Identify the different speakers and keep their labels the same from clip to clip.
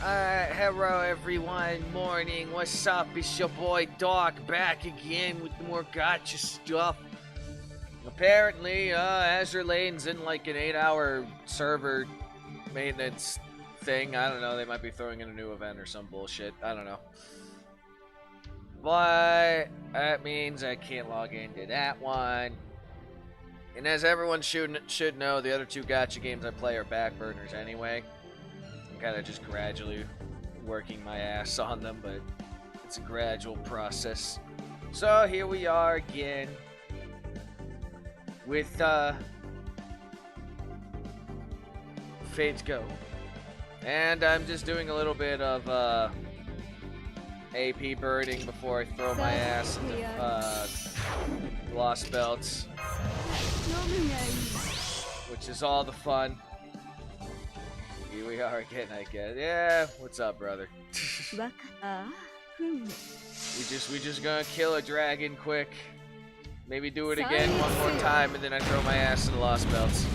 Speaker 1: Hello everyone, morning, what's up? It's your boy Doc back again with more gacha stuff. Apparently, Azure Lane's in like an 8-hour server maintenance thing. I don't know, they might be throwing in a new event or some bullshit. I don't know. But that means I can't log into that one. And as everyone should know, the other two gacha games I play are back burners anyway. I'm kind of just gradually working my ass on them, but it's a gradual process. So here we are again with Fates Go. And I'm just doing a little bit of AP burning before I throw my ass into Lostbelts, which is all the fun. Here we are again, I guess. Yeah, what's up, brother? we just gonna kill a dragon quick. Maybe do it again one more time, and then I throw my ass in the Lostbelts.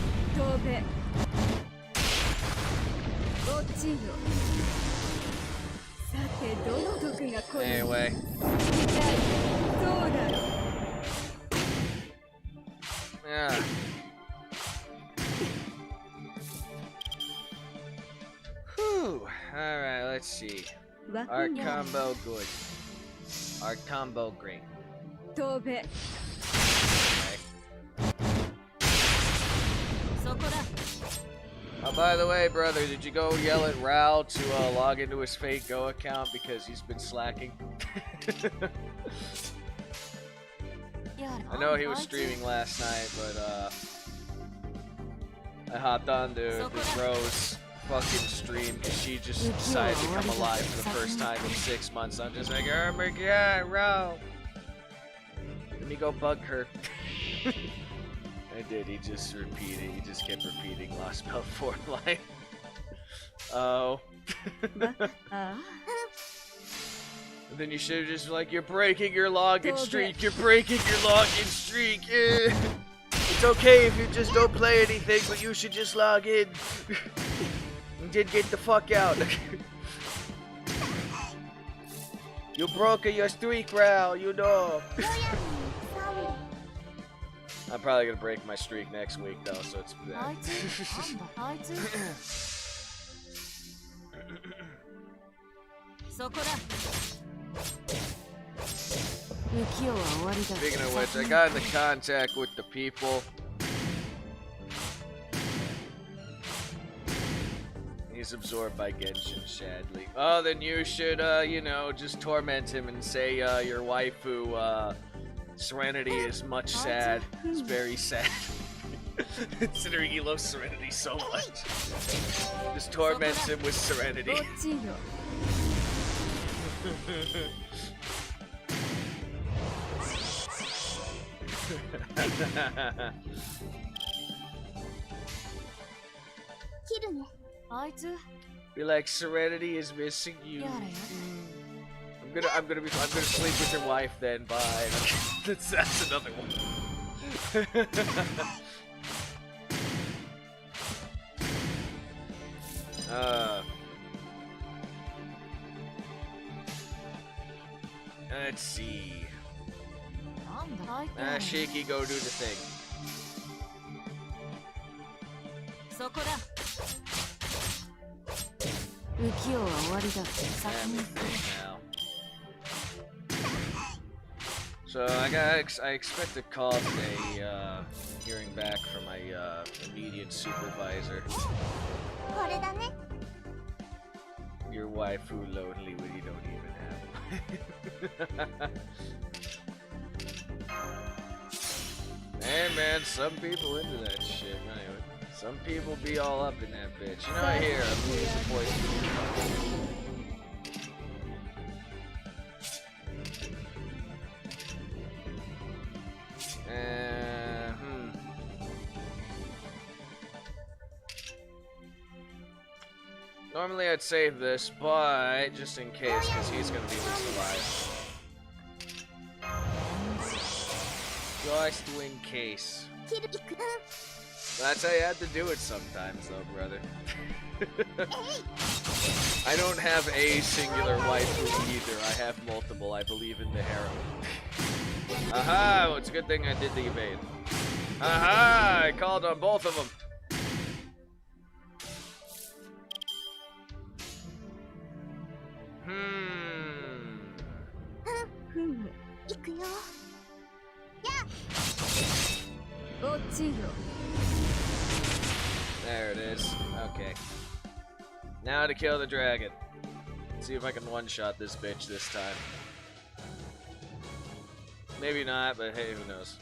Speaker 1: Anyway. Yeah. Whew. Alright, let's see. Our combo good. Our combo great. Okay. Oh, by the way, brother, did you go yell at Rao to log into his fake Go account because he's been slacking? I know he was streaming last night, but I hopped on to Rose fucking stream because she just decided to come alive for the first time in 6 months. I'm just like, oh my god, Rao! Let me go bug her. I did, he just kept repeating Lostbelt 4 line. Oh. And then you should have just like, you're breaking your login streak, you're breaking your login streak. It's okay if you just don't play anything, but you should just log in. And then get the fuck out. You broke your streak, Ral, you know. I'm probably gonna break my streak next week though, so it's bad. Speaking of which, I got into contact with the people. He's absorbed by Genshin, sadly. Oh, then you should, you know, just torment him and say your waifu, Serenity is much sad. It's very sad. Considering he loves Serenity so much. Just torment him with Serenity. Be like, Serenity is missing you. I'm gonna sleep with your wife then. Bye. That's another one. Let's see. Shaky, go do the thing. Now. So I expect a call today, hearing back from my immediate supervisor. Your waifu lonely when you don't even have. Hey man, some people into that shit. Anyway, some people be all up in that bitch. You know, I hear I'm losing the poison. Normally I'd save this, but just in case, because he's gonna be least alive. Just in case. That's how you have to do it sometimes, though, brother. I don't have a singular waifu either. I have multiple. I believe in the harem. Aha! Well, it's a good thing I did the evade. Aha! I called on both of them. There it is. Okay. Now to kill the dragon. See if I can one-shot this bitch this time. Maybe not, but hey, who knows.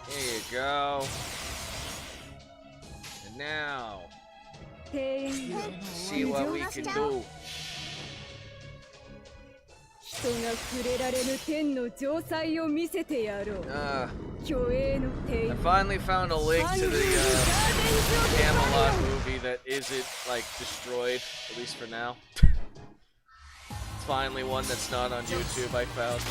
Speaker 1: Here you go. And now, see what we can do. I finally found a link to the Camelot movie that isn't, like, destroyed, at least for now. It's finally one that's not on YouTube, I found.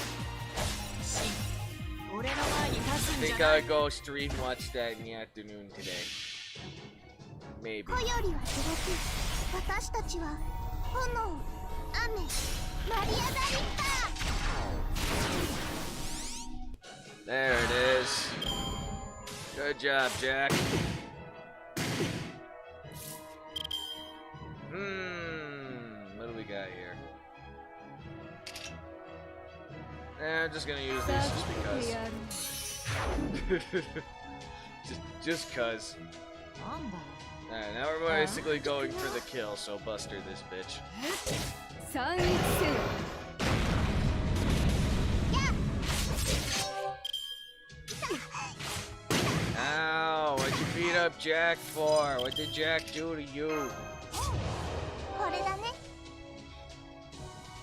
Speaker 1: I think I'll go stream watch that in the afternoon today. Maybe. There it is. Good job, Jack. What do we got here? I'm just gonna use these just because. just cause. Alright, now we're basically going for the kill, so Buster this bitch. Ow, what'd you beat up Jack for? What did Jack do to you?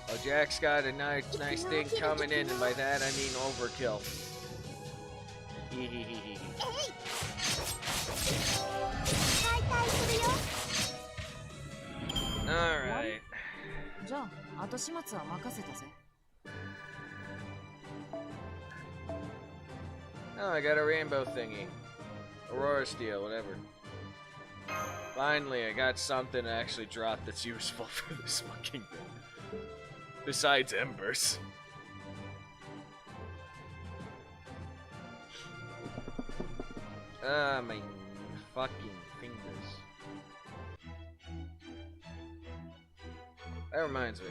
Speaker 1: Oh, Jack's got a nice thing coming in, and by that I mean overkill. Alright. Oh, I got a rainbow thingy. Aurora Steel, whatever. Finally, I got something to actually drop that's useful for this fucking thing. Besides embers. Ah, my fucking fingers. That reminds me.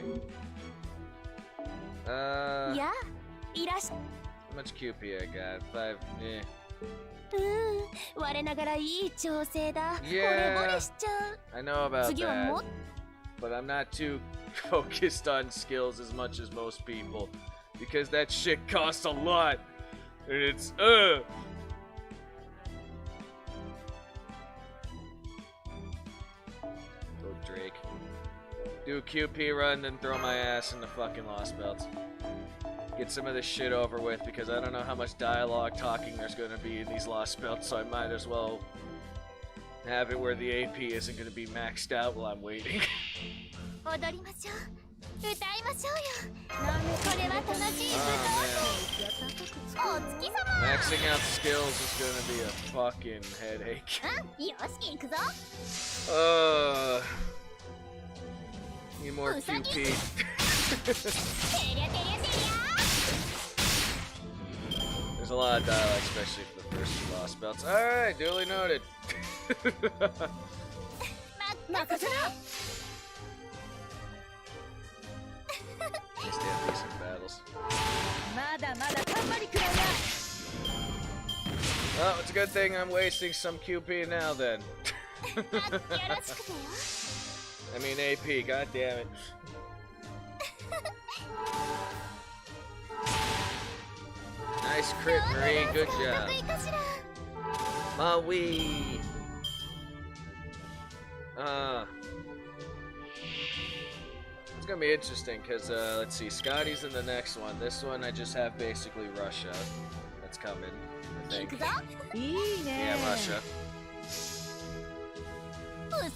Speaker 2: Yeah?
Speaker 1: How much QP I got? 5, eh. Yeah, I know about that. But I'm not too focused on skills as much as most people. Because that shit costs a lot. And it's, Go Drake. Do a QP run, then throw my ass in the fucking Lostbelts. Get some of this shit over with, because I don't know how much dialogue talking there's going to be in these Lostbelts, so I might as well have it where the AP isn't going to be maxed out while I'm waiting. Oh, man. Maxing out skills is going to be a fucking headache. Need more QP. There's a lot of dialogue, especially for the first two Lostbelts. Alright, duly noted. Just have decent battles. Well, it's a good thing I'm wasting some QP now then. I mean AP, god damn it. Nice crit, Marie, good job. Maui! It's gonna be interesting, because, let's see, Scotty's in the next one. This one, I just have basically Russia. That's coming, I think. Yeah, Russia. Oh,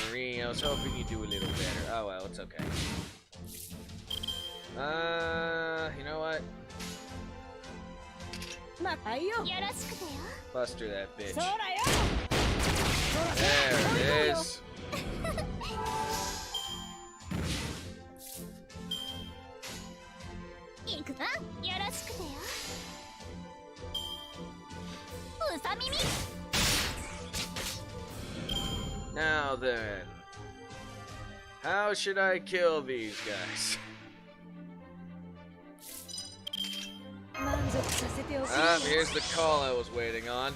Speaker 1: Marie, I was hoping you'd do a little better. Oh well, it's okay. You know what? Buster that bitch. There it is. Now then, how should I kill these guys? Here's the call I was waiting on.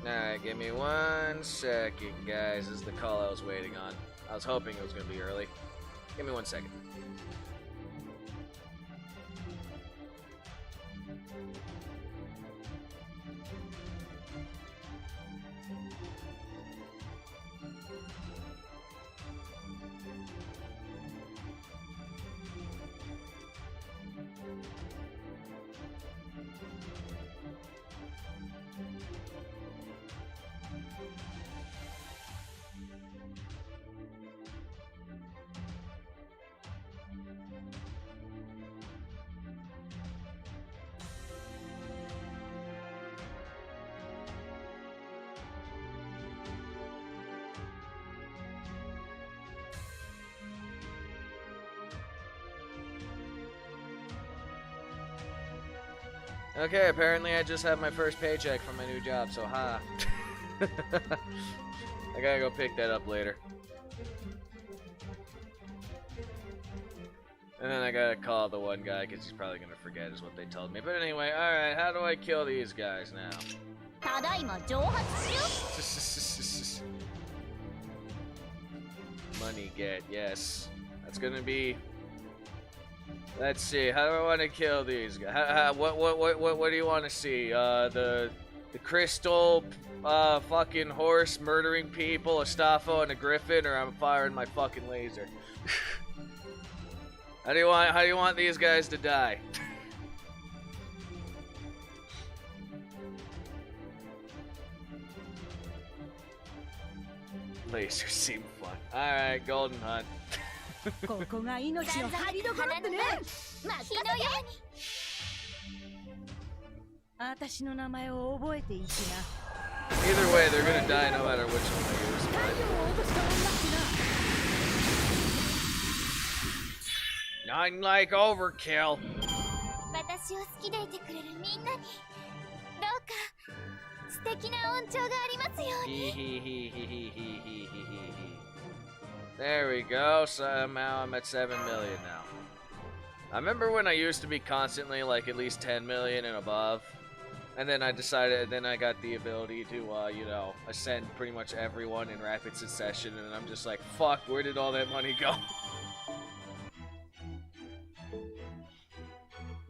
Speaker 1: Alright, give me 1 second, guys. This is the call I was waiting on. I was hoping it was going to be early. Give me 1 second. Okay, apparently I just have my first paycheck from my new job, so ha. I gotta go pick that up later. And then I gotta call the one guy, because he's probably gonna forget is what they told me. But anyway, alright, how do I kill these guys now? Money get, yes. That's gonna be... Let's see, how do I want to kill these guys? What do you want to see? The crystal fucking horse murdering people, a Staffo and a griffin, or I'm firing my fucking laser? How do you want these guys to die? Lasers seem fun. Alright, Golden Hunt. Either way, they're gonna die no matter which one they use. Nothing like overkill. There we go. Somehow I'm at 7 million now. I remember when I used to be constantly like at least 10 million and above. And then I decided, then I got the ability to, you know, ascend pretty much everyone in rapid succession. And I'm just like, fuck, where did all that money go?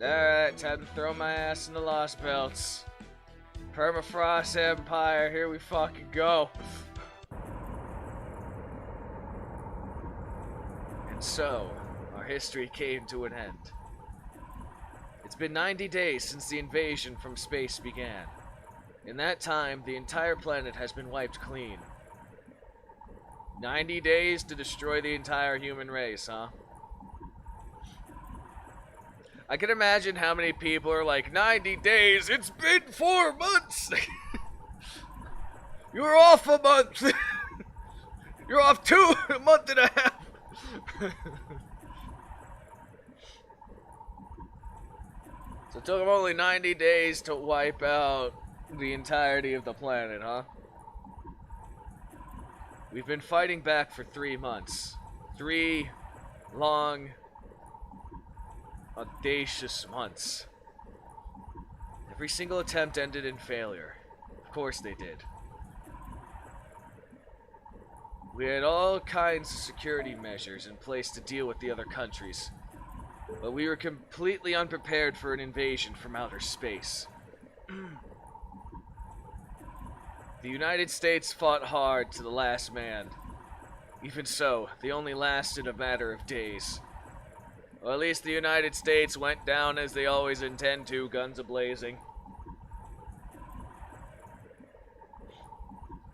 Speaker 1: Alright, time to throw my ass in the Lostbelts. Permafrost Empire, here we fucking go. And so, our history came to an end. It's been 90 days since the invasion from space began. In that time, the entire planet has been wiped clean. 90 days to destroy the entire human race, huh? I can imagine how many people are like, 90 days, it's been 4 months! You're off a month! You're off a month and a half! So it took them only 90 days to wipe out the entirety of the planet, huh? We've been fighting back for 3 months. 3 long, audacious months. Every single attempt ended in failure. Of course they did. We had all kinds of security measures in place to deal with the other countries, but we were completely unprepared for an invasion from outer space. The United States fought hard to the last man. Even so, they only lasted a matter of days. Or at least the United States went down as they always intend to, guns a-blazing.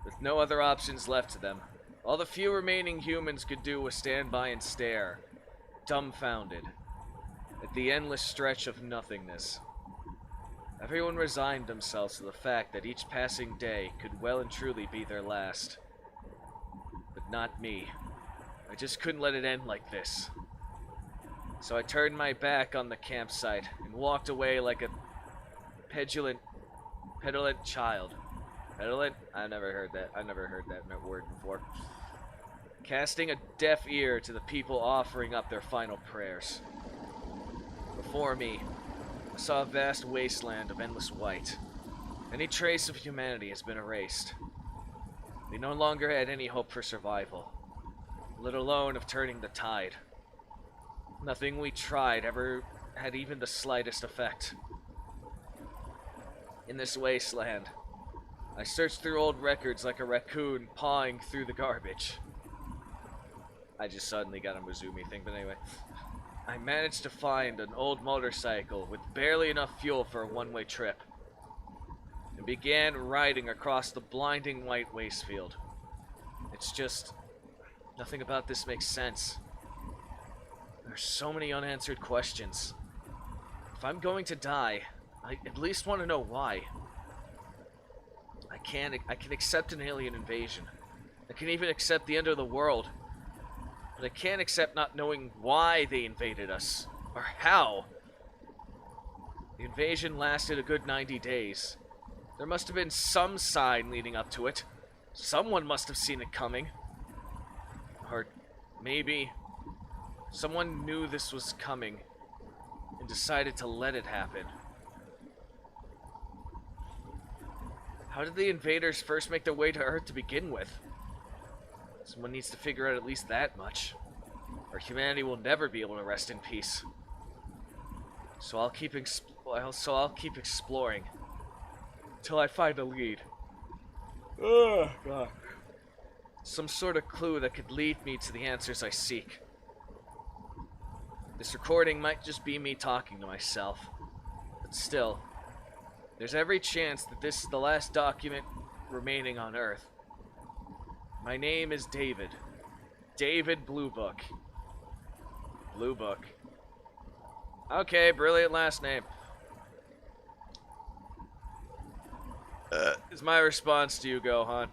Speaker 1: With no other options left to them, all the few remaining humans could do was stand by and stare, dumbfounded, at the endless stretch of nothingness. Everyone resigned themselves to the fact that each passing day could well and truly be their last. But not me. I just couldn't let it end like this. So I turned my back on the campsite and walked away like a petulant child. Petulant? I've never heard that word before. Casting a deaf ear to the people offering up their final prayers. Before me, I saw a vast wasteland of endless white. Any trace of humanity has been erased. We no longer had any hope for survival, let alone of turning the tide. Nothing we tried ever had even the slightest effect. In this wasteland, I searched through old records like a raccoon pawing through the garbage. I just suddenly got a Mizumi thing, but anyway. I managed to find an old motorcycle with barely enough fuel for a one-way trip, and began riding across the blinding white wastefield. It's just, nothing about this makes sense. There's so many unanswered questions. If I'm going to die, I at least want to know why. I can accept an alien invasion. I can even accept the end of the world. But I can't accept not knowing why they invaded us, or how. The invasion lasted a good 90 days. There must have been some sign leading up to it. Someone must have seen it coming. Or maybe someone knew this was coming and decided to let it happen. How did the invaders first make their way to Earth to begin with? Someone needs to figure out at least that much, or humanity will never be able to rest in peace. So I'll keep exploring till I find a lead. Oh, God. Some sort of clue that could lead me to the answers I seek. This recording might just be me talking to myself, but still, there's every chance that this is the last document remaining on Earth. My name is David. David Bluebook. Bluebook. Okay, brilliant last name. Is my response to you, Gohan.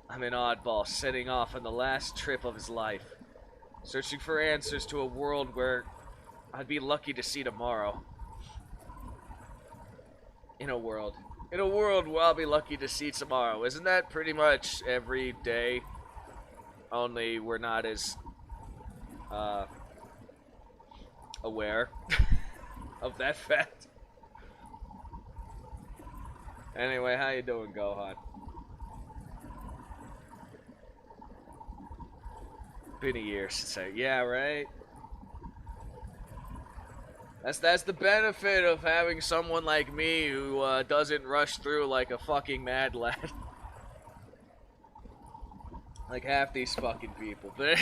Speaker 1: I'm an oddball setting off on the last trip of his life, searching for answers to a world where I'd be lucky to see tomorrow. In a world where I'll be lucky to see tomorrow. Isn't that pretty much every day? Only we're not as aware of that fact. Anyway, how you doing, Gohan? Been a year since yeah, right? That's the benefit of having someone like me who doesn't rush through like a fucking mad lad. Like half these fucking people. But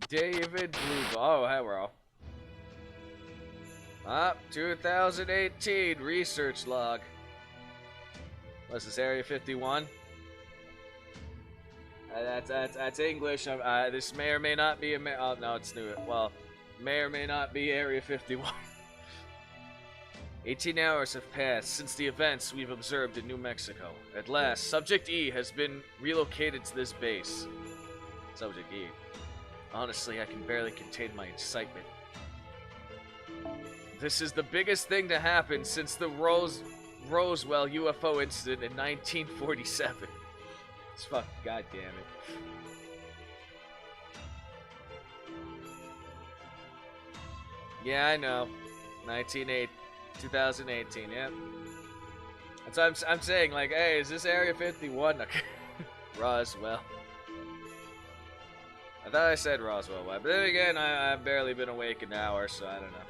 Speaker 1: David Blue. Oh, hey, bro. 2018 research log. What's this, Area 51? That's English. This may or may not be oh no, it's new. Well, may or may not be Area 51. 18 hours have passed since the events we've observed in New Mexico. At last, Subject E has been relocated to this base. Subject E. Honestly, I can barely contain my excitement. This is the biggest thing to happen since the Roswell UFO incident in 1947. It's fucking goddamn it. Yeah, I know. 2018, yeah. That's what I'm saying, like, hey, is this Area 51? Roswell. I thought I said Roswell, but then again, I've barely been awake an hour, so I don't know.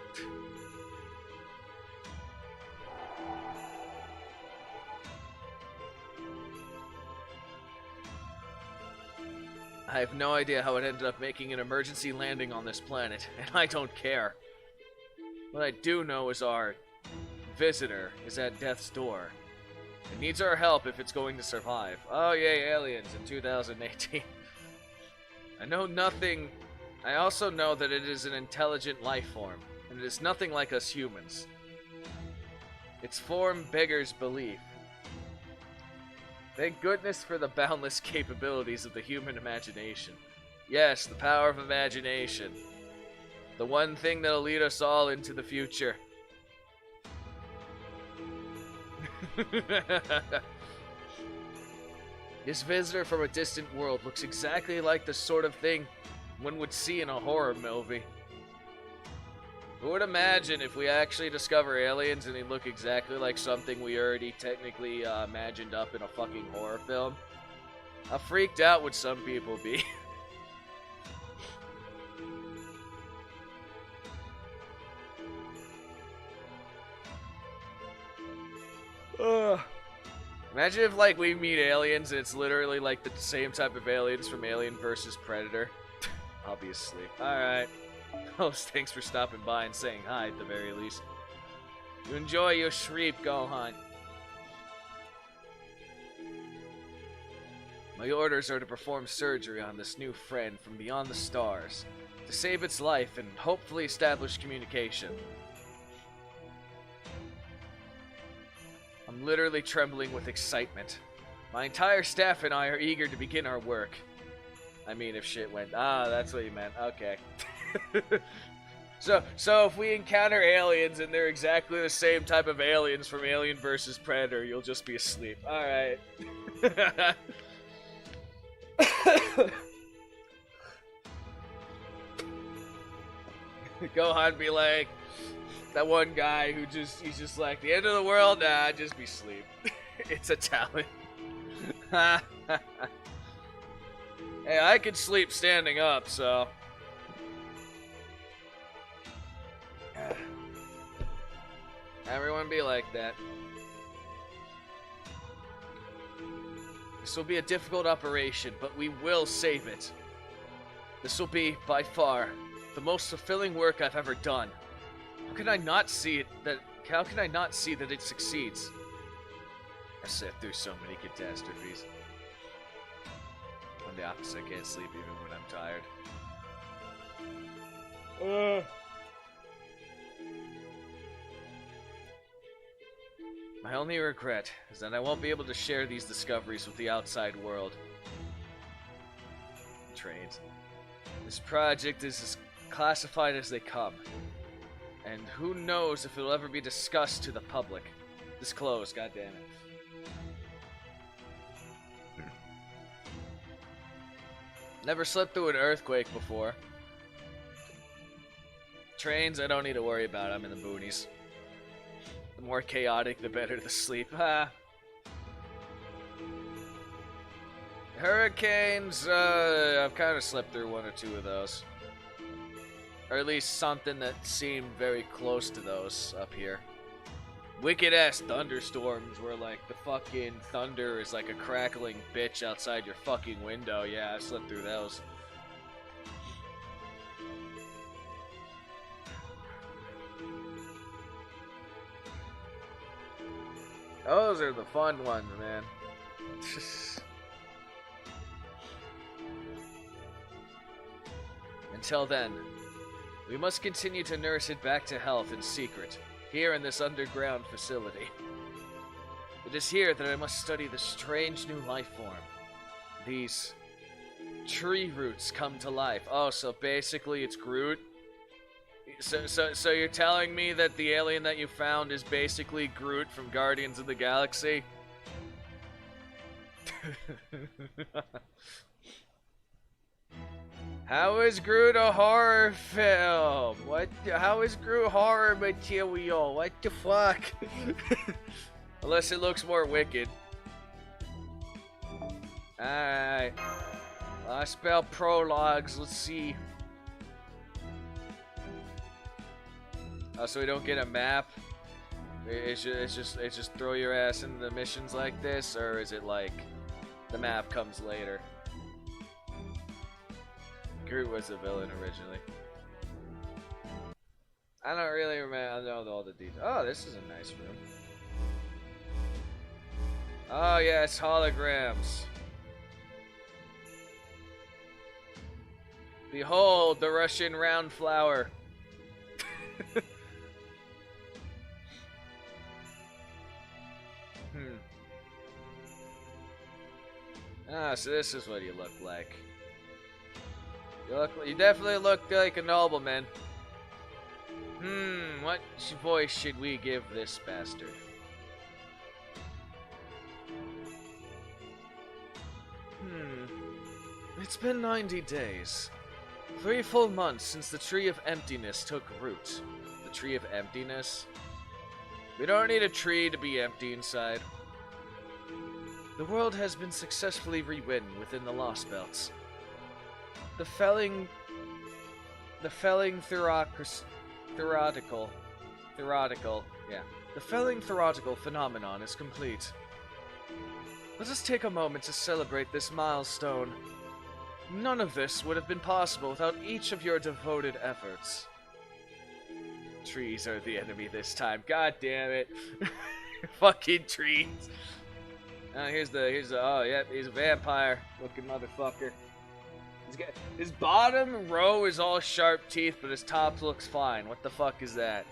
Speaker 1: I have no idea how it ended up making an emergency landing on this planet, and I don't care. What I do know is our visitor is at death's door. It needs our help if it's going to survive. Oh yay, aliens in 2018. I know nothing. I also know that it is an intelligent life form, and it is nothing like us humans. Its form beggars belief. Thank goodness for the boundless capabilities of the human imagination. Yes, the power of imagination. The one thing that'll lead us all into the future. This visitor from a distant world looks exactly like the sort of thing one would see in a horror movie. Who would imagine if we actually discover aliens and they look exactly like something we already technically imagined up in a fucking horror film? How freaked out would some people be? Imagine if, like, we meet aliens and it's literally, like, the same type of aliens from Alien vs. Predator. Obviously. Alright. Oh, thanks for stopping by and saying hi, at the very least. You enjoy your shreep, Gohan. My orders are to perform surgery on this new friend from beyond the stars, to save its life and hopefully establish communication. I'm literally trembling with excitement. My entire staff and I are eager to begin our work. I mean, if shit went... Ah, that's what you meant. Okay. So if we encounter aliens and they're exactly the same type of aliens from Alien vs. Predator, you'll just be asleep. Alright. Gohan be like... That one guy who he's just like, the end of the world? Nah, just be asleep. It's a talent. Hey, I could sleep standing up, so... Everyone be like that. This will be a difficult operation, but we will save it. This will be, by far, the most fulfilling work I've ever done. How can I not see it how can I not see that it succeeds? I sat through so many catastrophes. I'm the opposite, I can't sleep even when I'm tired. My only regret is that I won't be able to share these discoveries with the outside world. Trains. This project is as classified as they come. And who knows if it'll ever be discussed to the public. Disclosed, goddammit. Never slept through an earthquake before. Trains, I don't need to worry about. I'm in the boonies. The more chaotic, the better the sleep. Hurricanes, I've kind of slept through one or two of those. Or at least something that seemed very close to those up here. Wicked-ass thunderstorms where, like, the fucking thunder is like a crackling bitch outside your fucking window. Yeah, I slept through those. Those are the fun ones, man. Until then, we must continue to nurse it back to health in secret, here in this underground facility. It is here that I must study the strange new life form. These tree roots come to life. Oh, so basically it's Groot? So you're telling me that the alien that you found is basically Groot from Guardians of the Galaxy? How is Groot a horror film? What? How is Groot horror material? What the fuck? Unless it looks more wicked. Alright. Lostbelt prologues. Let's see. Oh, so we don't get a map? It's just throw your ass into the missions like this, or is it like the map comes later? Groot was the villain originally. I don't really remember. I know all the details. Oh, this is a nice room. Oh yes, holograms. Behold the Russian round flower. Ah, so this is what you look like. You definitely look like a nobleman. What voice should we give this bastard? It's been 90 days. 3 full months since the Tree of Emptiness took root. The Tree of Emptiness? We don't need a tree to be empty inside. The world has been successfully rewritten within the Lostbelts. The felling theoretical phenomenon is complete. Let us take a moment to celebrate this milestone. None of this would have been possible without each of your devoted efforts. Trees are the enemy this time. God damn it. Fucking trees. Here's a vampire looking motherfucker. His bottom row is all sharp teeth, but his top looks fine. What the fuck is that?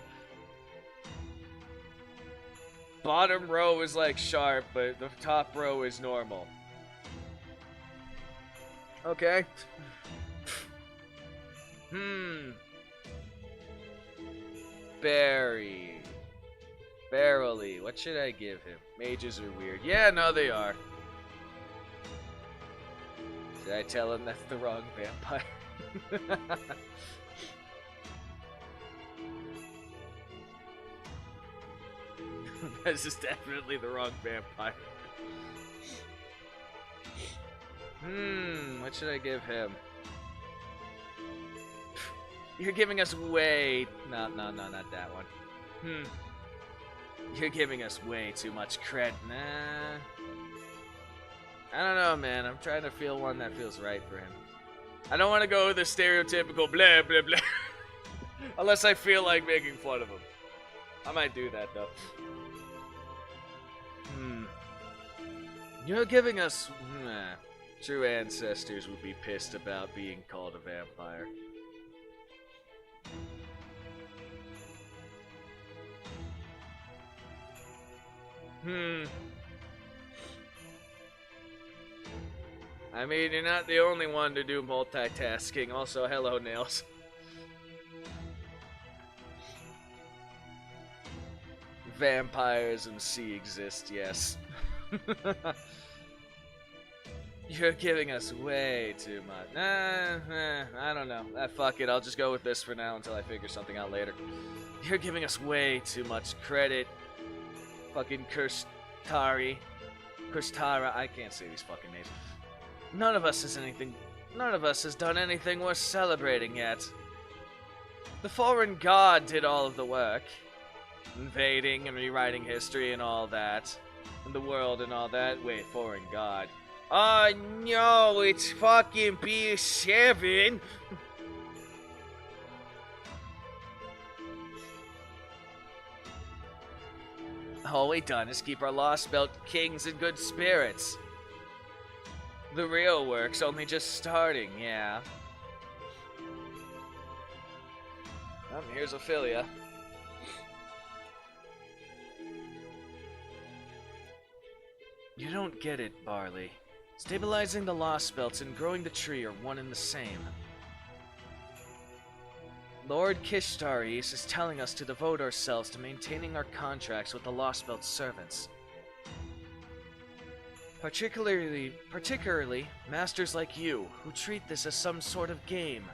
Speaker 1: Bottom row is like sharp, but the top row is normal. Okay. Barely. What should I give him? Mages are weird. Yeah, no, they are. Did I tell him that's the wrong vampire? This is definitely the wrong vampire. What should I give him? You're giving us way... No, not that one. You're giving us way too much cred. Nah. I don't know, man. I'm trying to feel one that feels right for him. I don't want to go with the stereotypical blah, blah, blah. Unless I feel like making fun of him. I might do that, though. You're giving us... True ancestors would be pissed about being called a vampire. I mean, you're not the only one to do multitasking. Also, hello, Nails. Vampires and sea exist, yes. You're giving us way too much. I don't know. Fuck it, I'll just go with this for now until I figure something out later. You're giving us way too much credit. Fucking Kurstara, I can't say these fucking names. None of us has done anything worth celebrating yet. The foreign god did all of the work. Invading and rewriting history and all that. And the world and all that. Wait, foreign god. Oh no, it's fucking B7. All we done is keep our Lostbelt kings in good spirits. The real work's only just starting, yeah. Here's Ophelia. You don't get it, Barley. Stabilizing the Lostbelts and growing the tree are one and the same. Lord Kishtaris is telling us to devote ourselves to maintaining our contracts with the Lostbelt servants. Particularly masters like you, who treat this as some sort of game.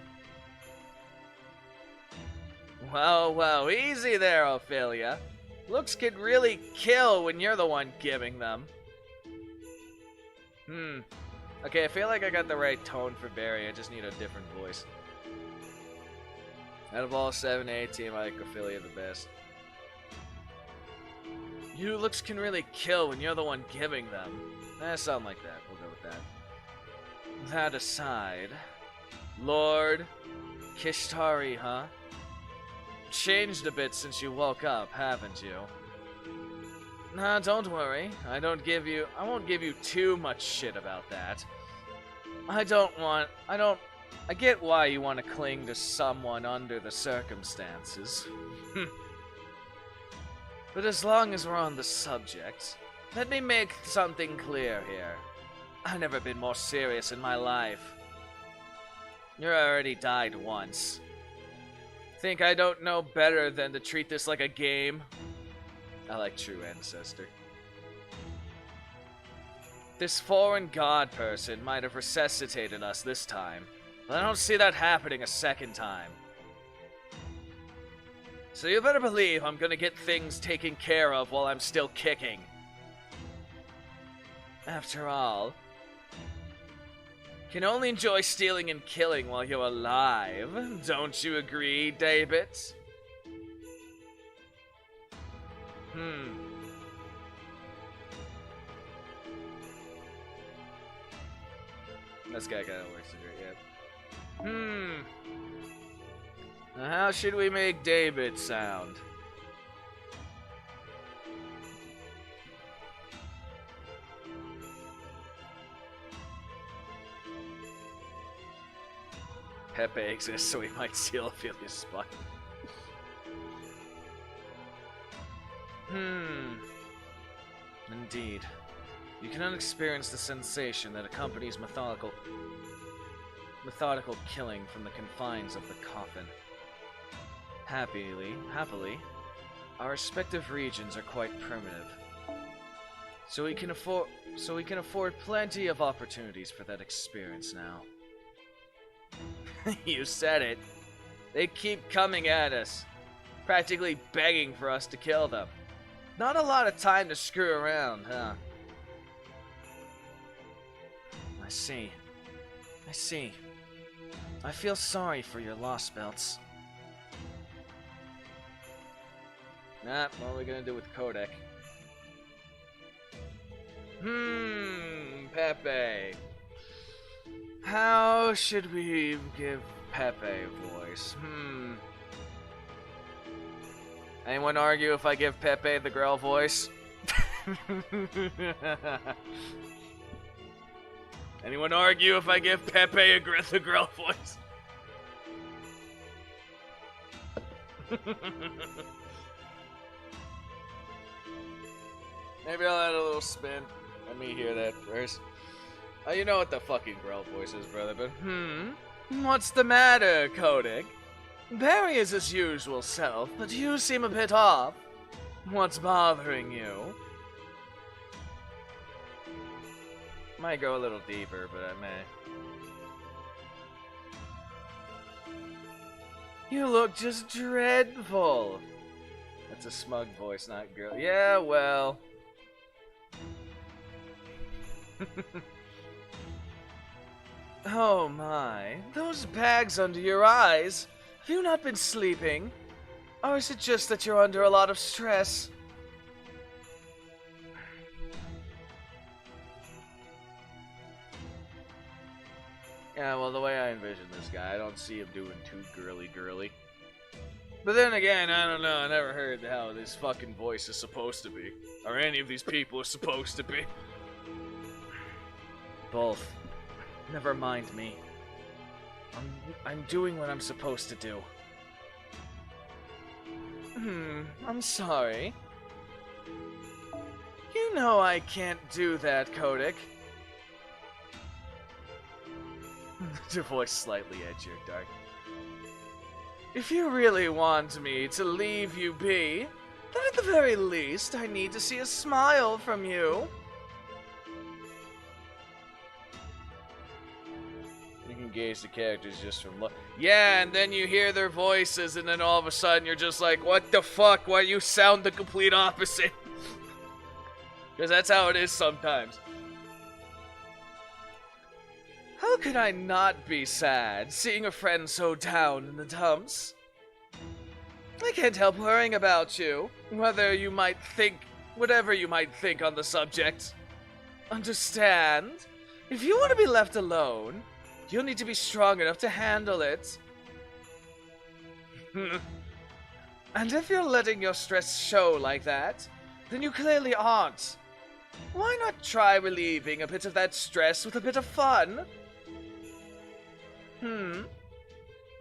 Speaker 1: Well, easy there, Ophelia. Looks can really kill when you're the one giving them. Okay, I feel like I got the right tone for Barry, I just need a different voice. Out of all 7 A team, I like Ophelia the best. You looks can really kill when you're the one giving them. Something like that, we'll go with that. That aside, Lord Kishtari, huh? Changed a bit since you woke up, haven't you? Nah, don't worry. I won't give you too much shit about that. I get why you want to cling to someone under the circumstances. But as long as we're on the subject, let me make something clear here. I've never been more serious in my life. You already died once. Think I don't know better than to treat this like a game? I like true ancestor. This foreign god person might have resuscitated us this time, but I don't see that happening a second time. So you better believe I'm gonna get things taken care of while I'm still kicking. After all, can only enjoy stealing and killing while you're alive. Don't you agree, David? This guy kinda works the great, yeah. Now how should we make David sound? Pepe exists, so he might steal Ophelia's spot. Indeed. You cannot experience the sensation that accompanies methodical killing from the confines of the coffin. Happily, our respective regions are quite primitive. So we can afford plenty of opportunities for that experience now. You said it. They keep coming at us, practically begging for us to kill them. Not a lot of time to screw around, huh? I see. I feel sorry for your Lostbelts. Nah, what are we gonna do with Codec? Pepe. How should we give Pepe a voice? Anyone argue if I give Pepe the girl voice? Anyone argue if I give Pepe the girl voice? Maybe I'll add a little spin. Let me hear that first. You know what the fucking girl voice is, brother, but what's the matter, Kodak? Barry is his usual self, but you seem a bit off. What's bothering you? Might go a little deeper, but I may. You look just dreadful. That's a smug voice, not girl. Yeah, well. Oh my, those bags under your eyes. Have you not been sleeping? Or is it just that you're under a lot of stress? Yeah, well, the way I envision this guy, I don't see him doing too girly. But then again, I don't know, I never heard how this fucking voice is supposed to be. Or any of these people are supposed to be. Both. Never mind me. I'm doing what I'm supposed to do. I'm sorry. You know I can't do that, Kodak. Your voice slightly edgier, Dark. If you really want me to leave you be, then at the very least I need to see a smile from you. You can gauge the characters just from look. Yeah, and then you hear their voices, and then all of a sudden you're just like, what the fuck? Why you sound the complete opposite? Because that's how it is sometimes. How could I not be sad, seeing a friend so down in the dumps? I can't help worrying about you, whatever you might think on the subject. Understand? If you want to be left alone, you'll need to be strong enough to handle it. And if you're letting your stress show like that, Then you clearly aren't. Why not try relieving a bit of that stress with a bit of fun?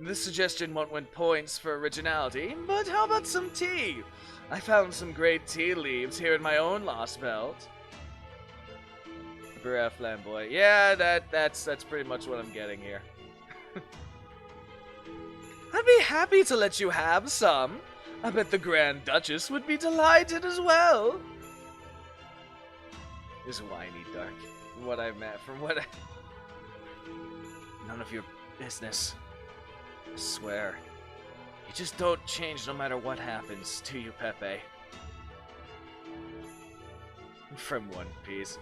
Speaker 1: This suggestion won't win points for originality, but how about some tea? I found some great tea leaves here in my own Lostbelt. Bruh, flamboy. Yeah, that's pretty much what I'm getting here. I'd be happy to let you have some. I bet the Grand Duchess would be delighted as well. This whiny dark. From what I met, None of your business. I swear. You just don't change no matter what happens, do you, Pepe? From One Piece.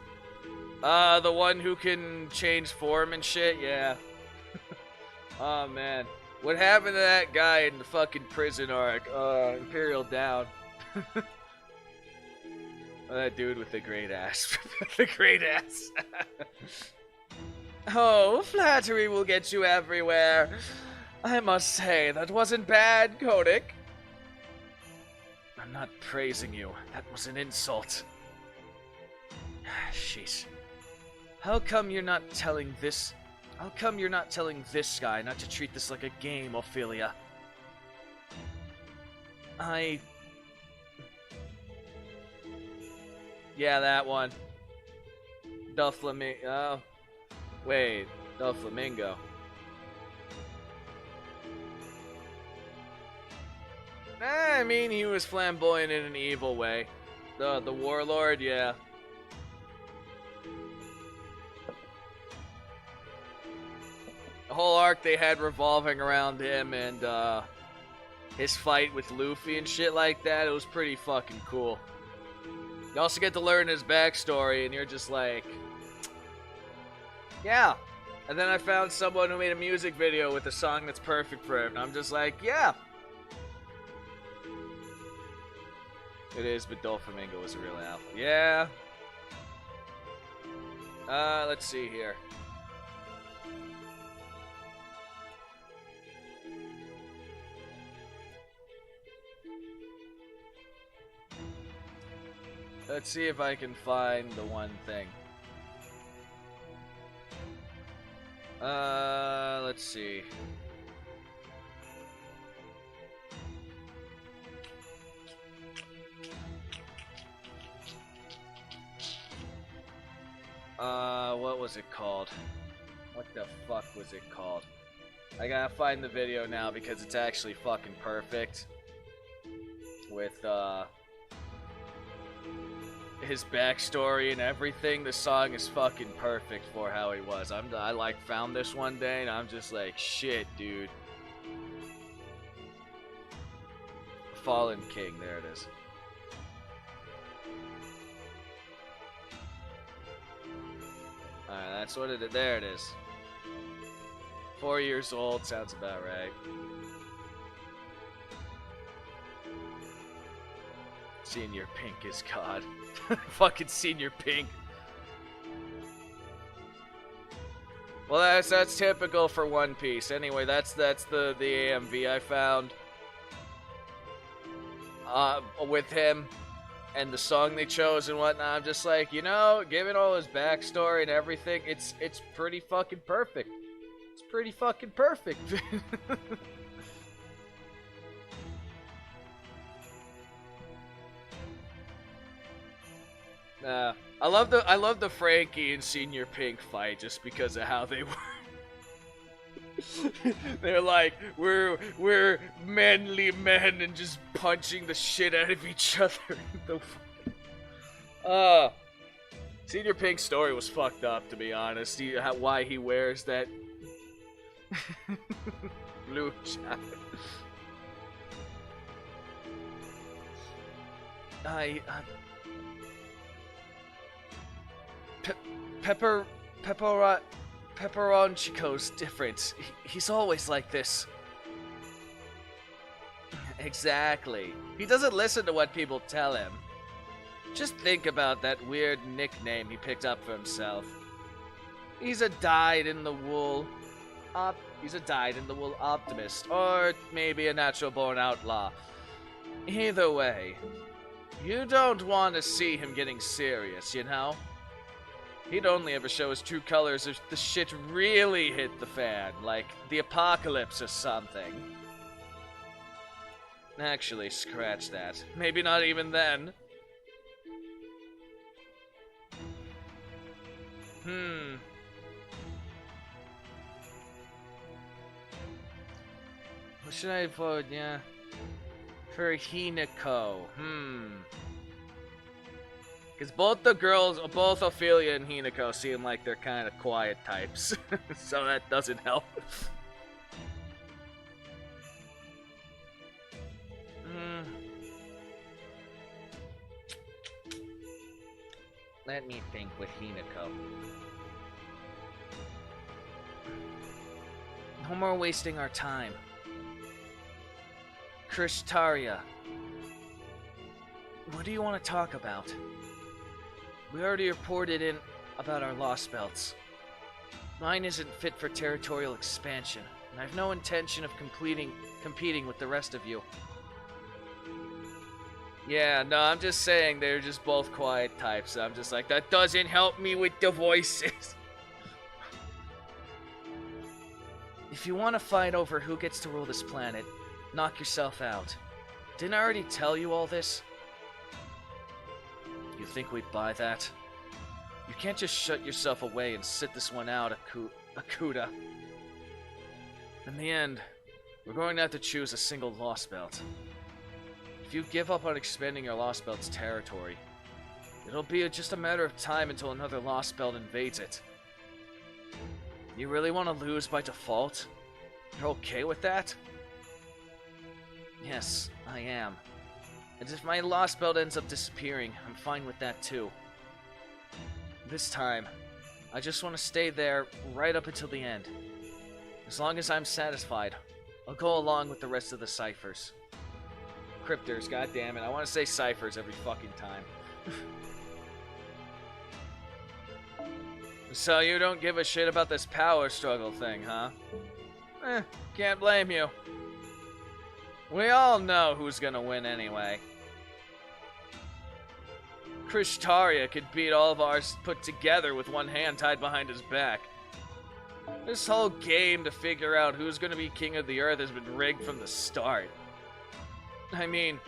Speaker 1: The one who can change form and shit? Yeah. Oh, man. What happened to that guy in the fucking prison arc? Imperial Down. That dude with the great ass. The great ass. Oh, flattery will get you everywhere. I must say, that wasn't bad, Kodak. I'm not praising you. That was an insult. Sheesh. How come you're not telling this guy not to treat this like a game, Ophelia? Yeah, that one. The Flamingo. Oh. Wait, the Flamingo. I mean, he was flamboyant in an evil way. The warlord, yeah. The whole arc they had revolving around him and his fight with Luffy and shit like that, it was pretty fucking cool. You also get to learn his backstory, and you're just like, yeah. And then I found someone who made a music video with a song that's perfect for him, and I'm just like, yeah. It is, but Doflamingo was a real alpha. Yeah. Let's see here. Let's see if I can find the one thing. Let's see. What was it called? What the fuck was it called? I gotta find the video now because it's actually fucking perfect. With, his backstory and everything. The song is fucking perfect for how he was. I like found this one day and I'm just like, shit, dude. Fallen King, there it is. Alright, that's what it is. There it is. 4 years old, sounds about right. Senior Pink is God. Fucking Senior Pink. Well, that's typical for One Piece. Anyway, that's the AMV I found with him and the song they chose and whatnot. I'm just like, you know, given all his backstory and everything, it's pretty fucking perfect. It's pretty fucking perfect. I love the Frankie and Senior Pink fight just because of how they were. They're like, we're manly men and just punching the shit out of each other. Senior Pink's story was fucked up, to be honest. Why he wears that blue jacket. Pepperonchico's different. He's always like this. Exactly. He doesn't listen to what people tell him. Just think about that weird nickname he picked up for himself. He's a dyed-in-the-wool optimist, or maybe a natural-born outlaw. Either way, You don't want to see him getting serious, you know? He'd only ever show his true colors if the shit really hit the fan, like the apocalypse or something. Actually, scratch that. Maybe not even then. What should I vote? Yeah. For Hinako. Because both the girls, both Ophelia and Hinako seem like they're kind of quiet types. So that doesn't help. Let me think with Hinako. No more wasting our time. Krishtaria. What do you want to talk about? We already reported in about our Lostbelts. Mine isn't fit for territorial expansion, and I have no intention of competing with the rest of you. Yeah, no, I'm just saying they're just both quiet types. I'm just like, that doesn't help me with the voices. If you want to fight over who gets to rule this planet, knock yourself out. Didn't I already tell you all this? You think we'd buy that? You can't just shut yourself away and sit this one out, Akuda. In the end, we're going to have to choose a single Lostbelt. If you give up on expanding your Lostbelt's territory, it'll be just a matter of time until another Lostbelt invades it. You really want to lose by default? You're okay with that? Yes, I am. And if my Lostbelt ends up disappearing, I'm fine with that too. This time, I just want to stay there right up until the end. As long as I'm satisfied, I'll go along with the rest of the ciphers. Cryptors, goddammit. I want to say ciphers every fucking time. So you don't give a shit about this power struggle thing, huh? Can't blame you. We all know who's gonna win anyway. Krishtaria could beat all of ours put together with one hand tied behind his back. This whole game to figure out who's gonna be king of the earth has been rigged from the start. I mean,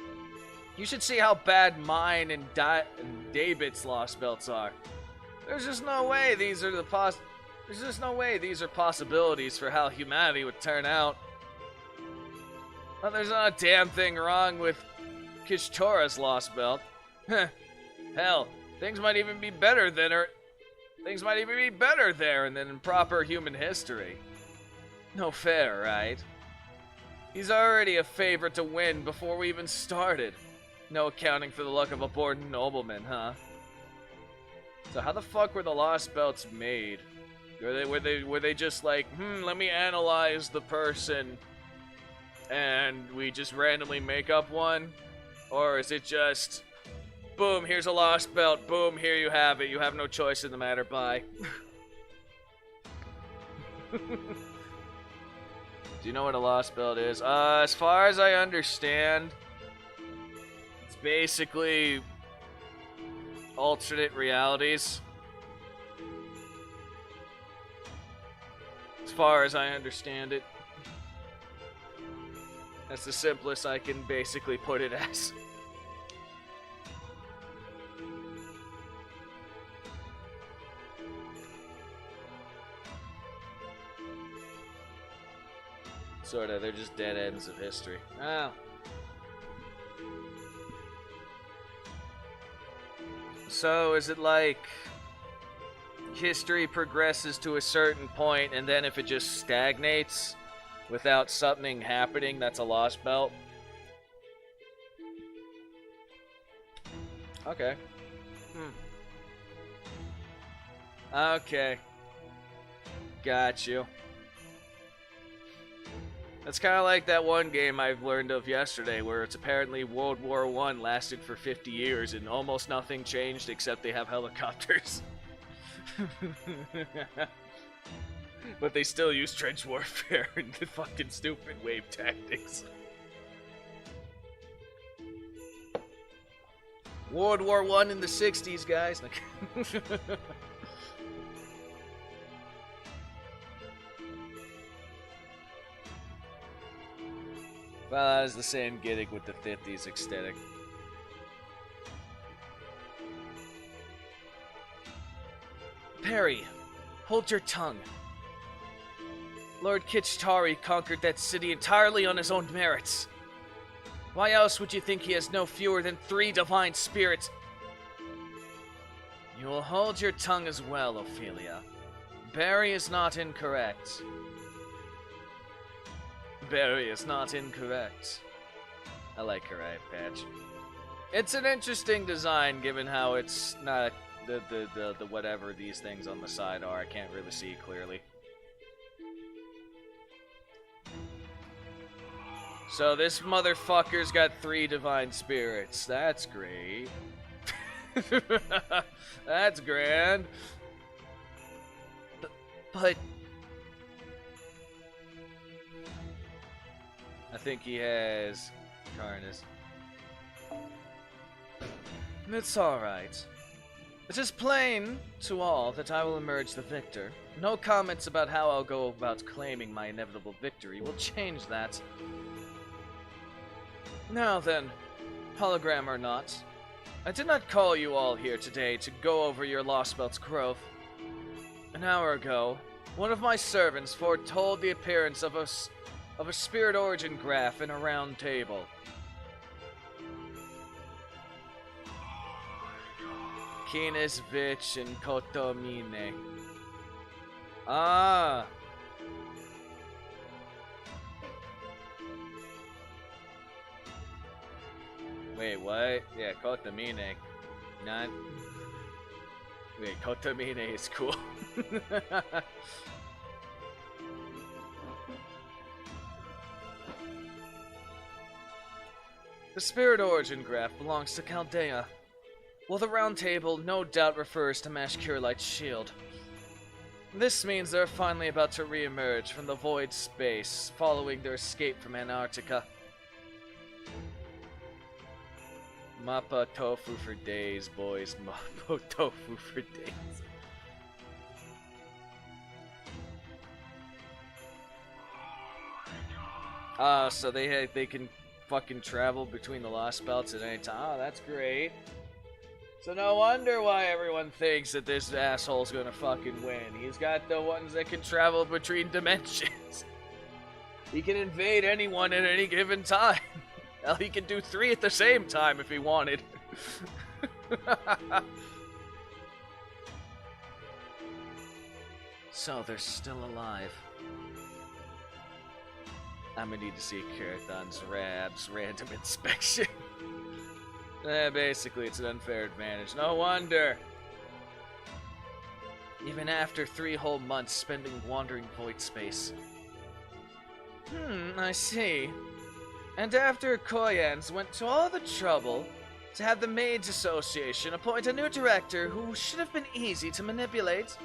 Speaker 1: you should see how bad mine and David's Lostbelts are. There's just no way these are There's just no way these are possibilities for how humanity would turn out. Well, there's not a damn thing wrong with Kishtora's Lostbelt. Hell, things might even be better there than in proper human history. No fair, right? He's already a favorite to win before we even started. No accounting for the luck of a born nobleman, huh? So how the fuck were the Lostbelts made? Were they just like, let me analyze the person and we just randomly make up one? Or is it just, boom, here's a Lostbelt, boom, here you have it, you have no choice in the matter, bye. Do you know what a Lostbelt is? As far as I understand, it's basically alternate realities. As far as I understand it. That's the simplest I can basically put it as. Sorta, they're just dead ends of history. Oh. So, is it like history progresses to a certain point, and then if it just stagnates without something happening, that's a Lostbelt? Okay. Okay. Got you. That's kind of like that one game I've learned of yesterday, where it's apparently World War I lasted for 50 years and almost nothing changed except they have helicopters. But they still use trench warfare and the fucking stupid wave tactics. World War I in the 60s, guys. Well, that is the same gimmick with the 50s aesthetic. Perry, hold your tongue. Lord Kitchtari conquered that city entirely on his own merits. Why else would you think he has no fewer than 3 divine spirits? You will hold your tongue as well, Ophelia. Barry is not incorrect. Barry is not incorrect. I like her eye patch. It's an interesting design given how it's not the whatever these things on the side are. I can't really see clearly. So this motherfucker's got 3 divine spirits. That's great. That's grand. But I think he has Carnus. It's alright. It is plain to all that I will emerge the victor. No comments about how I'll go about claiming my inevitable victory will change that. Now then, hologram or not, I did not call you all here today to go over your Lostbelts growth. An hour ago, one of my servants foretold the appearance of a spirit origin graph in a round table. Kines Vich and Kotomine. Ah. Wait, what? Yeah, Kotomine. Not. Wait, Kotomine is cool. The spirit origin graph belongs to Chaldea. Well, the round table no doubt refers to Mashkurlight's shield. This means they're finally about to re-emerge from the void space following their escape from Antarctica. Mappa tofu for days, boys. Mappa tofu for days. So they can fucking travel between the Lostbelts at any time. Oh, that's great. So no wonder why everyone thinks that this asshole's gonna fucking win. He's got the ones that can travel between dimensions. He can invade anyone at any given time. Hell, he can do 3 at the same time if he wanted. So they're still alive. I'm gonna need to see Karathon's Rab's random inspection. Basically, it's an unfair advantage. No wonder. Even after 3 whole months spending wandering void space. I see. And after Koyans went to all the trouble to have the Maids Association appoint a new director who should have been easy to manipulate.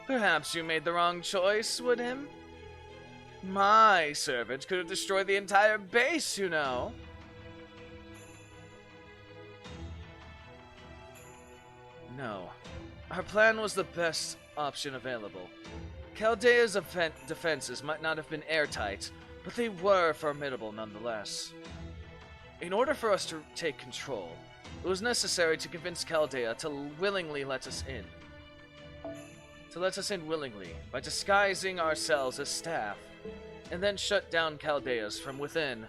Speaker 1: Perhaps you made the wrong choice, would him? My servant could have destroyed the entire base, you know. No. Our plan was the best option available. Chaldea's defenses might not have been airtight, but they were formidable nonetheless. In order for us to take control, it was necessary to convince Chaldea to willingly let us in. To let us in willingly, by disguising ourselves as staff, and then shut down Chaldeas from within.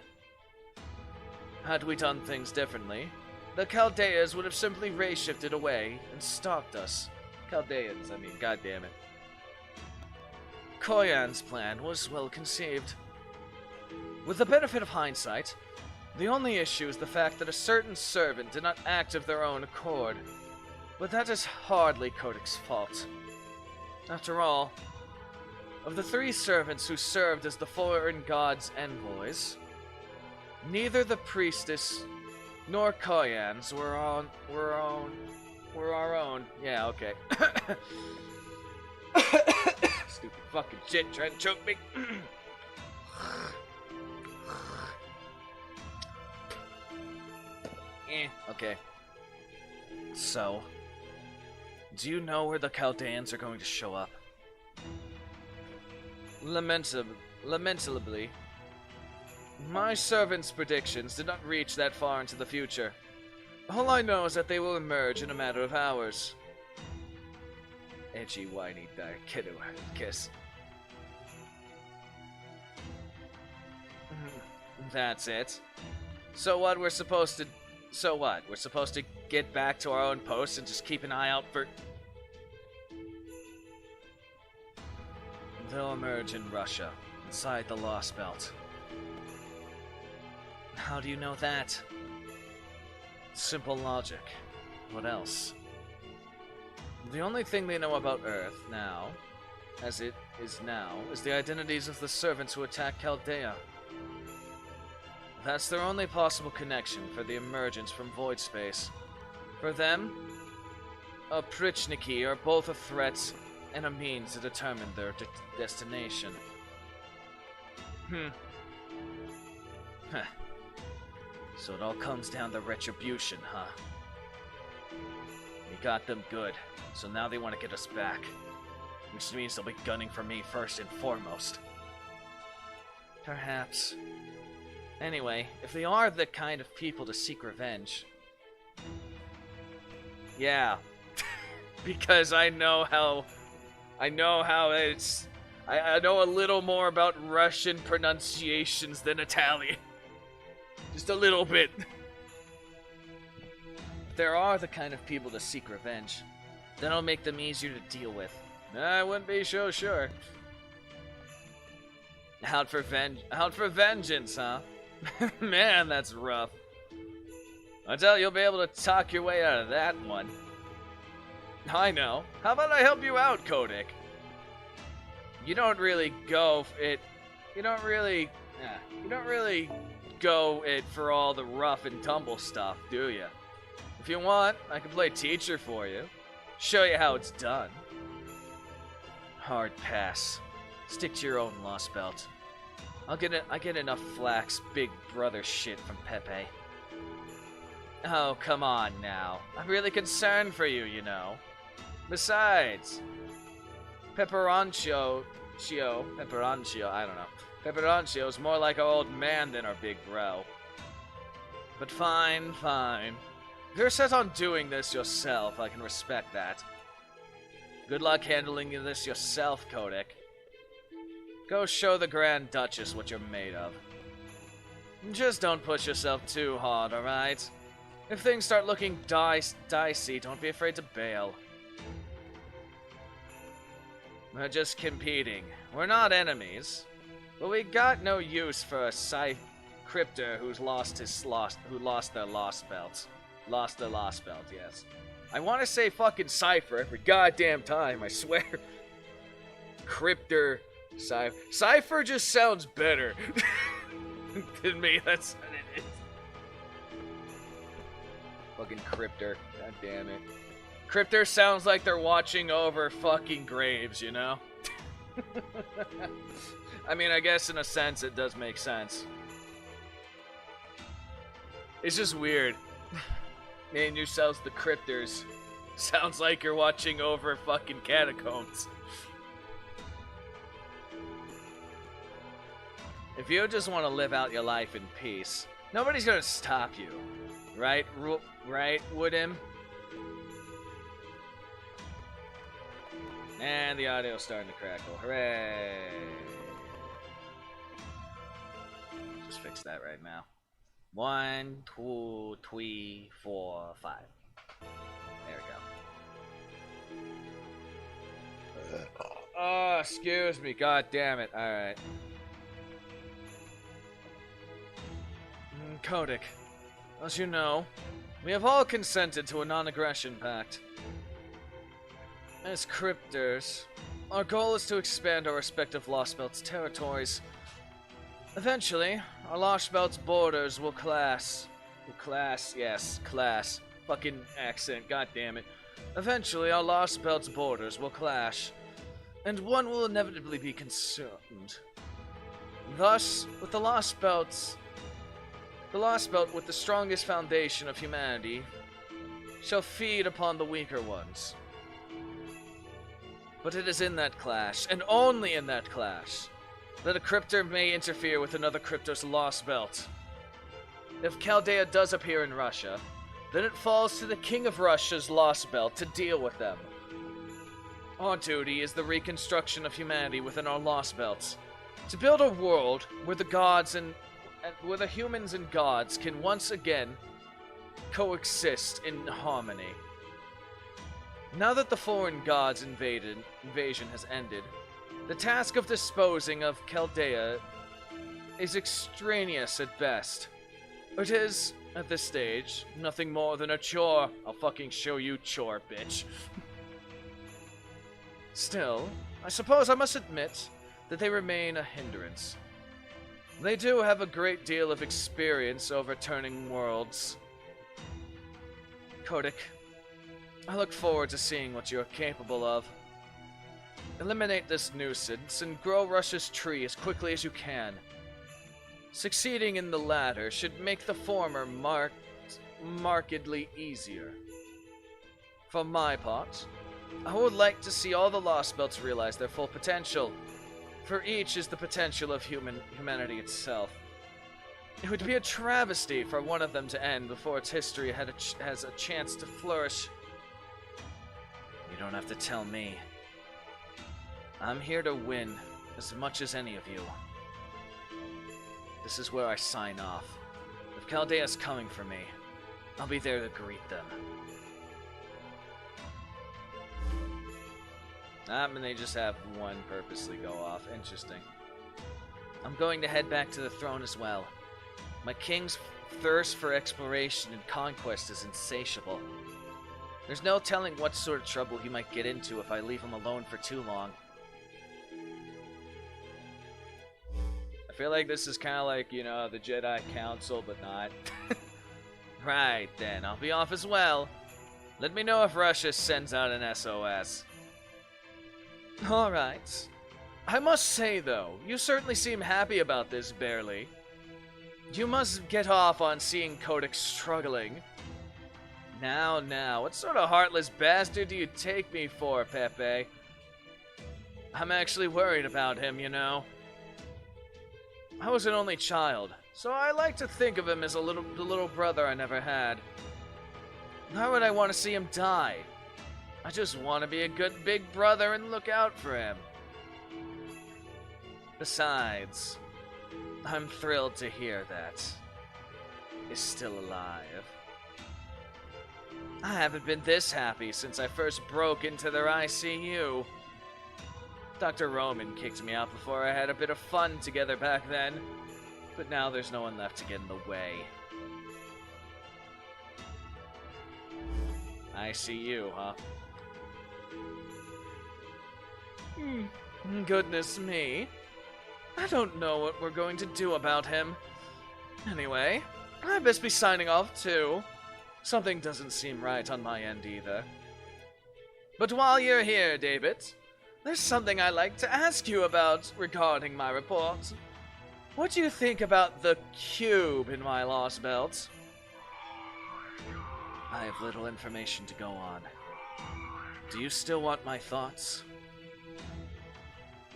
Speaker 1: Had we done things differently, the Chaldeas would have simply ray-shifted away and stalked us. Chaldeans, I mean, goddammit. Koyan's plan was well conceived. With the benefit of hindsight, the only issue is the fact that a certain servant did not act of their own accord. But that is hardly Kodak's fault. After all, of the 3 servants who served as the foreign gods' envoys, neither the priestess nor Koyans were our own. Yeah, okay. Stupid fucking shit trying to choke me. Okay. So, do you know where the Chaldeans are going to show up? Lamentably, my servant's predictions did not reach that far into the future. All I know is that they will emerge in a matter of hours. Edgy, whiny, kiddo, kiss. That's it. So what? We're supposed to get back to our own posts and just keep an eye out for... They'll emerge in Russia, inside the Lostbelt. How do you know that? Simple logic. What else? The only thing they know about Earth now, as it is now, is the identities of the servants who attacked Chaldea. That's their only possible connection for the emergence from void space. For them, a Prichniki are both a threat and a means to determine their destination. So it all comes down to retribution, huh? We got them good, so now they want to get us back. Which means they'll be gunning for me first and foremost. Perhaps. Anyway, if they are the kind of people to seek revenge... Yeah. Because I know how it's... I know a little more about Russian pronunciations than Italian. Just a little bit. If there are the kind of people to seek revenge, then it'll make them easier to deal with. I wouldn't be so sure. Out for vengeance, huh? Man, that's rough. I tell you, you'll be able to talk your way out of that one. I know. How about I help you out, Kodik? You don't really go it for all the rough and tumble stuff, do you? If you want, I can play teacher for you. Show you how it's done. Hard pass. Stick to your own Lostbelt. I get enough flax big brother shit from Pepe. Oh, come on now. I'm really concerned for you, you know. Besides, Pepperoncio, I don't know. Pepperoncio's more like our old man than our big bro. But fine. If you're set on doing this yourself, I can respect that. Good luck handling this yourself, Kodik. Go show the Grand Duchess what you're made of. Just don't push yourself too hard, alright? If things start looking dicey, don't be afraid to bail. We're just competing. We're not enemies. But we got no use for a crypter who lost their Lostbelts. Lost their Lostbelt, yes. I want to say fucking Cypher every goddamn time, I swear. Crypter, Cypher just sounds better than me, that's what it is. Fucking Crypter, god damn it. Crypter sounds like they're watching over fucking graves, you know? I mean, I guess in a sense it does make sense. It's just weird. Name yourselves the Crypters. Sounds like you're watching over fucking catacombs. If you just want to live out your life in peace, nobody's gonna stop you. Right? Right, Woodham? And the audio's starting to crackle. Hooray! Just fix that right now. 1, 2, 3, 4, 5. There we go. Oh, excuse me. God damn it. Alright. Kodik, as you know, we have all consented to a non-aggression pact. As Crypters, our goal is to expand our respective Lostbelts' territories. Eventually, our Lostbelts' borders will class. Fucking accent, god damn it. Eventually, our Lostbelts' borders will clash, and one will inevitably be consumed. Thus, with the The Lostbelt with the strongest foundation of humanity shall feed upon the weaker ones. But it is in that clash, and only in that clash, that a cryptor may interfere with another cryptor's Lostbelt. If Chaldea does appear in Russia, then it falls to the King of Russia's Lostbelt to deal with them. Our duty is the reconstruction of humanity within our Lostbelts, to build a world where the gods and where the humans and gods can once again coexist in harmony. Now that the foreign gods' invasion has ended, the task of disposing of Chaldea is extraneous at best. It is, at this stage, nothing more than a chore. I'll fucking show you chore, bitch. Still, I suppose I must admit that they remain a hindrance. They do have a great deal of experience overturning worlds. Kotick, I look forward to seeing what you are capable of. Eliminate this nuisance and grow Russia's tree as quickly as you can. Succeeding in the latter should make the former markedly easier. For my part, I would like to see all the Lostbelts realize their full potential, for each is the potential of humanity itself. It would be a travesty for one of them to end before its history has a chance to flourish. You don't have to tell me. I'm here to win as much as any of you. This is where I sign off. If Chaldea's coming for me, I'll be there to greet them. And they just have one purposely go off. Interesting. I'm going to head back to the throne as well. My king's thirst for exploration and conquest is insatiable. There's no telling what sort of trouble he might get into if I leave him alone for too long. I feel like this is kind of like, you know, the Jedi Council, but not. Right then, I'll be off as well. Let me know if Russia sends out an SOS. Alright. I must say, though, you certainly seem happy about this, Barely. You must get off on seeing Kotick struggling. Now, what sort of heartless bastard do you take me for, Pepe? I'm actually worried about him, you know. I was an only child, so I like to think of him as the little brother I never had. Why would I want to see him die? I just want to be a good big brother and look out for him. Besides, I'm thrilled to hear that he's still alive. I haven't been this happy since I first broke into their ICU. Dr. Roman kicked me out before I had a bit of fun together back then, but now there's no one left to get in the way. ICU, huh? Goodness me. I don't know what we're going to do about him. Anyway, I best be signing off too. Something doesn't seem right on my end either. But while you're here, David, there's something I'd like to ask you about regarding my report. What do you think about the cube in my Lostbelt? I have little information to go on. Do you still want my thoughts?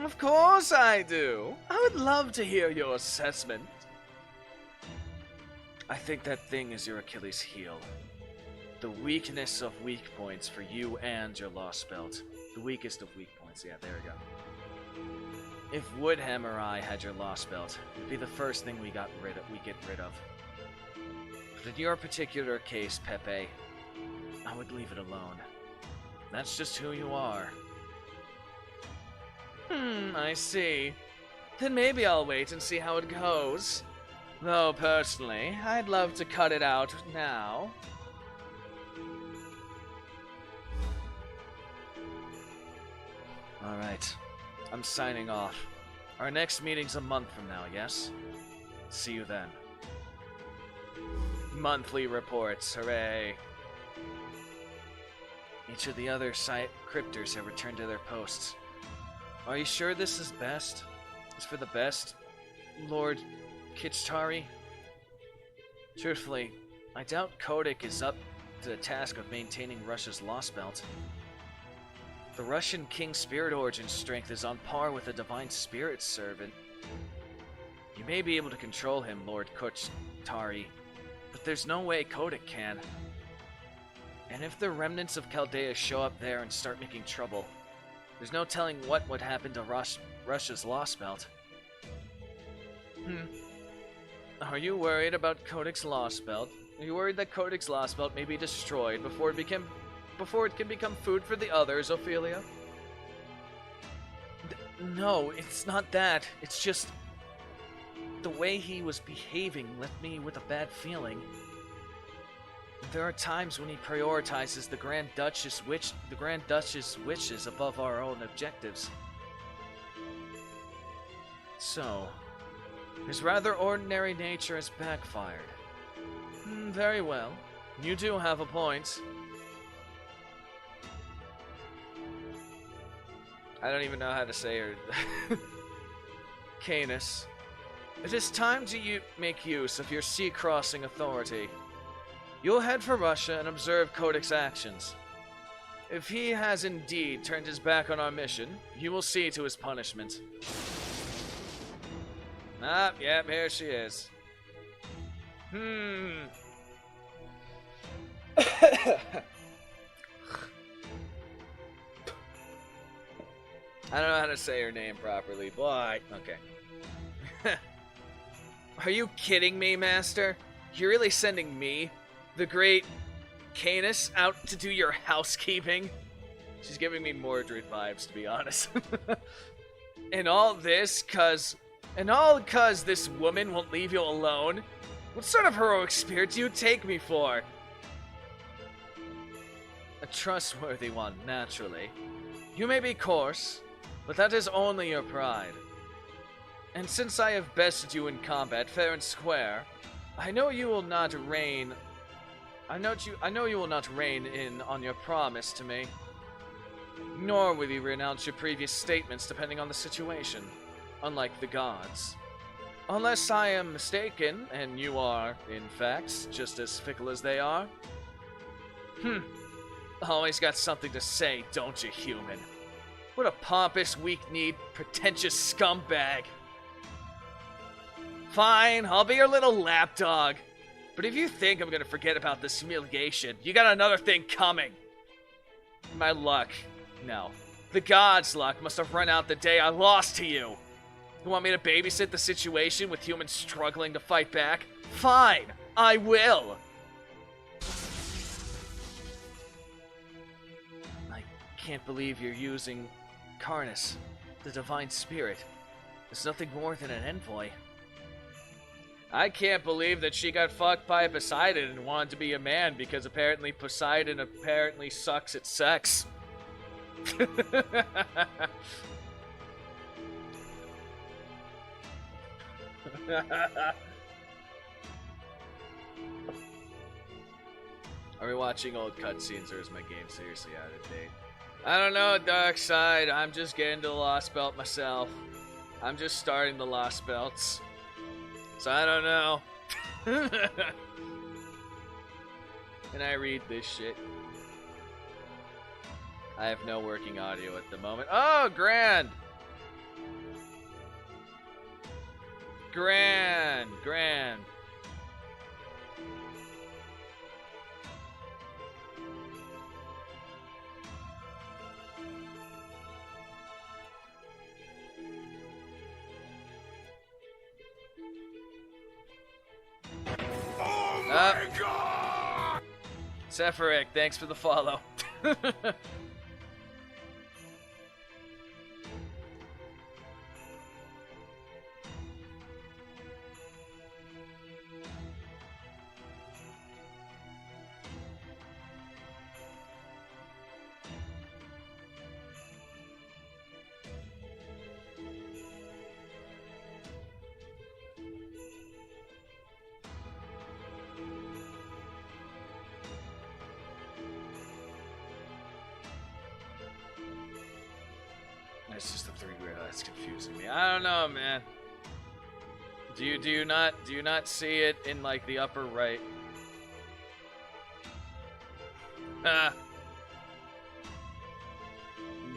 Speaker 1: Of course I do. I would love to hear your assessment. I think that thing is your Achilles heel. The weakness of weak points for you and your Lostbelt. The weakest of weak points. Yeah, there we go. If Woodham or I had your Lostbelt, it'd be the first thing we get rid of. But in your particular case, Pepe, I would leave it alone. That's just who you are. I see. Then maybe I'll wait and see how it goes. Though, personally, I'd love to cut it out now. Alright. I'm signing off. Our next meeting's a month from now, yes? See you then. Monthly reports, hooray! Each of the other cryptors have returned to their posts. Are you sure this is best? It's for the best, Lord Kitchtari? Truthfully, I doubt Kotick is up to the task of maintaining Russia's Lostbelt. The Russian King's spirit origin strength is on par with the Divine Spirit Servant. You may be able to control him, Lord Tari, but there's no way Kotick can. And if the remnants of Chaldea show up there and start making trouble, there's no telling what would happen to Russia's Lostbelt. Are you worried about Kotick's Lostbelt? Are you worried that Kotick's Lostbelt may be destroyed before it can become food for the others, Ophelia? No, it's not that. It's just the way he was behaving left me with a bad feeling. There are times when he prioritizes the Grand Duchess' wishes above our own objectives. So, his rather ordinary nature has backfired. Very well. You do have a point. I don't even know how to say her. Canis, it is time to make use of your sea-crossing authority. You'll head for Russia and observe Kotick's actions. If he has indeed turned his back on our mission, you will see to his punishment. Yep, here she is. I don't know how to say her name properly, but okay. Are you kidding me, Master? You're really sending me, the great Canis, out to do your housekeeping? She's giving me Mordred vibes, to be honest. And all cause this woman won't leave you alone? What sort of heroic spirit do you take me for? A trustworthy one, naturally. You may be coarse, but that is only your pride. And since I have bested you in combat fair and square, I know you will not rein in on your promise to me. Nor will you renounce your previous statements depending on the situation, unlike the gods. Unless I am mistaken, and you are, in fact, just as fickle as they are. Always got something to say, don't you, human? What a pompous, weak-kneed, pretentious scumbag. Fine, I'll be your little lapdog. But if you think I'm gonna forget about this humiliation, you got another thing coming. My luck. No. The gods' luck must have run out the day I lost to you. You want me to babysit the situation with humans struggling to fight back? Fine, I will. I can't believe you're using Karnas, the Divine Spirit. It's nothing more than an envoy. I can't believe that she got fucked by Poseidon and wanted to be a man because apparently Poseidon sucks at sex. Are we watching old cutscenes, or is my game seriously out of date? I don't know, Darkside. I'm just getting to the Lostbelt myself. I'm just starting the Lostbelts. So I don't know. Can I read this shit? I have no working audio at the moment. Oh, grand! Grand.
Speaker 2: Oh my god!
Speaker 1: Sephirik, thanks for the follow. It's just the three weird. That's confusing me. I don't know, man. Do you not see it in like the upper right? Ah.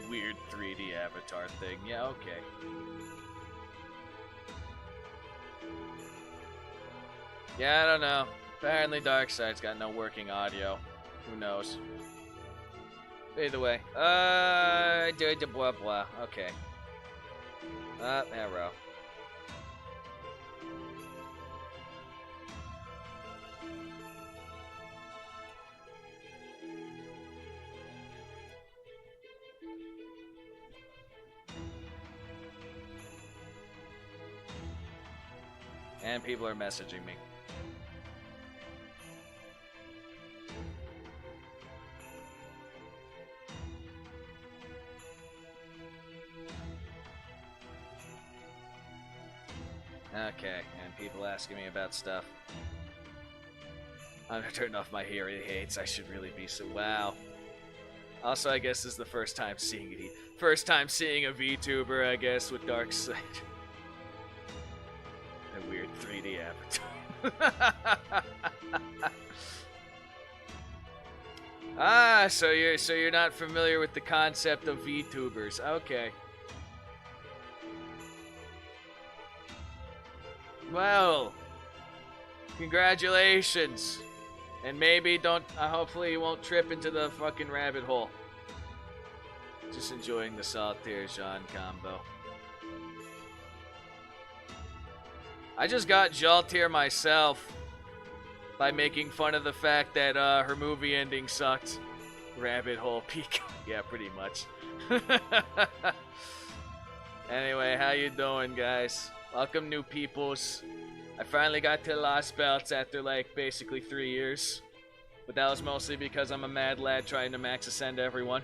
Speaker 1: Weird 3D avatar thing. Yeah, okay. Yeah, I don't know. Apparently Darkseid's got no working audio. Who knows? Either way. Blah blah. Okay. Arrow. And people are messaging me. Okay, and people asking me about stuff. I'm gonna turn off my hearing aids. I should really be so. Wow. Also, I guess this is the first time seeing it. First time seeing a VTuber, I guess, with Darkseid. A weird 3D avatar. So you're not familiar with the concept of VTubers. Okay. Well, congratulations. And maybe hopefully you won't trip into the fucking rabbit hole. Just enjoying the Solitaire Jean combo. I just got Jaltir myself by making fun of the fact that her movie ending sucked. Rabbit hole peak. Yeah, pretty much. Anyway, how you doing, guys? Welcome, new peoples. I finally got to Lostbelts after, like, basically 3 years. But that was mostly because I'm a mad lad trying to max ascend everyone.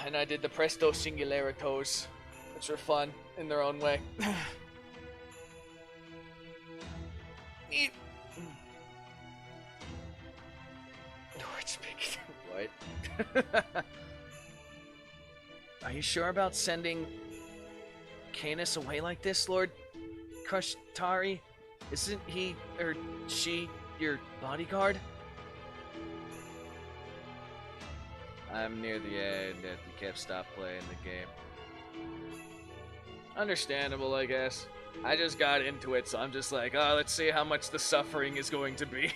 Speaker 1: And I did the Presto Singularitos, which were fun in their own way. What? Are you sure about sending Canis away like this, Lord Kushtari? Isn't he or she your bodyguard? I'm near the end that you kept stop playing the game. Understandable, I guess. I just got into it, so I'm just like, oh, let's see how much the suffering is going to be.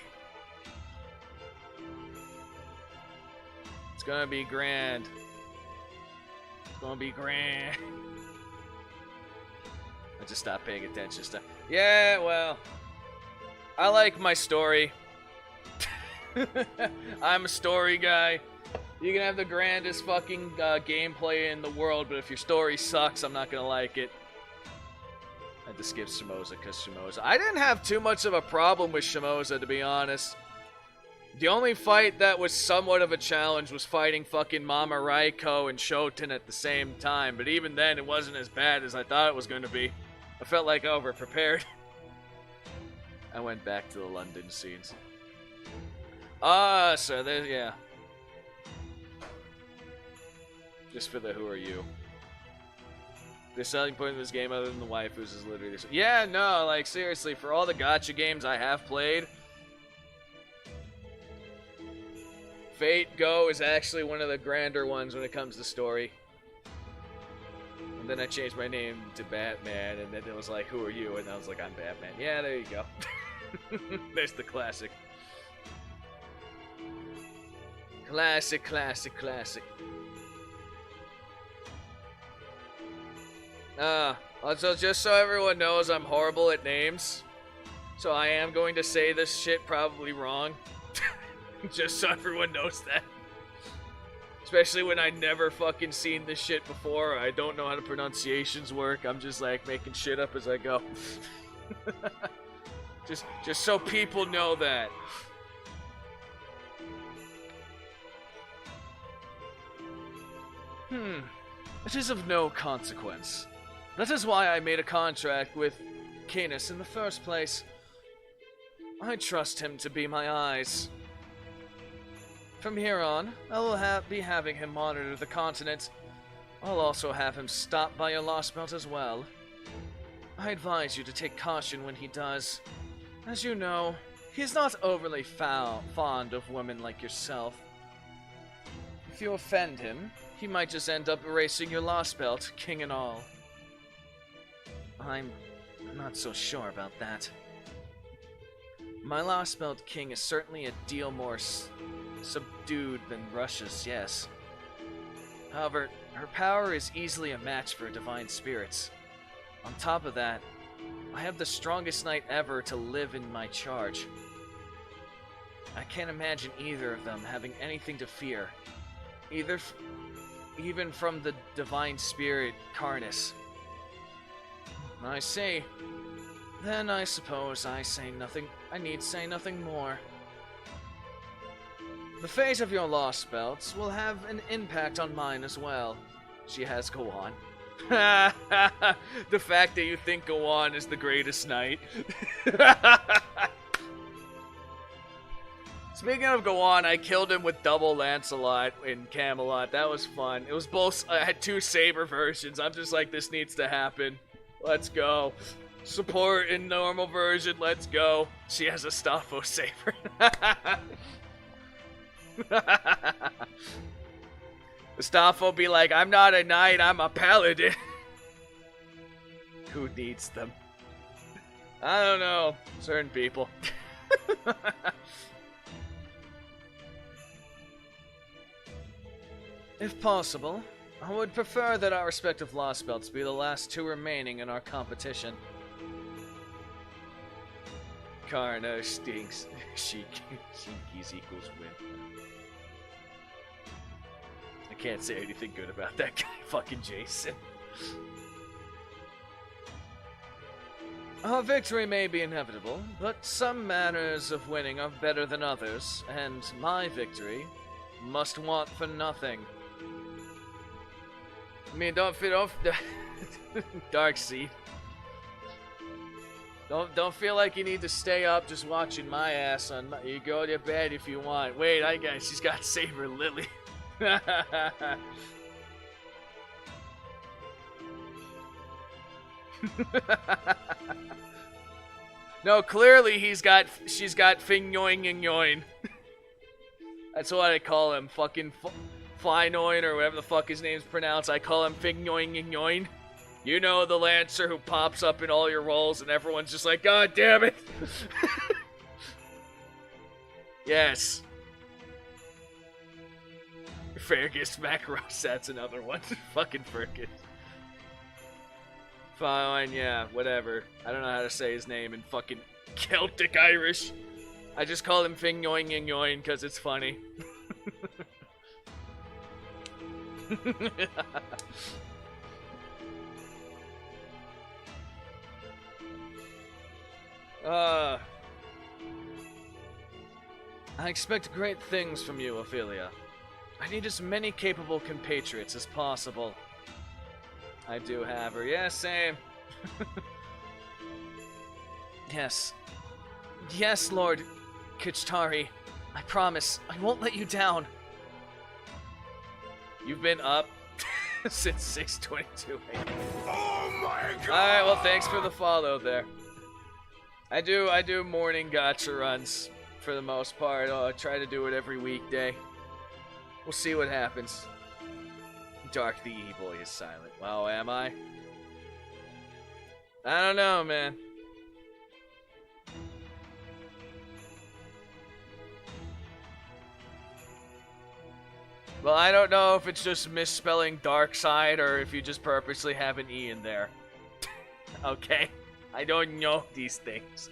Speaker 1: It's gonna be grand. It's gonna be grand. I just stopped paying attention to. Yeah, well, I like my story. I'm a story guy. You can have the grandest fucking gameplay in the world, but if your story sucks, I'm not gonna like it. I had to skip Shimoza because Shimoza. I didn't have too much of a problem with Shimoza, to be honest. The only fight that was somewhat of a challenge was fighting fucking Mama Raiko and Shoten at the same time, but even then, it wasn't as bad as I thought it was going to be. I felt like over-prepared. I went back to the London scenes. So there, yeah. Just for the who are you. The selling point of this game, other than the waifus, is literally this. Yeah, no, like, seriously, for all the gacha games I have played, Fate Go is actually one of the grander ones when it comes to story. And then I changed my name to Batman, and then it was like, who are you? And I was like, I'm Batman. Yeah, there you go. There's the classic. Classic, classic, classic. Also, just so everyone knows, I'm horrible at names. So I am going to say this shit probably wrong. Just so everyone knows that. Especially when I never fucking seen this shit before. I don't know how the pronunciations work. I'm just like making shit up as I go. just so people know that. It is of no consequence. That is why I made a contract with Canis in the first place. I trust him to be my eyes. From here on, I will be having him monitor the continent I'll also have him stop by your Lostbelt as well. I advise you to take caution when he does. As you know, he's not overly fond of women like yourself. If you offend him, he might just end up erasing your Lostbelt, king and all. I'm not so sure about that. My Lostbelt king is certainly a deal more subdued than Russia's, yes. However, her power is easily a match for divine spirits. On top of that, I have the strongest knight ever to live in my charge. I can't imagine either of them having anything to fear, even from the divine spirit Karnas. I see. Then I suppose I need say nothing more. The fate of your Lostbelts will have an impact on mine as well. She has Gowan. The fact that you think Gowan is the greatest knight. Speaking of Gowan, I killed him with double Lancelot in Camelot. That was fun. It was both. I had two saber versions. I'm just like, this needs to happen. Let's go. Support in normal version. Let's go. She has a Staffo saber. Staffo be like, I'm not a knight, I'm a paladin. Who needs them? I don't know. Certain people. If possible, I would prefer that our respective Lostbelts be the last two remaining in our competition. Karna stinks. Shinkies equals win. I can't say anything good about that guy, fucking Jason. Our victory may be inevitable, but some manners of winning are better than others, and my victory must want for nothing. I mean, don't fit off the Dark Seed. Don't feel like you need to stay up just watching my ass on my, you go to bed if you want. Wait, she's got Saber Lily. No, clearly she's got Fing Yoing Ying Yoin. That's what I call him, fucking Flynoin or whatever the fuck his name's pronounced. I call him Fing Yoing Ying Yoin. You know, the Lancer who pops up in all your rolls and everyone's just like, God damn it! Yes. Fergus Macros, that's another one. Fucking Fergus. Fine, yeah, whatever. I don't know how to say his name in fucking Celtic Irish. I just call him Fing Yoing Ying Yoin because it's funny. I expect great things from you, Ophelia. I need as many capable compatriots as possible. I do have her. Yeah, same. Yes. Yes, Lord Kichtari. I promise, I won't let you down. You've been up since 6:22 a.m.
Speaker 2: Oh my god!
Speaker 1: Alright, well, thanks for the follow there. I do morning gacha runs for the most part. I try to do it every weekday. We'll see what happens. Dark the E-Boy is silent. Wow, am I? I don't know, man. Well, I don't know if it's just misspelling dark side or if you just purposely have an E in there. Okay? I don't know these things.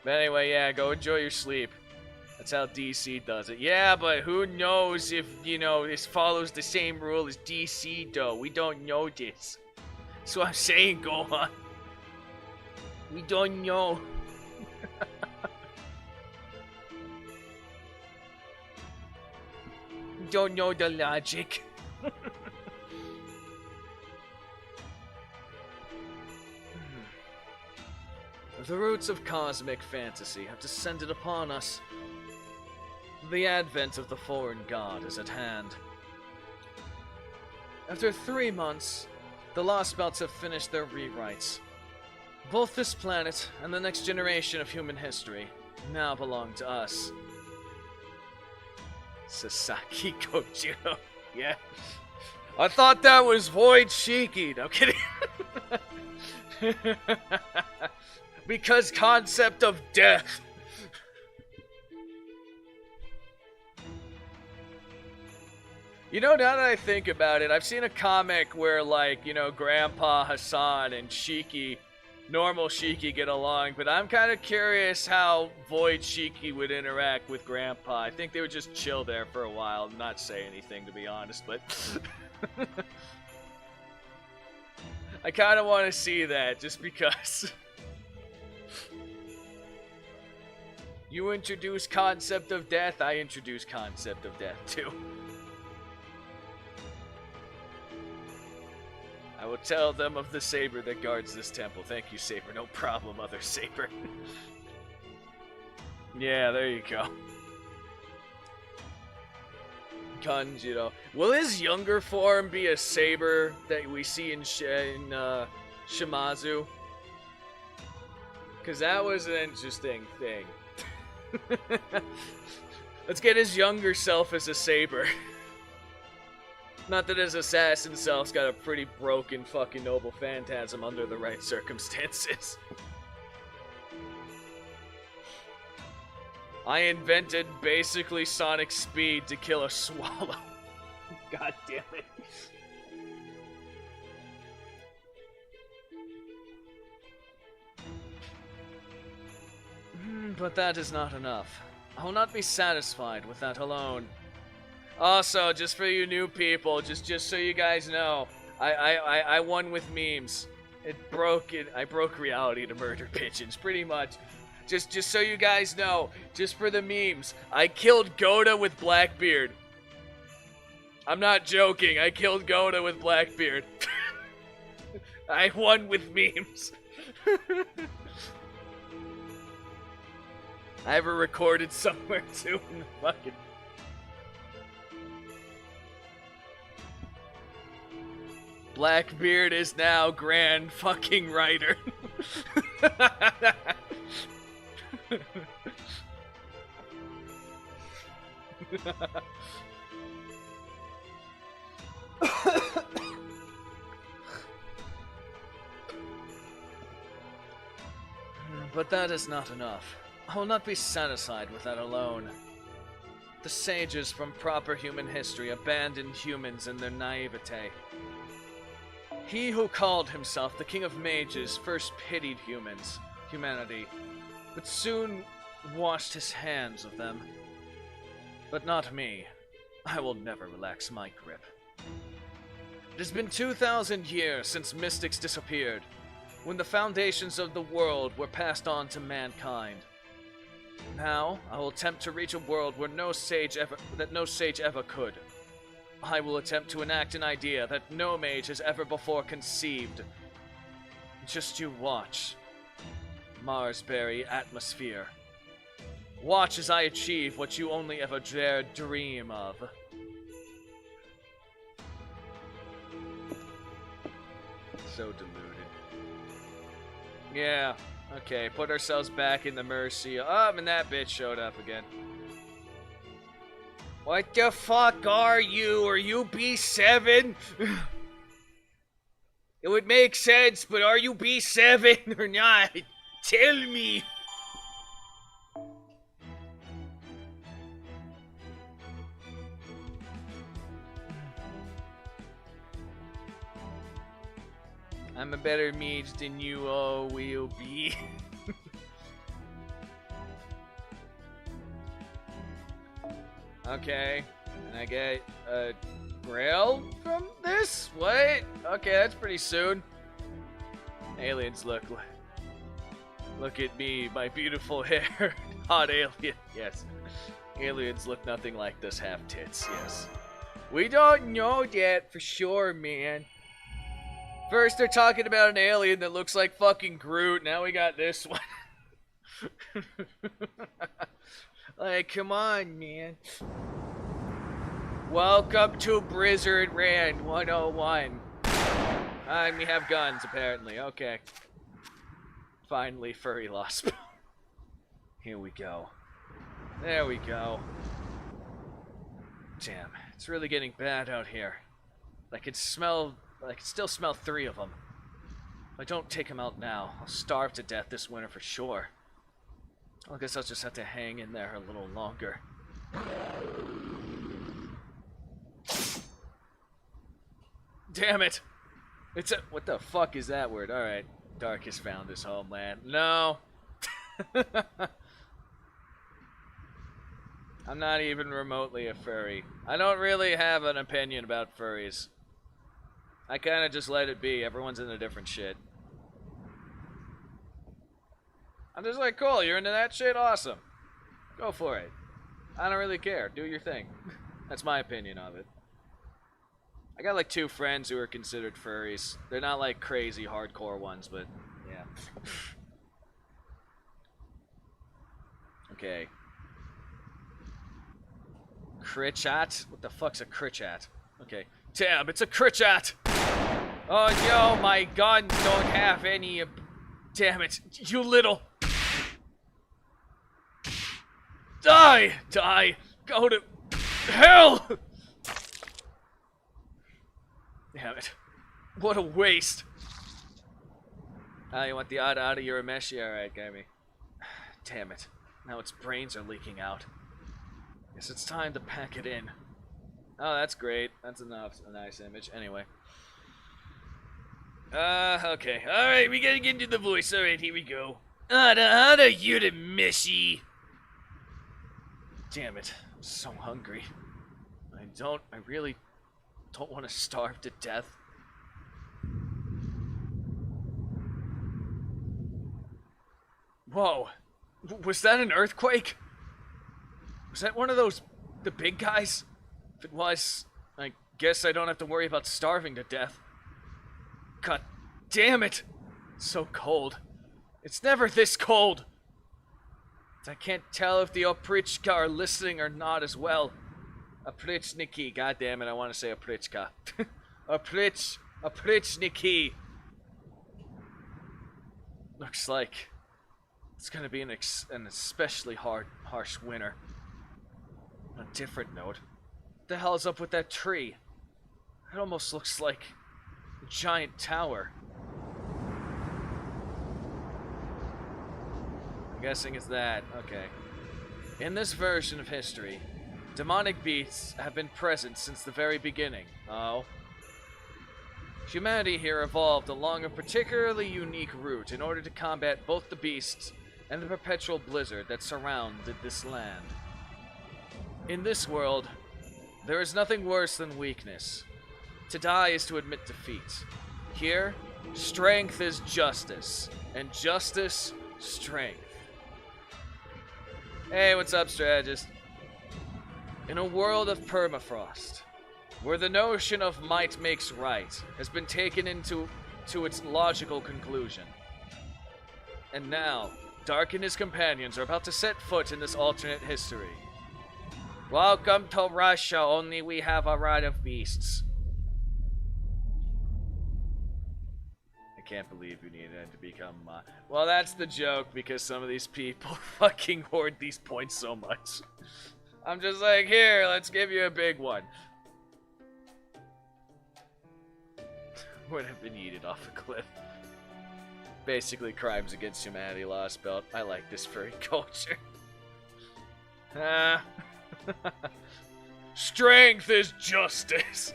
Speaker 1: But anyway, yeah, go enjoy your sleep. That's how DC does it. Yeah, but who knows if, you know, this follows the same rule as DC, though. We don't know this. That's what I'm saying, Gohan. We don't know. We don't know the logic. The roots of cosmic fantasy have descended upon us. The advent of the foreign god is at hand. After 3 months, the Lostbelts have finished their rewrites. Both this planet and the next generation of human history now belong to us. Sasaki Kojiro. Yeah. I thought that was Void Shiki. No kidding. Because concept of death. You know, now that I think about it, I've seen a comic where, like, you know, Grandpa Hassan and Shiki, normal Shiki, get along, but I'm kind of curious how Void Shiki would interact with Grandpa. I think they would just chill there for a while and not say anything, to be honest, but... I kind of want to see that, just because. You introduce concept of death, I introduce concept of death, too. I will tell them of the saber that guards this temple. Thank you, Saber. No problem, other Saber. Yeah, there you go. Kanjiro. Will his younger form be a saber that we see in Shimazu? Because that was an interesting thing. Let's get his younger self as a saber. Not that his assassin self's got a pretty broken fucking noble phantasm under the right circumstances. I invented basically sonic speed to kill a swallow. God damn it. But that is not enough. I will not be satisfied with that alone. Also, just for you new people, just so you guys know, I won with memes. I broke reality to murder pigeons, pretty much. Just so you guys know, just for the memes, I killed Goda with Blackbeard. I'm not joking, I killed Goda with Blackbeard. I won with memes. I have it recorded somewhere too in the fucking... Blackbeard is now Grand fucking Writer. But that is not enough. I will not be satisfied with that alone. The sages from proper human history abandoned humans in their naivete. He who called himself the King of Mages first pitied humanity, but soon washed his hands of them. But not me. I will never relax my grip. It has been 2,000 years since mystics disappeared, when the foundations of the world were passed on to mankind. Now, I will attempt to reach a world where no sage ever could. I will attempt to enact an idea that no mage has ever before conceived. Just you watch. Marsberry atmosphere. Watch as I achieve what you only ever dared dream of. So deluded. Yeah, okay, put ourselves back in the mercy. Oh, and that bitch showed up again. What the fuck are you? Are you B7? It would make sense, but are you B7 or not? Tell me! I'm a better mage than you all will be. Okay, and I get a grail from this? What? Okay, that's pretty soon. Aliens, look at me, my beautiful hair. Hot alien, yes. Aliens look nothing like this half tits, yes. We don't know yet for sure, man. First they're talking about an alien that looks like fucking Groot, now we got this one. Like, come on, man. Welcome to Blizzard Rand 101. We have guns, apparently. Okay. Finally, furry Lostbelt. Here we go. There we go. Damn, it's really getting bad out here. I can still smell 3 of them. If I don't take them out now, I'll starve to death this winter for sure. I guess I'll just have to hang in there a little longer. Damn it! What the fuck is that word? Alright. Dark has found his homeland. No! I'm not even remotely a furry. I don't really have an opinion about furries. I kinda just let it be. Everyone's into different shit. I'm just like, cool, you're into that shit? Awesome. Go for it. I don't really care. Do your thing. That's my opinion of it. I got like 2 friends who are considered furries. They're not like crazy hardcore ones, but yeah. Okay. Critchat? What the fuck's a critchat? Okay. Damn, it's a critchat! Oh, yo, my guns don't have any... Damn it, you little... Die! Die! Go to... hell! Damn it. What a waste. You want the odd out of your meshi? Alright, Gammy. Damn it. Now its brains are leaking out. Guess it's time to pack it in. Oh, that's great. That's enough. A nice image. Anyway. Okay. Alright, we gotta get into the voice. Alright, here we go. Outta you to meshi. Damn it. I'm so hungry. I really don't want to starve to death. Whoa. Was that an earthquake? Was that one of those... the big guys? If it was, I guess I don't have to worry about starving to death. God damn it! It's so cold. It's never this cold! I can't tell if the Oprichka are listening or not as well. Oprichniki, god damn it, I want to say Oprichka. Oprichniki. Looks like it's gonna be an especially harsh winter. On a different note, what the hell is up with that tree? It almost looks like a giant tower. I'm guessing it's that. Okay. In this version of history, demonic beasts have been present since the very beginning. Oh. Humanity here evolved along a particularly unique route in order to combat both the beasts and the perpetual blizzard that surrounded this land. In this world, there is nothing worse than weakness. To die is to admit defeat. Here, strength is justice, and justice, strength. Hey, what's up, strategist? In a world of permafrost, where the notion of might makes right has been taken into its logical conclusion. And now, Dark and his companions are about to set foot in this alternate history. Welcome to Russia, only we have a rod of beasts. I can't believe you needed to become, well, that's the joke, because some of these people fucking hoard these points so much. I'm just like, here, let's give you a big one. Would have been yeeted off a cliff. Basically, crimes against humanity, Lostbelt. I like this furry culture. Strength is justice.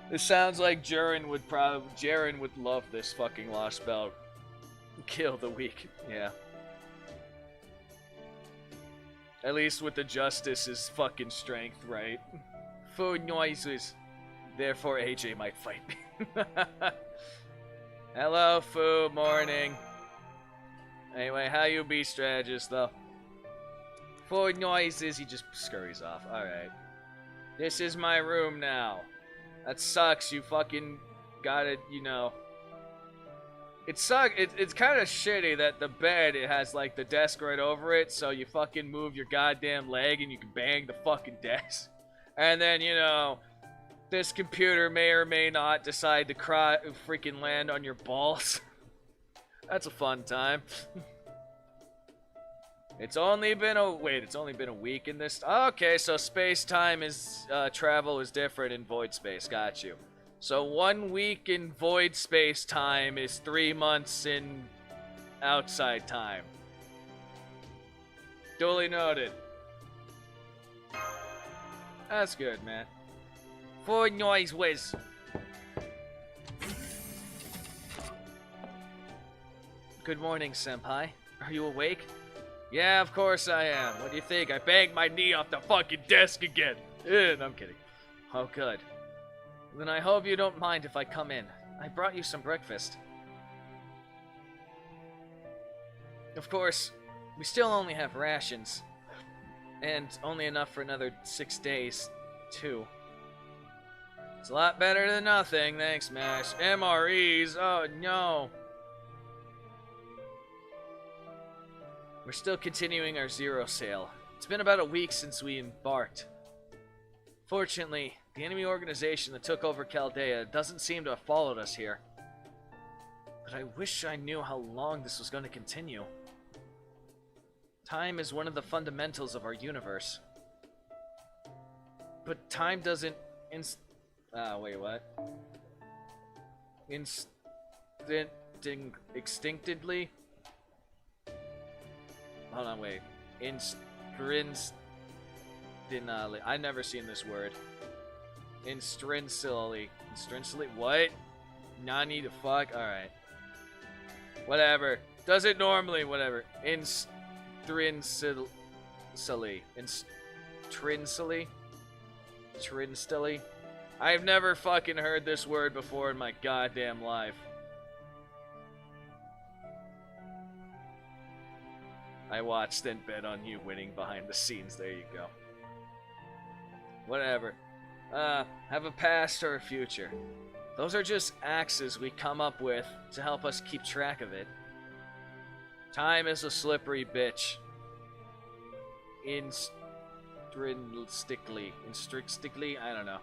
Speaker 1: This sounds like Jaren would love this fucking Lostbelt. Kill the weak, yeah. At least with the justice is fucking strength, right? Food noises. Therefore, AJ might fight me. Hello, Foo. Morning. Anyway, how you be, strategist, though? Food noises. He just scurries off. Alright. This is my room now. That sucks. You fucking gotta, you know. It's kind of shitty that the bed, it has like the desk right over it, so you fucking move your goddamn leg and you can bang the fucking desk. And then, you know, this computer may or may not decide to freaking land on your balls. That's a fun time. It's only been a week in this. Okay, so space-time is travel is different in void space. Got you. So 1 week in void space-time is 3 months in outside time. Duly noted. That's good, man. For noise whiz. Good morning, senpai. Are you awake? Yeah, of course I am. What do you think? I banged my knee off the fucking desk again. No, I'm kidding. Oh, good. Then I hope you don't mind if I come in. I brought you some breakfast. Of course, we still only have rations. And only enough for another 6 days, too. It's a lot better than nothing, thanks, Mash. MREs, oh no. We're still continuing our zero sale. It's been about a week since we embarked. Fortunately, the enemy organization that took over Chaldea doesn't seem to have followed us here. But I wish I knew how long this was going to continue. Time is one of the fundamentals of our universe. But time doesn't wait, what? Instinctively? Hold on, wait. I've never seen this word. Intrinsically. What? Nani the fuck? Alright. Whatever. Does it normally, whatever. Intrinsically. Trinstilly? I've never fucking heard this word before in my goddamn life. I watched and bet on you winning behind the scenes. There you go. Whatever. Have a past or a future. Those are just axes we come up with to help us keep track of it. Time is a slippery bitch. Intrinsically, I don't know.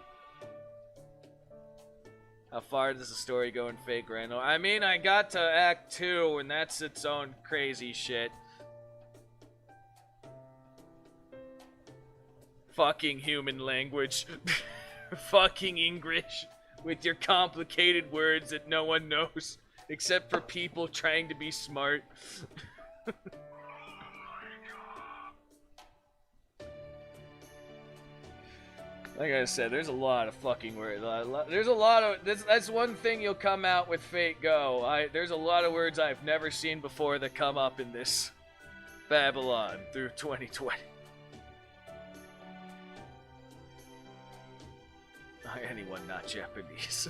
Speaker 1: How far does the story go in Fate Grand? I mean, I got to Act 2, and that's its own crazy shit. Fucking human language. Fucking English. With your complicated words that no one knows. Except for people trying to be smart. Like I said, there's a lot of fucking words. There's a lot of... That's one thing you'll come out with Fate Go. There's a lot of words I've never seen before that come up in this Babylon through 2020. Anyone not Japanese.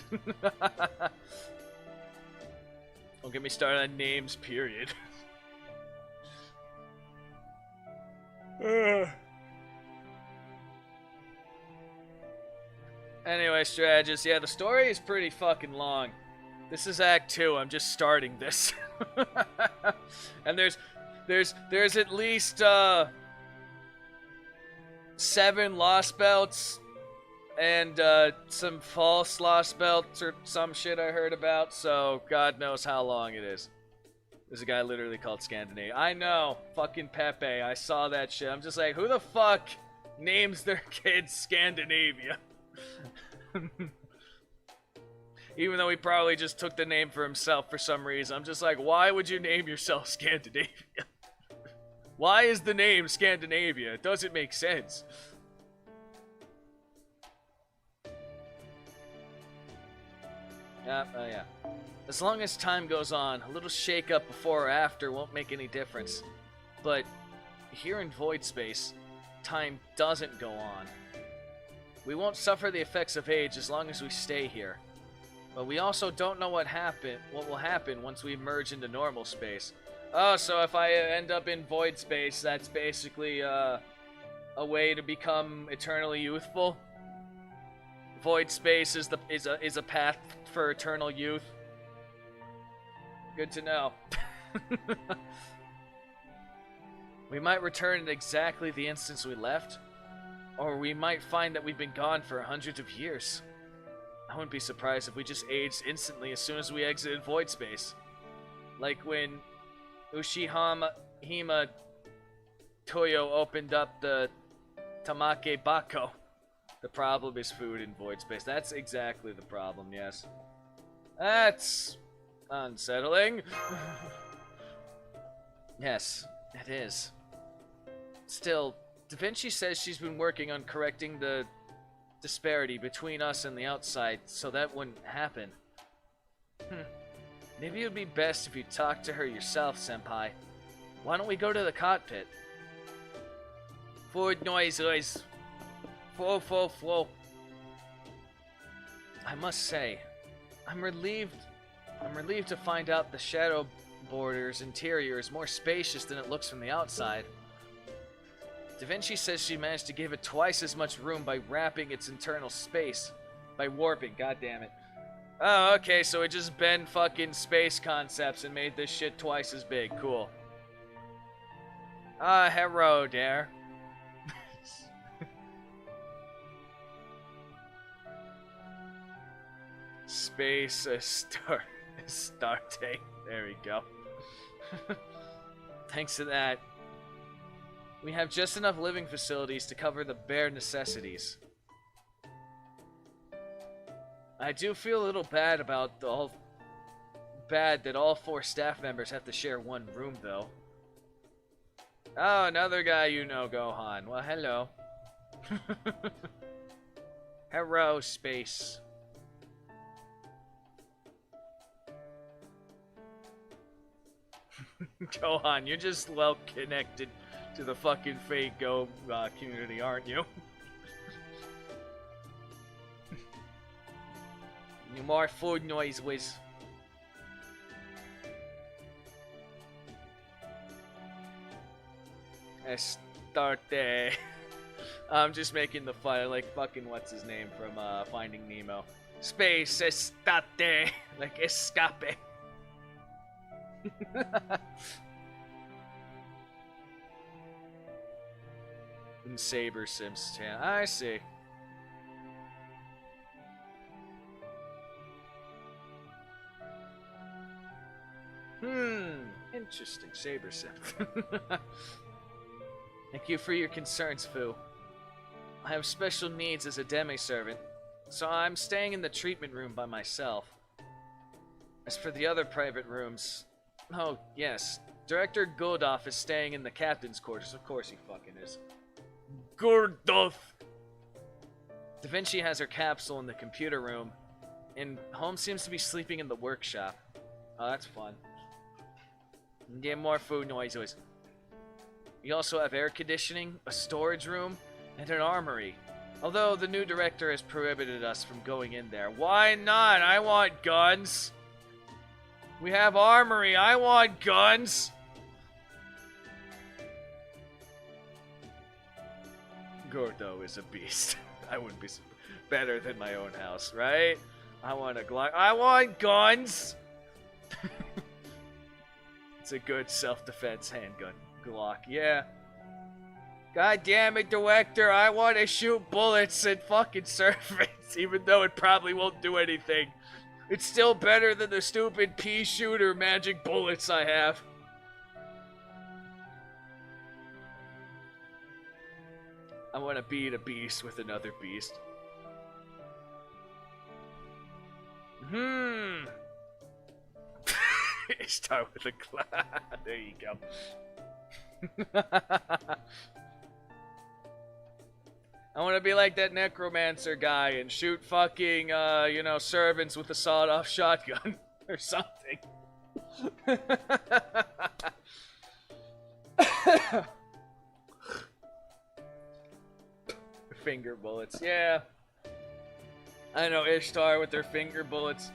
Speaker 1: Don't get me started on names, period. Anyway, strategist, yeah, the story is pretty fucking long. This is Act 2, I'm just starting this. And there's at least 7 Lostbelts and some false Lostbelts or some shit I heard about, so God knows how long it is. There's a guy literally called Scandinavia. I know, fucking Pepe, I saw that shit. I'm just like, who the fuck names their kids Scandinavia? Even though he probably just took the name for himself for some reason. I'm just like, why would you name yourself Scandinavia? Why is the name Scandinavia? It doesn't make sense. Yeah. As long as time goes on, a little shake-up before or after won't make any difference. But here in Void Space, time doesn't go on. We won't suffer the effects of age as long as we stay here. But we also don't know what will happen once we merge into normal space. Oh, so if I end up in Void Space, that's basically a way to become eternally youthful? Void Space is a path for eternal youth. Good to know. We might return at exactly the instance we left, or we might find that we've been gone for hundreds of years. I wouldn't be surprised if we just aged instantly as soon as we exited void space. Like when Ushihama Hima Toyo opened up the Tamake Bako. The problem is food in void space. That's exactly the problem, yes. That's unsettling. Yes, it is. Still, Da Vinci says she's been working on correcting the disparity between us and the outside so that wouldn't happen. Maybe it would be best if you talked to her yourself, Senpai. Why don't we go to the cockpit? Food noises. Flow. I must say, I'm relieved to find out the Shadow Border's interior is more spacious than it looks from the outside. Da Vinci says she managed to give it twice as much room by wrapping its internal space. By warping, goddammit. Oh, okay, so it just bent fucking space concepts and made this shit twice as big. Cool. Hello there. Space Astarte. There we go. Thanks to that, we have just enough living facilities to cover the bare necessities. I do feel a little bad about that all 4 staff members have to share one room, though. Oh, another guy you know, Gohan. Well, hello. Hello, space. Gohan, you're just well connected to the fucking fake Go community, aren't you? No more food noise, whiz. Estarte. I'm just making the fun, like fucking what's his name from Finding Nemo. Space estate, like escape. And Saber Sims, yeah, I see. Interesting, Saber Sim. Thank you for your concerns, Fu. I have special needs as a demi-servant, so I'm staying in the treatment room by myself. As for the other private rooms, oh, yes, Director Godov is staying in the captain's quarters. Of course he fucking is. Godov! Da Vinci has her capsule in the computer room, and Holmes seems to be sleeping in the workshop. Oh, that's fun. Get more food noises. We also have air conditioning, a storage room, and an armory. Although the new director has prohibited us from going in there. Why not? I want guns! We have armory, I want guns! Gordo is a beast. I wouldn't be better than my own house, right? I want a Glock. I want guns! It's a good self-defense handgun. Glock, yeah. God damn it, director, I want to shoot bullets at fucking servants, even though it probably won't do anything. It's still better than the stupid pea shooter magic bullets I have. I want to beat a beast with another beast. Start with a clap. There you go. I want to be like that necromancer guy and shoot fucking, servants with a sawed-off shotgun or something. Finger bullets, yeah. I know Ishtar with her finger bullets.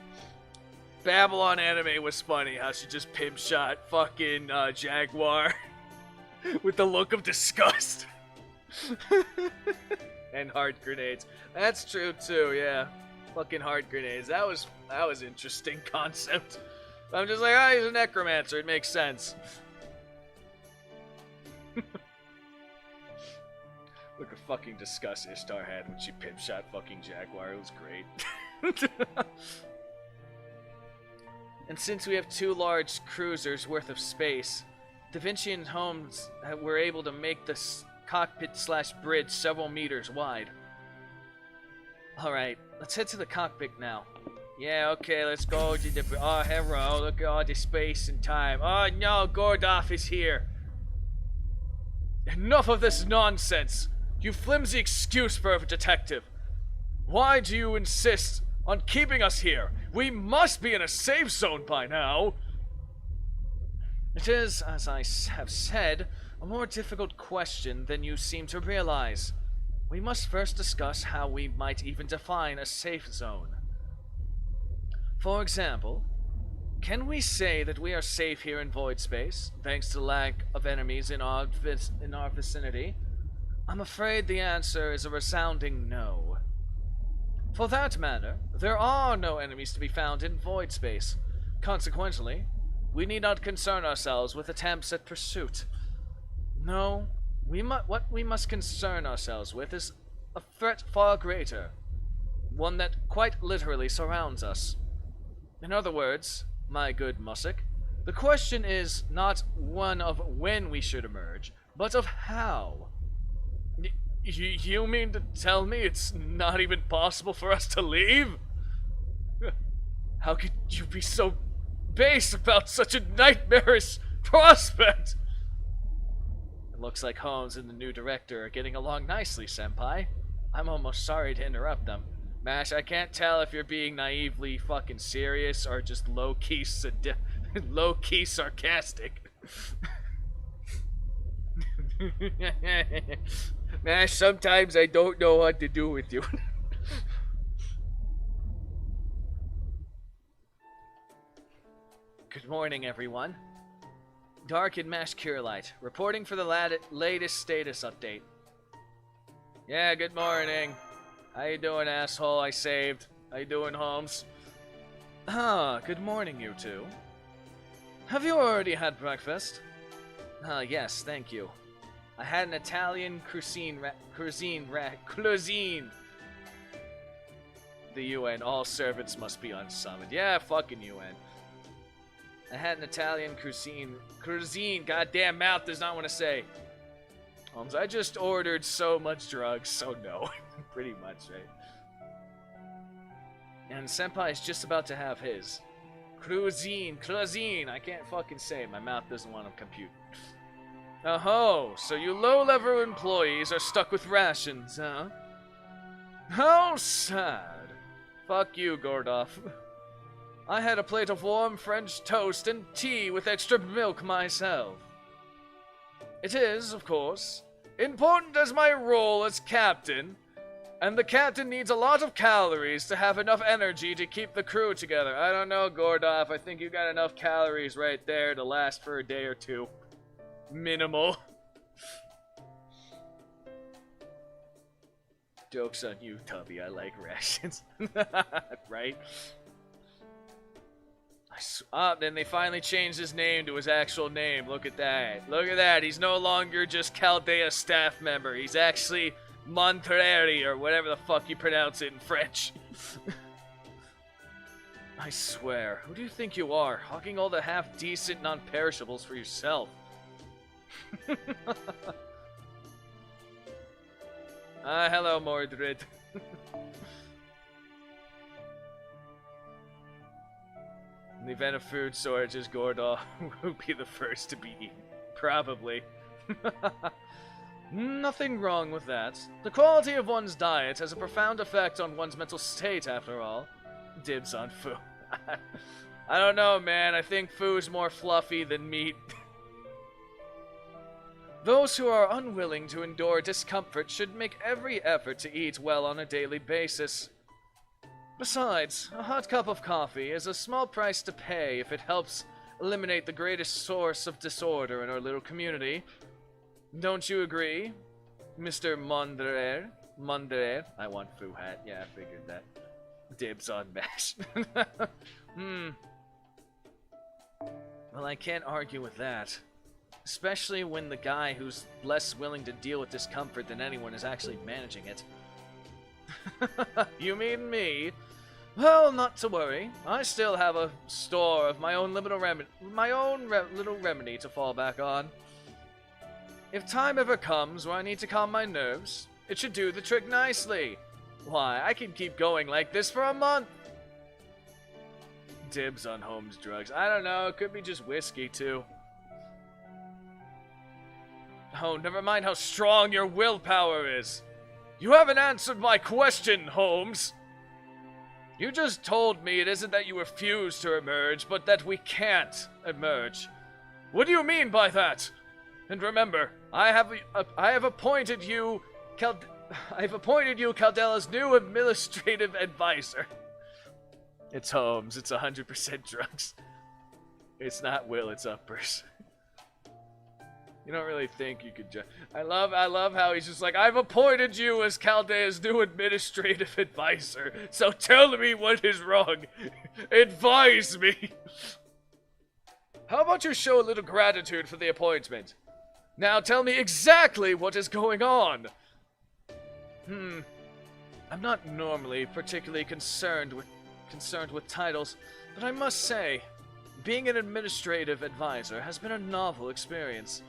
Speaker 1: Babylon anime was funny how she just pimp shot fucking Jaguar with the look of disgust. And heart grenades. That's true too, yeah. Fucking heart grenades. That was interesting concept. I'm just like, ah, he's a necromancer. It makes sense. Look at fucking disgust Ishtar had when she pimp shot fucking Jaguar. It was great. And since we have 2 large cruisers worth of space, Da Vinci and Holmes were able to make the cockpit/bridge several meters wide. Alright, let's head to the cockpit now. Yeah, okay, let's go to the... Oh, hello, look at all the space and time. Oh no, Gordoff is here. Enough of this nonsense. You flimsy excuse for a detective. Why do you insist on keeping us here? We must be in a safe zone by now. It is, as I have said, a more difficult question than you seem to realize. We must first discuss how we might even define a safe zone. For example, can we say that we are safe here in void space, thanks to the lack of enemies in our vicinity? I'm afraid the answer is a resounding no. For that matter, there are no enemies to be found in void space. Consequently, we need not concern ourselves with attempts at pursuit. No, what we must concern ourselves with is a threat far greater, one that quite literally surrounds us. In other words, my good Mussik, the question is not one of when we should emerge, but of how. You mean to tell me it's not even possible for us to leave? How could you be so base about such a nightmarish prospect? It looks like Holmes and the new director are getting along nicely, Senpai. I'm almost sorry to interrupt them. Mash, I can't tell if you're being naively fucking serious or just low-key sarcastic. Mash, sometimes I don't know what to do with you. Good morning, everyone. Dark and Mash Curelight, reporting for the latest status update. Yeah, good morning. How you doing, asshole? I saved. How you doing, Holmes? Ah, good morning, you two. Have you already had breakfast? Yes, thank you. I had an Italian cuisine. The UN, all servants must be unsummoned. Yeah, fucking UN. I had an Italian cuisine, goddamn mouth does not want to say. Holmes, I just ordered so much drugs, so no. Pretty much, right? And Senpai is just about to have his. Cuisine, I can't fucking say, my mouth doesn't want to compute. Oh, so you low-level employees are stuck with rations, huh? How sad. Fuck you, Gordoff. I had a plate of warm French toast and tea with extra milk myself. It is, of course, important as my role as captain, and the captain needs a lot of calories to have enough energy to keep the crew together. I don't know, Gordoff, I think you got enough calories right there to last for a day or two. Minimal. Joke's on you, Tubby, I like rations. Right? Then they finally changed his name to his actual name. Look at that. Look at that. He's no longer just Chaldea staff member. He's actually Monterrey, or whatever the fuck you pronounce it in French. I swear, who do you think you are, hogging all the half-decent non-perishables for yourself? Hello, Mordred. In the event of food shortages, Gordoff will be the first to be eaten. Probably. Nothing wrong with that. The quality of one's diet has a profound effect on one's mental state, after all. Dibs on food. I don't know, man. I think food's more fluffy than meat. Those who are unwilling to endure discomfort should make every effort to eat well on a daily basis. Besides, a hot cup of coffee is a small price to pay if it helps eliminate the greatest source of disorder in our little community. Don't you agree, Mr. Monderer? Monderer? I want Foo Hat. Yeah, I figured that. Dibs on Mash. Well, I can't argue with that. Especially when the guy who's less willing to deal with discomfort than anyone is actually managing it. You mean me? Well, not to worry. I still have a store of my own little remedy to fall back on. If time ever comes where I need to calm my nerves, it should do the trick nicely. Why, I can keep going like this for a month. Dibs on Holmes' drugs. I don't know, it could be just whiskey, too. Oh, never mind how strong your willpower is. You haven't answered my question, Holmes. You just told me it isn't that you refuse to emerge, but that we can't emerge. What do you mean by that? And remember, I have appointed you Caldella's new administrative advisor. It's Holmes. It's 100% drugs. It's not Will. It's uppers. You don't really think you could just... I love how he's just like, I've appointed you as Caldella's new administrative advisor, so tell me what is wrong. Advise me. How about you show a little gratitude for the appointment? Now tell me exactly what is going on. I'm not normally particularly concerned with titles, but I must say, being an administrative advisor has been a novel experience.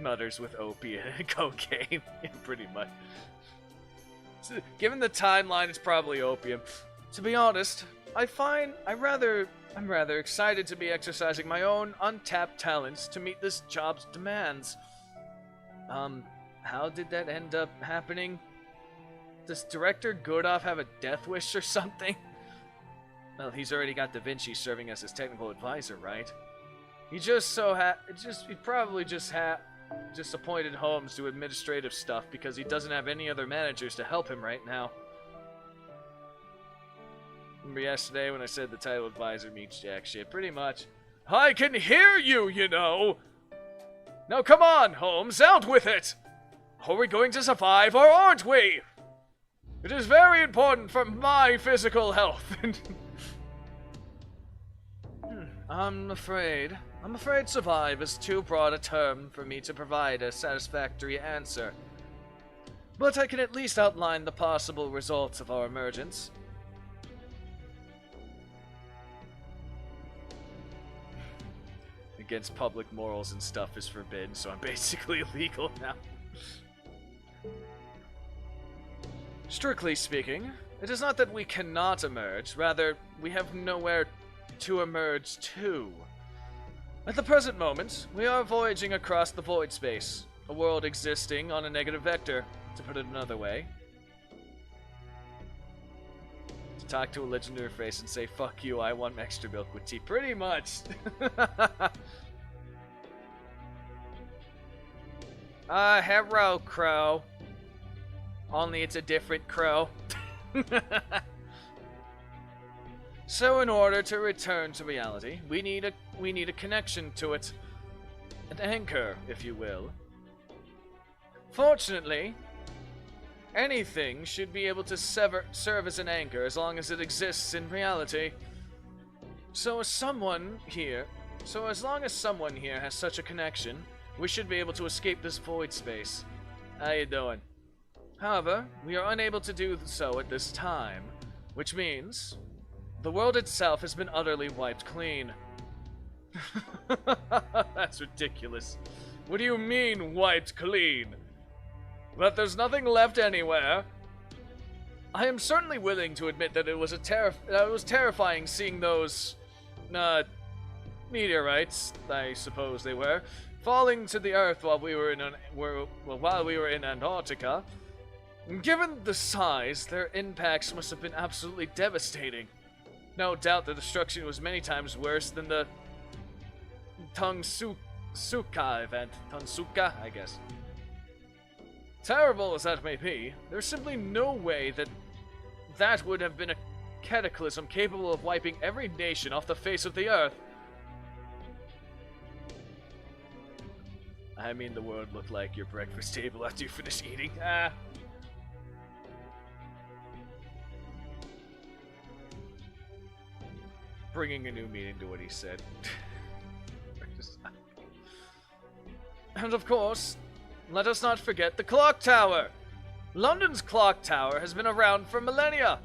Speaker 1: Mutters with opiate and cocaine. Yeah, pretty much. So, given the timeline, it's probably opium. To be honest, I'm rather excited to be exercising my own untapped talents to meet this job's demands. How did that end up happening? Does Director Goodoff have a death wish or something? Well, he's already got Da Vinci serving as his technical advisor, right? He probably just appointed Holmes to administrative stuff because he doesn't have any other managers to help him right now. Remember yesterday when I said the title advisor means jack shit? Pretty much. I can hear you, you know! Now come on, Holmes, out with it! Are we going to survive or aren't we? It is very important for my physical health. I'm afraid survive is too broad a term for me to provide a satisfactory answer. But I can at least outline the possible results of our emergence. Against public morals and stuff is forbidden, so I'm basically illegal now. Strictly speaking, it is not that we cannot emerge, rather, we have nowhere to emerge to. At the present moment, we are voyaging across the void space, a world existing on a negative vector, to put it another way. To talk to a legendary face and say, fuck you, I want extra milk with tea. Pretty much. Hello, crow. Only it's a different crow. So in order to return to reality, we need a connection to it. An anchor, if you will. Fortunately, anything should be able to serve as an anchor as long as it exists in reality. So as long as someone here has such a connection, we should be able to escape this void space. How you doing? However, we are unable to do so at this time, which means the world itself has been utterly wiped clean. That's ridiculous. What do you mean, wiped clean? That there's nothing left anywhere? I am certainly willing to admit that it was terrifying seeing those meteorites, I suppose they were, falling to the Earth while we were in Antarctica. Given the size, their impacts must have been absolutely devastating. No doubt the destruction was many times worse than the Tungsuka event. Tungsuka, I guess. Terrible as that may be, there's simply no way that would have been a cataclysm capable of wiping every nation off the face of the Earth. I mean, the world looked like your breakfast table after you finish eating. bringing a new meaning to what he said. And of course, let us not forget the clock tower. London's clock tower has been around for millennia.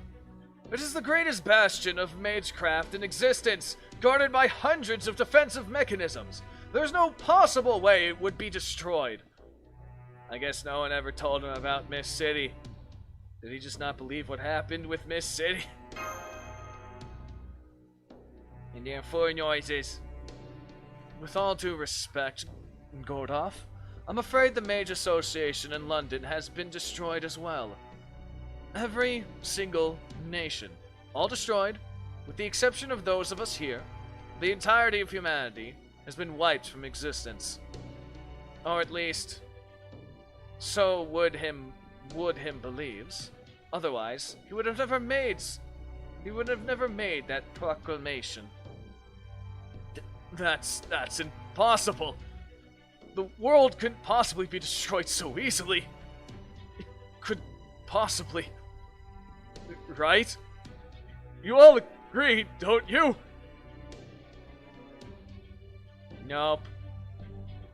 Speaker 1: It is the greatest bastion of magecraft in existence, guarded by hundreds of defensive mechanisms. There's no possible way it would be destroyed. I guess no one ever told him about Miss City. Did he just not believe what happened with Miss City? And their four noises. With all due respect, Gordoff, I'm afraid the Mage Association in London has been destroyed as well. Every single nation. All destroyed, with the exception of those of us here. The entirety of humanity has been wiped from existence. Or at least, so Wood him believes. Otherwise, he would have never made that proclamation. That's impossible. The world couldn't possibly be destroyed so easily. It could possibly. Right? You all agree, don't you? Nope.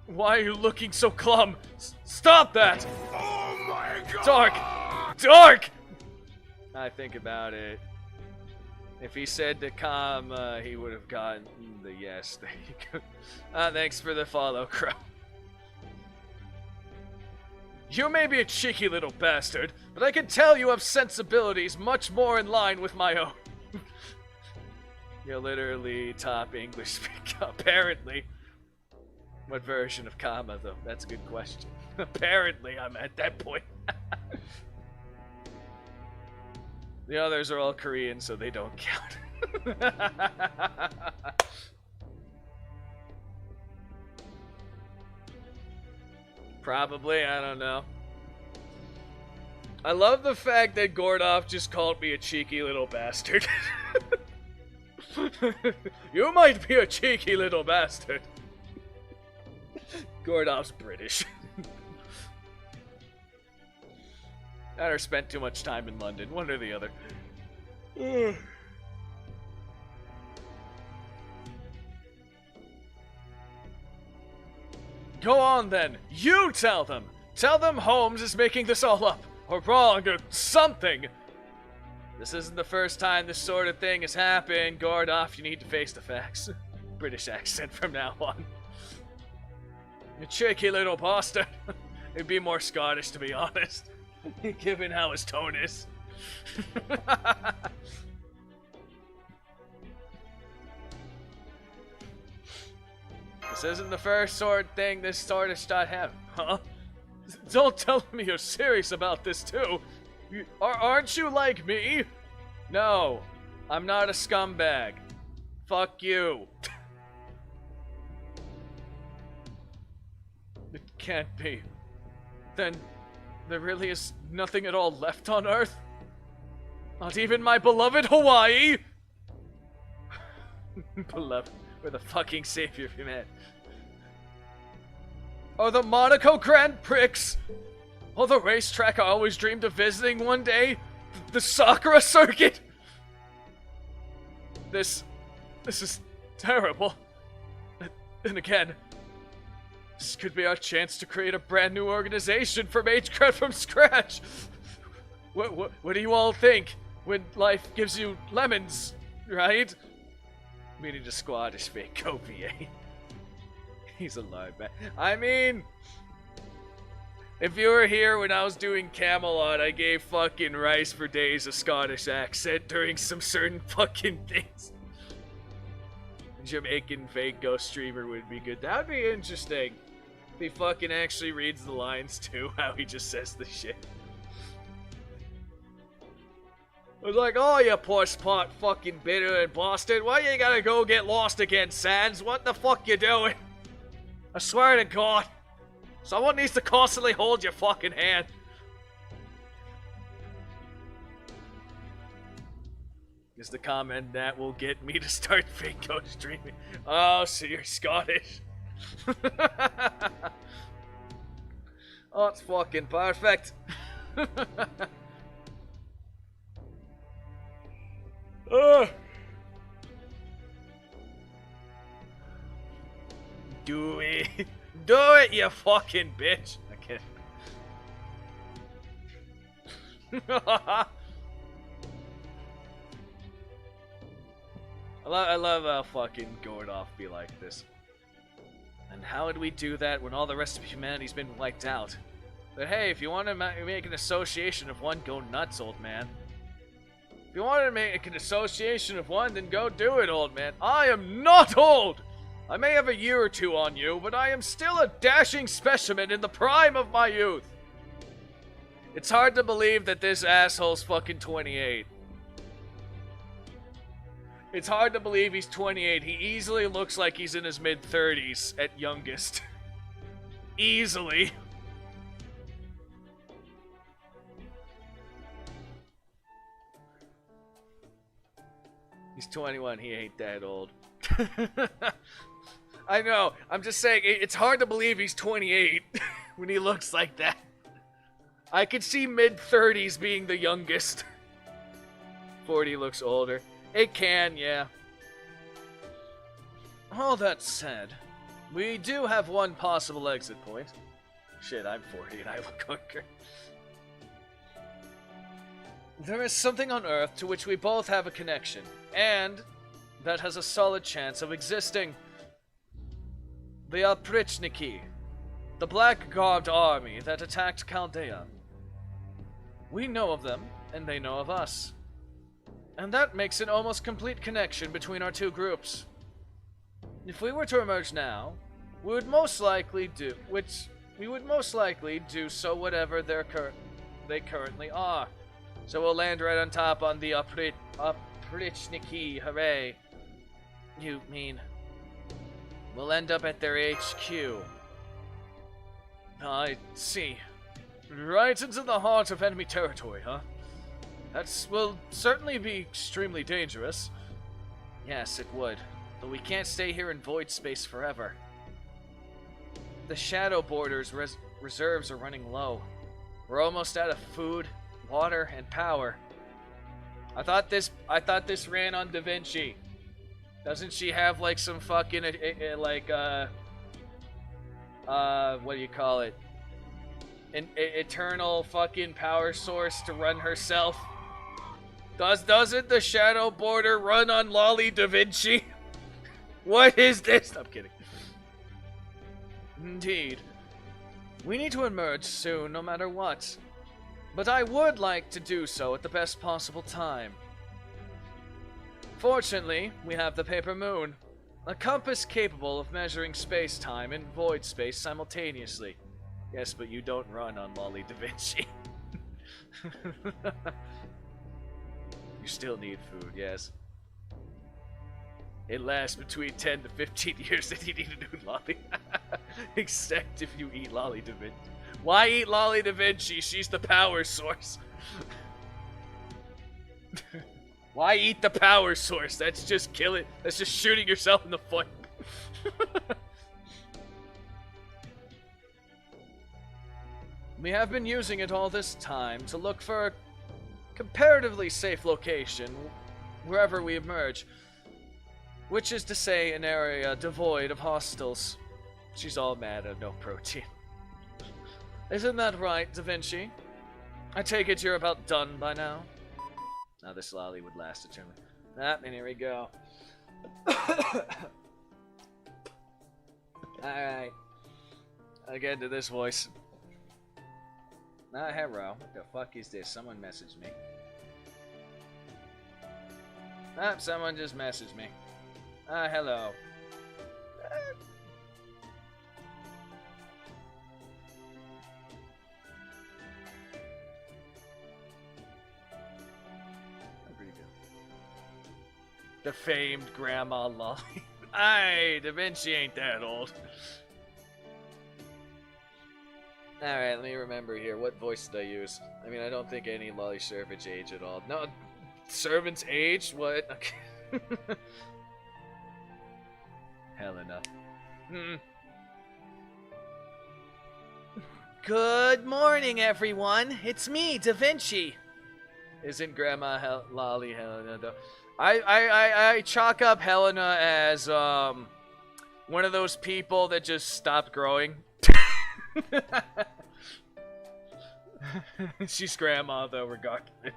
Speaker 1: Why are you looking so glum? Stop that!
Speaker 2: Oh my god!
Speaker 1: Dark! Dark! I think about it. If he said to calm, he would have gotten the yes. There you go. Thanks for the follow, Crow. You may be a cheeky little bastard, but I can tell you have sensibilities much more in line with my own. You're literally top English speaker, apparently. What version of comma, though? That's a good question. Apparently, I'm at that point. The others are all Korean, so they don't count. Probably, I don't know. I love the fact that Gordoff just called me a cheeky little bastard. You might be a cheeky little bastard. Gordoff's British. That or spent too much time in London, one or the other. Go on then, you tell them! Tell them Holmes is making this all up, or wrong, or something! This isn't the first time this sort of thing has happened. Gordoff, you need to face the facts. British accent from now on. You cheeky little bastard. It'd be more Scottish, to be honest. Given how his tone is. This isn't the first sort of thing this sort of shot have, huh? Don't tell me you're serious about this too. Aren't you like me? No, I'm not a scumbag. Fuck you. It can't be. Then there really is nothing at all left on Earth? Not even my beloved Hawaii? Beloved, we're the fucking savior of humanity. Or the Monaco Grand Prix? Or the racetrack I always dreamed of visiting one day? The Sakura Circuit? This is terrible. And again, this could be our chance to create a brand new organization for Magecraft from scratch. What do you all think when life gives you lemons, right? Meaning to Scottish fake OVA. He's a live man. I mean, if you were here when I was doing Camelot, I gave fucking Rice for Days a Scottish accent during some certain fucking things. Jamaican fake ghost streamer would be good. That would be interesting. If he fucking actually reads the lines too, how he just says the shit. I was like, oh, you puss pot fucking bitter in Boston. Why you gotta go get lost again, Sans? What the fuck you doing? I swear to God. Someone needs to constantly hold your fucking hand. Is the comment that will get me to start fake ghost streaming. Oh, so you're Scottish. Oh, it's fucking perfect. Do it. Do it, you fucking bitch. I can't. I love how fucking going off be like this. And how would we do that when all the rest of humanity's been wiped out? But hey, if you want to make an association of one, go nuts, old man. If you want to make an association of one, then go do it, old man. I am not old! I may have a year or two on you, but I am still a dashing specimen in the prime of my youth. It's hard to believe that this asshole's fucking 28. It's hard to believe he's 28. He easily looks like he's in his mid-30s at youngest. Easily. He's 21. He ain't that old. I know. I'm just saying, it's hard to believe he's 28 when he looks like that. I could see mid-30s being the youngest. 40 looks older. It can, yeah. All that said, we do have one possible exit point. Shit, I'm 40 and I look younger. There is something on Earth to which we both have a connection, and that has a solid chance of existing. The Oprichniki, the black-garbed army that attacked Chaldea. We know of them, and they know of us. And that makes an almost complete connection between our two groups. If we were to emerge now, we would most likely do so whatever they currently are. So we'll land right on top on the Oprichniki, hooray. You mean we'll end up at their HQ. I see. Right into the heart of enemy territory, huh? That will certainly be extremely dangerous. Yes, it would. But we can't stay here in void space forever. The Shadow Border's reserves are running low. We're almost out of food, water, and power. I thought this ran on Da Vinci. Doesn't she have like some fucking what do you call it? An eternal fucking power source to run herself? Doesn't the Shadow Border run on Lolly Da Vinci? What is this? I'm kidding. Indeed. We need to emerge soon, no matter what. But I would like to do so at the best possible time. Fortunately, we have the Paper Moon, a compass capable of measuring space-time and void space simultaneously. Yes, but you don't run on Lolly Da Vinci. You still need food, yes. It lasts between 10 to 15 years that you need a new Lolly. Except if you eat Lolly Da Vinci. Why eat Lolly Da Vinci? She's the power source. Why eat the power source? That's just killing. That's just shooting yourself in the foot. We have been using it all this time to look for a comparatively safe location wherever we emerge. Which is to say, an area devoid of hostiles. She's all mad at no protein. Isn't that right, Da Vinci? I take it you're about done by now? Now this lolly would last eternally. And here we go. Alright. I'll get into this voice. Hello. What the fuck is this? Someone messaged me. Someone just messaged me. Hello. Pretty good. The famed Grandma Lolly. Aye, Da Vinci ain't that old. Alright, let me remember here. What voice did I use? I mean, I don't think any Lolly servants age at all. No, servants age? What? Okay. Helena. Good morning, everyone. It's me, Da Vinci. Isn't Grandma Lolly Helena though? I chalk up Helena as One of those people that just stopped growing. She's grandma, though, regardless.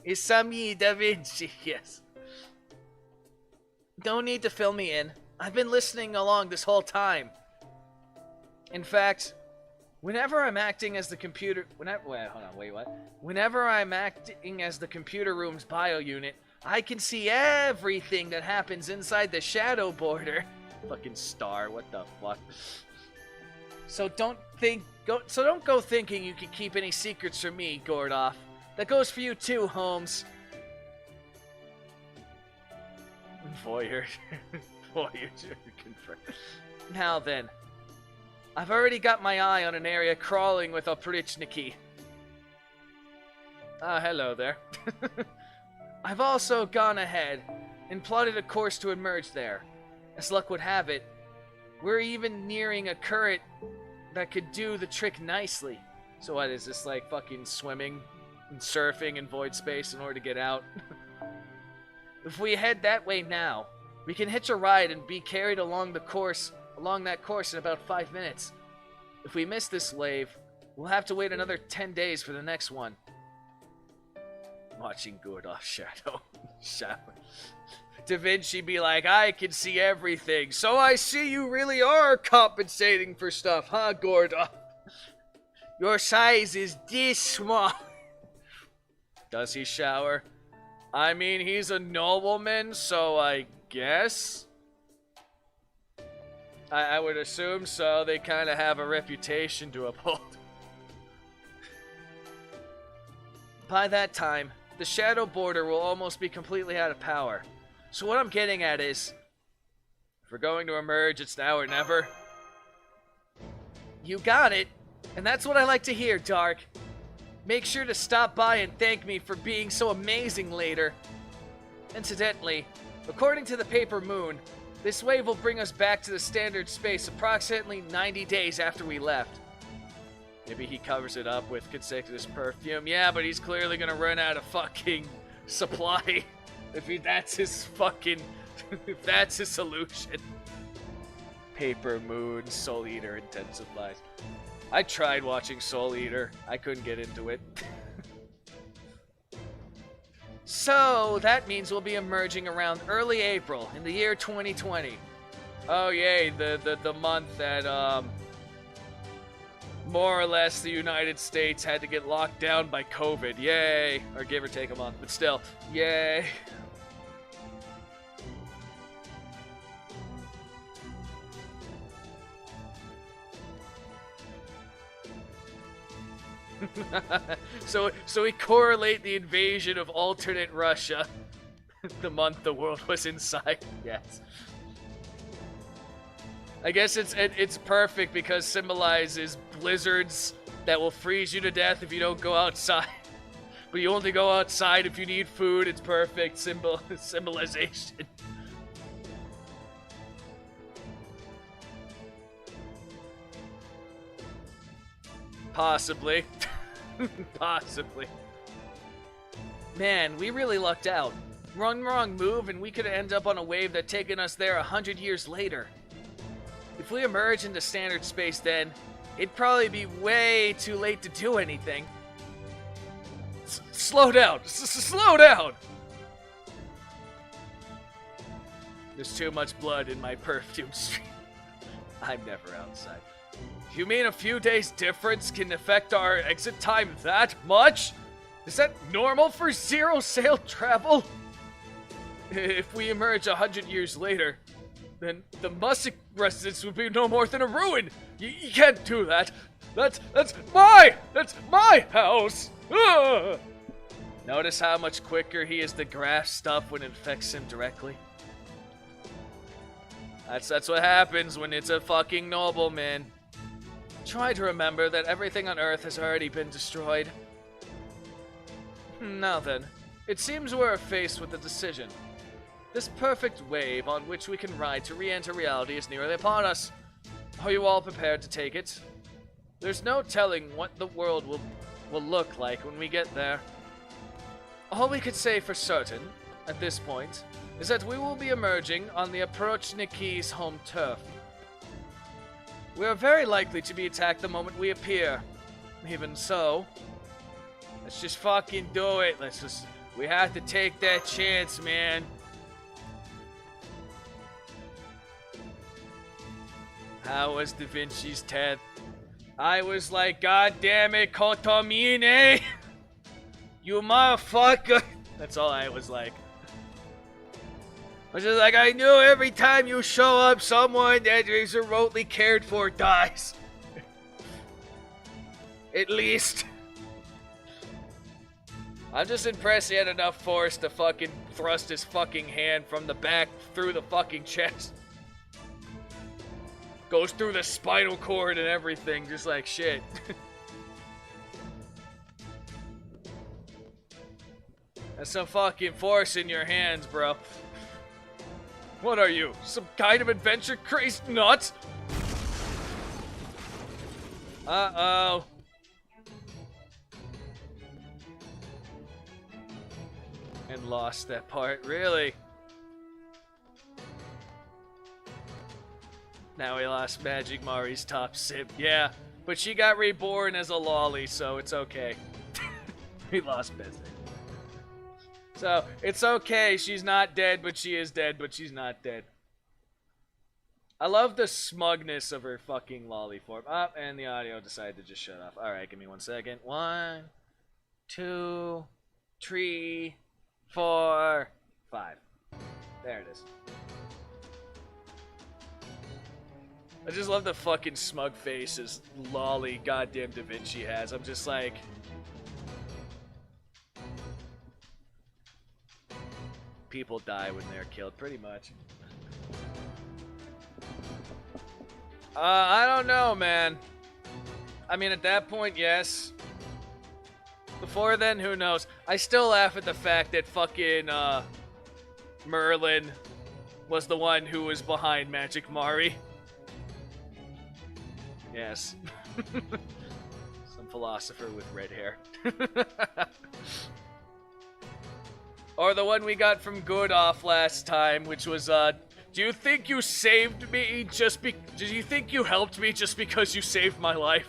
Speaker 1: Isami Da Vinci, yes. Don't need to fill me in. I've been listening along this whole time. In fact, whenever I'm acting as the computer... Whenever I'm acting as the computer room's bio unit, I can see everything that happens inside the shadow border. Fucking star, what the fuck? So don't go thinking you can keep any secrets from me, Gordoff. That goes for you too, Holmes. Voyeur. Voyeur confirmed. Now then. I've already got my eye on an area crawling with Oprichniki. Ah, hello there. I've also gone ahead and plotted a course to emerge there. As luck would have it, we're even nearing a current that could do the trick nicely. So what, is this like fucking swimming and surfing in void space in order to get out? If we head that way now, we can hitch a ride and be carried along that course in about 5 minutes. If we miss this wave, we'll have to wait another 10 days for the next one. Watching Gordoff shadow. Da Vinci be like, I can see everything, so I see you really are compensating for stuff, huh, Gordoff? Your size is this small. Does he shower? I mean, he's a nobleman, so I guess? I would assume so. They kind of have a reputation to uphold. By that time, the shadow border will almost be completely out of power. So what I'm getting at is, if we're going to emerge, it's now or never. You got it, and that's what I like to hear, Dark. Make sure to stop by and thank me for being so amazing later. Incidentally, according to the Paper Moon, this wave will bring us back to the standard space approximately 90 days after we left. Maybe he covers it up with consecutive perfume. Yeah, but he's clearly gonna run out of fucking supply. If that's his solution. Paper Moon, Soul Eater intensifies. I tried watching Soul Eater. I couldn't get into it. So, that means we'll be emerging around early April in the year 2020. Oh yay, the month that, more or less the United States had to get locked down by COVID. Yay! Or give or take a month, but still, yay. So we correlate the invasion of alternate Russia the month the world was inside. Yes. I guess it's perfect because symbolizes blizzards that will freeze you to death if you don't go outside. But you only go outside if you need food. It's perfect symbolization. Possibly. Possibly. Man, we really lucked out. Wrong move and we could end up on a wave that taken us there 100 years later. If we emerge into standard space then, it'd probably be way too late to do anything. Slow down! Slow down! There's too much blood in my perfume stream. I'm never outside. You mean a few days difference can affect our exit time that much? Is that normal for zero sail travel? If we emerge 100 years later, then the Musik residence would be no more than a ruin. You can't do that. That's my house. Ugh. Notice how much quicker he is to grasp stuff when it affects him directly. That's what happens when it's a fucking nobleman. Try to remember that everything on Earth has already been destroyed. Now then, it seems we're faced with a decision. This perfect wave on which we can ride to re-enter reality is nearly upon us. Are you all prepared to take it? There's no telling what the world will look like when we get there. All we could say for certain, at this point, is that we will be emerging on the approach Niki's home turf. We are very likely to be attacked the moment we appear. Even so, let's just fucking do it. We have to take that chance, man. How was Da Vinci's 10th? I was like, God damn it, Kotomine! You motherfucker! That's all I was like. I was just like, I knew every time you show up, someone that is remotely cared for dies. At least. I'm just impressed he had enough force to fucking thrust his fucking hand from the back through the fucking chest. Goes through the spinal cord and everything, just like shit. That's some fucking force in your hands, bro. What are you? Some kind of adventure crazed nut? Uh-oh. And lost that part, really? Now we lost Magic Mari's top simp. Yeah, but she got reborn as a lolly, so it's okay. We lost business. So, it's okay. She's not dead, but she is dead, but she's not dead. I love the smugness of her fucking lolly form. Oh, and the audio decided to just shut off. Alright, give me 1 second. 1, 2, 3, 4, 5. There it is. I just love the fucking smug faces lolly goddamn Da Vinci has. I'm just like... People die when they're killed, pretty much. I don't know, man. I mean, at that point, yes. Before then, who knows? I still laugh at the fact that fucking, Merlin was the one who was behind Magic Mari. Yes. Some philosopher with red hair. Or the one we got from Good off last time, which was, do you think you saved me do you think you helped me just because you saved my life?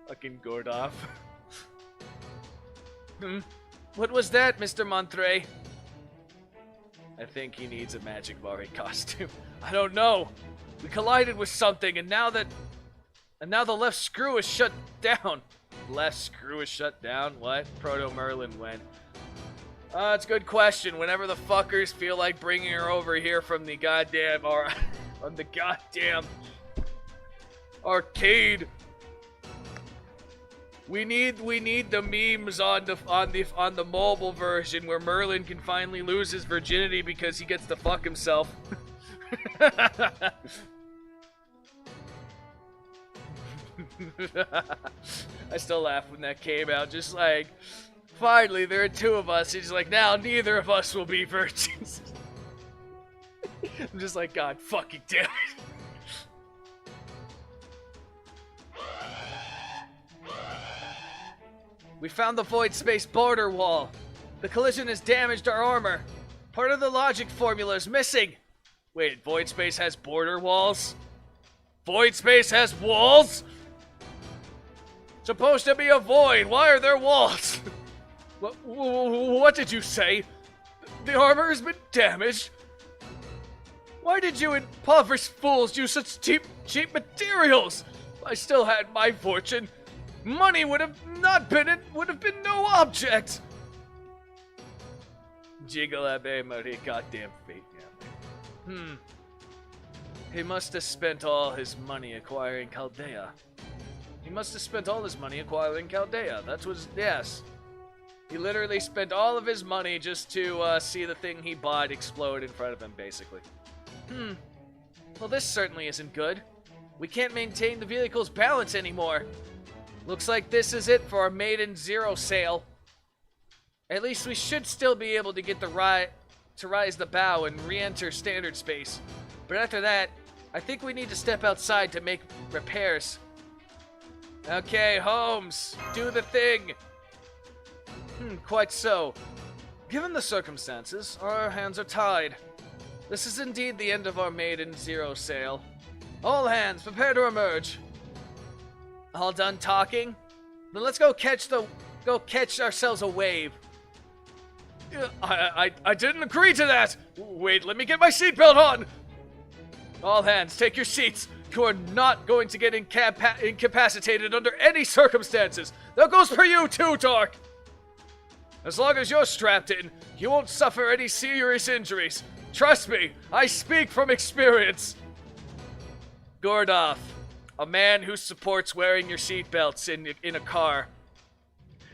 Speaker 1: Fucking Gordoff. What was that, Mr. Montre? I think he needs a Magic Mari costume. I don't know. We collided with something, and now the left screw is shut down. Left screw is shut down? What? Proto Merlin went. It's a good question. Whenever the fuckers feel like bringing her over here from the goddamn on the goddamn arcade, we need the memes on the mobile version where Merlin can finally lose his virginity because he gets to fuck himself. I still laugh when that came out. Just like, finally, there are two of us. He's like, now neither of us will be virgins. I'm just like, God fucking damn it. We found the void space border wall. The collision has damaged our armor. Part of the logic formula is missing. Wait, void space has border walls? Void space has walls? Supposed to be a void. Why are there walls? What did you say? The armor has been damaged? Why did you impoverished fools use such cheap materials? If I still had my fortune, money would have been no object. Jiggle Abe Marie, goddamn fate. He must have spent all his money acquiring Chaldea. That was, yes. He literally spent all of his money just to see the thing he bought explode in front of him, basically. Well, this certainly isn't good. We can't maintain the vehicle's balance anymore. Looks like this is it for our Maiden Zero sale. At least we should still be able to get to rise the bow and re-enter standard space. But after that, I think we need to step outside to make repairs. Okay, Holmes, do the thing. Quite so. Given the circumstances, our hands are tied. This is indeed the end of our maiden zero sail. All hands, prepare to emerge. All done talking? Then let's go catch ourselves a wave. I didn't agree to that! Wait, let me get my seatbelt on! All hands, take your seats. You are not going to get incapacitated under any circumstances. That goes for you too, Dark! As long as you're strapped in, you won't suffer any serious injuries. Trust me, I speak from experience. Gordov, a man who supports wearing your seatbelts in a car.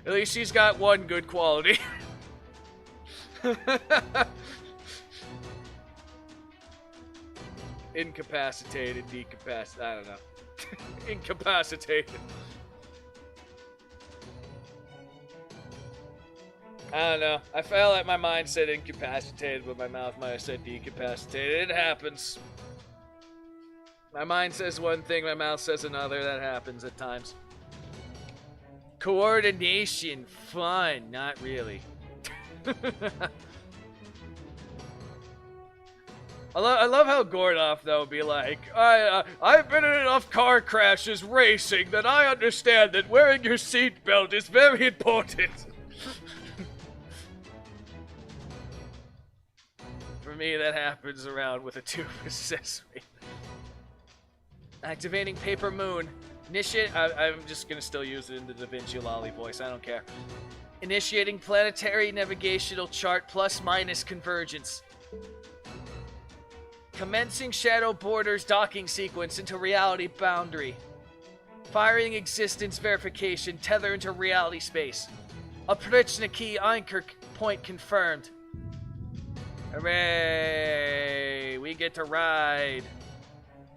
Speaker 1: At least he's got one good quality. Incapacitated, decapacitated, I don't know. Incapacitated. I don't know. I felt like my mind said incapacitated, but my mouth might have said decapacitated. It happens. My mind says one thing, my mouth says another. That happens at times. Coordination. Fun. Not really. I love how Gordov, though, be like, I've been in enough car crashes racing that I understand that wearing your seatbelt is very important. For me, that happens around with a tube accessory. Activating Paper Moon. I'm just gonna still use it in the Da Vinci Lolly voice, I don't care. Initiating planetary navigational chart plus/minus convergence. Commencing Shadow Borders docking sequence into reality boundary. Firing existence verification, tether into reality space. Oprichniki anchor point confirmed. Hooray! We get to ride.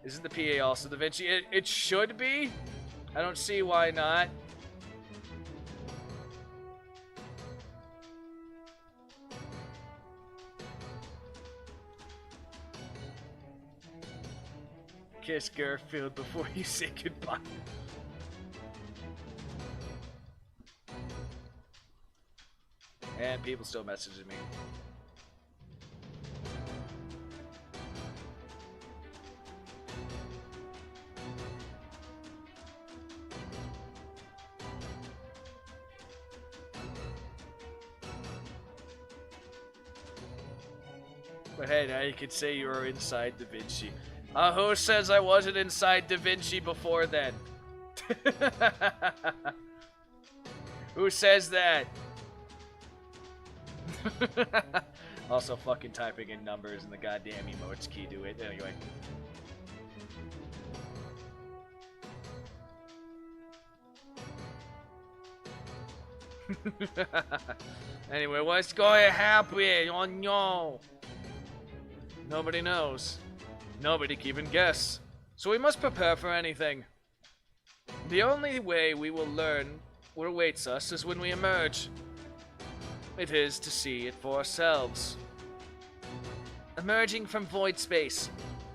Speaker 1: Isn't the PA also Da Vinci? It should be. I don't see why not. Kiss Garfield before you say goodbye. And people still messaging me. But hey, now you could say you were inside Da Vinci. Who says I wasn't inside Da Vinci before then? Who says that? Also fucking typing in numbers and the goddamn emotes key to it. Anyway. Anyway, what's going to happen? Oh no. Nobody knows. Nobody can even guess. So we must prepare for anything. The only way we will learn what awaits us is when we emerge. It is to see it for ourselves. Emerging from void space.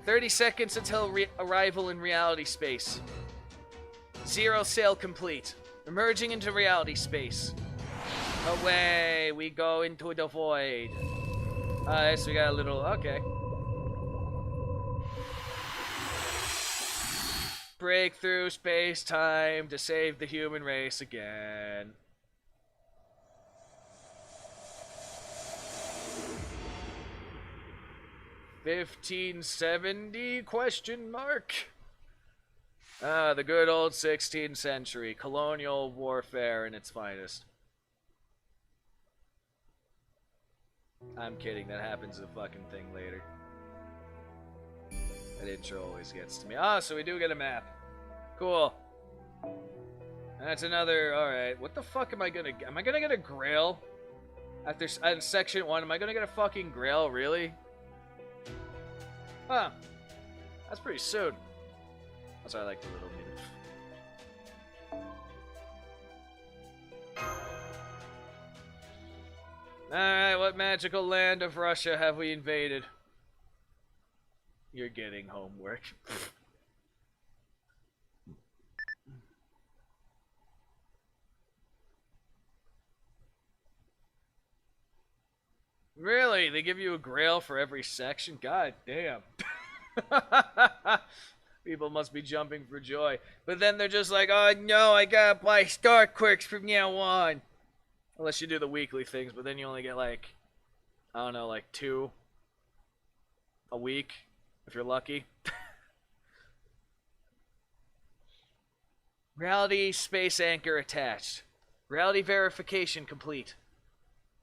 Speaker 1: 30 seconds until arrival in reality space. Zero sail complete. Emerging into reality space. Away we go into the void. Alright, so we got a little... okay. Breakthrough space-time to save the human race again. $1570 question mark? Ah, the good old 16th century. Colonial warfare in its finest. I'm kidding, that happens a fucking thing later. That intro always gets to me. Ah, so we do get a map. Cool. That's another... alright. What the fuck am I gonna get? Am I gonna get a grail? After section 1, am I gonna get a fucking grail? Really? Huh. That's pretty soon. That's why I like the little meter. Alright, what magical land of Russia have we invaded? You're getting homework. Really? They give you a grail for every section? God damn. People must be jumping for joy. But then they're just like, oh no, I gotta buy Star Quirks from now on. Unless you do the weekly things, but then you only get like, I don't know, like 2 a week, if you're lucky. Reality space anchor attached. Reality verification complete.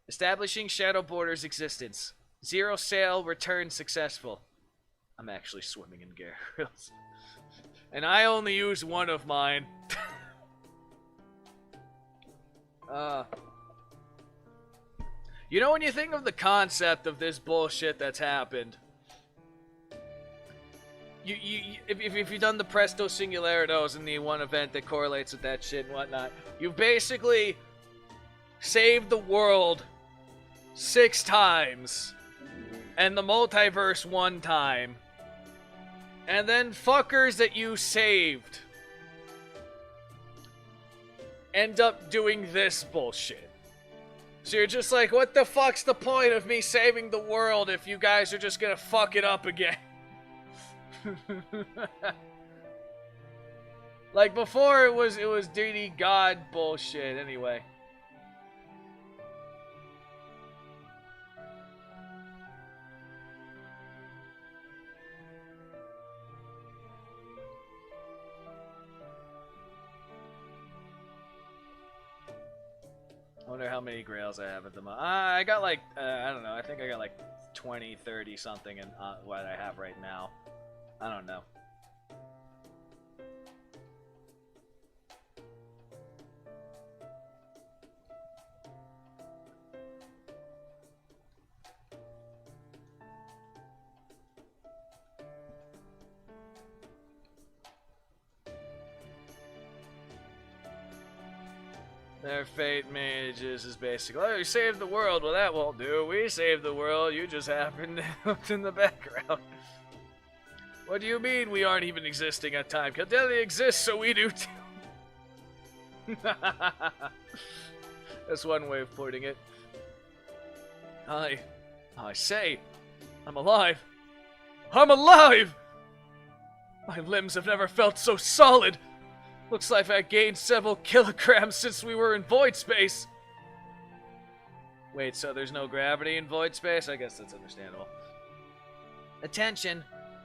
Speaker 1: Establishing Shadow Border's existence. 0 sail return successful. I'm actually swimming in Gargoyles. And I only use one of mine. You know, when you think of the concept of this bullshit that's happened, if you've done the Presto Singularitos in the one event that correlates with that shit and whatnot, you've basically saved the world 6 times, and the multiverse 1 time, and then fuckers that you saved end up doing this bullshit. So you're just like, what the fuck's the point of me saving the world if you guys are just gonna fuck it up again? Like before it was DD God bullshit anyway. I wonder how many grails I have at the moment. I got like, I don't know, I think I got like 20, 30 something in what I have right now. I don't know. Their fate mages is basically, oh, you saved the world. Well, that won't do. We saved the world. You just happened to look in the background. What do you mean we aren't even existing at time? Cadelia exists, so we do too. That's one way of putting it. I say, I'm alive. I'm alive! My limbs have never felt so solid. Looks like I gained several kilograms since we were in void space. Wait, so there's no gravity in void space? I guess that's understandable. Attention!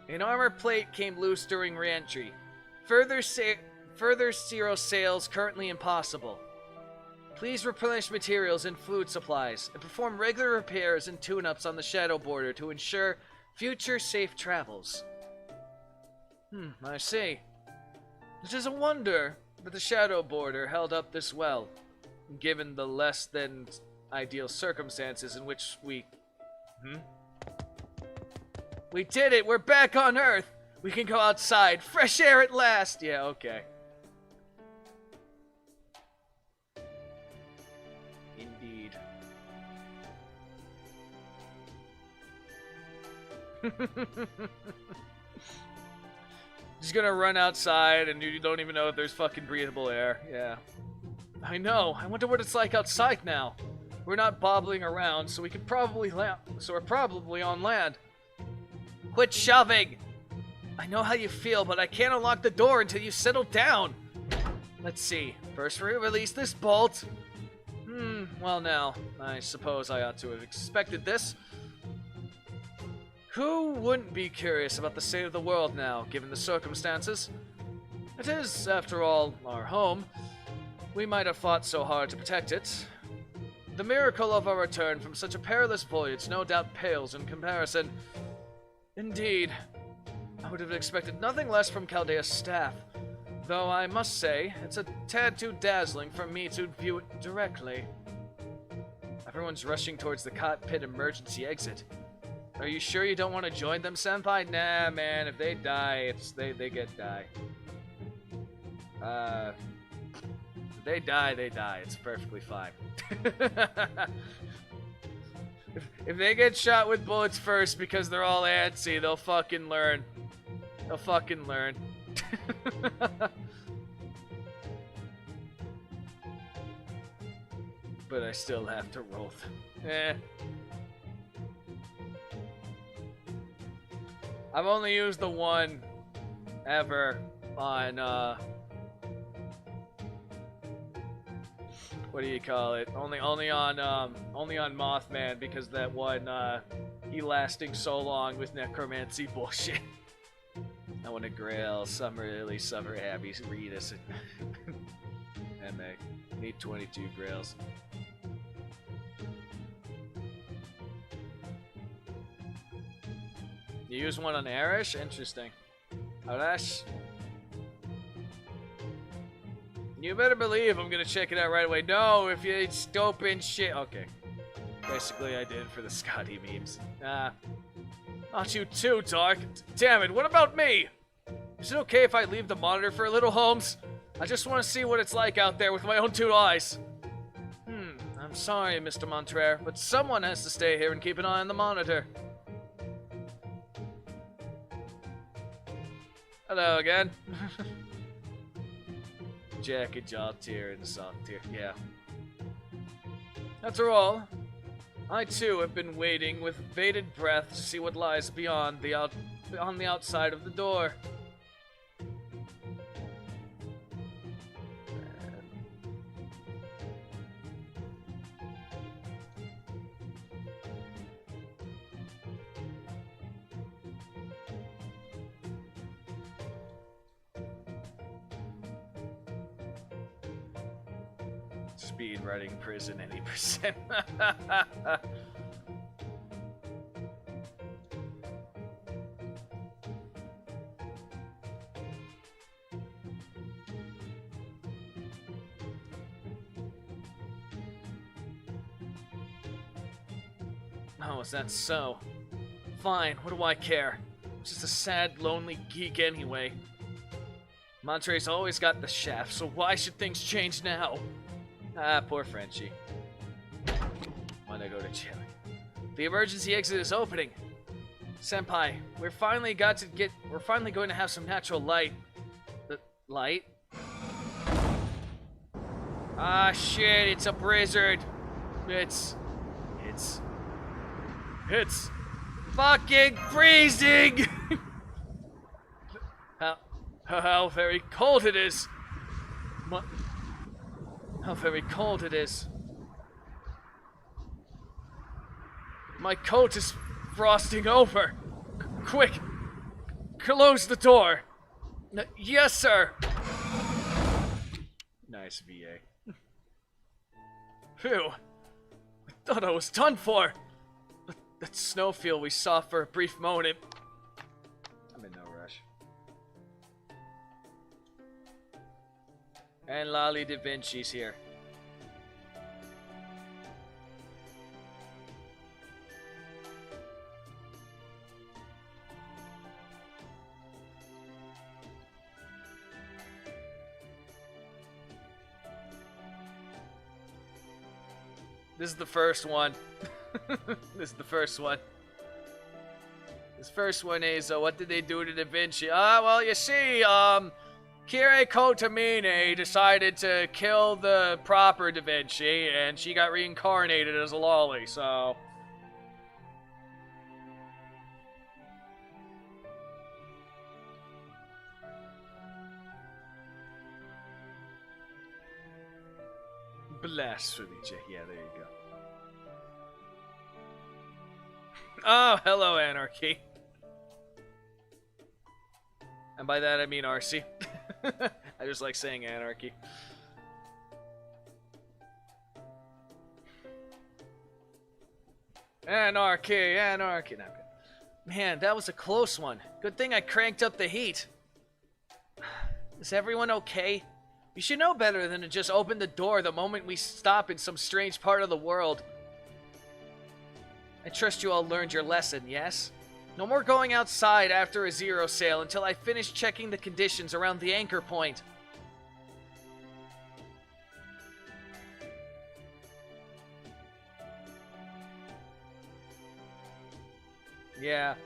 Speaker 1: An armor plate came loose during re-entry. Further 0 sales currently impossible. Please replenish materials and food supplies, and perform regular repairs and tune-ups on the Shadow Border to ensure future safe travels. I see. It is a wonder that the Shadow Border held up this well, given the less than ideal circumstances in which we... We did it! We're back on Earth! We can go outside! Fresh air at last! Yeah, okay. Indeed. Just gonna run outside and you don't even know if there's fucking breathable air. Yeah. I know. I wonder what it's like outside now. We're not bobbling around, so we could probably so we're probably on land. Quit shoving! I know how you feel, but I can't unlock the door until you settle down. Let's see. First we release this bolt. Well now, I suppose I ought to have expected this. Who wouldn't be curious about the state of the world now, given the circumstances? It is, after all, our home. We might have fought so hard to protect it. The miracle of our return from such a perilous voyage no doubt pales in comparison. Indeed, I would have expected nothing less from Chaldea's staff, though I must say, it's a tad too dazzling for me to view it directly. Everyone's rushing towards the cockpit emergency exit. Are you sure you don't want to join them, Senpai? Nah, man, if they die, they get die. If they die, they die. It's perfectly fine. If they get shot with bullets first because they're all antsy, they'll fucking learn. They'll fucking learn. But I still have to roll them. I've only used the one ever on, what do you call it? Only on Mothman, because that one, he lasting so long with necromancy bullshit. I want a grail, summer lily, summer abbey, read us. MA. Need 22 grails. You use one on Arish? Interesting. Arash? You better believe I'm gonna check it out right away. No, if you open shit. Okay. Basically, I did for the Scotty memes. Not you too, Dark. Damn it, what about me? Is it okay if I leave the monitor for a little, Holmes? I just want to see what it's like out there with my own 2 eyes. I'm sorry, Mr. Montrere, but someone has to stay here and keep an eye on the monitor. Hello again. Jack and jaw tier and soft tier, yeah. After all, I too have been waiting with bated breath to see what lies beyond on the outside of the door. Speed running prison any percent. Oh, is that so? Fine, what do I care? I'm just a sad, lonely geek anyway. Montre's always got the shaft, so why should things change now? Ah, poor Frenchie. Wanna go to jail. The emergency exit is opening. Senpai, we're finally going to have some natural light. Light? Ah, shit, it's a blizzard. It's fucking freezing! How very cold it is. How very cold it is. My coat is frosting over. Quick! Close the door! Yes, sir! Nice VA. Phew. I thought I was done for. But that snowfield we saw for a brief moment. I'm in no rush. And Lolly Da Vinci's here. This is the first one. This is the first one. This first one is, what did they do to Da Vinci? Well, you see, Kire Kotamine decided to kill the proper Da Vinci, and she got reincarnated as a lolly, so... Blasphemy, yeah, there you go. Oh, hello, Anarchy. And by that I mean RC. I just like saying Anarchy. Anarchy, Anarchy. No, man, that was a close one. Good thing I cranked up the heat. Is everyone okay? You should know better than to just open the door the moment we stop in some strange part of the world. I trust you all learned your lesson, yes? No more going outside after a zero sale until I finish checking the conditions around the anchor point. Yeah,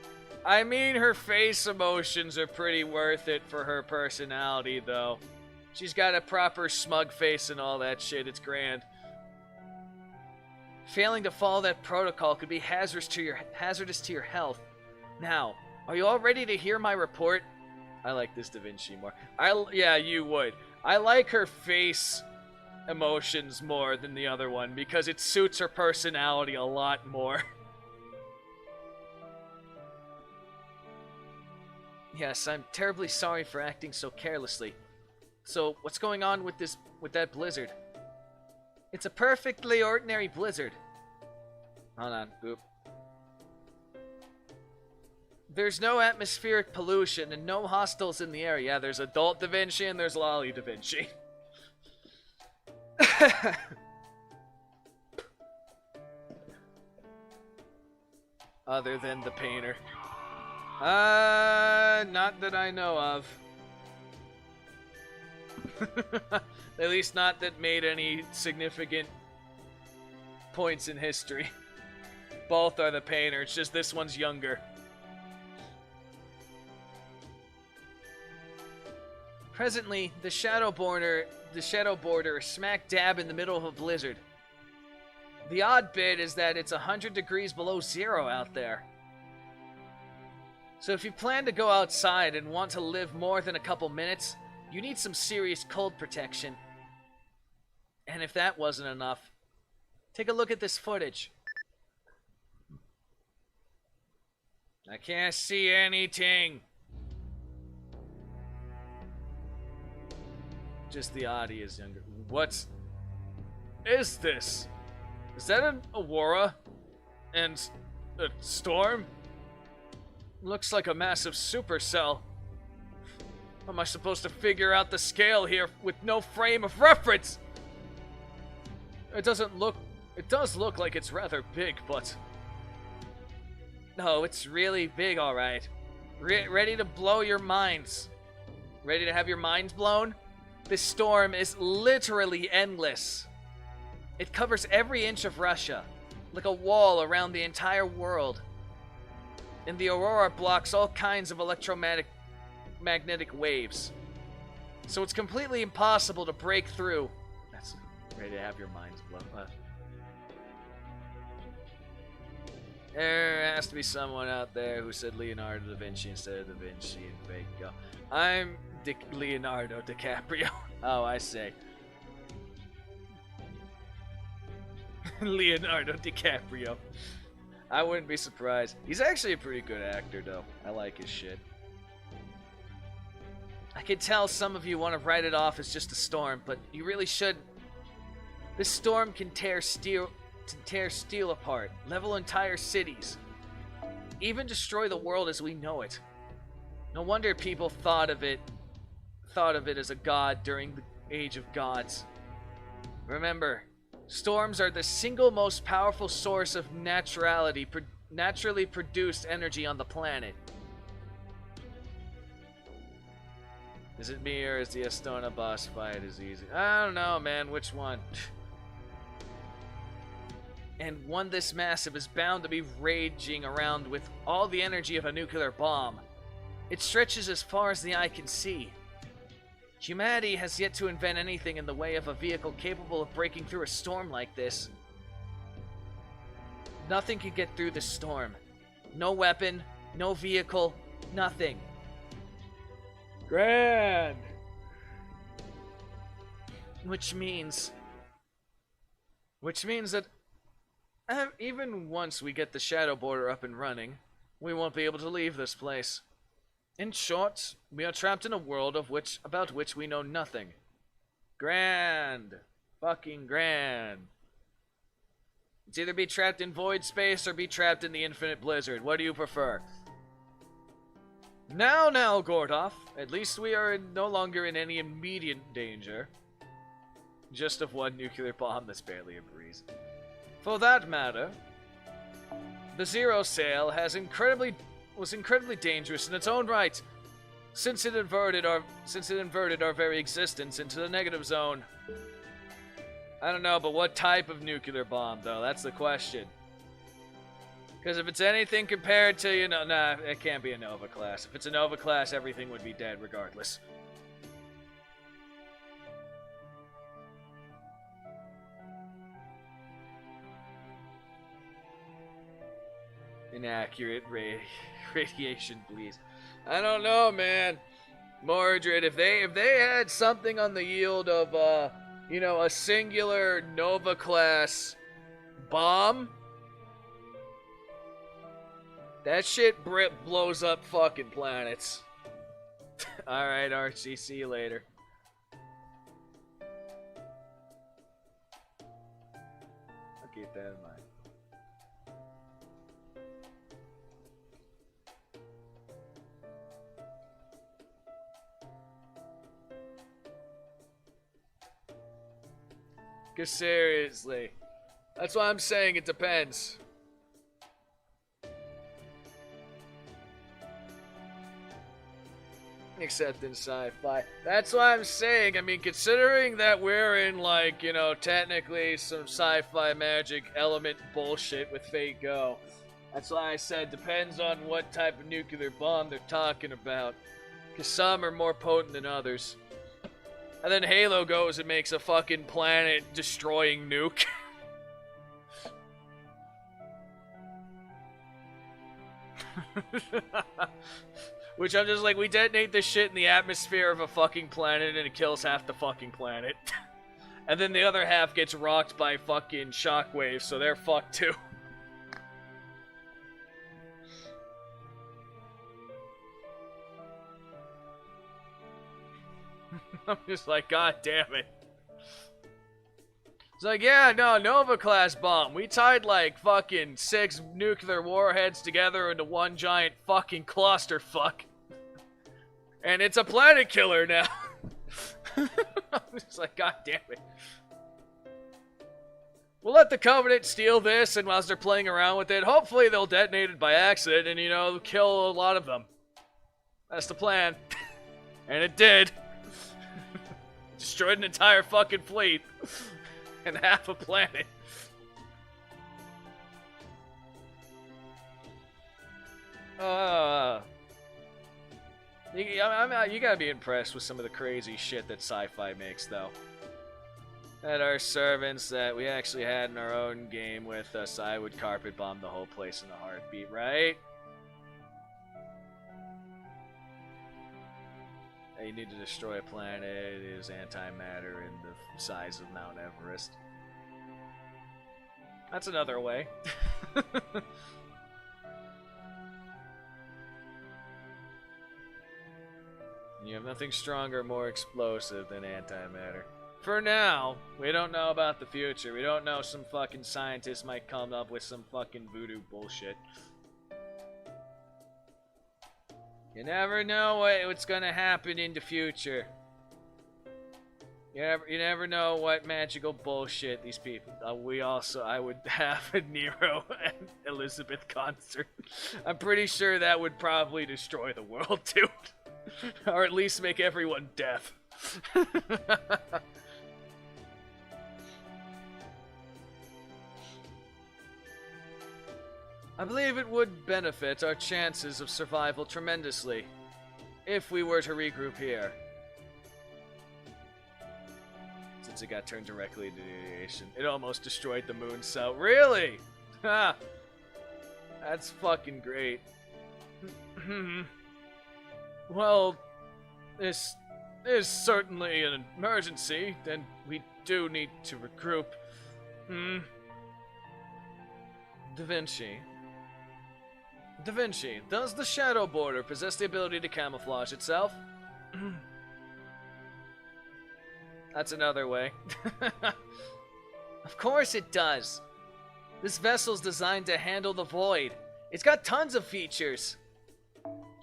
Speaker 1: I mean her face emotions are pretty worth it for her personality, though. She's got a proper smug face and all that shit, it's grand. Failing to follow that protocol could be hazardous to your health. Now, Are you all ready to hear my report? I like this Da Vinci more. Yeah, you would. I like her face emotions more than the other one because it suits her personality a lot more. Yes, I'm terribly sorry for acting so carelessly. So, what's going on with that blizzard? It's a perfectly ordinary blizzard. Hold on, boop. There's no atmospheric pollution and no hostiles in the area. Yeah, there's adult Da Vinci and there's Lolly Da Vinci. Other than the painter. Not that I know of. At least not that made any significant points in history. Both are the painter, it's just this one's younger. Presently, the shadow border is smack dab in the middle of a blizzard. The odd bit is that it's 100 degrees below zero out there. So if you plan to go outside and want to live more than a couple minutes, you need some serious cold protection. And if that wasn't enough, take a look at this footage. I can't see anything. Just the Audi is younger. What is this? Is that an Aurora? And a storm? Looks like a massive supercell. How am I supposed to figure out the scale here with no frame of reference? It does look like it's rather big, but... No, it's really big, alright. Ready to blow your minds. Ready to have your minds blown? This storm is literally endless. It covers every inch of Russia, like a wall around the entire world. And the aurora blocks all kinds of magnetic waves. So it's completely impossible to break through. That's ready to have your minds blown. There has to be someone out there who said Leonardo da Vinci instead of Da Vinci and Van Gogh. I'm Leonardo DiCaprio. Oh, I say. Leonardo DiCaprio. I wouldn't be surprised. He's actually a pretty good actor, though. I like his shit. I can tell some of you want to write it off as just a storm, but you really shouldn't. This storm can tear steel apart, level entire cities, even destroy the world as we know it. No wonder people thought of it as a god during the Age of Gods. Remember, storms are the single most powerful source of naturally produced energy on the planet. Is it me or is the Astona boss fight as easy? I don't know, man. Which one? And one this massive is bound to be raging around with all the energy of a nuclear bomb. It stretches as far as the eye can see. Humanity has yet to invent anything in the way of a vehicle capable of breaking through a storm like this. Nothing can get through this storm. No weapon, no vehicle, nothing. Grand! Which means that even once we get the shadow border up and running, we won't be able to leave this place. In short, we are trapped in a world about which we know nothing. Grand. Fucking grand. It's either be trapped in void space or be trapped in the infinite blizzard. What do you prefer? Now, Gordoff. At least we are no longer in any immediate danger. Just of one nuclear bomb that's barely a breeze. For that matter, the Zero Sail was incredibly dangerous in its own right, since it inverted our very existence into the negative zone. I don't know, but what type of nuclear bomb, though? That's the question. Because if it's anything compared to, nah, it can't be a Nova class. If it's a Nova class, everything would be dead regardless. inaccurate radiation, please. I don't know, man. Mordred, if they had something on the yield of you know, a singular Nova class bomb, that shit blows up fucking planets. Alright, Archie, see you later. I'll keep that in mind. Cause seriously, that's why I'm saying it depends. Except in sci-fi. That's why I'm saying, I mean, considering that we're in, like, you know, technically some sci-fi magic element bullshit with Fate Go. That's why I said depends on what type of nuclear bomb they're talking about. Because some are more potent than others. And then Halo goes and makes a fucking planet-destroying nuke. Which I'm just like, we detonate this shit in the atmosphere of a fucking planet and it kills half the fucking planet. And then the other half gets rocked by fucking shockwaves, so they're fucked too. I'm just like, god damn it. It's like, yeah, no, Nova class bomb. We tied like fucking 6 nuclear warheads together into one giant fucking clusterfuck. And it's a planet killer now. I'm just like, god damn it. We'll let the Covenant steal this, and whilst they're playing around with it, hopefully they'll detonate it by accident and, you know, kill a lot of them. That's the plan. And it did. Destroyed an entire fucking fleet. And half a planet. You gotta be impressed with some of the crazy shit that sci-fi makes, though. At our servants that we actually had in our own game with us, I would carpet bomb the whole place in a heartbeat, right? You need to destroy a planet. It is antimatter in the size of Mount Everest. That's another way. You have nothing stronger, more explosive than antimatter. For now, we don't know about the future. We don't know, some fucking scientist might come up with some fucking voodoo bullshit. You never know what's gonna happen in the future. You never know what magical bullshit these people. I would have a Nero and Elizabeth concert. I'm pretty sure that would probably destroy the world too, or at least make everyone deaf. I believe it would benefit our chances of survival tremendously if we were to regroup here. Since it got turned directly into radiation, it almost destroyed the moon cell. Really? Ha! That's fucking great. Well, this is certainly an emergency, then we do need to regroup. Da Vinci. Da Vinci, does the Shadow Border possess the ability to camouflage itself? That's another way. Of course it does. This vessel's designed to handle the void. It's got tons of features.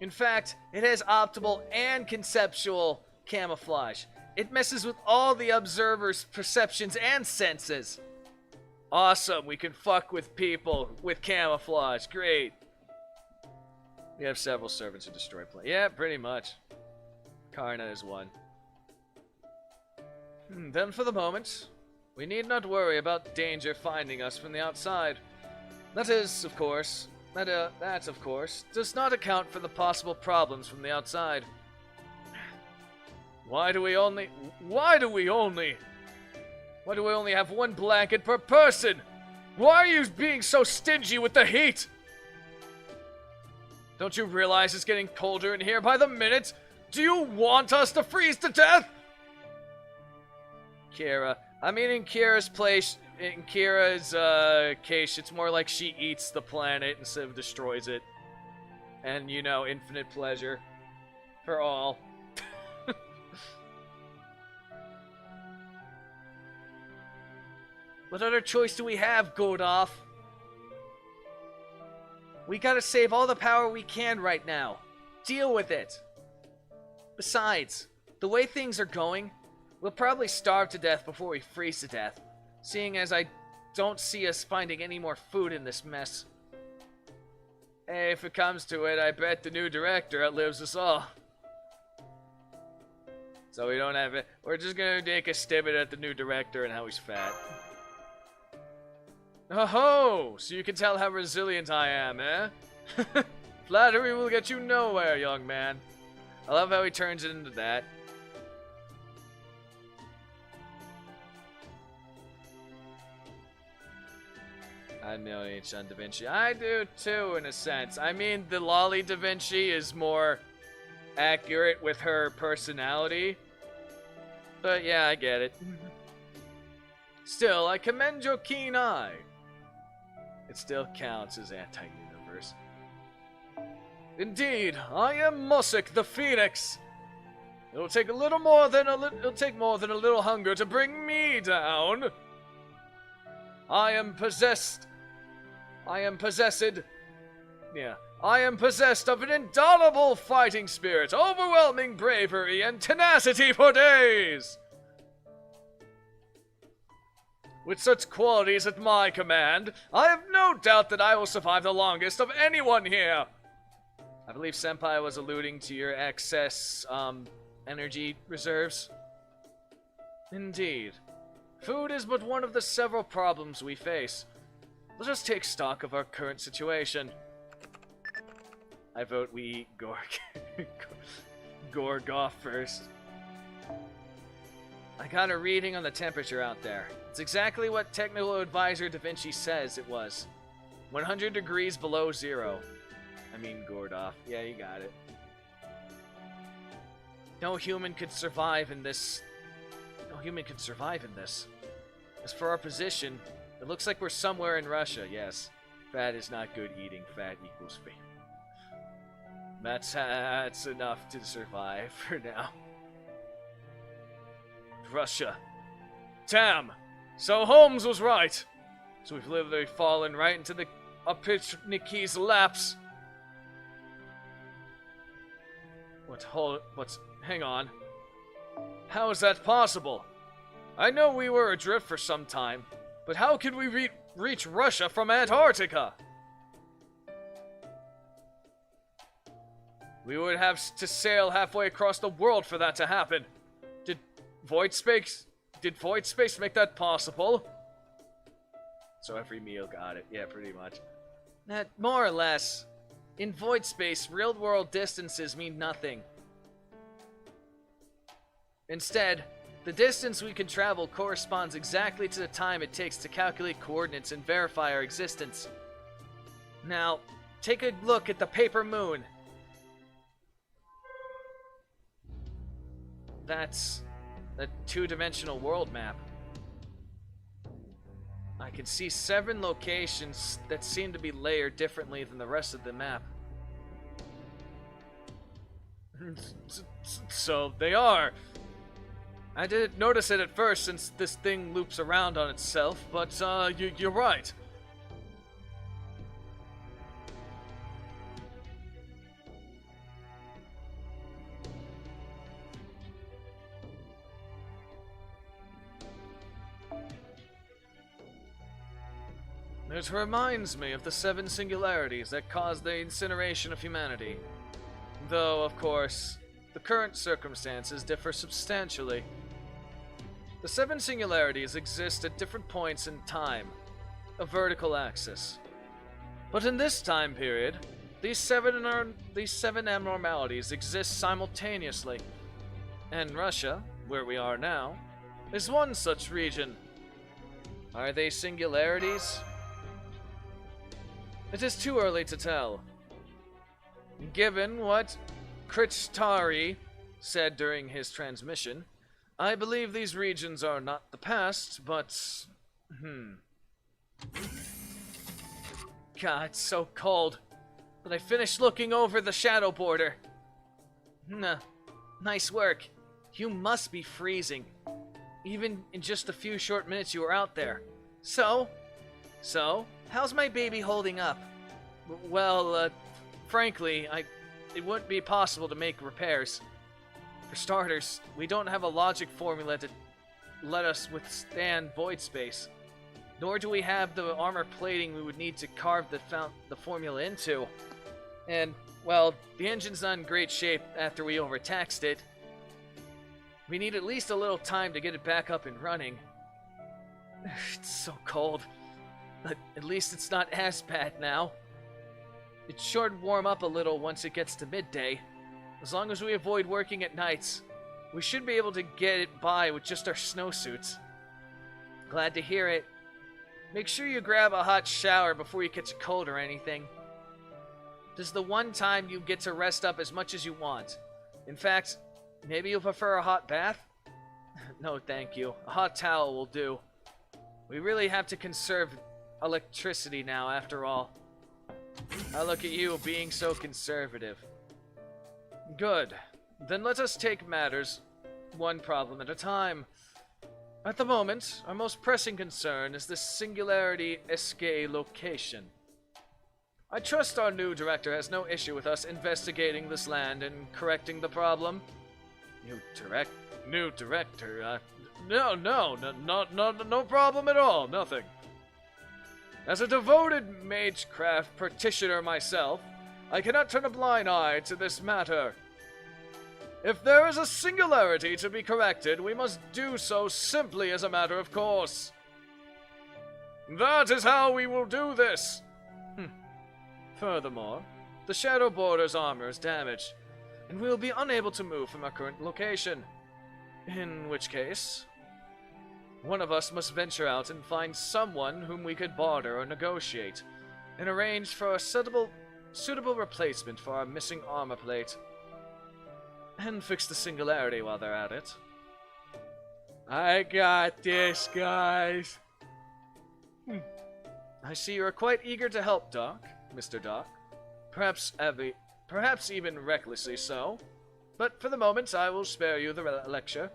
Speaker 1: In fact, it has optimal and conceptual camouflage. It messes with all the observer's perceptions and senses. Awesome, we can fuck with people with camouflage. Great. We have several servants who destroy planes. Yeah, pretty much. Karna is one. Then for the moment, we need not worry about danger finding us from the outside. That is, of course, that of course, does not account for the possible problems from the outside. Why do we only have one blanket per person? Why are you being so stingy with the heat? Don't you realize it's getting colder in here by the minute? Do you want us to freeze to death? Kira. I mean, in Kira's case, it's more like she eats the planet instead of destroys it. And, you know, infinite pleasure. For all. What other choice do we have, Godolph? We gotta save all the power we can right now. Deal with it. Besides, the way things are going, we'll probably starve to death before we freeze to death, seeing as I don't see us finding any more food in this mess. Hey, if it comes to it, I bet the new director outlives us all. So we don't have it. We're just gonna take a stab at the new director and how he's fat. Oh-ho! So you can tell how resilient I am, eh? Flattery will get you nowhere, young man. I love how he turns it into that. I know H.N. Da Vinci. I do too, in a sense. I mean, the Lolly Da Vinci is more accurate with her personality. But yeah, I get it. Still, I commend your keen eye. It still counts as anti-universe. Indeed, I am Mosik the Phoenix. It'll take more than a little hunger to bring me down. I am possessed of an indomitable fighting spirit, overwhelming bravery, and tenacity for days. With such qualities at my command, I have no doubt that I will survive the longest of anyone here. I believe Senpai was alluding to your excess, energy reserves. Indeed. Food is but one of the several problems we face. Let us take stock of our current situation. I vote we eat Gorgoth first. I got a reading on the temperature out there. It's exactly what Technical Advisor Da Vinci says it was. 100 degrees below zero. I mean, Gordoff. Yeah, you got it. No human could survive in this. As for our position, it looks like we're somewhere in Russia, yes. Fat is not good eating. Fat equals fame. That's enough to survive for now. Russia. Damn! So Holmes was right. So we've literally fallen right into the Opitchniki's laps. Hang on. How is that possible? I know we were adrift for some time, but how could we reach Russia from Antarctica? We would have to sail halfway across the world for that to happen. Did Void Space make that possible? So every meal got it. Yeah, pretty much. More or less. In Void Space, real-world distances mean nothing. Instead, the distance we can travel corresponds exactly to the time it takes to calculate coordinates and verify our existence. Now, take a look at the paper moon. That's a two-dimensional world map. I can see 7 locations that seem to be layered differently than the rest of the map. So they are. I didn't notice it at first since this thing loops around on itself, but you're right. It reminds me of the 7 singularities that caused the incineration of humanity. Though, of course, the current circumstances differ substantially. The 7 singularities exist at different points in time, a vertical axis. But in this time period, these seven abnormalities exist simultaneously. And Russia, where we are now, is one such region. Are they singularities? It is too early to tell. Given what Kritstari said during his transmission, I believe these regions are not the past, but... God, it's so cold. But I finished looking over the shadow border. Nice work. You must be freezing. Even in just the few short minutes you were out there. So, how's my baby holding up? Well, frankly, it wouldn't be possible to make repairs. For starters, we don't have a logic formula to let us withstand void space. Nor do we have the armor plating we would need to carve the formula into. And, well, the engine's not in great shape after we overtaxed it. We need at least a little time to get it back up and running. It's so cold. But at least it's not as bad now. It should warm up a little once it gets to midday. As long as we avoid working at nights, we should be able to get it by with just our snowsuits. Glad to hear it. Make sure you grab a hot shower before you catch a cold or anything. This is the one time you get to rest up as much as you want. In fact, maybe you'll prefer a hot bath? No, thank you. A hot towel will do. We really have to conserve electricity now, after all. I look at you being so conservative. Good. Then let us take matters one problem at a time. At the moment, our most pressing concern is the Singularity Escape location. I trust our new director has no issue with us investigating this land and correcting the problem. New director, no problem at all, nothing. As a devoted magecraft practitioner myself, I cannot turn a blind eye to this matter. If there is a singularity to be corrected, we must do so simply as a matter of course. That is how we will do this. Furthermore, the Shadow Border's armor is damaged, and we will be unable to move from our current location. In which case, one of us must venture out and find someone whom we could barter or negotiate, and arrange for a suitable replacement for our missing armor plate. And fix the singularity while they're at it. I got this, guys. I see you are quite eager to help, Doc, Mr. Doc. Perhaps even recklessly so. But for the moment, I will spare you the lecture.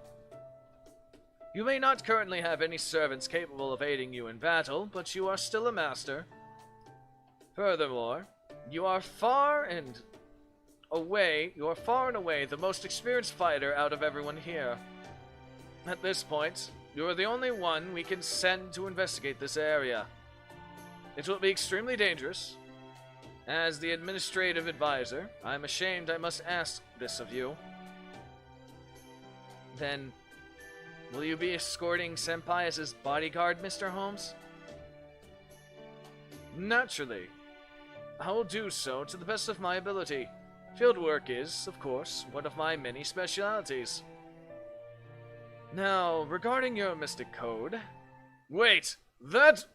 Speaker 1: You may not currently have any servants capable of aiding you in battle, but you are still a master. Furthermore, you are far and away the most experienced fighter out of everyone here. At this point, you are the only one we can send to investigate this area. It will be extremely dangerous. As the administrative advisor, I am ashamed I must ask this of you. Then, will you be escorting Senpai as his bodyguard, Mr. Holmes? Naturally. I will do so to the best of my ability. Fieldwork is, of course, one of my many specialities. Now, regarding your mystic code... Wait! That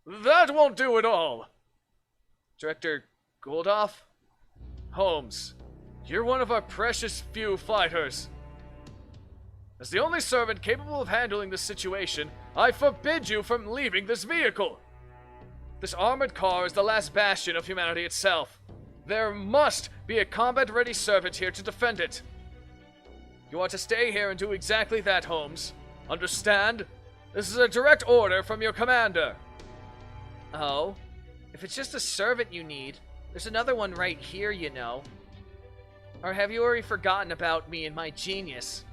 Speaker 1: won't do at all! Director Goldoff? Holmes, you're one of our precious few fighters. As the only servant capable of handling this situation, I forbid you from leaving this vehicle! This armored car is the last bastion of humanity itself. There must be a combat-ready servant here to defend it. You are to stay here and do exactly that, Holmes. Understand? This is a direct order from your commander. Oh? If it's just a servant you need, there's another one right here, you know. Or have you already forgotten about me and my genius?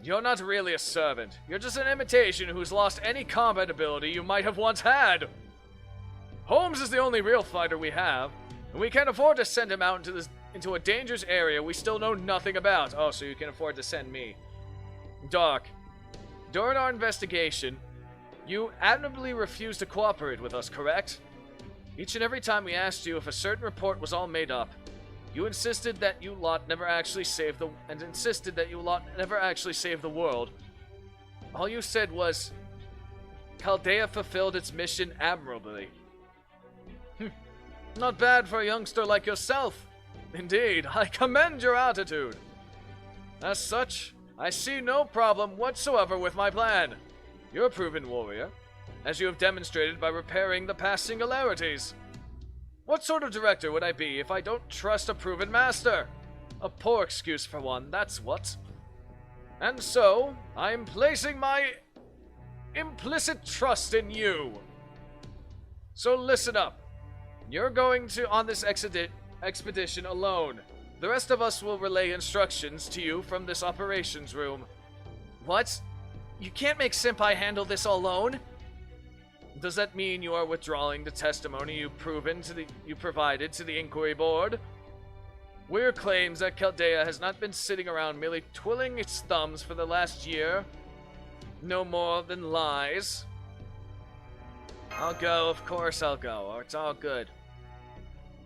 Speaker 1: You're not really a servant. You're just an imitation who's lost any combat ability you might have once had. Holmes is the only real fighter we have, and we can't afford to send him out into a dangerous area we still know nothing about. Oh, so you can afford to send me. Doc, during our investigation, you admirably refused to cooperate with us, correct? Each and every time we asked you if a certain report was all made up, you insisted that you lot never actually saved the world. All you said was, Chaldea fulfilled its mission admirably. Not bad for a youngster like yourself. Indeed, I commend your attitude. As such, I see no problem whatsoever with my plan. You're a proven warrior, as you have demonstrated by repairing the past singularities. What sort of director would I be if I don't trust a proven master? A poor excuse for one, that's what. And so, I'm placing my implicit trust in you. So listen up. You're going on this expedition alone. The rest of us will relay instructions to you from this operations room. What? You can't make Senpai handle this alone? Does that mean you are withdrawing the testimony you provided to the inquiry board? Weir claims that Chaldea has not been sitting around merely twiddling its thumbs for the last year. No more than lies. I'll go, of course I'll go. It's all good.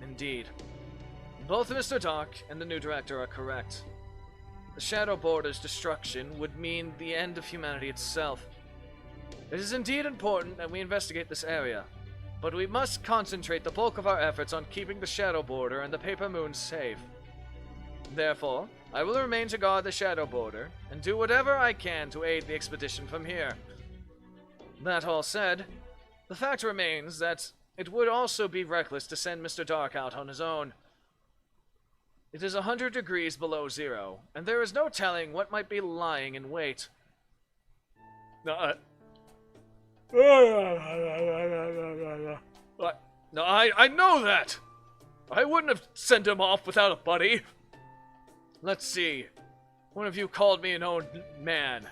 Speaker 1: Indeed. Both Mr. Dark and the new director are correct. The Shadow Border's destruction would mean the end of humanity itself. It is indeed important that we investigate this area, but we must concentrate the bulk of our efforts on keeping the Shadow Border and the Paper Moon safe. Therefore, I will remain to guard the Shadow Border and do whatever I can to aid the expedition from here. That all said, the fact remains that it would also be reckless to send Mr. Dark out on his own. It is 100 degrees below zero, and there is no telling what might be lying in wait. No, I know that! I wouldn't have sent him off without a buddy. Let's see. One of you called me an old man.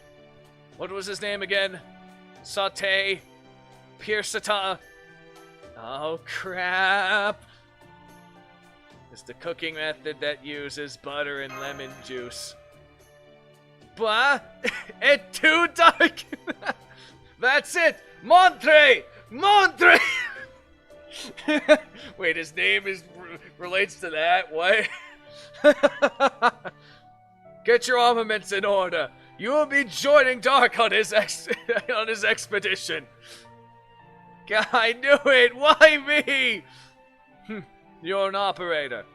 Speaker 1: What was his name again? Saute? Pierceta? Oh, crap. It's the cooking method that uses butter and lemon juice. Bah! It's too dark! That's it! Montre! Montre! Wait, his name relates to that? What? Get your armaments in order. You will be joining Dark on his expedition. I knew it! Why me? You're an operator.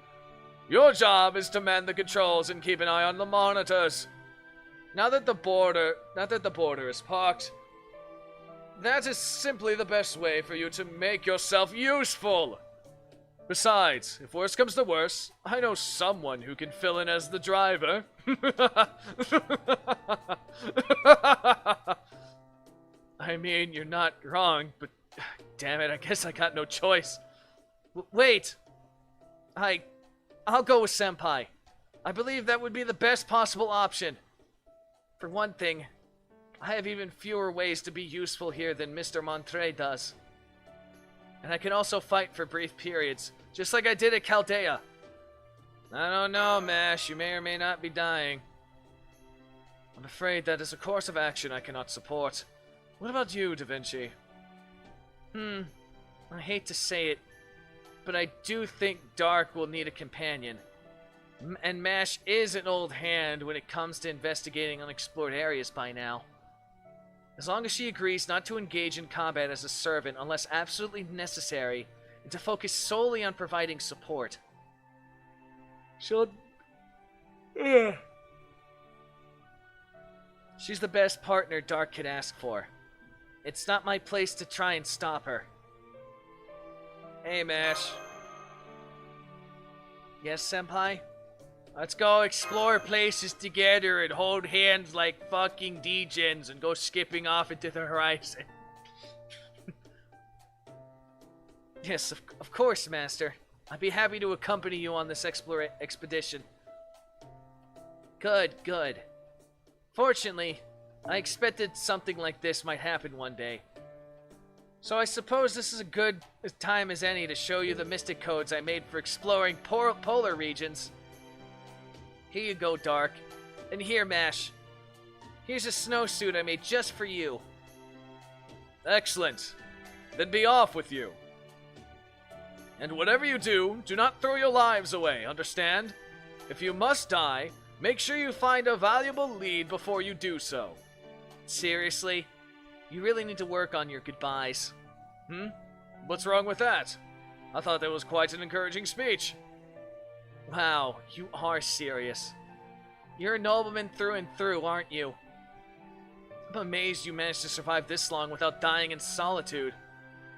Speaker 1: Your job is to man the controls and keep an eye on the monitors. Now that the border is parked, that is simply the best way for you to make yourself useful. Besides, if worse comes to worse, I know someone who can fill in as the driver. I mean, you're not wrong, but damn it, I guess I got no choice. Wait! I'll go with Senpai. I believe that would be the best possible option. For one thing, I have even fewer ways to be useful here than Mr. Montre does. And I can also fight for brief periods, just like I did at Chaldea. I don't know, Mash. You may or may not be dying. I'm afraid that is a course of action I cannot support. What about you, Da Vinci? I hate to say it, but I do think Dark will need a companion. And Mash is an old hand when it comes to investigating unexplored areas by now. As long as she agrees not to engage in combat as a servant unless absolutely necessary, and to focus solely on providing support. She's the best partner Dark could ask for. It's not my place to try and stop her. Hey, Mash. Yes, Senpai? Let's go explore places together and hold hands like fucking degens and go skipping off into the horizon. Yes, of course, Master. I'd be happy to accompany you on this expedition. Good, good. Fortunately, I expected something like this might happen one day. So I suppose this is a good time as any to show you the mystic codes I made for exploring polar regions. Here you go, Dark. And here, Mash. Here's a snowsuit I made just for you. Excellent. Then be off with you. And whatever you do, do not throw your lives away, understand? If you must die, make sure you find a valuable lead before you do so. Seriously? You really need to work on your goodbyes. What's wrong with that? I thought that was quite an encouraging speech. Wow, you are serious. You're a nobleman through and through, aren't you? I'm amazed you managed to survive this long without dying in solitude.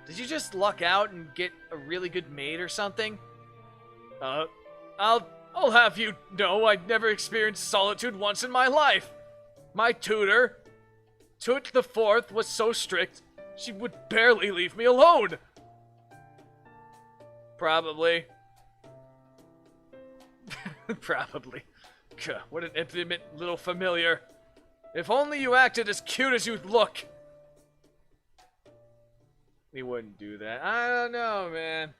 Speaker 1: Did you just luck out and get a really good mate or something? I'll have you know I'd never experienced solitude once in my life. My tutor, Toot the Fourth, was so strict, she would barely leave me alone. Probably. Probably. Gah, what an intimate little familiar. If only you acted as cute as you look. He wouldn't do that. I don't know, man.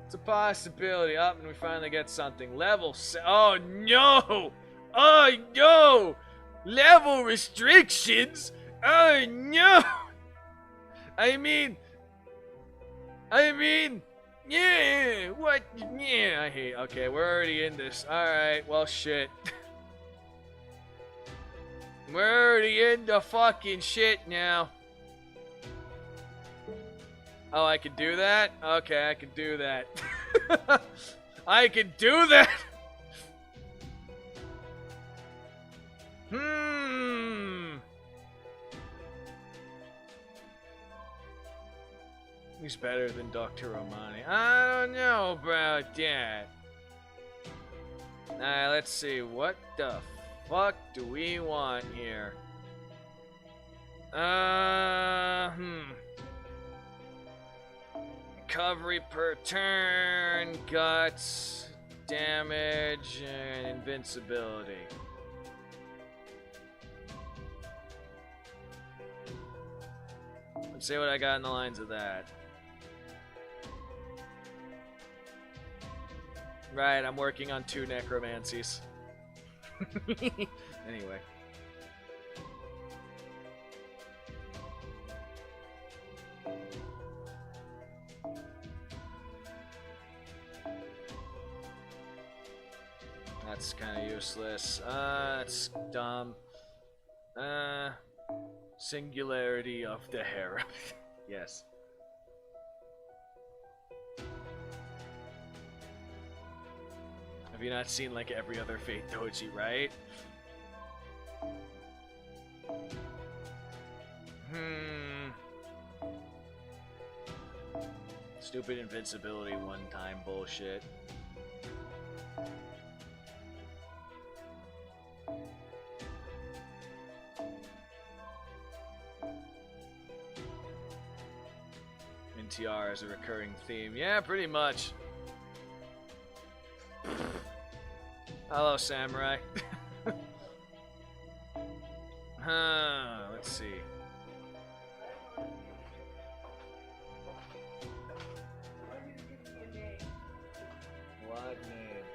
Speaker 1: It's a possibility. Up, and we finally get something. Level oh no! Oh no! Level restrictions? Oh no! I mean, yeah, what? Yeah, I hate. Okay, we're already in this. Alright, well, shit. We're already in the fucking shit now. Oh, I can do that? Okay, I can do that. I can do that! Who's better than Dr. Romani? I don't know about that. Alright, let's see. What the fuck do we want here? Recovery per turn, guts, damage, and invincibility. Let's see what I got in the lines of that. Right, I'm working on 2 necromancies. Anyway. That's kind of useless. That's dumb. Singularity of the harem. Yes. Have you not seen like every other Fate Doji, right? Stupid invincibility one-time bullshit. NTR is a recurring theme. Yeah, pretty much. Hello, Samurai. Let's see. What name?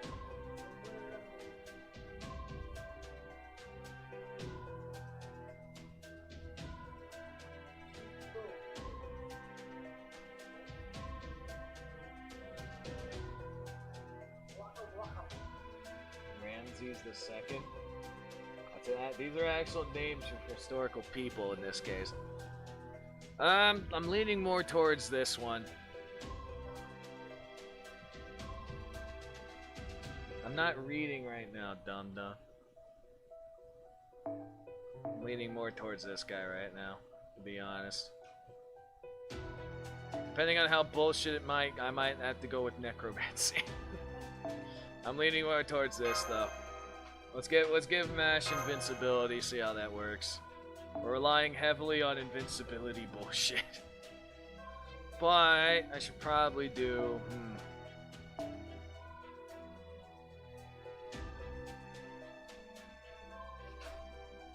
Speaker 1: Ramses the Second. These are actual names for historical people in this case. I'm leaning more towards this one. I'm not reading right now, dum-dum. I'm leaning more towards this guy right now, to be honest. Depending on how bullshit I might have to go with necromancy. I'm leaning more towards this though. Let's give Mash invincibility, see how that works. We're relying heavily on invincibility bullshit. But I should probably do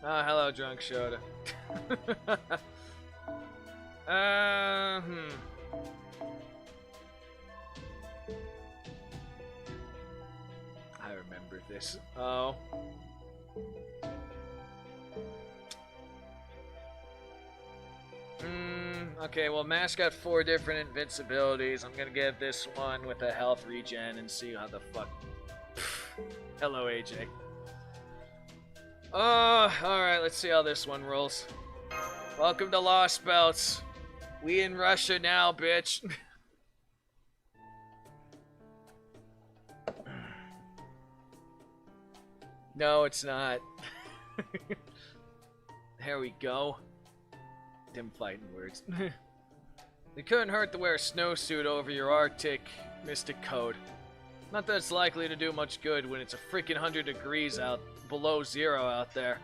Speaker 1: Oh, hello, Drunk Shota. I remember this. Oh. Okay, well, Mash got 4 different invincibilities. I'm gonna give this one with a health regen and see how the fuck. Hello, AJ. Alright, let's see how this one rolls. Welcome to Lostbelts. We in Russia now, bitch. No, it's not. There we go. Dim fighting words. It couldn't hurt to wear a snowsuit over your Arctic mystic coat. Not that it's likely to do much good when it's a freaking 100 degrees out below zero out there.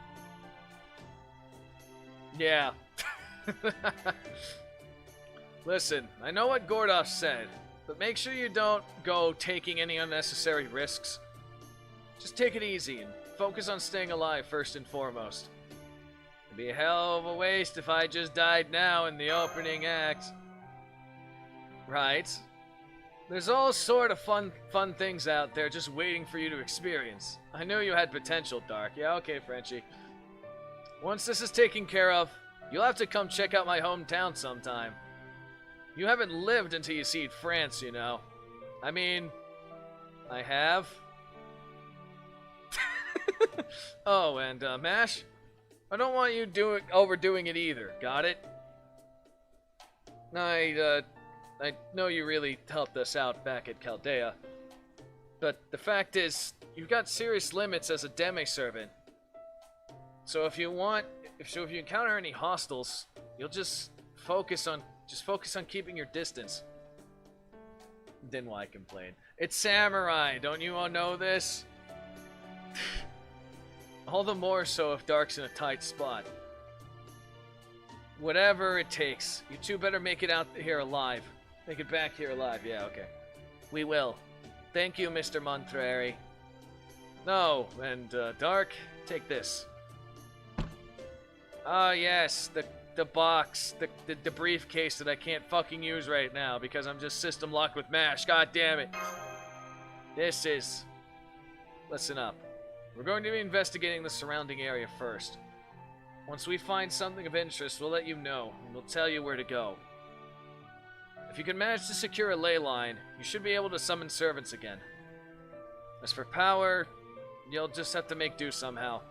Speaker 1: Yeah. Listen, I know what Gordov said, but make sure you don't go taking any unnecessary risks. Just take it easy and focus on staying alive first and foremost. It'd be a hell of a waste if I just died now in the opening act. Right. There's all sort of fun things out there just waiting for you to experience. I knew you had potential, Dark. Yeah, okay, Frenchie. Once this is taken care of, you'll have to come check out my hometown sometime. You haven't lived until you see France, you know. I mean, I have. Oh, and Mash, I don't want you overdoing it either. Got it? I know you really helped us out back at Chaldea, but the fact is, you've got serious limits as a demi-servant. So if you encounter any hostiles, you'll just focus on keeping your distance. Then why complain? It's samurai, don't you all know this? All the more so if Dark's in a tight spot. Whatever it takes, you two better make it out here alive. Make it back here alive, yeah, okay. We will. Thank you, Mr. Montreri. No, and Dark, take this. Ah, yes, the box, the briefcase that I can't fucking use right now because I'm just system locked with MASH, god damn it. This is... Listen up. We're going to be investigating the surrounding area first. Once we find something of interest, we'll let you know, and we'll tell you where to go. If you can manage to secure a ley line, you should be able to summon servants again. As for power, you'll just have to make do somehow.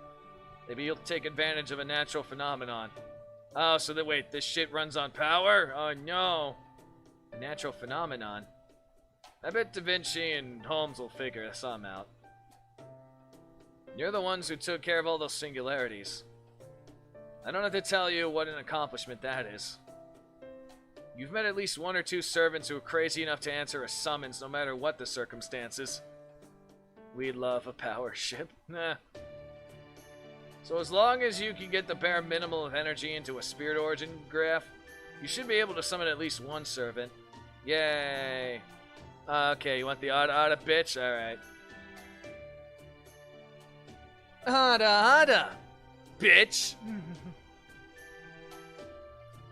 Speaker 1: Maybe you'll take advantage of a natural phenomenon. Oh, so wait, this shit runs on power? Oh no. A natural phenomenon? I bet Da Vinci and Holmes will figure some out. You're the ones who took care of all those singularities. I don't have to tell you what an accomplishment that is. You've met at least one or two servants who are crazy enough to answer a summons no matter what the circumstances. We love a power ship. Nah. So as long as you can get the bare minimum of energy into a spirit origin graph, you should be able to summon at least one servant. Yay. Okay, you want the Ada bitch? Alright. Ada, bitch!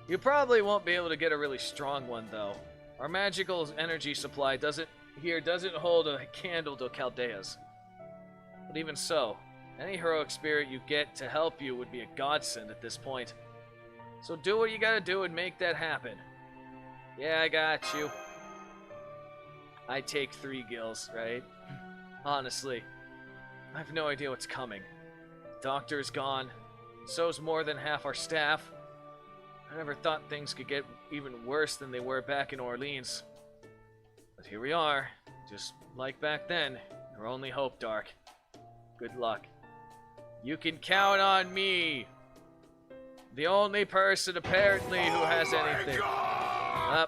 Speaker 1: You probably won't be able to get a really strong one, though. Our magical energy supply doesn't hold a candle to Chaldea's. But even so, any heroic spirit you get to help you would be a godsend at this point. So do what you gotta do and make that happen. Yeah, I got you. I take 3 gills, right? Honestly, I have no idea what's coming. The doctor's gone. So's more than half our staff. I never thought things could get even worse than they were back in Orleans. But here we are, just like back then. Your only hope, Dark. Good luck. You can count on me. The only person apparently who has anything.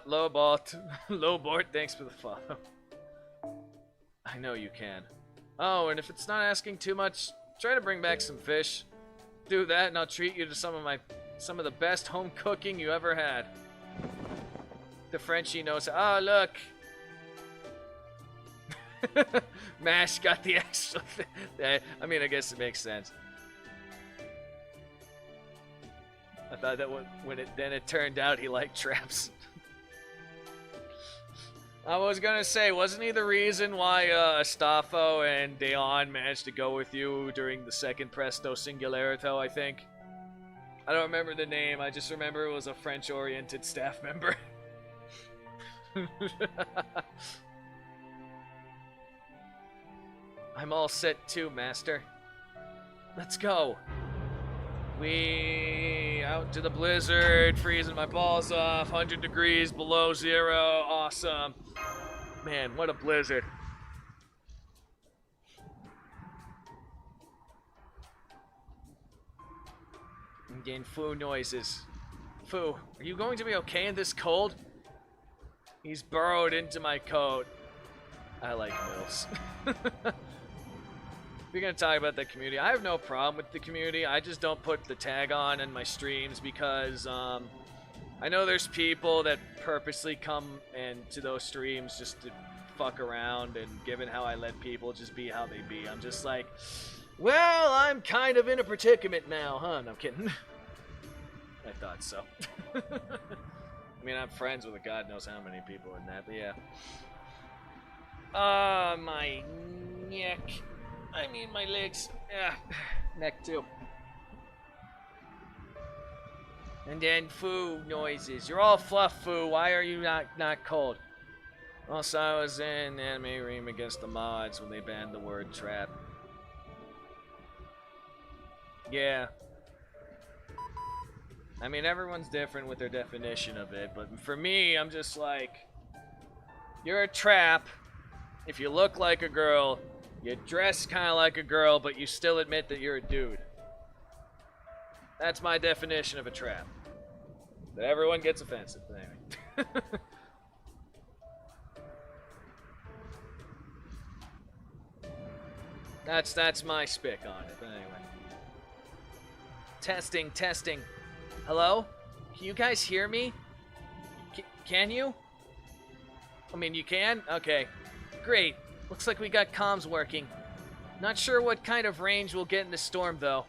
Speaker 1: Lowbort. Lowbort, thanks for the follow. I know you can. Oh, and if it's not asking too much, try to bring back some fish. Do that and I'll treat you to some of the best home cooking you ever had. The Frenchie knows. Oh, look. Mash got the extra thing. I mean, I guess it makes sense. I thought that then it turned out he liked traps. I was gonna say, wasn't he the reason why Astafo and Deon managed to go with you during the second Presto Singularito, I think? I don't remember the name, I just remember it was a French-oriented staff member. I'm all set too, Master. Let's go. We out to the blizzard, freezing my balls off, 100 degrees below zero, awesome. Man, what a blizzard. I'm getting foo noises. Foo, are you going to be okay in this cold? He's burrowed into my coat. I like MILFs. If you're going to talk about the community, I have no problem with the community. I just don't put the tag on in my streams because I know there's people that purposely come into those streams just to fuck around, and given how I let people just be how they be, I'm just like, well, I'm kind of in a predicament now, huh? No, I'm kidding. I thought so. I mean, I'm friends with God knows how many people in that, but yeah. My neck. I mean, my legs. Yeah, neck too. And then foo noises. You're all fluff, foo. Why are you not cold? Also, I was in anime ream against the mods when they banned the word trap. Yeah. I mean, everyone's different with their definition of it, but for me, I'm just like, you're a trap if you look like a girl, you dress kind of like a girl, but you still admit that you're a dude. That's my definition of a trap. But everyone gets offensive, anyway. That's my spick on it, but anyway. Testing. Hello? Can you guys hear me? Can you? I mean, you can? Okay. Great. Looks like we got comms working. Not sure what kind of range we'll get in the storm, though.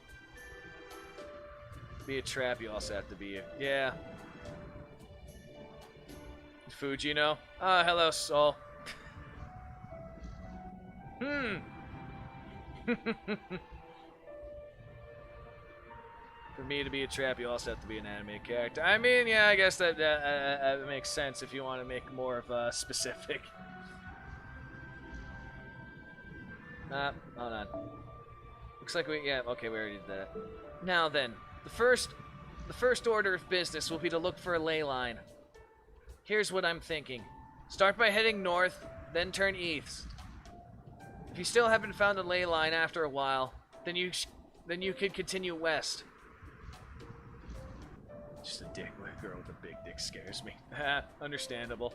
Speaker 1: Be a trap, you also have to be a... Yeah. Fuji, you know? Oh, hello, Soul. For me to be a trap, you also have to be an anime character. I mean, yeah, I guess that makes sense if you want to make more of a specific. Hold on. Looks like yeah, okay, we already did that. Now then, the first order of business will be to look for a ley line. Here's what I'm thinking. Start by heading north, then turn east. If you still haven't found a ley line after a while, then you could continue west. Just a dick with a girl with a big dick scares me. Understandable.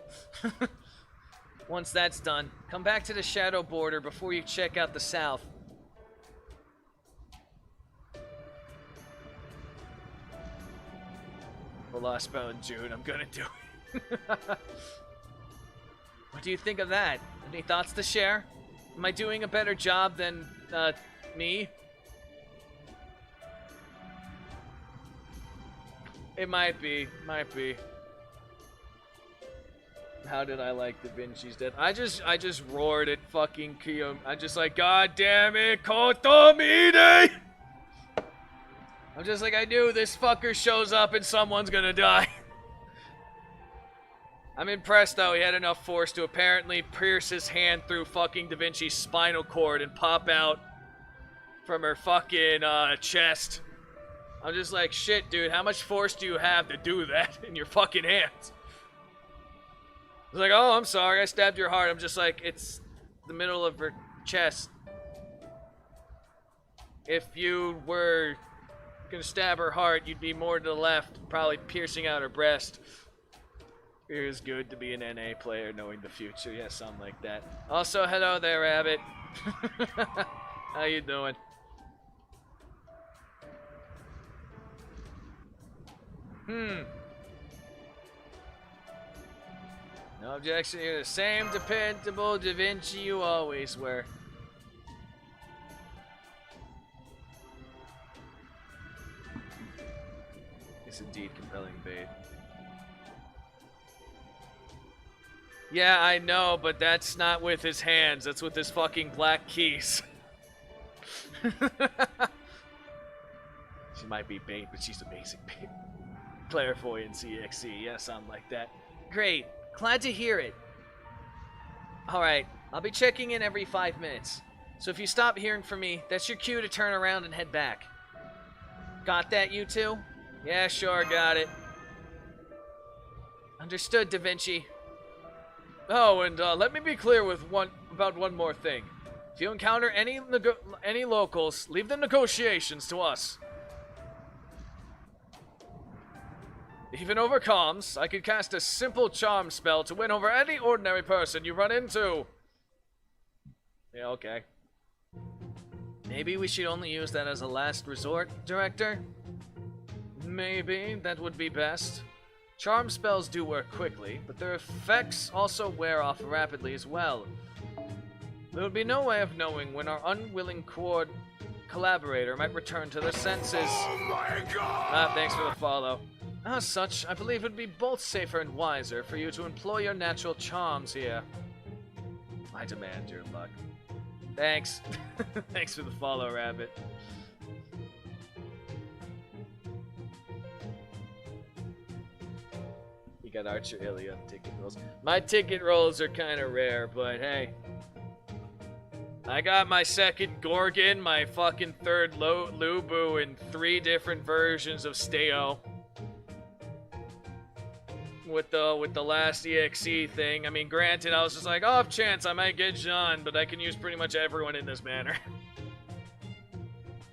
Speaker 1: Once that's done, come back to the shadow border before you check out the south. The Lostbelt in June, I'm gonna do it. What do you think of that? Any thoughts to share? Am I doing a better job than, me? It might be. How did I like Da Vinci's death? I just roared at fucking Kiyomi. I just like, God damn it, Kotomide! I'm just like, I knew this fucker shows up and someone's gonna die. I'm impressed though, he had enough force to apparently pierce his hand through fucking Da Vinci's spinal cord and pop out from her fucking chest. I'm just like, shit, dude, how much force do you have to do that in your fucking hands? He's like, oh, I'm sorry, I stabbed your heart. I'm just like, it's the middle of her chest. If you were gonna stab her heart, you'd be more to the left, probably piercing out her breast. It is good to be an NA player knowing the future. Yeah, something like that. Also, hello there, Rabbit. How you doing? No objection, you're the same dependable Da Vinci you always were. It's indeed compelling bait. Yeah, I know, but that's not with his hands. That's with his fucking black keys. She might be bait, but she's amazing bait. Clairvoyancy XE, yeah, something like that. Great. Glad to hear it. Alright, I'll be checking in every 5 minutes. So if you stop hearing from me, that's your cue to turn around and head back. Got that, you two? Yeah, sure, got it. Understood, Da Vinci. Oh, and let me be clear with about one more thing. If you encounter any locals, leave the negotiations to us. Even over comms, I could cast a simple charm spell to win over any ordinary person you run into. Yeah, okay. Maybe we should only use that as a last resort, Director? Maybe that would be best. Charm spells do work quickly, but their effects also wear off rapidly as well. There would be no way of knowing when our unwilling collaborator might return to their senses.
Speaker 2: Oh my god!
Speaker 1: Thanks for the follow. As such, I believe it would be both safer and wiser for you to employ your natural charms here. I demand your luck. Thanks. Thanks for the follow, Rabbit. You got Archer Ilya ticket rolls. My ticket rolls are kind of rare, but hey. I got my second Gorgon, my fucking third Lubu, and 3 different versions of Steo. With the last EXE thing. I mean, granted, I was just like, off chance I might get Jean, but I can use pretty much everyone in this manner.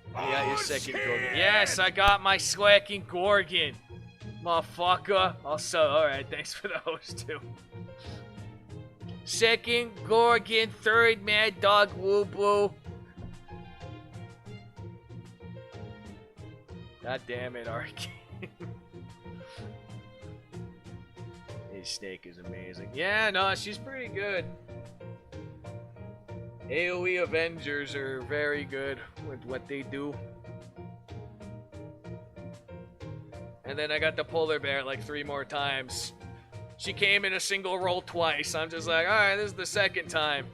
Speaker 1: You got your second Gorgon. Yes, I got my second Gorgon. Motherfucker. Also, alright, thanks for the host, too. Second Gorgon, third Mad Dog Woo-Boo. God damn it, Arcane. His snake is amazing. Yeah, no, she's pretty good. AoE Avengers are very good with what they do. And then I got the polar bear like 3 more times. She came in a single roll twice. I'm just like, alright, this is the second time.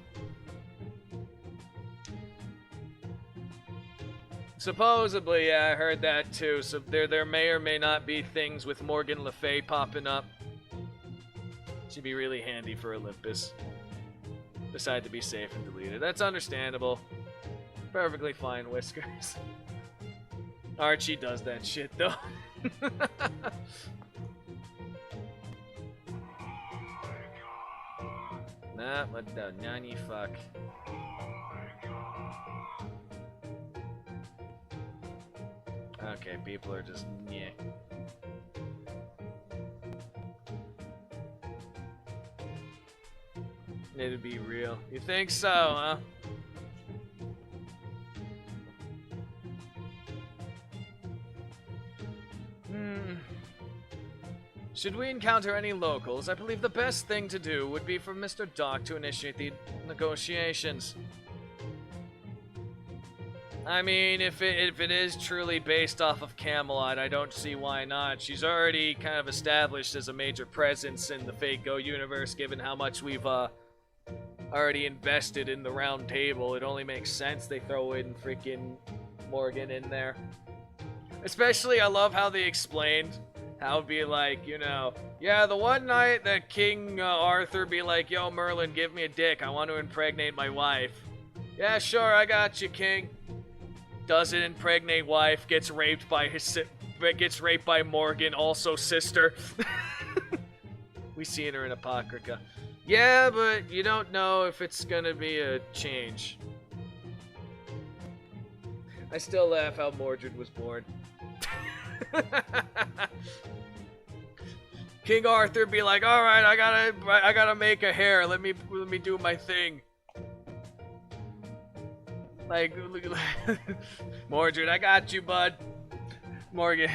Speaker 1: Supposedly, yeah, I heard that too. So there may or may not be things with Morgan Le Fay popping up. She'd be really handy for Olympus. Decide to be safe and delete it. That's understandable. Perfectly fine, Whiskers. Archie does that shit though. Nah, what the nanny fuck. Okay, people are just yeah. It'd be real. You think so, huh? Should we encounter any locals, I believe the best thing to do would be for Mr. Doc to initiate the negotiations. I mean, if it is truly based off of Camelot, I don't see why not. She's already kind of established as a major presence in the Fate Go universe, given how much we've already invested in the Round Table. It only makes sense they throw in freaking Morgan in there. Especially, I love how they explained how it'd be like, you know, yeah, the one night that King Arthur be like, yo, Merlin, give me a dick. I want to impregnate my wife. Yeah, sure, I got you, King. Doesn't impregnate wife, gets raped by Morgan, also sister. We seen her in Apocrypha. Yeah, but you don't know if it's gonna be a change. I still laugh how Mordred was born. King Arthur be like, all right, I gotta make a hair. Let me do my thing. Like, Mordred, I got you, bud. Morgan.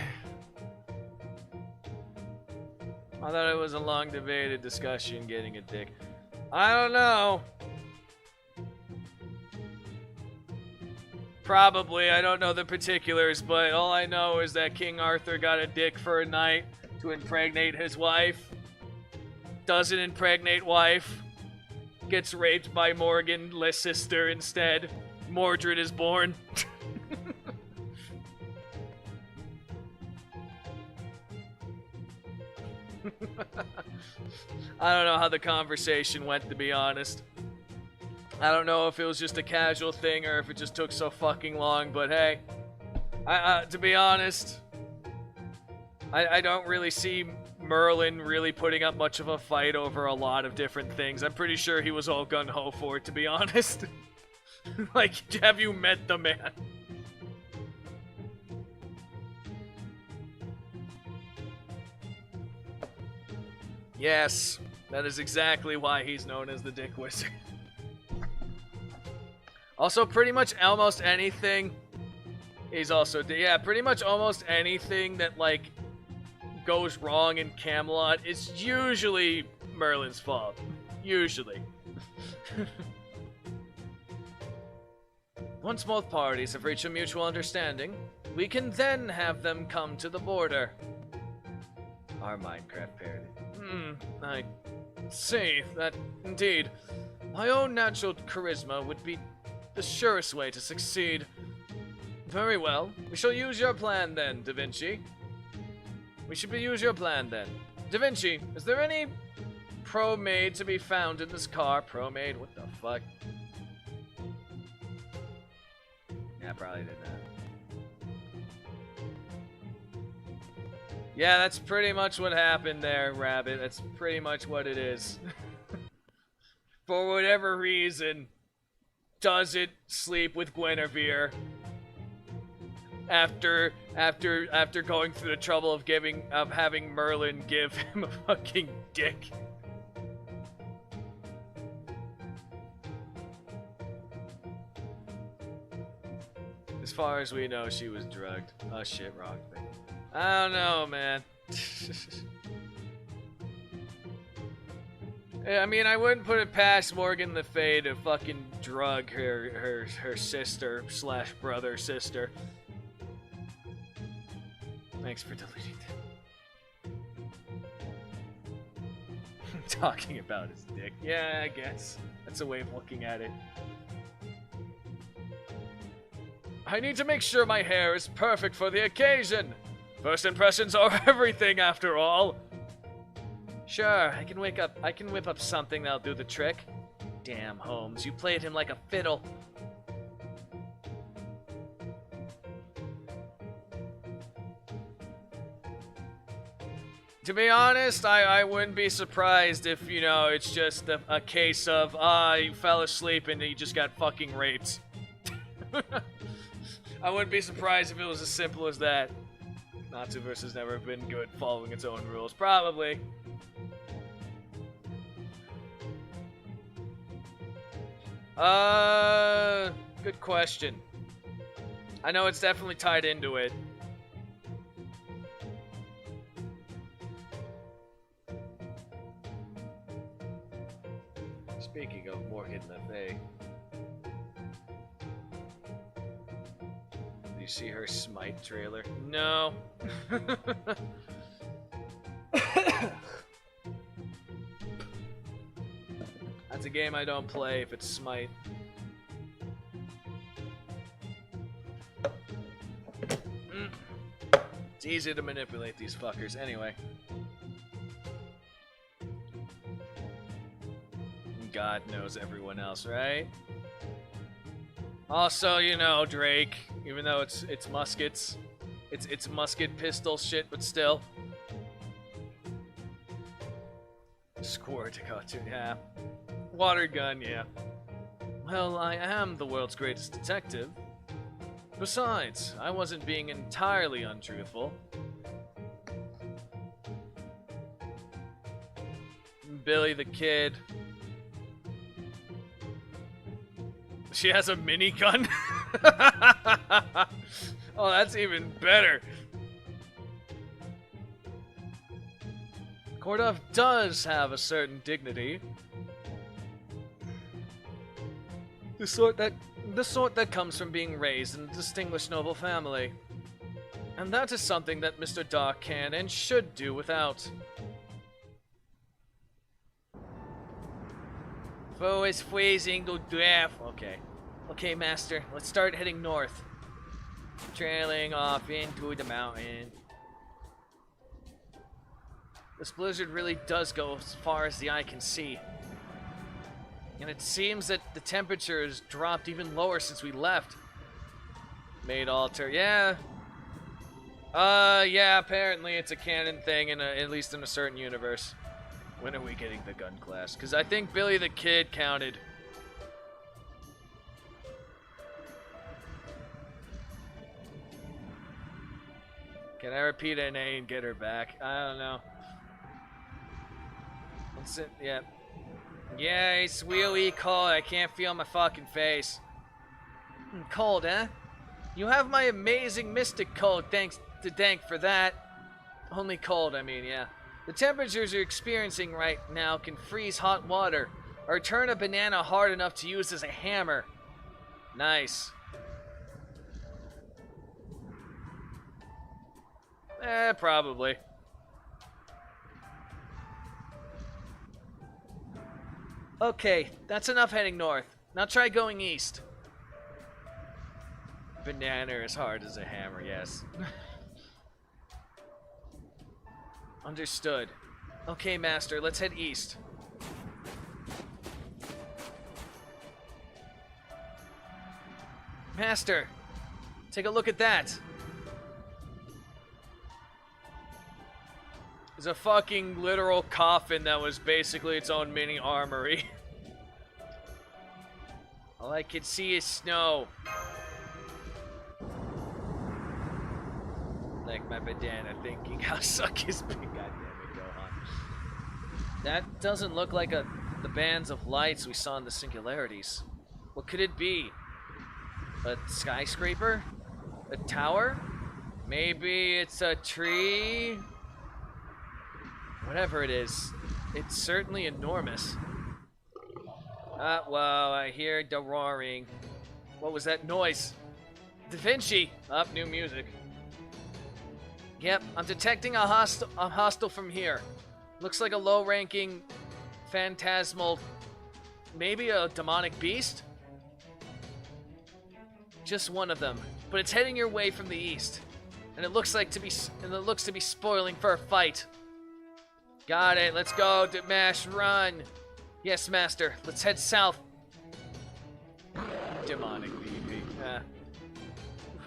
Speaker 1: I thought it was a long debated discussion getting a dick. I don't know. Probably, I don't know the particulars, but all I know is that King Arthur got a dick for a night to impregnate his wife. Doesn't impregnate wife. Gets raped by Morgan, Liz sister instead. Mordred is born. I don't know how the conversation went, to be honest. I don't know if it was just a casual thing or if it just took so fucking long, but hey. To be honest, I don't really see Merlin really putting up much of a fight over a lot of different things. I'm pretty sure he was all gung-ho for it, to be honest. Like, have you met the man? Yes, that is exactly why he's known as the Dick Wizard. Also, pretty much almost anything. He's also, yeah, pretty much almost anything that, like, goes wrong in Camelot is usually Merlin's fault. Usually. Once both parties have reached a mutual understanding, we can then have them come to the border. Our Minecraft parody. I see that indeed. My own natural charisma would be the surest way to succeed. Very well. We shall use your plan then, Da Vinci. We should use your plan then. Da Vinci, is there any pro-maid to be found in this car? Pro-maid? What the fuck? Yeah, I probably did that. Yeah, that's pretty much what happened there, Rabbit. That's pretty much what it is. For whatever reason, doesn't sleep with Guinevere after going through the trouble of having Merlin give him a fucking dick. As far as we know, she was drugged. Oh shit, wrong thing. I don't know, man. I mean, I wouldn't put it past Morgan Le Fay to fucking drug her sister / brother sister. Thanks for deleting that. Talking about his dick. Yeah, I guess. That's a way of looking at it. I need to make sure my hair is perfect for the occasion. First impressions are everything, after all. Sure, I can whip up something that'll do the trick. Damn, Holmes, you played him like a fiddle. To be honest, I wouldn't be surprised if, you know, it's just a case of, you fell asleep and you just got fucking raped. I wouldn't be surprised if it was as simple as that. Natsuverse has never been good following its own rules. Probably. Good question. I know it's definitely tied into it. Speaking of Morgan Le Fay, do you see her Smite trailer? No. That's a game I don't play if it's Smite. It's easy to manipulate these fuckers. Anyway. God knows everyone else, right? Also, you know, Drake, even though it's muskets, it's musket pistol shit, but still. Squirt cartoon, yeah. Water gun, yeah. Well, I am the world's greatest detective. Besides, I wasn't being entirely untruthful. Billy the Kid. She has a minigun? Oh, that's even better. Kordov does have a certain dignity. The sort that comes from being raised in a distinguished noble family. And that is something that Mr. Dark can and should do without. Foe is freezing to death. Okay. Okay, Master. Let's start heading north. Trailing off into the mountain. This blizzard really does go as far as the eye can see. And it seems that the temperature has dropped even lower since we left. Made alter. Yeah. Yeah, apparently it's a canon thing, at least in a certain universe. When are we getting the gun class? Because I think Billy the Kid counted. Can I repeat an A and get her back? I don't know. What's it? Yeah. Yeah, it's really cold. I can't feel my fucking face. Cold, huh? You have my amazing mystic code, thanks to Dank for that. Only cold, I mean, yeah. The temperatures you're experiencing right now can freeze hot water, or turn a banana hard enough to use as a hammer. Nice. Probably. Okay, that's enough heading north. Now try going east. Banana as hard as a hammer, yes. Understood. Okay, Master, let's head east. Master, take a look at that. It's a fucking literal coffin that was basically its own mini armory. All I can see is snow. Like my banana thinking how suck his big goddamn it, Gohan. That doesn't look like the bands of lights we saw in the singularities. What could it be? A skyscraper? A tower? Maybe it's a tree? Whatever it is, it's certainly enormous. Well, I hear the roaring. What was that noise? Da Vinci! Up, new music. Yep, I'm detecting a hostile from here. Looks like a low-ranking, phantasmal, maybe a demonic beast? Just one of them, but it's heading your way from the east, and it looks to be spoiling for a fight. Got it. Let's go. Mash, run. Yes, Master. Let's head south. Demonic BB.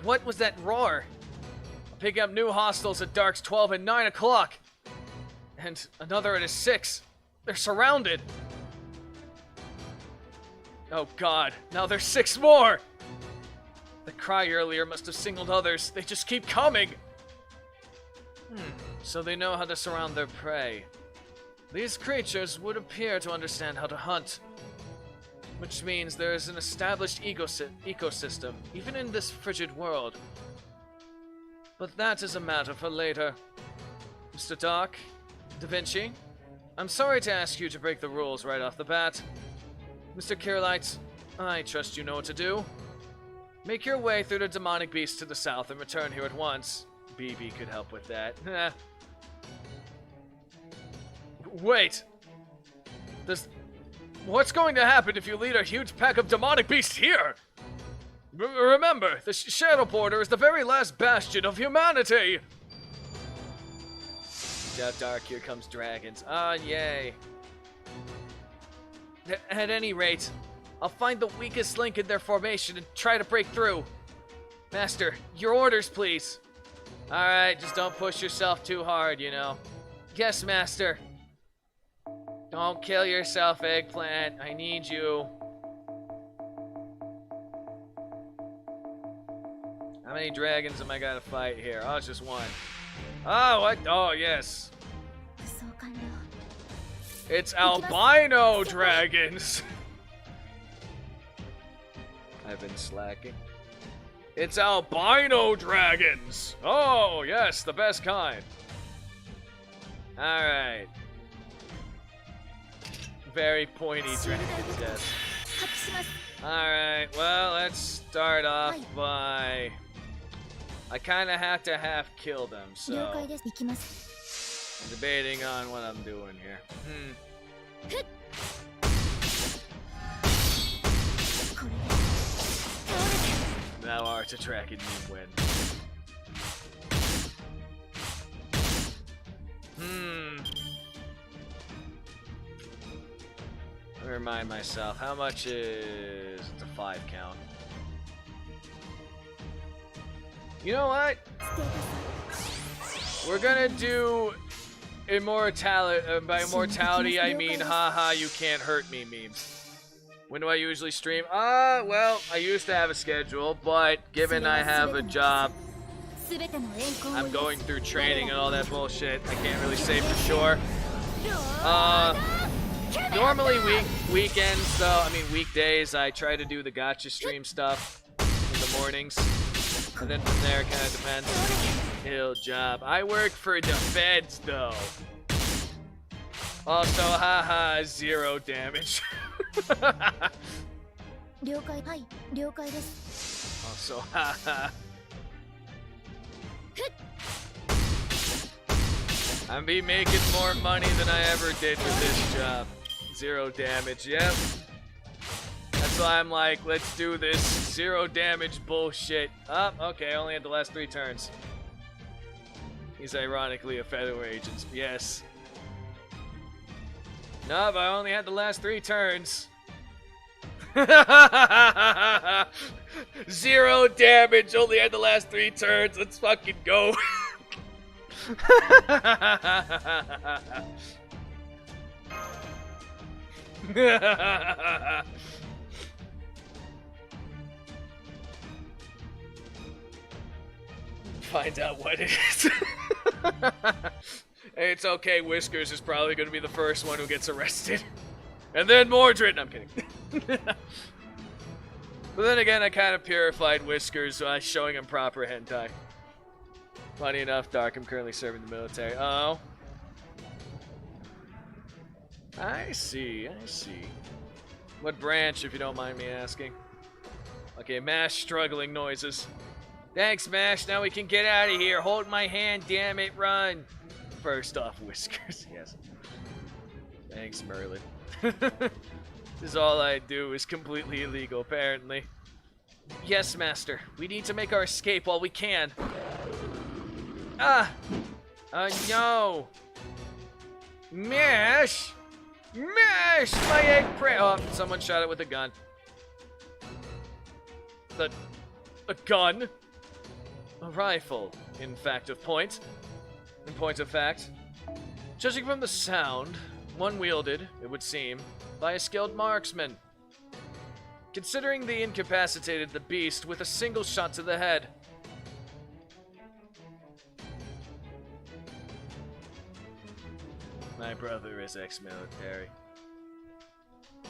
Speaker 1: What was that roar? Picking up new hostiles at Dark's 12 and 9 o'clock. And another at 6. They're surrounded. Oh, God. Now there's 6 more. The cry earlier must have signaled others. They just keep coming. So they know how to surround their prey. These creatures would appear to understand how to hunt. Which means there is an established ecosystem, even in this frigid world. But that is a matter for later. Mr. Dark, Da Vinci, I'm sorry to ask you to break the rules right off the bat. Mr. Kirlight, I trust you know what to do. Make your way through the demonic beast to the south and return here at once. BB could help with that. Wait! What's going to happen if you lead a huge pack of demonic beasts here? Remember, the Shadow Border is the very last bastion of humanity! Yeah, Dark, here comes dragons. Ah, yay. At any rate, I'll find the weakest link in their formation and try to break through. Master, your orders, please. Alright, just don't push yourself too hard, you know. Yes, Master. Don't kill yourself, Eggplant. I need you. How many dragons am I gonna fight here? Oh, it's just one. Oh, what? Oh, yes. It's albino dragons. I've been slacking. It's albino dragons. Oh, yes, the best kind. All right. Very pointy dragons, yes. Alright, well, let's start off by... I kind of have to half-kill them, so... I'm debating on what I'm doing here. Thou art a dragon, you win. Let me remind myself, how much is it's a 5 count? You know what? We're gonna do immortality. By immortality, I mean haha, you can't hurt me memes. When do I usually stream? Well, I used to have a schedule, but given I have a job, I'm going through training and all that bullshit, I can't really say for sure. Normally weekends though, I mean weekdays, I try to do the gacha stream stuff in the mornings. And then from there, it kind of depends. Hill job. I work for the feds though. Also, haha, 0 damage. Also, haha. I'm be making more money than I ever did with this job. 0 damage, yep. That's why I'm like, let's do this 0 damage bullshit. Oh, okay, only had the last 3 turns. He's ironically a federal agent, yes. No, but I only had the last 3 turns. 0 damage, only had the last 3 turns. Let's fucking go. Find out what it is. Hey, it's okay, Whiskers is probably going to be the first one who gets arrested. And then Mordred! No, I'm kidding. But then again, I kind of purified Whiskers by showing him proper hentai. Funny enough, Dark, I'm currently serving the military. Oh. I see, I see. What branch, if you don't mind me asking? Okay, Mash struggling noises. Thanks, Mash. Now we can get out of here. Hold my hand, damn it, run. First off, Whiskers, yes. Thanks, Merlin. This is all I do is completely illegal, apparently. Yes, Master. We need to make our escape while we can. Ah! No! Mash! Mash! My eggplant! Oh, someone shot it with a gun. A gun? A rifle, in fact of point. In point of fact. Judging from the sound, one wielded, it would seem, by a skilled marksman. Considering they incapacitated the beast with a single shot to the head. My brother is ex-military.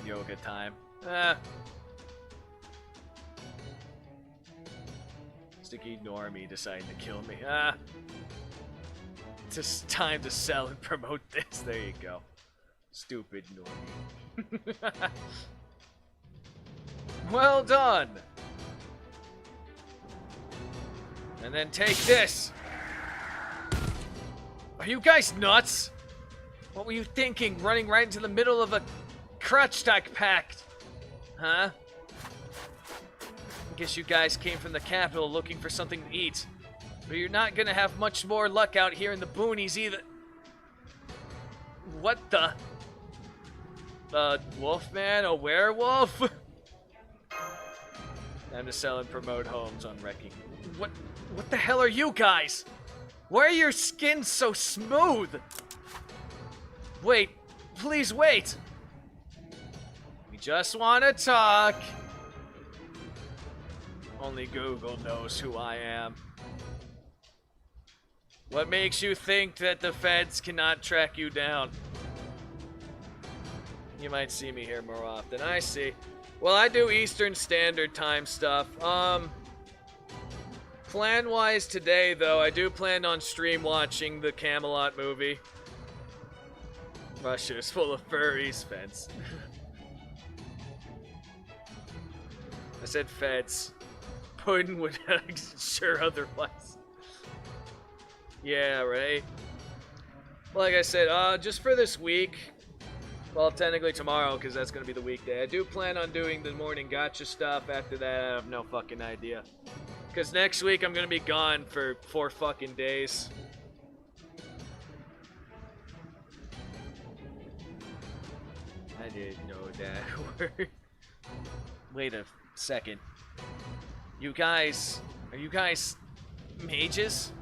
Speaker 1: Yoga time. Sticky normie deciding to kill me. It's just time to sell and promote this. There you go. Stupid normie. Well done! And then take this! Are you guys nuts? What were you thinking, running right into the middle of a crutch stack pact? Huh? I guess you guys came from the capital looking for something to eat. But you're not gonna have much more luck out here in the boonies either. What the? Wolfman? A werewolf? Time to sell and promote homes on Wrecking. What the hell are you guys? Why are your skins so smooth? Wait, please wait. We just want to talk. Only Google knows who I am. What makes you think that the feds cannot track you down? You might see me here more often. I see. Well, I do Eastern Standard Time stuff. Plan-wise today, though, I do plan on stream watching the Camelot movie. Russia is full of furries, feds. I said feds. Puddin would sure otherwise. Yeah, right? Like I said, just for this week, well, technically tomorrow, because that's going to be the weekday, I do plan on doing the morning gacha stuff. After that, I have no fucking idea. Because next week, I'm going to be gone for 4 fucking days. I didn't know that word. Wait a second. You guys... Are you guys... mages?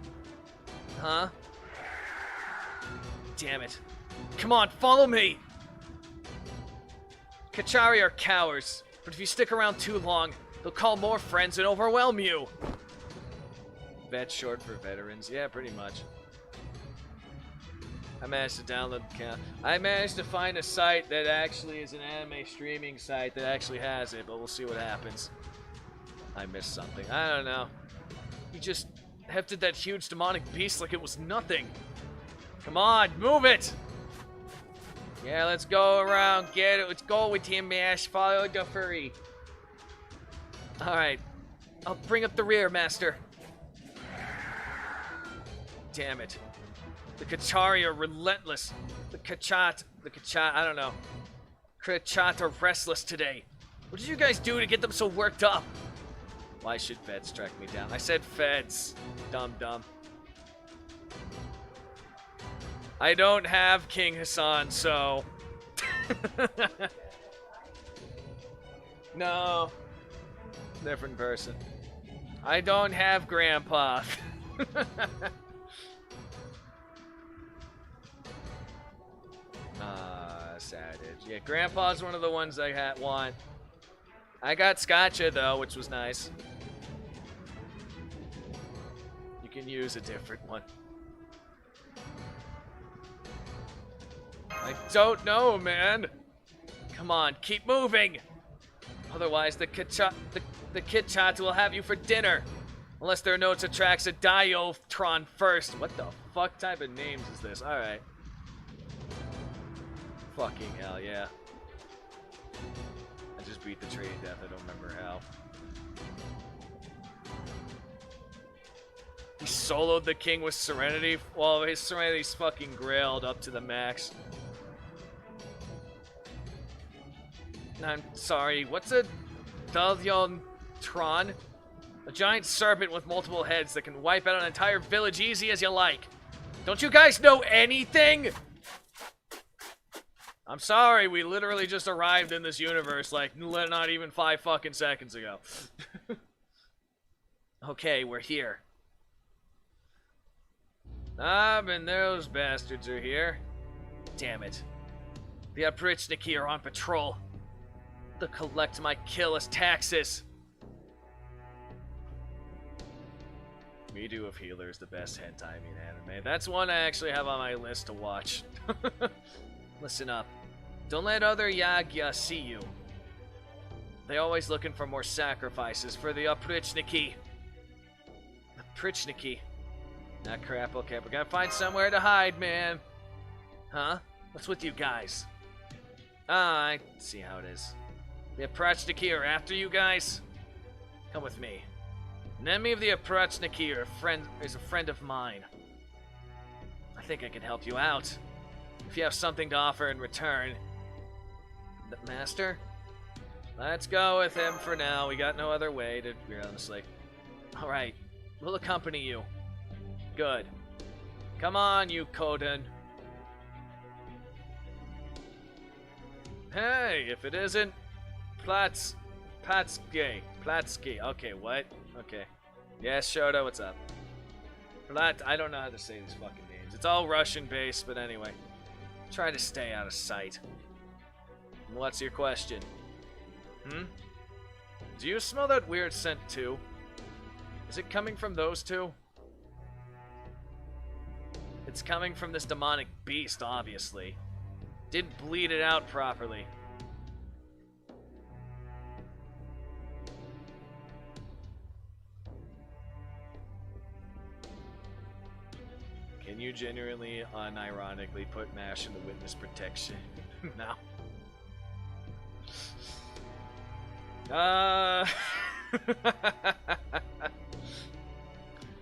Speaker 1: Huh? Damn it. Come on, follow me! Kachari are cowards, but if you stick around too long, they'll call more friends and overwhelm you! Vet short for veterans. Yeah, pretty much. I managed to download the account. I managed to find a site that actually is an anime streaming site that actually has it, but we'll see what happens. I missed something. I don't know. He just hefted that huge demonic beast like it was nothing. Come on, move it! Yeah, let's go around. Get it. Let's go with him, Mash. Follow the furry. Alright. I'll bring up the rear, Master. Damn it. The Kachari are relentless. The Kachat, I don't know. Kachat are restless today. What did you guys do to get them so worked up? Why should feds track me down? I said feds. Dumb. I don't have King Hassan, so... No. Different person. I don't have Grandpa. Savage. Yeah, Grandpa's one of the ones I want. I got Scotcha, though, which was nice. You can use a different one. I don't know, man. Come on, keep moving. Otherwise, the Kitchat will have you for dinner. Unless their notes attracts a Diotron first. What the fuck type of names is this? Alright. Fucking hell, yeah. I just beat the tree to death. I don't remember how. He soloed the king with Serenity. Well, his Serenity's fucking grailed up to the max. I'm sorry, what's a Tron? A giant serpent with multiple heads that can wipe out an entire village easy as you like. Don't you guys know anything? I'm sorry, we literally just arrived in this universe like not even 5 fucking seconds ago. Okay, we're here. And those bastards are here. Damn it. The Oprichniki are on patrol. They'll collect my kill as taxes. Midu of Healer is the best hentai anime. That's one I actually have on my list to watch. Listen up. Don't let other Yagya see you. They're always looking for more sacrifices for the Oprichniki. Oprichniki. Ah, crap. Okay, we're gonna find somewhere to hide, man. Huh? What's with you guys? Ah, I see how it is. The Oprichniki are after you guys? Come with me. An enemy of the Oprichniki is a friend of mine. I think I can help you out. If you have something to offer in return. The Master? Let's go with him for now. We got no other way to be honestly. Alright. We'll accompany you. Good. Come on, you Koden. Hey, if it isn't Platsky. Okay, what? Okay. Yes, Shoda, what's up? I don't know how to say these fucking names. It's all Russian based, but anyway. Try to stay out of sight. What's your question? Do you smell that weird scent too? Is it coming from those two? It's coming from this demonic beast, obviously. Didn't bleed it out properly. Can you genuinely, unironically put MASH in the witness protection? No.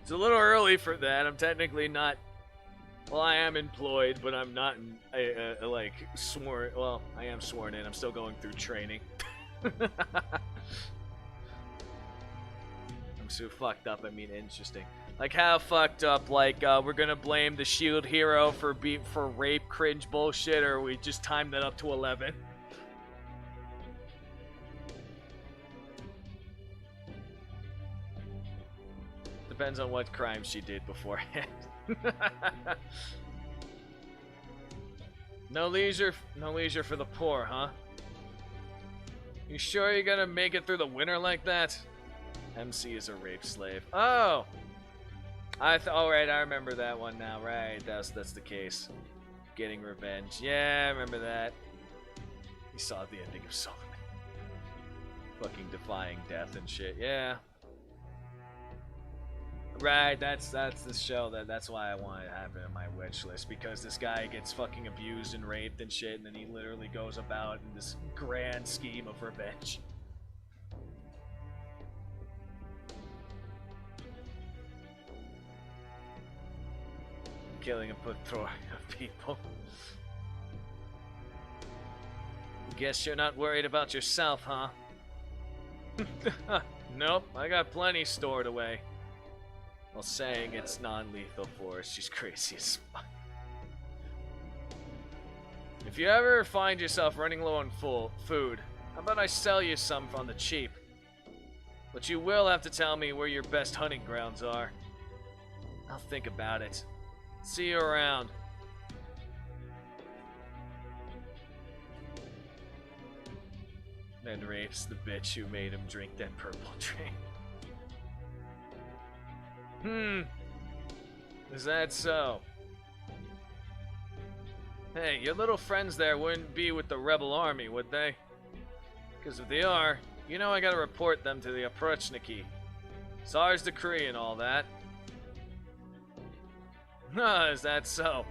Speaker 1: It's a little early for that. I'm technically not... Well, I am employed, but I'm not, like, sworn... Well, I am sworn in. I'm still going through training. I'm so fucked up, I mean interesting. Like, how fucked up, like, we're gonna blame the shield hero for rape cringe bullshit, or we just timed that up to 11? Depends on what crime she did beforehand. No leisure for the poor, huh? You sure you're gonna make it through the winter like that? MC is a rape slave. Oh! Alright, I remember that one now. Right, that's the case. getting revenge. Yeah, I remember that. You saw the ending of Solomon. Fucking defying death and shit. Yeah. Right, that's the show that's why I want to have it on my wish list, because this guy gets fucking abused and raped and shit, and then he literally goes about in this grand scheme of revenge. Killing a plethora of people. Guess you're not worried about yourself, huh? Nope, I got plenty stored away. Well, saying it's non-lethal force, she's crazy as fuck. If you ever find yourself running low on food, how about I sell you some on the cheap? But you will have to tell me where your best hunting grounds are. I'll think about it. See you around. Then rapes the bitch who made him drink that purple drink. Is that so? Hey, your little friends there wouldn't be with the rebel army, would they? Because if they are, you know I gotta report them to the Oprochniki. Tsar's decree and all that. Is that so?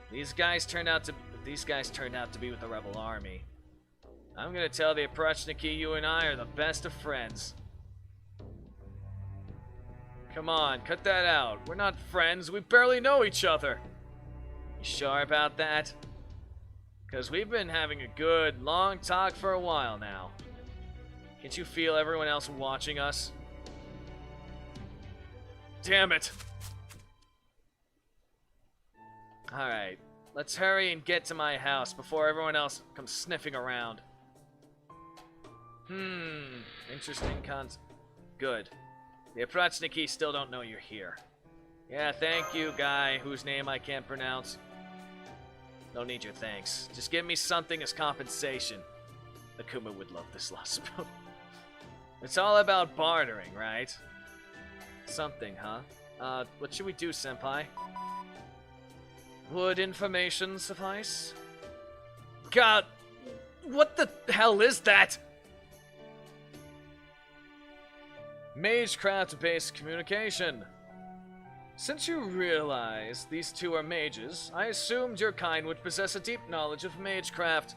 Speaker 1: These guys turned out to be with the rebel army. I'm gonna tell the Oprochniki you and I are the best of friends. Come on, cut that out. We're not friends, we barely know each other. You sure about that? Because we've been having a good, long talk for a while now. Can't you feel everyone else watching us? Damn it! Alright, let's hurry and get to my house before everyone else comes sniffing around. Interesting Good. The Oprochniki still don't know you're here. Yeah, thank you, guy whose name I can't pronounce. Don't need your thanks. Just give me something as compensation. Akuma would love this Lostbelt. It's all about bartering, right? Something, huh? What should we do, senpai? Would information suffice? God, what the hell is that? Magecraft-based communication. Since you realize these two are mages, I assumed your kind would possess a deep knowledge of magecraft.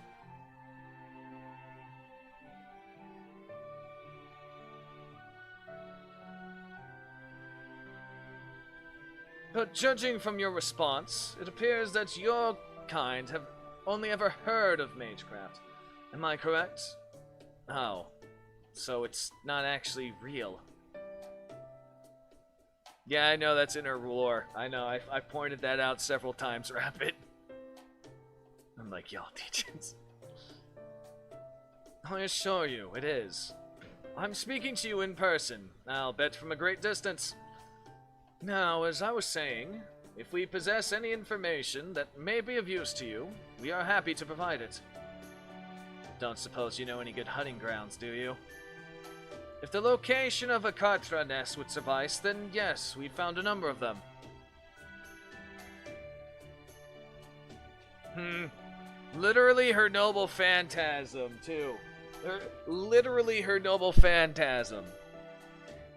Speaker 1: But judging from your response, it appears that your kind have only ever heard of magecraft. Am I correct? Oh. So it's not actually real. Yeah, I know that's in her lore. I know, I pointed that out several times, Rapid. I'm like, y'all teachings. I assure you, it is. I'm speaking to you in person, I'll bet from a great distance. Now, as I was saying, if we possess any information that may be of use to you, we are happy to provide it. Don't suppose you know any good hunting grounds, do you? If the location of a Katra nest would suffice, then yes, we found a number of them. Literally her noble phantasm, too. Literally her noble phantasm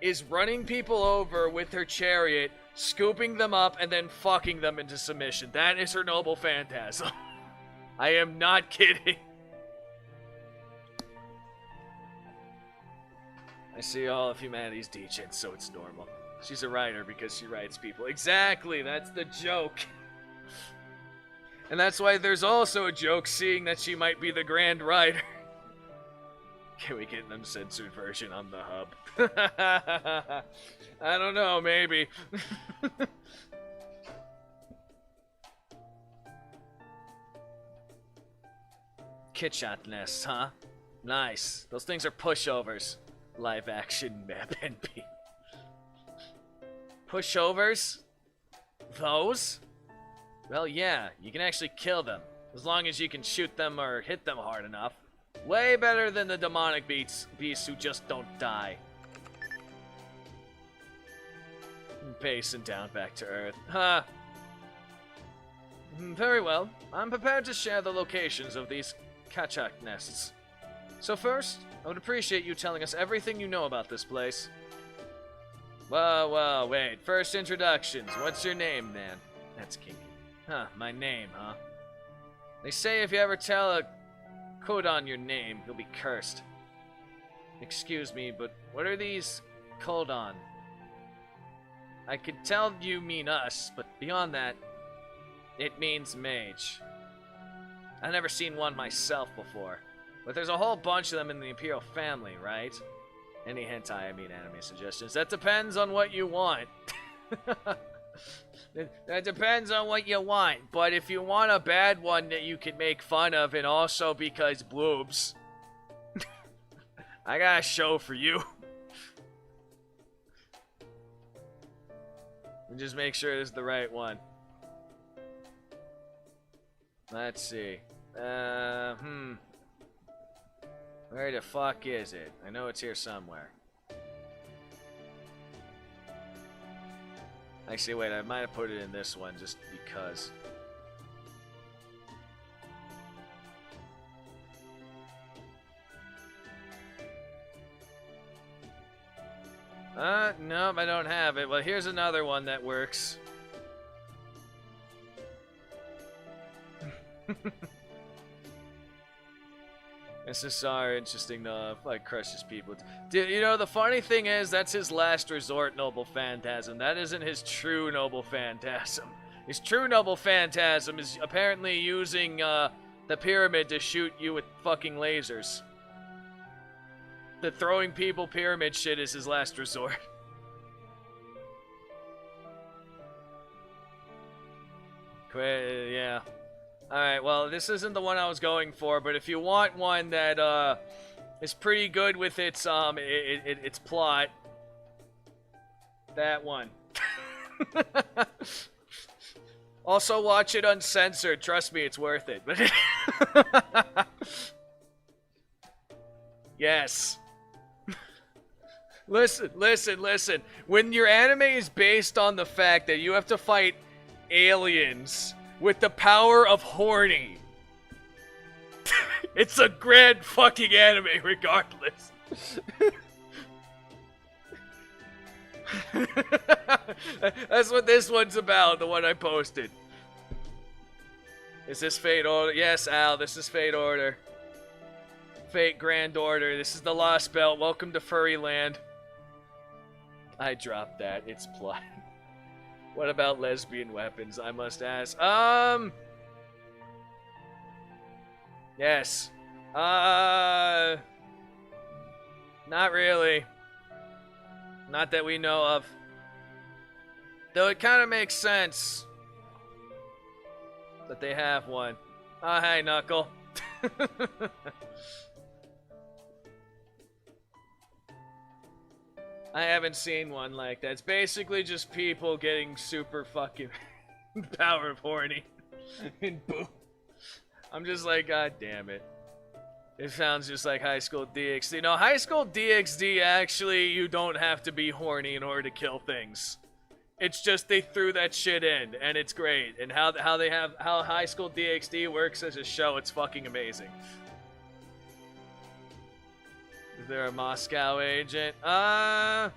Speaker 1: is running people over with her chariot, scooping them up, and then fucking them into submission. That is her noble phantasm. I am not kidding. I see all of humanity's degens, so it's normal. She's a writer because she writes people. Exactly, that's the joke. And that's why there's also a joke seeing that she might be the grand writer. Can we get an uncensored version on the hub? I don't know, maybe. Kitchat nests, huh? Nice. Those things are pushovers. Live action map NP. Pushovers? Those? Well, yeah, you can actually kill them. As long as you can shoot them or hit them hard enough. Way better than the demonic beasts who just don't die. Pacing down back to Earth. Huh. Very well. I'm prepared to share the locations of these Kachak nests. So first, I would appreciate you telling us everything you know about this place. Whoa, wait. First introductions. What's your name, man? That's kinky. Huh, my name, huh? They say if you ever tell a Kodan your name, you'll be cursed. Excuse me, but what are these Kodan? I could tell you mean us, but beyond that, it means mage. I've never seen one myself before, but there's a whole bunch of them in the Imperial family, right? Any hentai, I mean anime suggestions. That depends on what you want. That depends on what you want, but if you want a bad one that you can make fun of and also because boobs, I got a show for you. And just make sure it's the right one. Let's see. Where the fuck is it? I know it's here somewhere. Actually, wait, I might have put it in this one just because. Nope, I don't have it. Well, here's another one that works. SSR, interesting to like crushes people. Dude, you know, the funny thing is, that's his last resort noble phantasm. That isn't his true noble phantasm. His true noble phantasm is apparently using the pyramid to shoot you with fucking lasers. The throwing people pyramid shit is his last resort. Yeah. Alright, well, this isn't the one I was going for, but if you want one that, is pretty good with its plot, that one. Also, watch it uncensored. Trust me, it's worth it. Yes. Listen. When your anime is based on the fact that you have to fight aliens with the power of horny, it's a grand fucking anime regardless. That's what this one's about, the one I posted. Is this Fate Order? Yes, Al, this is Fate Order. Fate Grand Order. This is the Lostbelt. Welcome to Furry Land. I dropped that. It's plot. What about lesbian weapons, I must ask? Yes. Not really. Not that we know of. Though it kind of makes sense that they have one. Oh, hey, Knuckle. I haven't seen one like that. It's basically just people getting super fucking power of horny. And boom. I'm just like, god damn it. It sounds just like High School DxD. No, High School DxD, actually, you don't have to be horny in order to kill things. It's just they threw that shit in, and it's great. And how High School DxD works as a show, it's fucking amazing. Is there a Moscow agent? I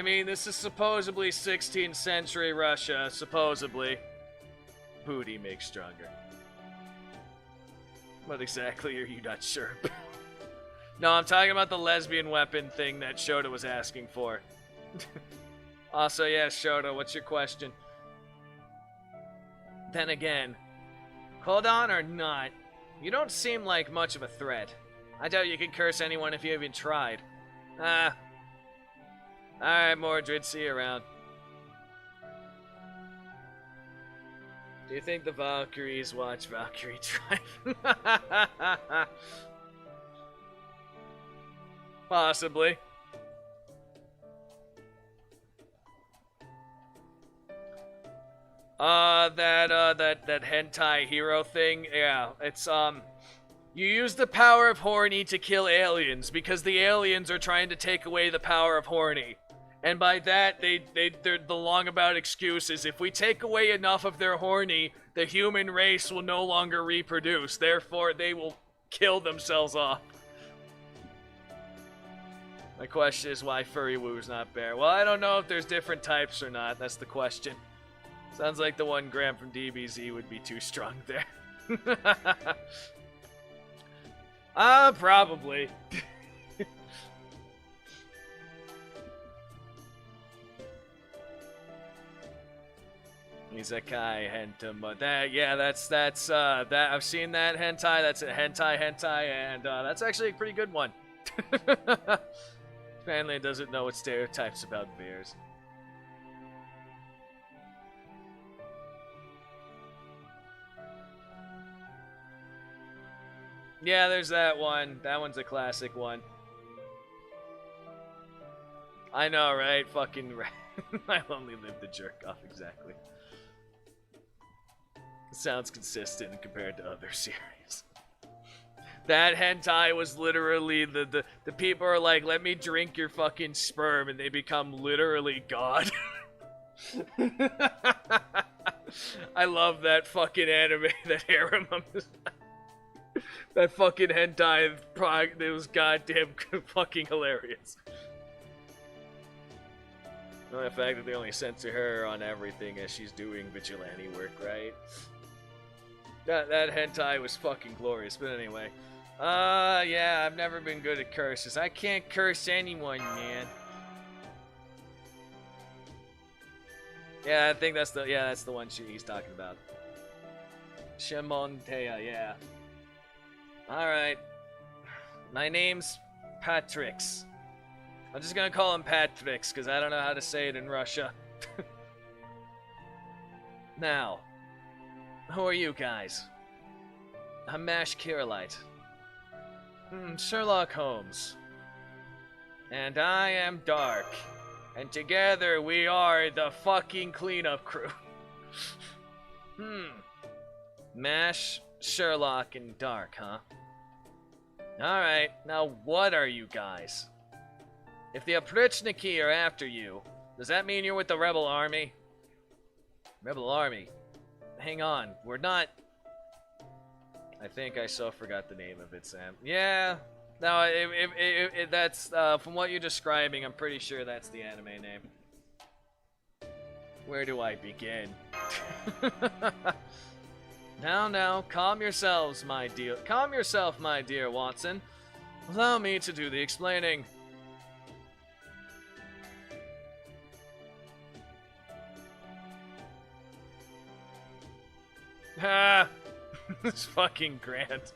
Speaker 1: mean, this is supposedly 16th century Russia, supposedly. Booty makes stronger. What exactly are you not sure about? No, I'm talking about the lesbian weapon thing that Shota was asking for. Also, yeah, Shota, what's your question? Then again, hold on or not, you don't seem like much of a threat. I doubt you can curse anyone if you even tried. Alright, Mordred, see you around. Do you think the Valkyries watch Valkyrie Drive? Possibly. That hentai hero thing, yeah, it's, you use the power of horny to kill aliens, because the aliens are trying to take away the power of horny. And by that, the long about excuse is if we take away enough of their horny, the human race will no longer reproduce. Therefore, they will kill themselves off. My question is why furry woo's not bear. Well, I don't know if there's different types or not. That's the question. Sounds like the 1 gram from DBZ would be too strong there. Probably. Isekai hentai, that I've seen that hentai. That's a hentai, and that's actually a pretty good one. Apparently, it doesn't know what stereotypes about bears. Yeah, there's that one. That one's a classic one. I know, right? Fucking right. I only live to jerk off, exactly. Sounds consistent compared to other series. That hentai was literally the people are like, let me drink your fucking sperm, and they become literally God. I love that fucking anime, that harem. That fucking hentai, it was goddamn fucking hilarious. Well, the fact that they only censor her on everything as she's doing vigilante work, right? That hentai was fucking glorious, but anyway. Yeah, I've never been good at curses. I can't curse anyone, man. Yeah, I think that's the one he's talking about. Shimontea, yeah. Alright. My name's Patrix. I'm just gonna call him Patrix, because I don't know how to say it in Russia. Now, who are you guys? I'm Mash Kirillite. Sherlock Holmes. And I am Dark. And together we are the fucking cleanup crew. Mash, Sherlock, and Dark, huh? Alright, now what are you guys? If the Oprichniki are after you, does that mean you're with the Rebel Army? Rebel Army? Hang on, we're not... I think I so forgot the name of it, Sam. Yeah, no, that's, from what you're describing, I'm pretty sure that's the anime name. Where do I begin? Now, calm yourselves, my dear. Calm yourself, my dear Watson. Allow me to do the explaining. Ah, this fucking Grant.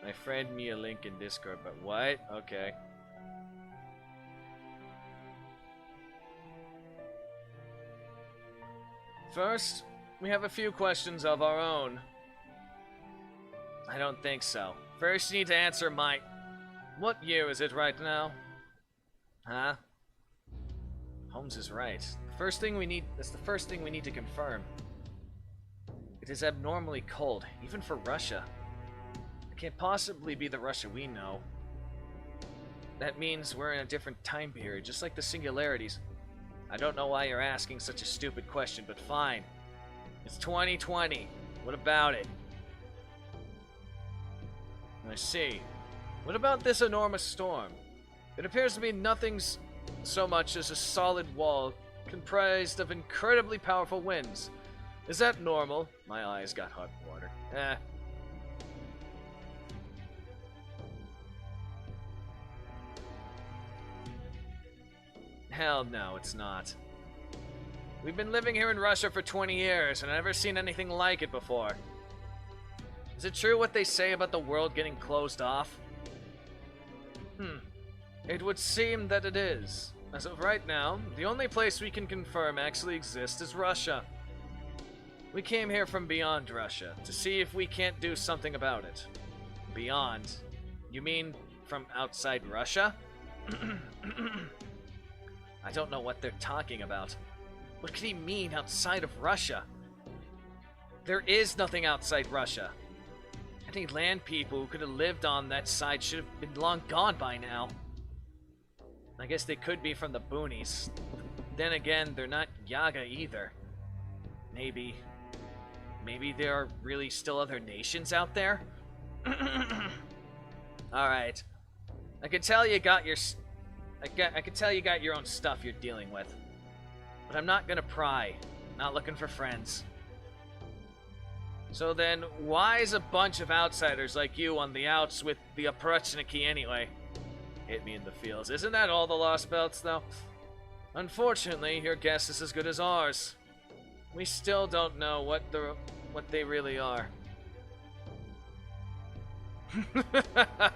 Speaker 1: My friend me a link in Discord, but what? Okay. First, we have a few questions of our own. I don't think so. First, you need to answer my... What year is it right now? Huh? Holmes is right. That's the first thing we need to confirm. It is abnormally cold, even for Russia. It can't possibly be the Russia we know. That means we're in a different time period, just like the singularities. I don't know why you're asking such a stupid question, but fine. It's 2020. What about it? I see. What about this enormous storm? It appears to be nothing so much as a solid wall comprised of incredibly powerful winds. Is that normal? My eyes got hot water. Hell no, it's not. We've been living here in Russia for 20 years, and I've never seen anything like it before. Is it true what they say about the world getting closed off? It would seem that it is. As of right now, the only place we can confirm actually exists is Russia. We came here from beyond Russia to see if we can't do something about it. Beyond? You mean from outside Russia? I don't know what they're talking about. What could he mean outside of Russia? There is nothing outside Russia. Any land people who could have lived on that side should have been long gone by now. I guess they could be from the boonies. Then again, they're not Yaga either. Maybe there are really still other nations out there? Alright. I can tell you got your own stuff you're dealing with. But I'm not gonna pry. Not looking for friends. So then, why is a bunch of outsiders like you on the outs with the Opportunity anyway? Hit me in the feels. Isn't that all the Lostbelts, though? Unfortunately, your guess is as good as ours. We still don't know what they really are.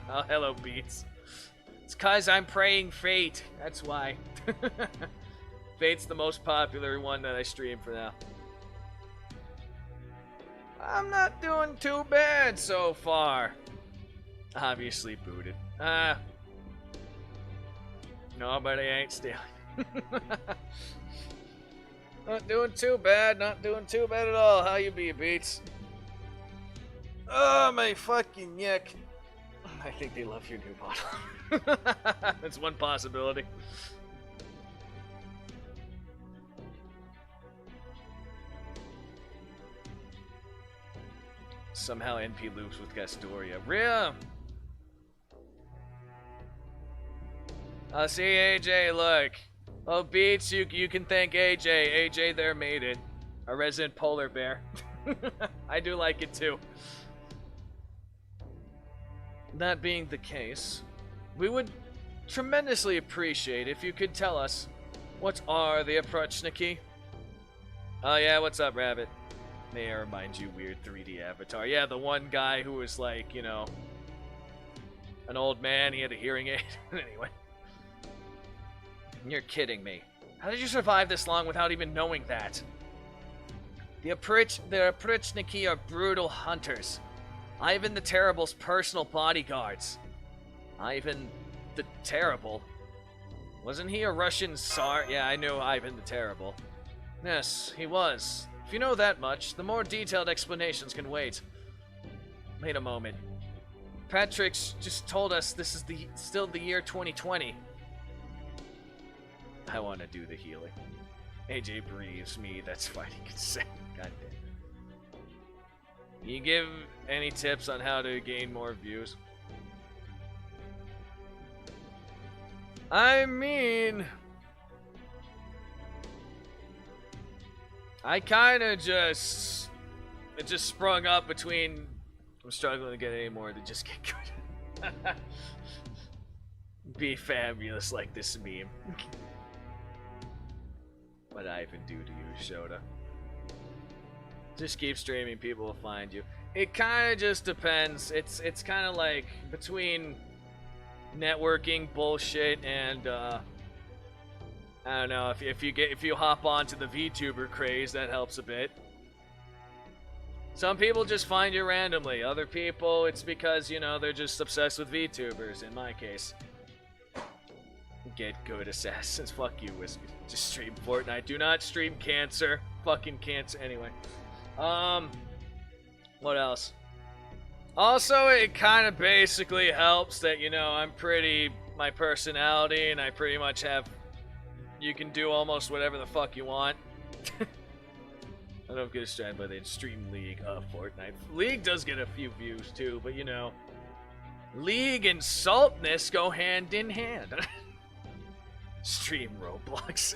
Speaker 1: Oh, hello, Beats. It's 'cause I'm praying Fate. That's why. Fate's the most popular one that I stream for now. I'm not doing too bad so far. Obviously booted. No, but I ain't stealing. Not doing too bad, not doing too bad at all. How you be, Beats? Oh, my fucking yuck. I think they love your new bottle. That's one possibility. Somehow NP loops with Gastoria. Real. See AJ, look. Oh, Beats, you can thank AJ. AJ there made it. A resident polar bear. I do like it too. That being the case, we would tremendously appreciate if you could tell us what are the Opportunity. Oh yeah, what's up, Rabbit? May I remind you, weird 3D avatar. Yeah, the one guy who was like, you know, an old man, he had a hearing aid. Anyway. You're kidding me. How did you survive this long without even knowing that? The Opportunity are brutal hunters. Ivan the Terrible's personal bodyguards. Ivan the Terrible? Wasn't he a Russian Tsar? Yeah, I knew Ivan the Terrible. Yes, he was. If you know that much, the more detailed explanations can wait. Wait a moment. Patrick's just told us this is still the year 2020. I want to do the healing. AJ breathes me, that's fighting consent. God damn. Can you give any tips on how to gain more views? I mean, I kind of just... It just sprung up between... I'm struggling to get any more to just get good. Be fabulous like this meme. What I even do to you, Shota? Just keep streaming, people will find you. It kind of just depends. It's kind of like between networking bullshit and I don't know, if you hop onto the Vtuber craze, that helps a bit. Some people just find you randomly. Other people, it's because, you know, they're just obsessed with VTubers, in my case. Get good, assassins. Fuck you, Whiskey. Just stream Fortnite. Do not stream cancer. Fucking cancer. Anyway. What else? Also, it kind of basically helps that, you know, I'm pretty... My personality, and I pretty much have... You can do almost whatever the fuck you want. I don't get distracted by the stream League of Fortnite. League does get a few views too, but you know, League and saltness go hand in hand. Stream Roblox.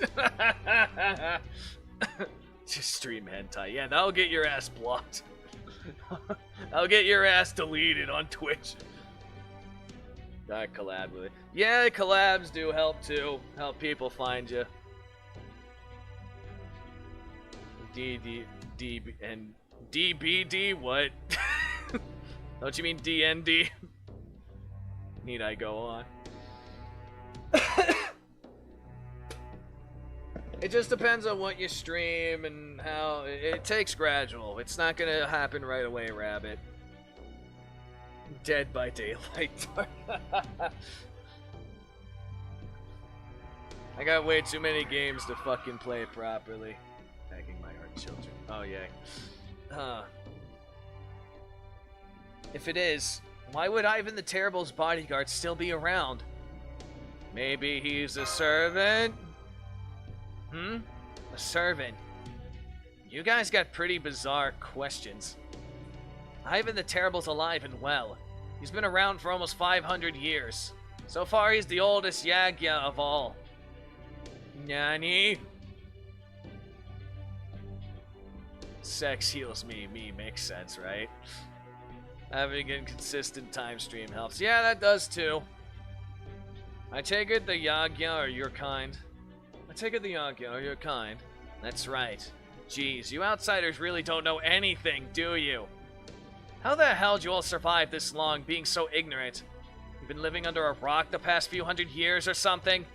Speaker 1: Just stream hentai. Yeah, that'll get your ass blocked. I'll get your ass deleted on Twitch. I collab with it. Yeah, collabs do help too. Help people find you. and DBD? What? Don't you mean DND? Need I go on? It just depends on what you stream and how. It takes gradual. It's not gonna happen right away, Rabbit. Dead by Daylight. I got way too many games to fucking play properly. Begging my heart, children. Oh, yeah. If it is, why would Ivan the Terrible's bodyguard still be around? Maybe he's a servant? A servant. You guys got pretty bizarre questions. Ivan the Terrible's alive and well. He's been around for almost 500 years. So far, he's the oldest Yagya of all. Nani? Sex heals me makes sense, right? Having a consistent time stream helps. Yeah, that does too. I take it the Yagya are your kind. That's right. Jeez, you outsiders really don't know anything, do you? How the hell did you all survive this long, being so ignorant? You've been living under a rock the past few hundred years or something?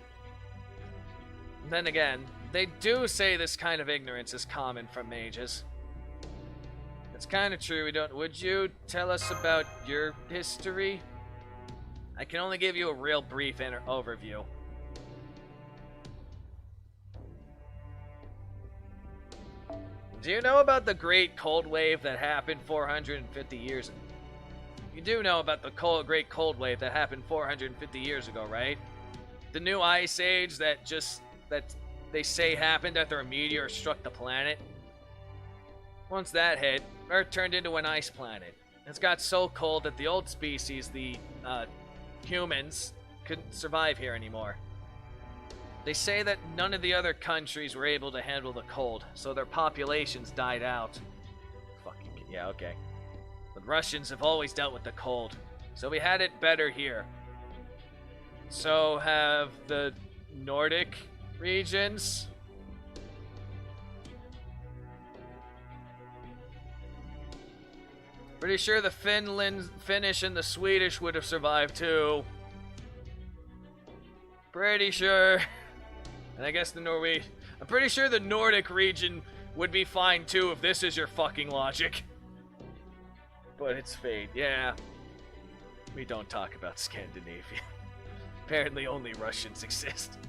Speaker 1: Then again, they do say this kind of ignorance is common from mages. It's kind of true, would you tell us about your history? I can only give you a real brief overview. Do you know about the Great Cold Wave that happened 450 years ago? You do know about the Great Cold Wave that happened 450 years ago, right? The new ice age that they say happened after a meteor struck the planet. Once that hit, Earth turned into an ice planet. It's got so cold that the old species, the humans, couldn't survive here anymore. They say that none of the other countries were able to handle the cold, so their populations died out. Fucking, yeah, okay. The Russians have always dealt with the cold, so we had it better here. So have the Nordic regions. Pretty sure the Finnish and the Swedish would have survived too. Pretty sure. And I guess I'm pretty sure the Nordic region would be fine too if this is your fucking logic. But it's fate, yeah. We don't talk about Scandinavia. Apparently only Russians exist.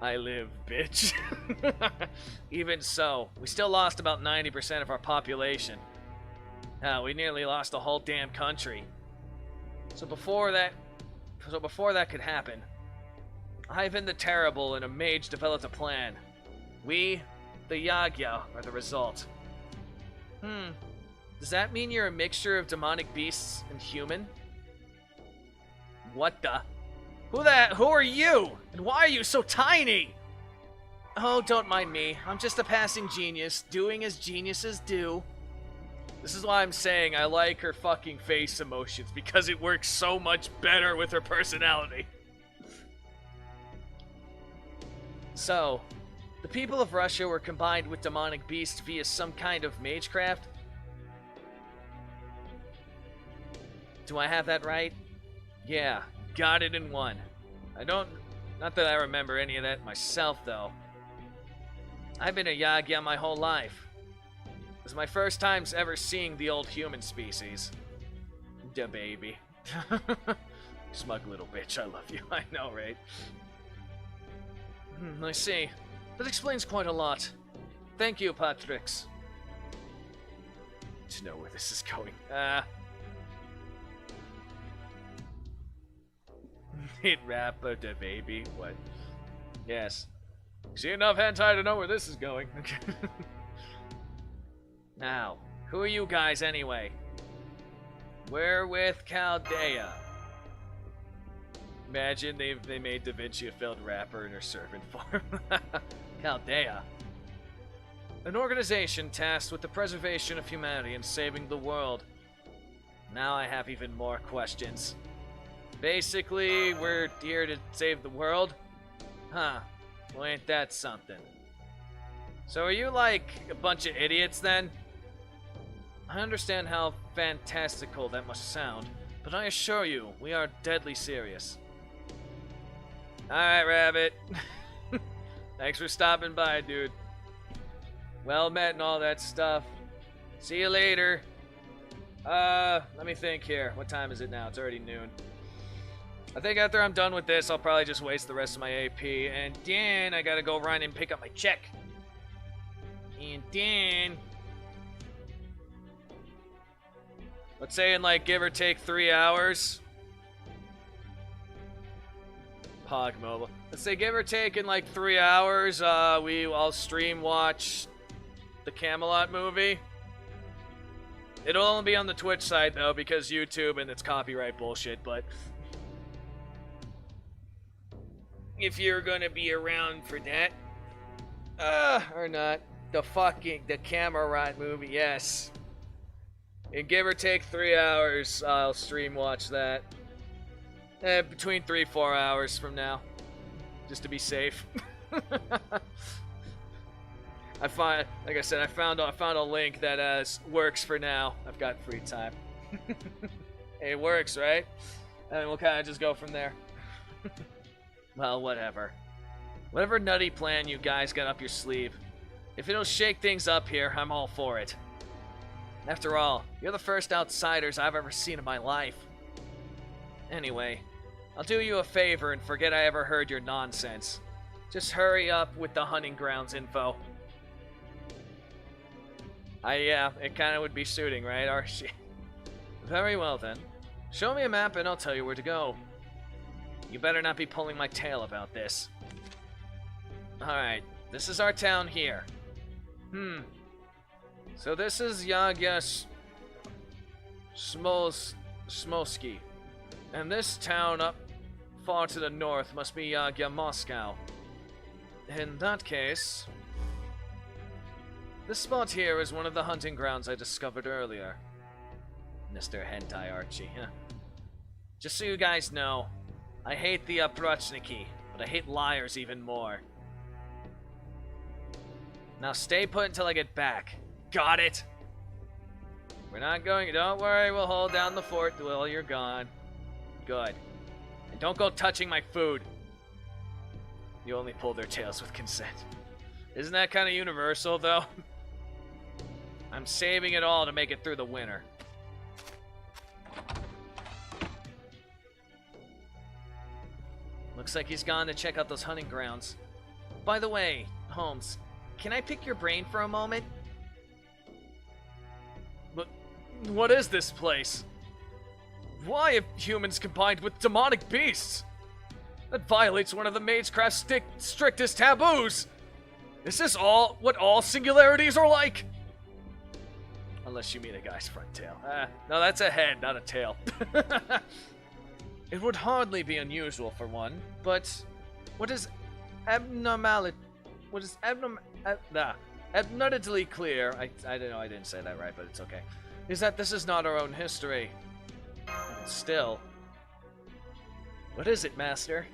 Speaker 1: I live, bitch. Even so, we still lost about 90% of our population. We nearly lost the whole damn country. So before that could happen, Ivan the Terrible and a mage developed a plan. We, the Yagya, are the result. Does that mean you're a mixture of demonic beasts and human? What the? Who are you? And why are you so tiny? Oh, don't mind me. I'm just a passing genius, doing as geniuses do. This is why I'm saying I like her fucking face emotions, because it works so much better with her personality. So, the people of Russia were combined with demonic beasts via some kind of magecraft? Do I have that right? Yeah, got it in one. Not that I remember any of that myself, though. I've been a Yagya my whole life. It was my first time ever seeing the old human species. Da baby. Smug little bitch, I love you. I know, right? I see. That explains quite a lot. Thank you, Patrix. To know where this is going. Hit rapper da baby. What? Yes. See enough hentai to know where this is going. Now, who are you guys anyway? We're with Chaldea. Imagine they made Da Vinci a failed rapper in her servant form. Chaldea. An organization tasked with the preservation of humanity and saving the world. Now I have even more questions. Basically, we're here to save the world? Huh. Well, ain't that something. So are you like a bunch of idiots then? I understand how fantastical that must sound, but I assure you, we are deadly serious. Alright, Rabbit. Thanks for stopping by, dude. Well met and all that stuff. See you later. Let me think here. What time is it now? It's already noon. I think after I'm done with this, I'll probably just waste the rest of my AP, and then I gotta go run and pick up my check. And then Let's say in like give or take 3 hours. Pog Mobile. Let's say give or take in like 3 hours, I'll stream watch the Camelot movie. It'll only be on the Twitch side though because YouTube and it's copyright bullshit, but if you're gonna be around for that, or not, the Camelot movie, yes. And give or take 3 hours, I'll stream watch that. Between 3-4 hours from now, just to be safe. I found a link that works for now. I've got free time. It works, right? And we'll kind of just go from there. Well, whatever. Whatever nutty plan you guys got up your sleeve. If it'll shake things up here, I'm all for it. After all, you're the first outsiders I've ever seen in my life. Anyway, I'll do you a favor and forget I ever heard your nonsense. Just hurry up with the hunting grounds info. Yeah, it kinda would be suiting, right, Archie? Very well then. Show me a map and I'll tell you where to go. You better not be pulling my tail about this. Alright, this is our town here. So this is Yagya Smolsky. And this town up far to the north must be Yagya Moscow. In that case, this spot here is one of the hunting grounds I discovered earlier. Mr. Hentai Archie, huh? Just so you guys know, I hate the Aprochniki, but I hate liars even more. Now stay put until I get back. Got it? We're not going, don't worry, we'll hold down the fort while you're gone. Good. And don't go touching my food. You only pull their tails with consent. Isn't that kind of universal, though? I'm saving it all to make it through the winter. Looks like he's gone to check out those hunting grounds. By the way, Holmes, can I pick your brain for a moment? But what is this place? Why have humans combined with demonic beasts? That violates one of the Magecraft's strictest taboos. Is this what all singularities are like? Unless you mean a guy's front tail. No, that's a head, not a tail. It would hardly be unusual for one, but what is abnormality? What is abnormally clear? I don't know. I didn't say that right, but it's okay. Is that this is not our own history? Still, what is it, Master?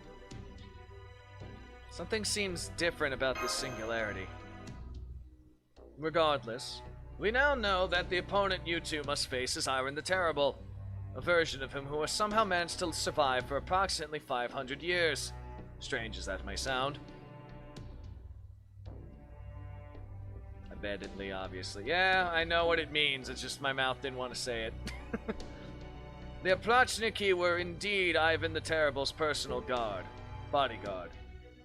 Speaker 1: Something seems different about this singularity. Regardless, we now know that the opponent you two must face is Iron the Terrible, a version of him who has somehow managed to survive for approximately 500 years. Strange as that may sound. Abandonedly, obviously. Yeah, I know what it means, it's just my mouth didn't want to say it. The Aprochniki were indeed Ivan the Terrible's personal bodyguard.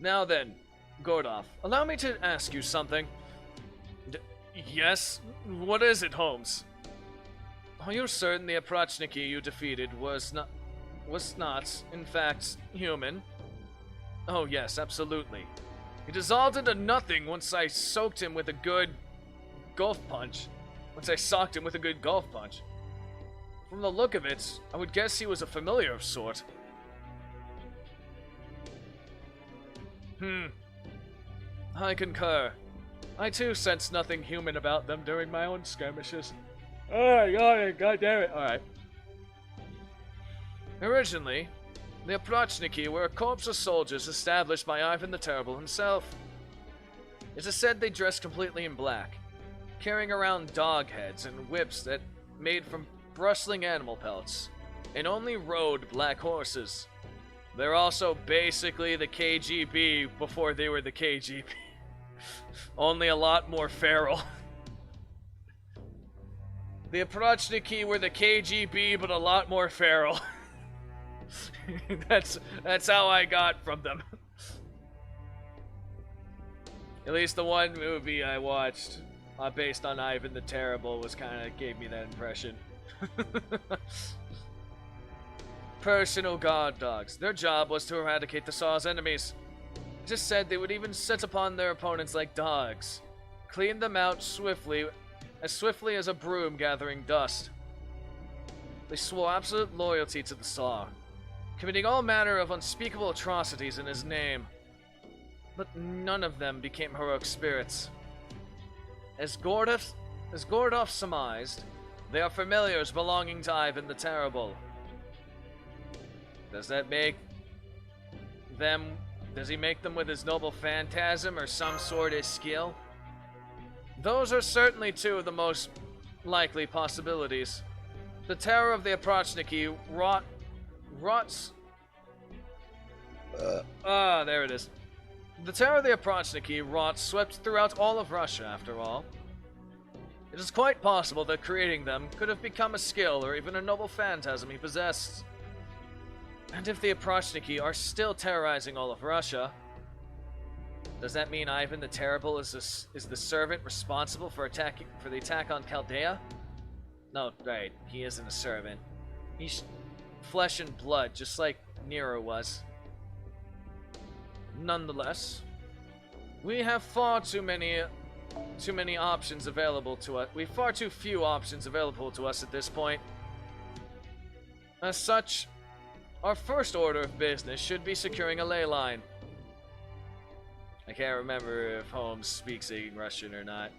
Speaker 1: Now then, Gordov, allow me to ask you something. Yes? What is it, Holmes? Are you certain the Aprochniki you defeated was not, in fact, human? Oh yes, absolutely. He dissolved into nothing once I socked him with a good golf punch. From the look of it, I would guess he was a familiar of sort. I concur. I too sensed nothing human about them during my own skirmishes. Oh, God damn it. Alright. Originally, the Aprochniki were a corps of soldiers established by Ivan the Terrible himself. It is said they dressed completely in black, carrying around dog heads and whips that made from bristling animal pelts, and only rode black horses. They're also basically the KGB before they were the KGB. Only a lot more feral. The Aprochniki were the KGB, but a lot more feral. That's how I got from them. At least the one movie I watched based on Ivan the Terrible gave me that impression. Personal guard dogs. Their job was to eradicate the Saw's enemies. It is said they would even set upon their opponents like dogs, clean them out swiftly as a broom gathering dust. They swore absolute loyalty to the Saw, committing all manner of unspeakable atrocities in his name. But none of them became heroic spirits. As Gordov surmised, they are familiars belonging to Ivan the Terrible. Does that make them... Does he make them with his noble phantasm or some sort of skill? Those are certainly two of the most likely possibilities. The terror of the Aprochniki rots... there it is. The terror of the Aprochniki swept throughout all of Russia, after all. It is quite possible that creating them could have become a skill or even a noble phantasm he possessed. And if the Aprochniki are still terrorizing all of Russia, does that mean Ivan the Terrible is the servant responsible for the attack on Chaldea? No, right, he isn't a servant. He's flesh and blood, just like Nero was. Nonetheless, we have far too many options available to us. We have far too few options available to us at this point. As such, our first order of business should be securing a ley line. I can't remember if Holmes speaks Russian or not.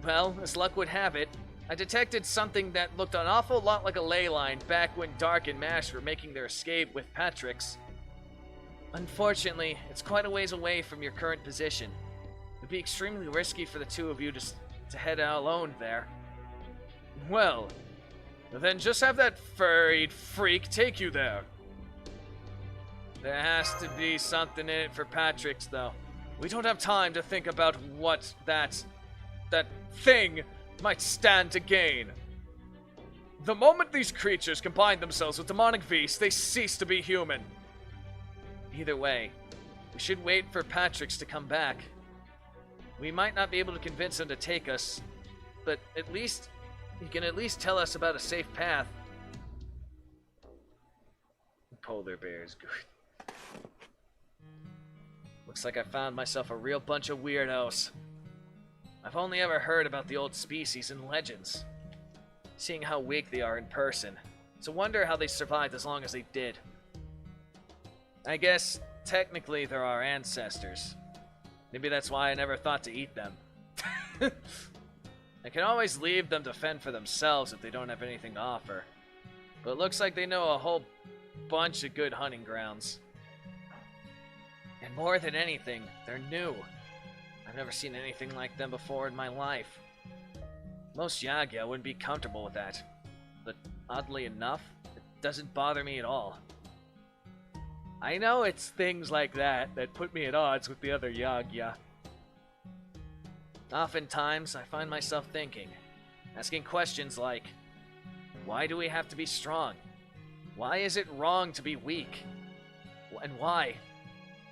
Speaker 1: Well, as luck would have it, I detected something that looked an awful lot like a ley line back when Dark and Mash were making their escape with Patrick's. Unfortunately, it's quite a ways away from your current position. It'd be extremely risky for the two of you to head out alone there. Well, then just have that furried freak take you there. There has to be something in it for Patrick's, though. We don't have time to think about what that thing might stand to gain. The moment these creatures combine themselves with demonic beasts, they cease to be human. Either way, we should wait for Patrick's to come back. We might not be able to convince him to take us, but at least he can at least tell us about a safe path. Polar bear's good. Looks like I found myself a real bunch of weirdos. I've only ever heard about the old species in legends. Seeing how weak they are in person, it's a wonder how they survived as long as they did. I guess, technically, they're our ancestors. Maybe that's why I never thought to eat them. I can always leave them to fend for themselves if they don't have anything to offer. But it looks like they know a whole bunch of good hunting grounds. And more than anything, they're new. I've never seen anything like them before in my life. Most Yagya wouldn't be comfortable with that. But oddly enough, it doesn't bother me at all. I know it's things like that that put me at odds with the other Yagya. Oftentimes, I find myself thinking, asking questions like, why do we have to be strong? Why is it wrong to be weak? And why?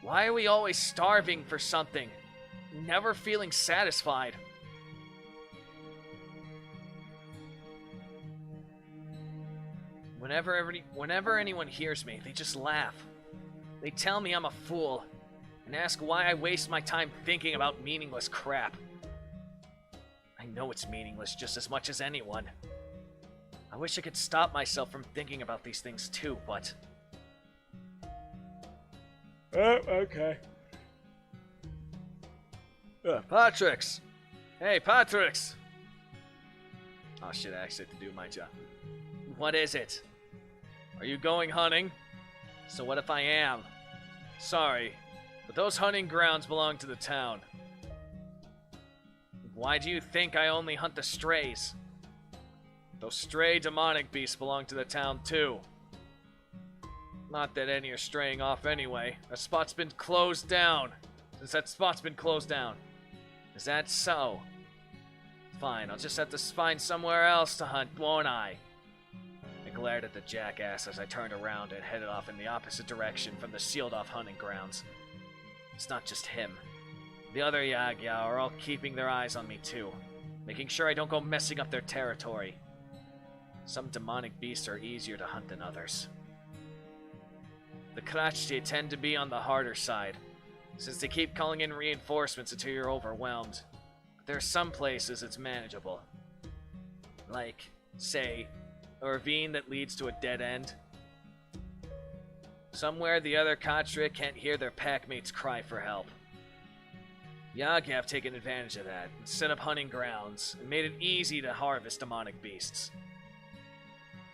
Speaker 1: Why are we always starving for something? Never feeling satisfied? Whenever anyone hears me, they just laugh. They tell me I'm a fool, and ask why I waste my time thinking about meaningless crap. I know it's meaningless just as much as anyone. I wish I could stop myself from thinking about these things too, but... Oh, okay. Patrick's! Hey, Patrick's! Oh shit, I actually have to do my job. What is it? Are you going hunting? So what if I am? Sorry, but those hunting grounds belong to the town. Why do you think I only hunt the strays? Those stray demonic beasts belong to the town too. Not that any are straying off anyway. That spot's been closed down. Is that so? Fine, I'll just have to find somewhere else to hunt, won't I? I glared at the jackass as I turned around and headed off in the opposite direction from the sealed-off hunting grounds. It's not just him. The other Yagya are all keeping their eyes on me too, making sure I don't go messing up their territory. Some demonic beasts are easier to hunt than others. The Krachti tend to be on the harder side, since they keep calling in reinforcements until you're overwhelmed. But there are some places it's manageable. Like, say, a ravine that leads to a dead end. Somewhere the other Katra can't hear their packmates cry for help. Yagi have taken advantage of that and set up hunting grounds and made it easy to harvest demonic beasts.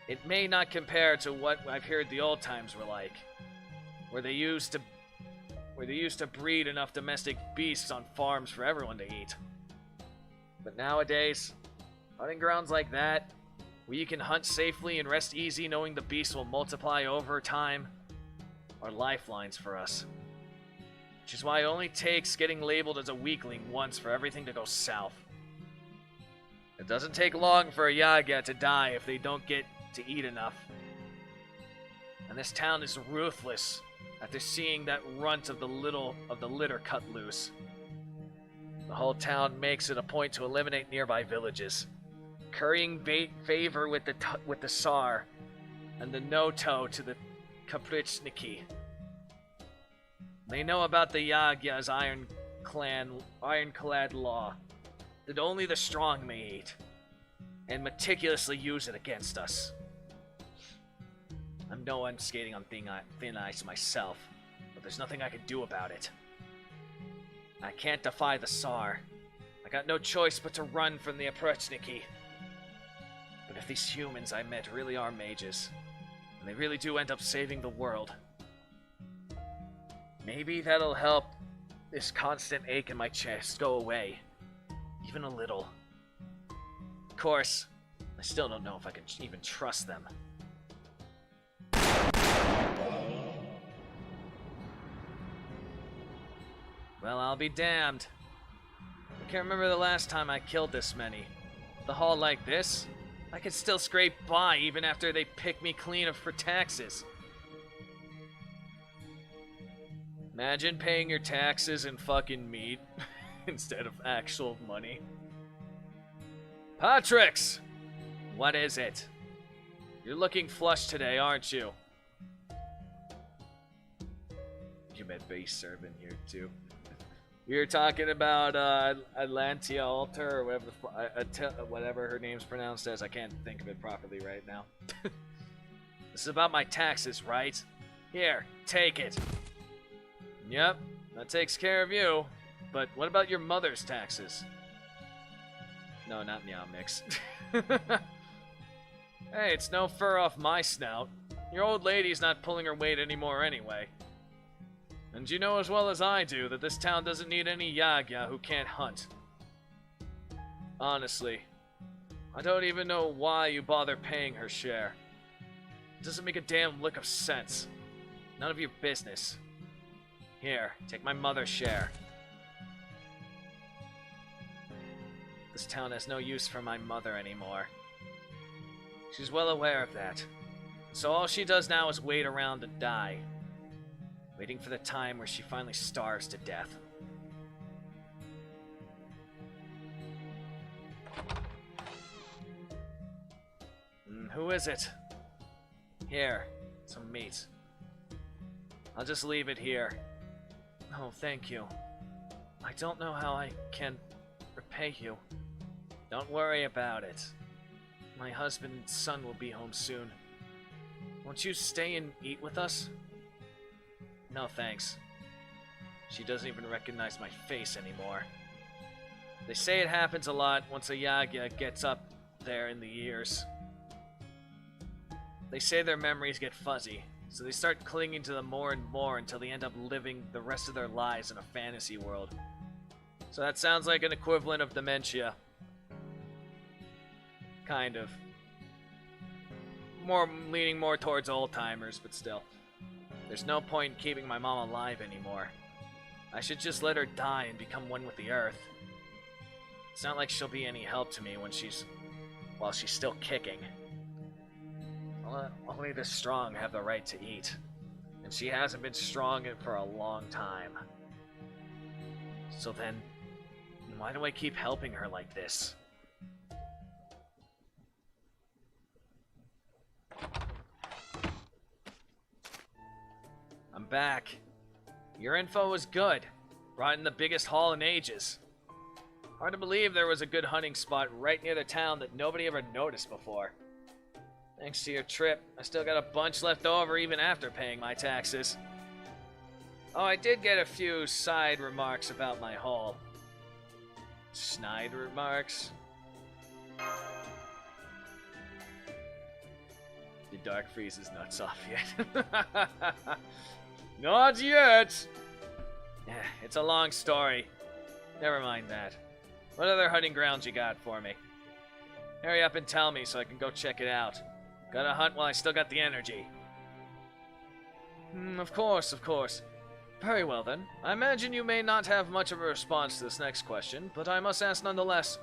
Speaker 1: It may not compare to what I've heard the old times were like, where they used to breed enough domestic beasts on farms for everyone to eat. But nowadays, hunting grounds like that, where you can hunt safely and rest easy knowing the beasts will multiply over time, are lifelines for us. Which is why it only takes getting labeled as a weakling once for everything to go south. It doesn't take long for a Yaga to die if they don't get to eat enough. And this town is ruthless after seeing that runt of the litter cut loose. The whole town makes it a point to eliminate nearby villages, currying favor with the Tsar and the no-toe to the Kaprichniki. They know about the Yagya's ironclad law, that only the strong may eat, and meticulously use it against us. I know I'm skating on thin ice myself, but there's nothing I can do about it. I can't defy the Tsar. I got no choice but to run from the Aprochniki. But if these humans I met really are mages, and they really do end up saving the world, maybe that'll help this constant ache in my chest go away. Even a little. Of course, I still don't know if I can even trust them. Well, I'll be damned. I can't remember the last time I killed this many. The haul like this, I could still scrape by even after they pick me clean for taxes. Imagine paying your taxes in fucking meat instead of actual money. Patrix! What is it? You're looking flush today, aren't you? You met base servant here too. We were talking about Atlantia Alter, or whatever her name's pronounced as. I can't think of it properly right now. This is about my taxes, right? Here, take it. Yep, that takes care of you. But what about your mother's taxes? No, not Meow Mix. Hey, it's no fur off my snout. Your old lady's not pulling her weight anymore anyway. And you know as well as I do that this town doesn't need any Yagya who can't hunt. Honestly, I don't even know why you bother paying her share. It doesn't make a damn lick of sense. None of your business. Here, take my mother's share. This town has no use for my mother anymore. She's well aware of that. So all she does now is wait around to die. Waiting for the time where she finally starves to death. Who is it? Here, some meat. I'll just leave it here. Oh, thank you. I don't know how I can repay you. Don't worry about it. My husband and son will be home soon. Won't you stay and eat with us? No, thanks. She doesn't even recognize my face anymore. They say it happens a lot once a Yagya gets up there in the years. They say their memories get fuzzy, so they start clinging to them more and more until they end up living the rest of their lives in a fantasy world. So that sounds like an equivalent of dementia. Kind of. Leaning more towards old-timers, but still. There's no point in keeping my mom alive anymore. I should just let her die and become one with the earth. It's not like she'll be any help to me while she's still kicking. Only the strong have the right to eat, and she hasn't been strong for a long time. So then, why do I keep helping her like this? I'm back. Your info was good. Brought in the biggest haul in ages. Hard to believe there was a good hunting spot right near the town that nobody ever noticed before. Thanks to your trip, I still got a bunch left over even after paying my taxes. Oh, I did get a few side remarks about my haul. Snide remarks? Did Dark freeze his nuts off yet? Not yet! It's a long story. Never mind that. What other hunting grounds you got for me? Hurry up and tell me so I can go check it out. Gotta hunt while I still got the energy. Of course, of course. Very well then. I imagine you may not have much of a response to this next question, but I must ask nonetheless.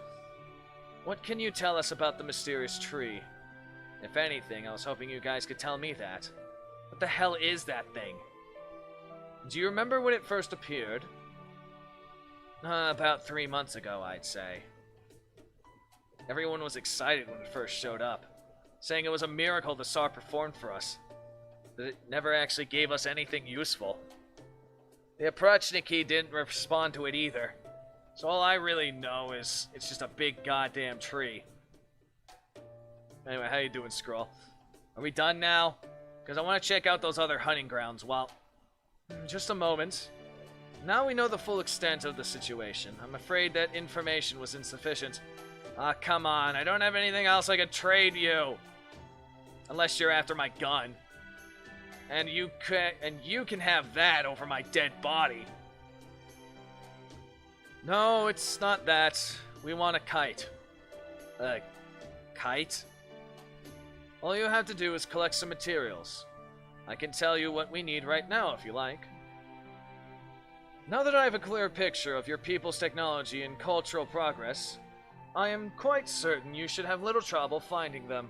Speaker 1: What can you tell us about the mysterious tree? If anything, I was hoping you guys could tell me that. What the hell is that thing? Do you remember when it first appeared? About 3 months ago, I'd say. Everyone was excited when it first showed up, saying it was a miracle the Tsar performed for us, that it never actually gave us anything useful. The Aprachniki didn't respond to it either, so all I really know is it's just a big goddamn tree. Anyway, how you doing, Skrull? Are we done now? Because I want to check out those other hunting grounds while... Just a moment. Now we know the full extent of the situation. I'm afraid that information was insufficient. Ah, come on. I don't have anything else I could trade you. Unless you're after my gun. And you can have that over my dead body. No, it's not that. We want a kite. A kite? All you have to do is collect some materials. I can tell you what we need right now if you like. Now that I have a clear picture of your people's technology and cultural progress, I am quite certain you should have little trouble finding them.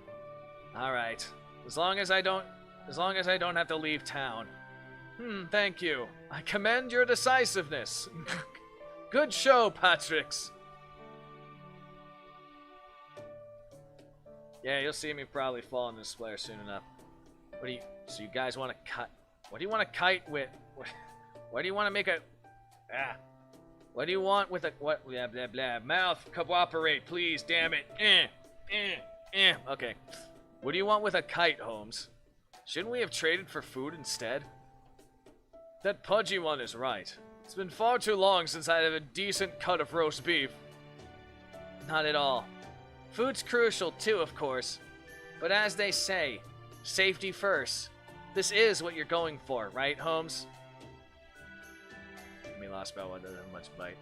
Speaker 1: Alright. As long as I don't have to leave town. Thank you. I commend your decisiveness. Good show, Patricks. Yeah, you'll see me probably fall in this flare soon enough. So you guys want to cut? What do you want to kite with? What do you want to make a? What do you want with a what? Blah blah blah. Mouth, cooperate, please. Damn it. Okay. What do you want with a kite, Holmes? Shouldn't we have traded for food instead? That pudgy one is right. It's been far too long since I had a decent cut of roast beef. Not at all. Food's crucial too, of course. But as they say, safety first. This is what you're going for, right, Holmes? I mean, Lostbelt one doesn't have much bite.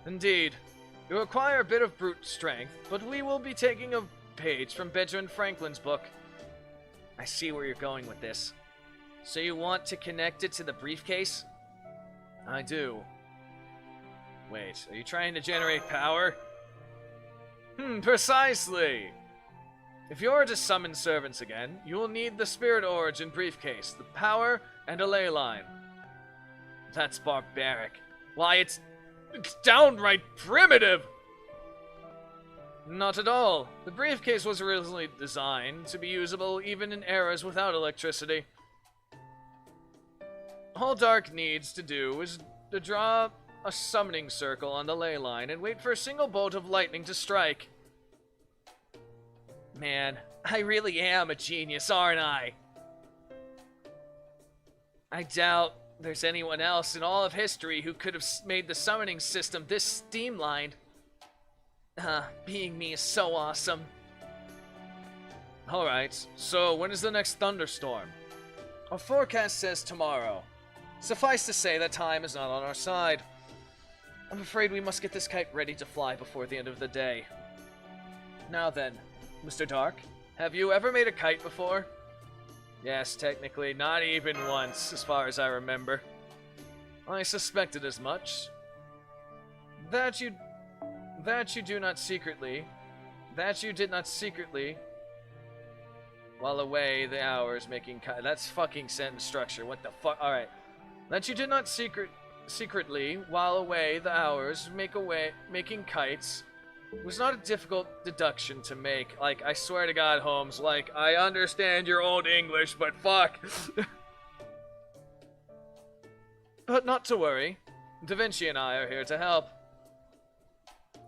Speaker 1: Indeed. You require a bit of brute strength, but we will be taking a page from Benjamin Franklin's book. I see where you're going with this. So you want to connect it to the briefcase? I do. Wait, are you trying to generate power? Precisely! If you're to summon servants again, you will need the Spirit Origin briefcase, the power, and a ley line. That's barbaric. Why, it's downright primitive! Not at all. The briefcase was originally designed to be usable even in eras without electricity. All Dark needs to do is to draw a summoning circle on the ley line and wait for a single bolt of lightning to strike. Man, I really am a genius, aren't I? I doubt there's anyone else in all of history who could have made the summoning system this streamlined. Being me is so awesome. Alright, so when is the next thunderstorm? Our forecast says tomorrow. Suffice to say that time is not on our side. I'm afraid we must get this kite ready to fly before the end of the day. Now then, Mr. Dark, have you ever made a kite before? Yes, technically, not even once, as far as I remember. I suspected as much. That you did not secretly, while away the hours making that's fucking sentence structure, what the fuck, alright. That you did not secretly, while away the hours making kites, It was not a difficult deduction to make. Like, I swear to God, Holmes, like, I understand your old English, but fuck. But not to worry. Da Vinci and I are here to help.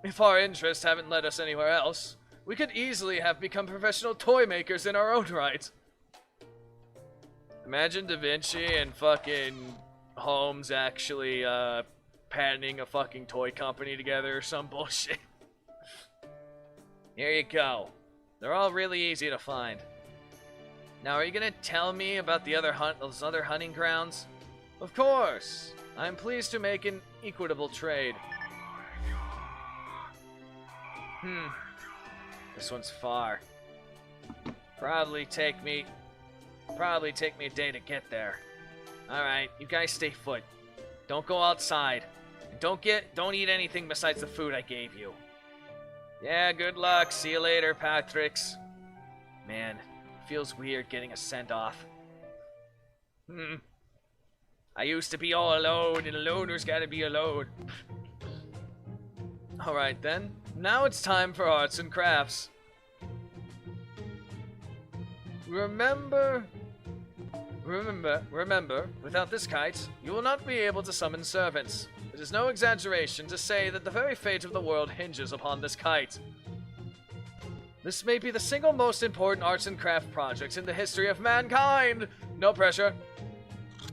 Speaker 1: If our interests haven't led us anywhere else, we could easily have become professional toy makers in our own right. Imagine Da Vinci and fucking Holmes actually, patenting a fucking toy company together or some bullshit. Here you go. They're all really easy to find. Now, are you gonna tell me about those other hunting grounds? Of course. I'm pleased to make an equitable trade. This one's far. Probably take me a day to get there. Alright, you guys stay put. Don't go outside. Don't eat anything besides the food I gave you. Yeah, good luck. See you later, Patricks. Man, it feels weird getting a send-off. I used to be all alone, and a loner's gotta be alone. Alright then, now it's time for arts and crafts. Remember, without this kite, you will not be able to summon servants. It is no exaggeration to say that the very fate of the world hinges upon this kite. This may be the single most important arts and craft project in the history of mankind! No pressure.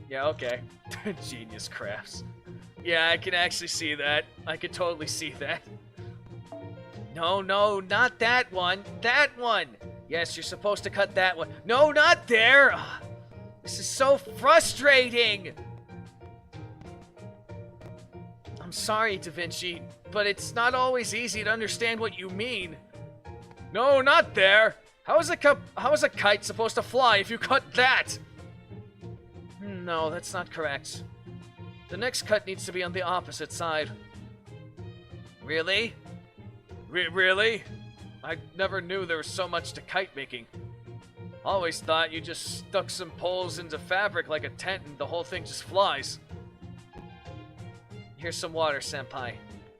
Speaker 1: Yeah, okay. Genius crafts. Yeah, I can actually see that. I can totally see that. No, not that one. That one! Yes, you're supposed to cut that one. No, not there! Ugh, this is so frustrating! I'm sorry, Da Vinci, but it's not always easy to understand what you mean. No, not there! How is a kite supposed to fly if you cut that? No, that's not correct. The next cut needs to be on the opposite side. Really? Really? I never knew there was so much to kite making. Always thought you just stuck some poles into fabric like a tent and the whole thing just flies. Here's some water, Senpai.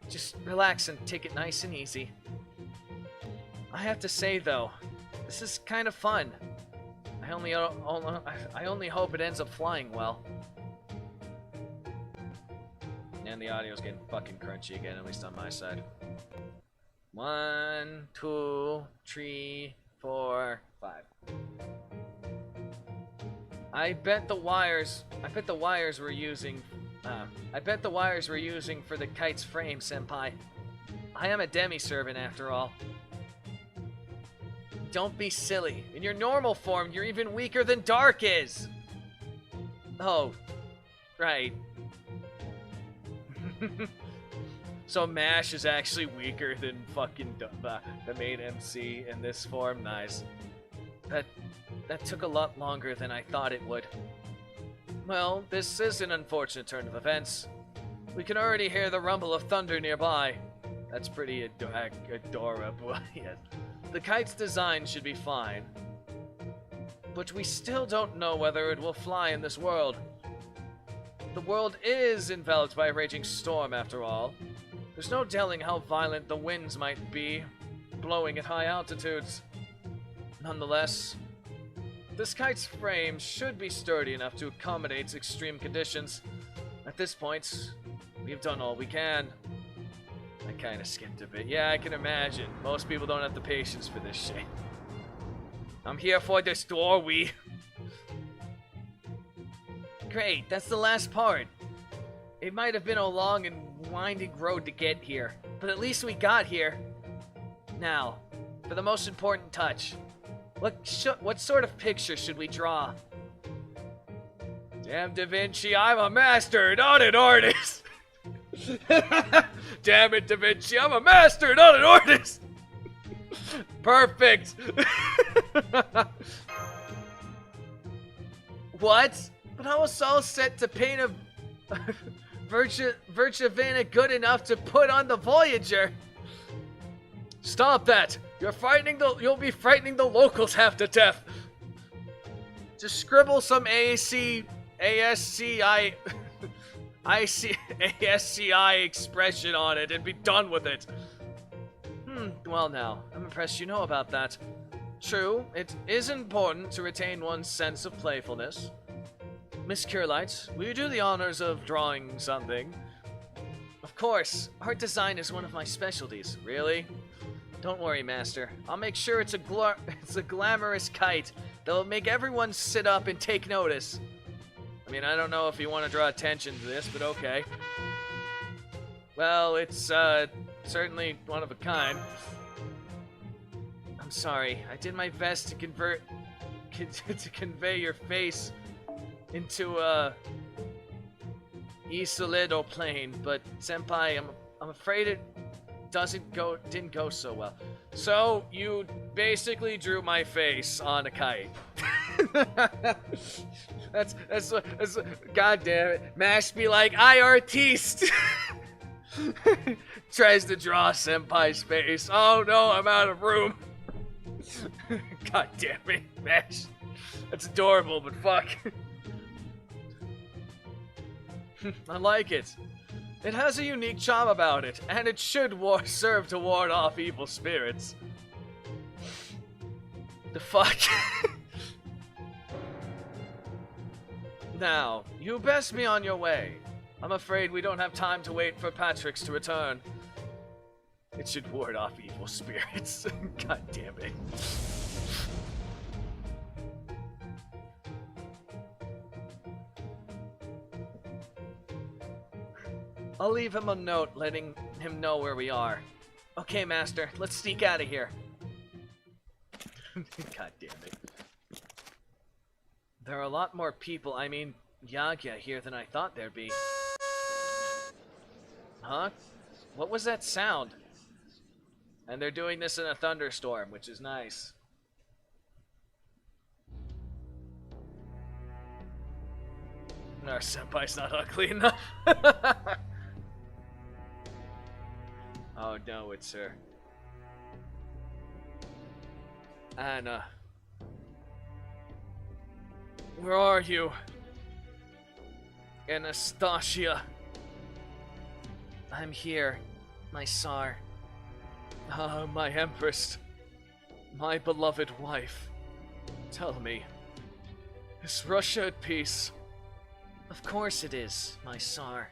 Speaker 1: Just relax and take it nice and easy. I have to say, though, this is kind of fun. I only hope it ends up flying well. And the audio's getting fucking crunchy again, at least on my side. 1, 2, 3, 4, 5. I bet the wires we're using for the kite's frame, Senpai. I am a demi-servant after all. Don't be silly. In your normal form, you're even weaker than Dark is! Oh, right. So MASH is actually weaker than fucking the main MC in this form? Nice. That took a lot longer than I thought it would. Well, this is an unfortunate turn of events. We can already hear the rumble of thunder nearby. That's pretty adorable. Yes. The kite's design should be fine, but we still don't know whether it will fly in this world. The world is enveloped by a raging storm, after all. There's no telling how violent the winds might be, blowing at high altitudes. Nonetheless, this kite's frame should be sturdy enough to accommodate extreme conditions. At this point, we've done all we can. I kinda skipped a bit. Yeah, I can imagine. Most people don't have the patience for this shit. I'm here for the story. Great, that's the last part. It might have been a long and winding road to get here, but at least we got here. Now, for the most important touch. What sort of picture should we draw? Damn, Da Vinci, I'm a master, not an artist! Damn it, Da Vinci, I'm a master, not an artist! Perfect! What? But I was all set to paint a Virtuvana good enough to put on the Voyager. Stop that! You'll be frightening the locals half to death. Just scribble some ASCI expression on it and be done with it. Well now, I'm impressed you know about that. True, it is important to retain one's sense of playfulness. Miss Curelight, will you do the honors of drawing something? Of course, art design is one of my specialties. Really? Don't worry, Master. I'll make sure it's a glamorous kite that will make everyone sit up and take notice. I mean, I don't know if you want to draw attention to this, but okay. Well, it's certainly one of a kind. I'm sorry. I did my best to convey your face into a Isolido plane, but Senpai, I'm afraid it didn't go so well. So you basically drew my face on a kite. that's God damn it. Mash be like, I artiste. Tries to draw Senpai's face. Oh no, I'm out of room. God damn it, Mash. That's adorable, but fuck. I like it. It has a unique charm about it, and it should serve to ward off evil spirits. The fuck? Now, you best be on your way. I'm afraid we don't have time to wait for Patrick's to return. It should ward off evil spirits. God damn it. I'll leave him a note letting him know where we are. Okay, Master, let's sneak out of here. God damn it. There are a lot more people, I mean, Yagya here than I thought there'd be. Huh? What was that sound? And they're doing this in a thunderstorm, which is nice. Our senpai's not ugly enough. Oh no, it's her. Anna. Where are you? Anastasia. I'm here, my Tsar. Ah, my Empress. My beloved wife. Tell me, is Russia at peace? Of course it is, my Tsar.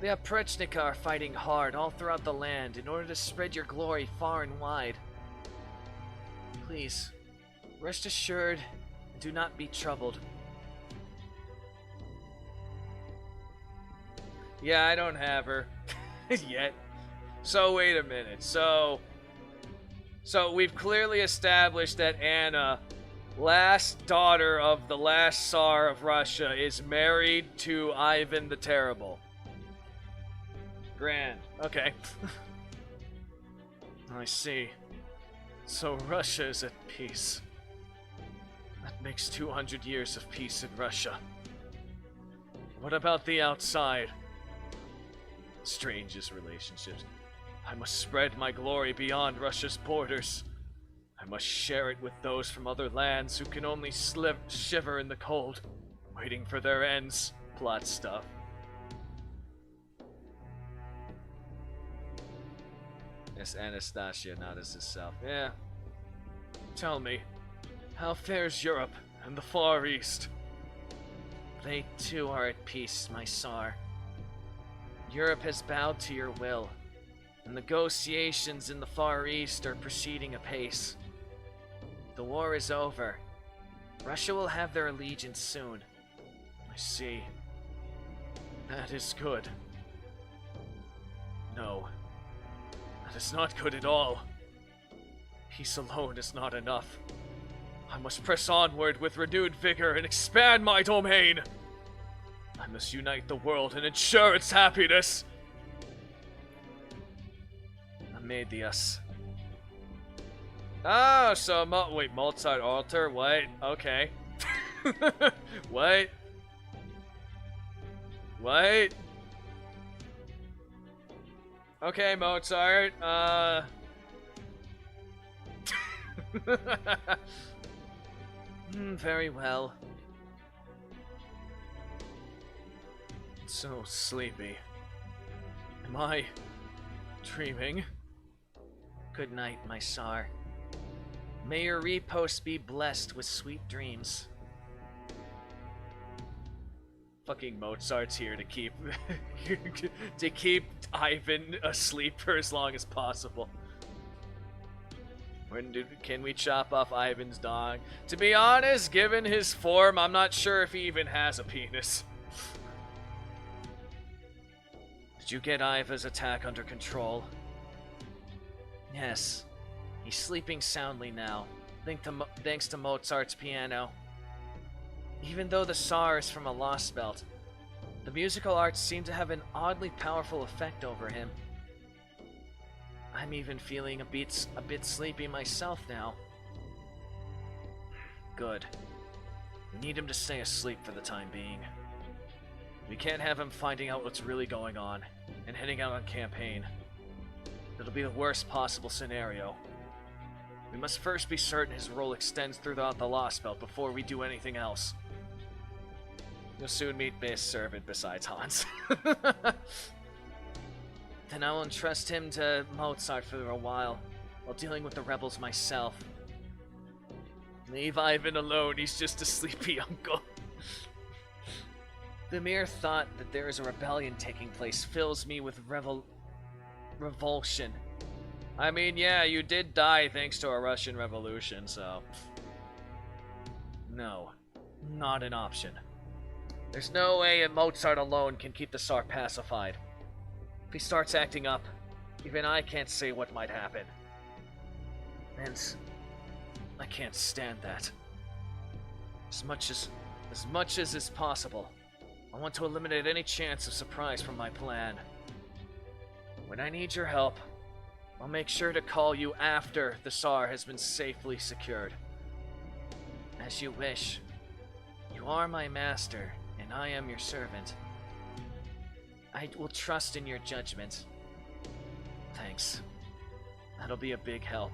Speaker 1: The Oprechnika are fighting hard all throughout the land in order to spread your glory far and wide. Please, rest assured and do not be troubled. Yeah, I don't have her yet. So wait a minute. So we've clearly established that Anna, last daughter of the last Tsar of Russia, is married to Ivan the Terrible. Grand. Okay. I see. So Russia is at peace. That makes 200 years of peace in Russia. What about the outside? Strangest relationships. I must spread my glory beyond Russia's borders. I must share it with those from other lands who can only shiver in the cold, waiting for their ends. Plot stuff. As Anastasia, not as herself. Yeah. Tell me, how fares Europe and the Far East? They too are at peace, my Tsar. Europe has bowed to your will, and negotiations in the Far East are proceeding apace. The war is over. Russia will have their allegiance soon. I see. That is good. No. That is not good at all. Peace alone is not enough. I must press onward with renewed vigor and expand my domain. I must unite the world and ensure its happiness. Amadeus. Oh, so wait, Mozart altar? What? Okay. What? What? Okay, Mozart. Very well. So sleepy. Am I dreaming? Good night, my Tsar. May your repost be blessed with sweet dreams. Fucking Mozart's here to keep to keep Ivan asleep for as long as possible. Can we chop off Ivan's dong? To be honest, given his form, I'm not sure if he even has a penis. Did you get Iva's attack under control? Yes. He's sleeping soundly now, thanks to Mozart's piano. Even though the Tsar is from a Lostbelt, the musical arts seem to have an oddly powerful effect over him. I'm even feeling a bit sleepy myself now. Good. We need him to stay asleep for the time being. We can't have him finding out what's really going on and heading out on campaign. It'll be the worst possible scenario. We must first be certain his role extends throughout the Lostbelt before we do anything else. You'll soon meet best servant besides Hans. Then I will entrust him to Mozart for a while dealing with the rebels myself. Leave Ivan alone, he's just a sleepy uncle. The mere thought that there is a rebellion taking place fills me with revulsion. I mean, yeah, you did die thanks to a Russian revolution, so... No, not an option. There's no way a Mozart alone can keep the Tsar pacified. If he starts acting up, even I can't say what might happen. And I can't stand that. As much as is possible, I want to eliminate any chance of surprise from my plan. When I need your help, I'll make sure to call you after the Tsar has been safely secured. As you wish. You are my master, and I am your servant. I will trust in your judgment. Thanks. That'll be a big help.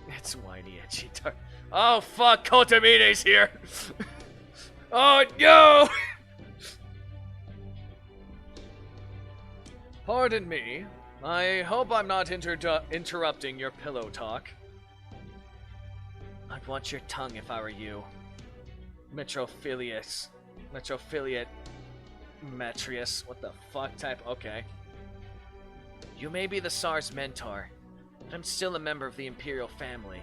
Speaker 1: It's whiny, edgy, dark. Oh fuck, Kotamine's here! Oh no! Pardon me. I hope I'm not interrupting your pillow talk. I'd watch your tongue if I were you. Metrophilius. Metrius. What the fuck type? Okay. You may be the Tsar's mentor, but I'm still a member of the Imperial family,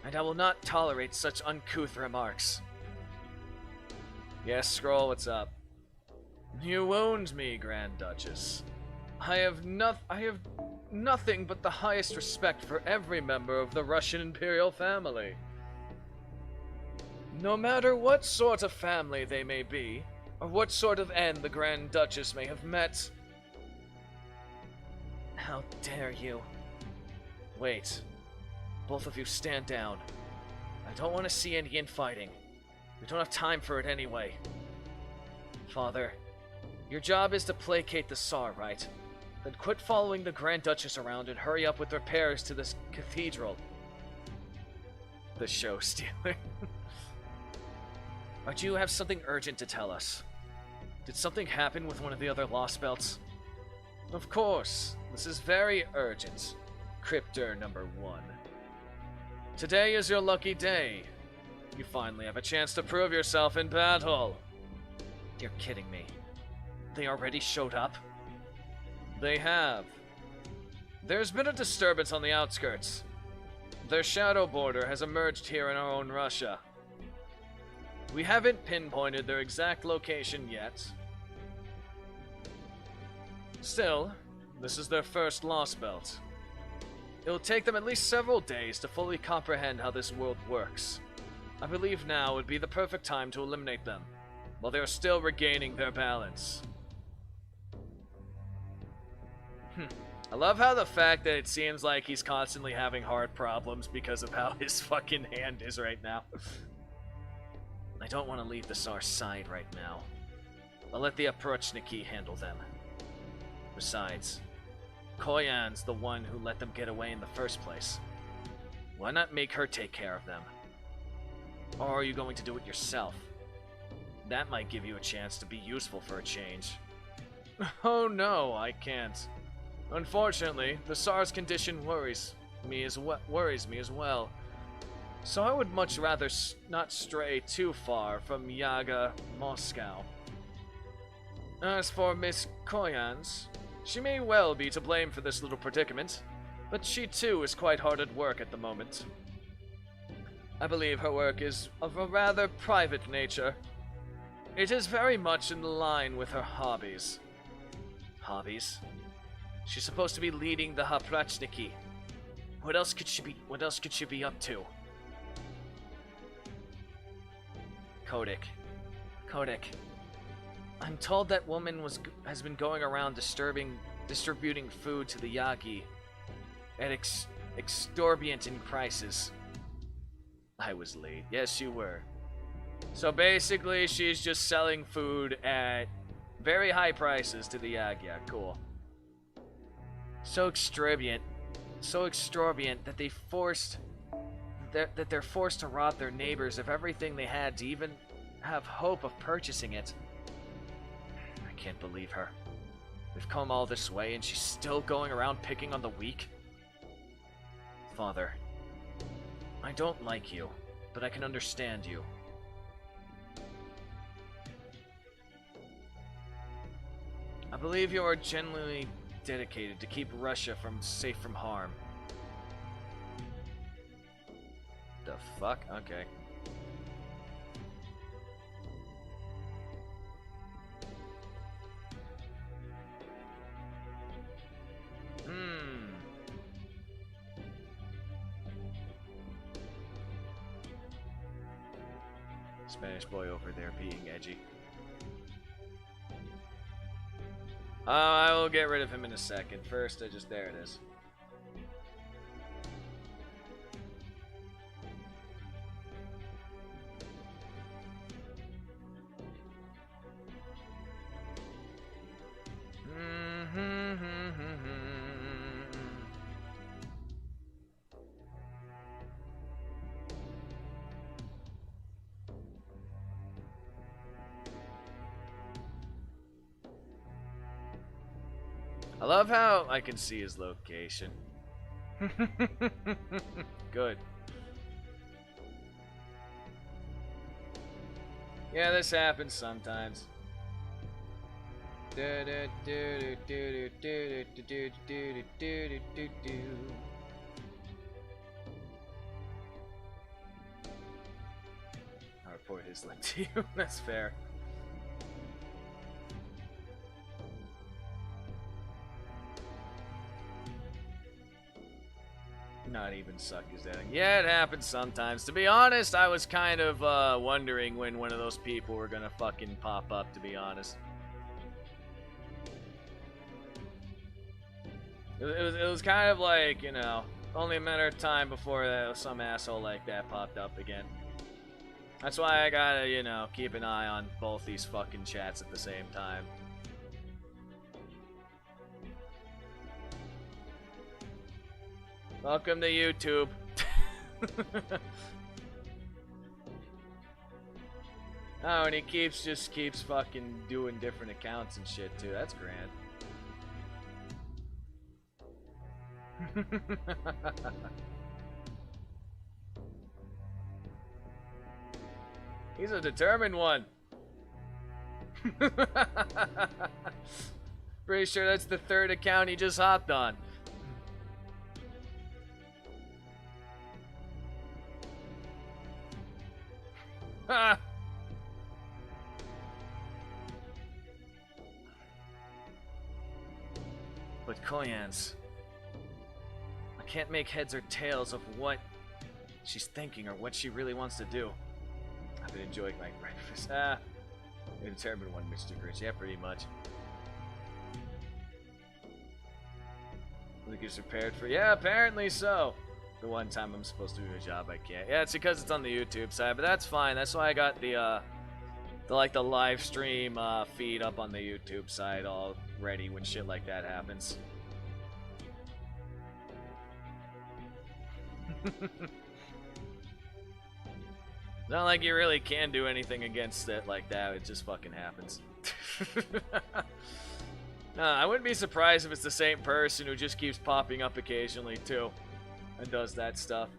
Speaker 1: and I will not tolerate such uncouth remarks. Yes, Scroll, what's up? You wound me, Grand Duchess. I have nothing but the highest respect for every member of the Russian Imperial family. No matter what sort of family they may be, or what sort of end the Grand Duchess may have met. How dare you? Wait. Both of you stand down. I don't want to see any infighting. We don't have time for it anyway. Father, your job is to placate the Tsar, right? Then quit following the Grand Duchess around and hurry up with repairs to this cathedral. The show stealer. Or do you have something urgent to tell us? Did something happen with one of the other Lostbelts? Of course, this is very urgent. Cryptor number 1. Today is your lucky day. You finally have a chance to prove yourself in battle. You're kidding me. They already showed up? They have. There's been a disturbance on the outskirts. Their shadow border has emerged here in our own Russia. We haven't pinpointed their exact location yet. Still, this is their first Lostbelt. It'll take them at least several days to fully comprehend how this world works. I believe now would be the perfect time to eliminate them, while they are still regaining their balance. I love how the fact that it seems like he's constantly having heart problems because of how his fucking hand is right now. I don't want to leave the Tsar's side right now. I'll let the Oprochniki handle them. Besides, Koyan's the one who let them get away in the first place. Why not make her take care of them? Or are you going to do it yourself? That might give you a chance to be useful for a change. Oh no, I can't. Unfortunately, the SARS condition worries me as well. So I would much rather not stray too far from Yaga, Moscow. As for Miss Koyans, she may well be to blame for this little predicament, but she too is quite hard at work at the moment. I believe her work is of a rather private nature. It is very much in line with her hobbies. Hobbies? She's supposed to be leading the Haprachniki. What else could she be up to? Kodik. I'm told that woman has been going around distributing food to the Yagi at exorbitant prices. I was late. Yes, you were. So basically, she's just selling food at very high prices to the Yagi. Yeah, cool. So exorbitant that they're forced to rob their neighbors of everything they had to even have hope of purchasing it. I can't believe her. We've come all this way and she's still going around picking on the weak. Father, I don't like you, but I can understand you. I believe you are genuinely dedicated to keep Russia safe from harm. The fuck? Okay. Spanish boy over there being edgy. I will get rid of him in a second. First, there it is. I love how I can see his location. Good. Yeah, this happens sometimes. I'll report his link to you. That's fair. Not even suck his head. Yeah, it happens sometimes. To be honest, I was kind of wondering when one of those people were gonna fucking pop up, to be honest. It was kind of like, you know, only a matter of time before some asshole like that popped up again. That's why I gotta, you know, keep an eye on both these fucking chats at the same time. Welcome to YouTube. Oh, and he just keeps fucking doing different accounts and shit too. That's grand. He's a determined one. Pretty sure that's the third account he just hopped on. Ha! But Koyans, I can't make heads or tails of what she's thinking or what she really wants to do. I've been enjoying my breakfast. A determined one, Mr. Grinch. Yeah, pretty much. Luke is prepared for. Yeah, apparently so. The one time I'm supposed to do a job, I can't. Yeah, it's because it's on the YouTube side, but that's fine. That's why I got the live stream feed up on the YouTube side all ready when shit like that happens. It's not like you really can do anything against it like that. It just fucking happens. I wouldn't be surprised if it's the same person who just keeps popping up occasionally, too. And does that stuff.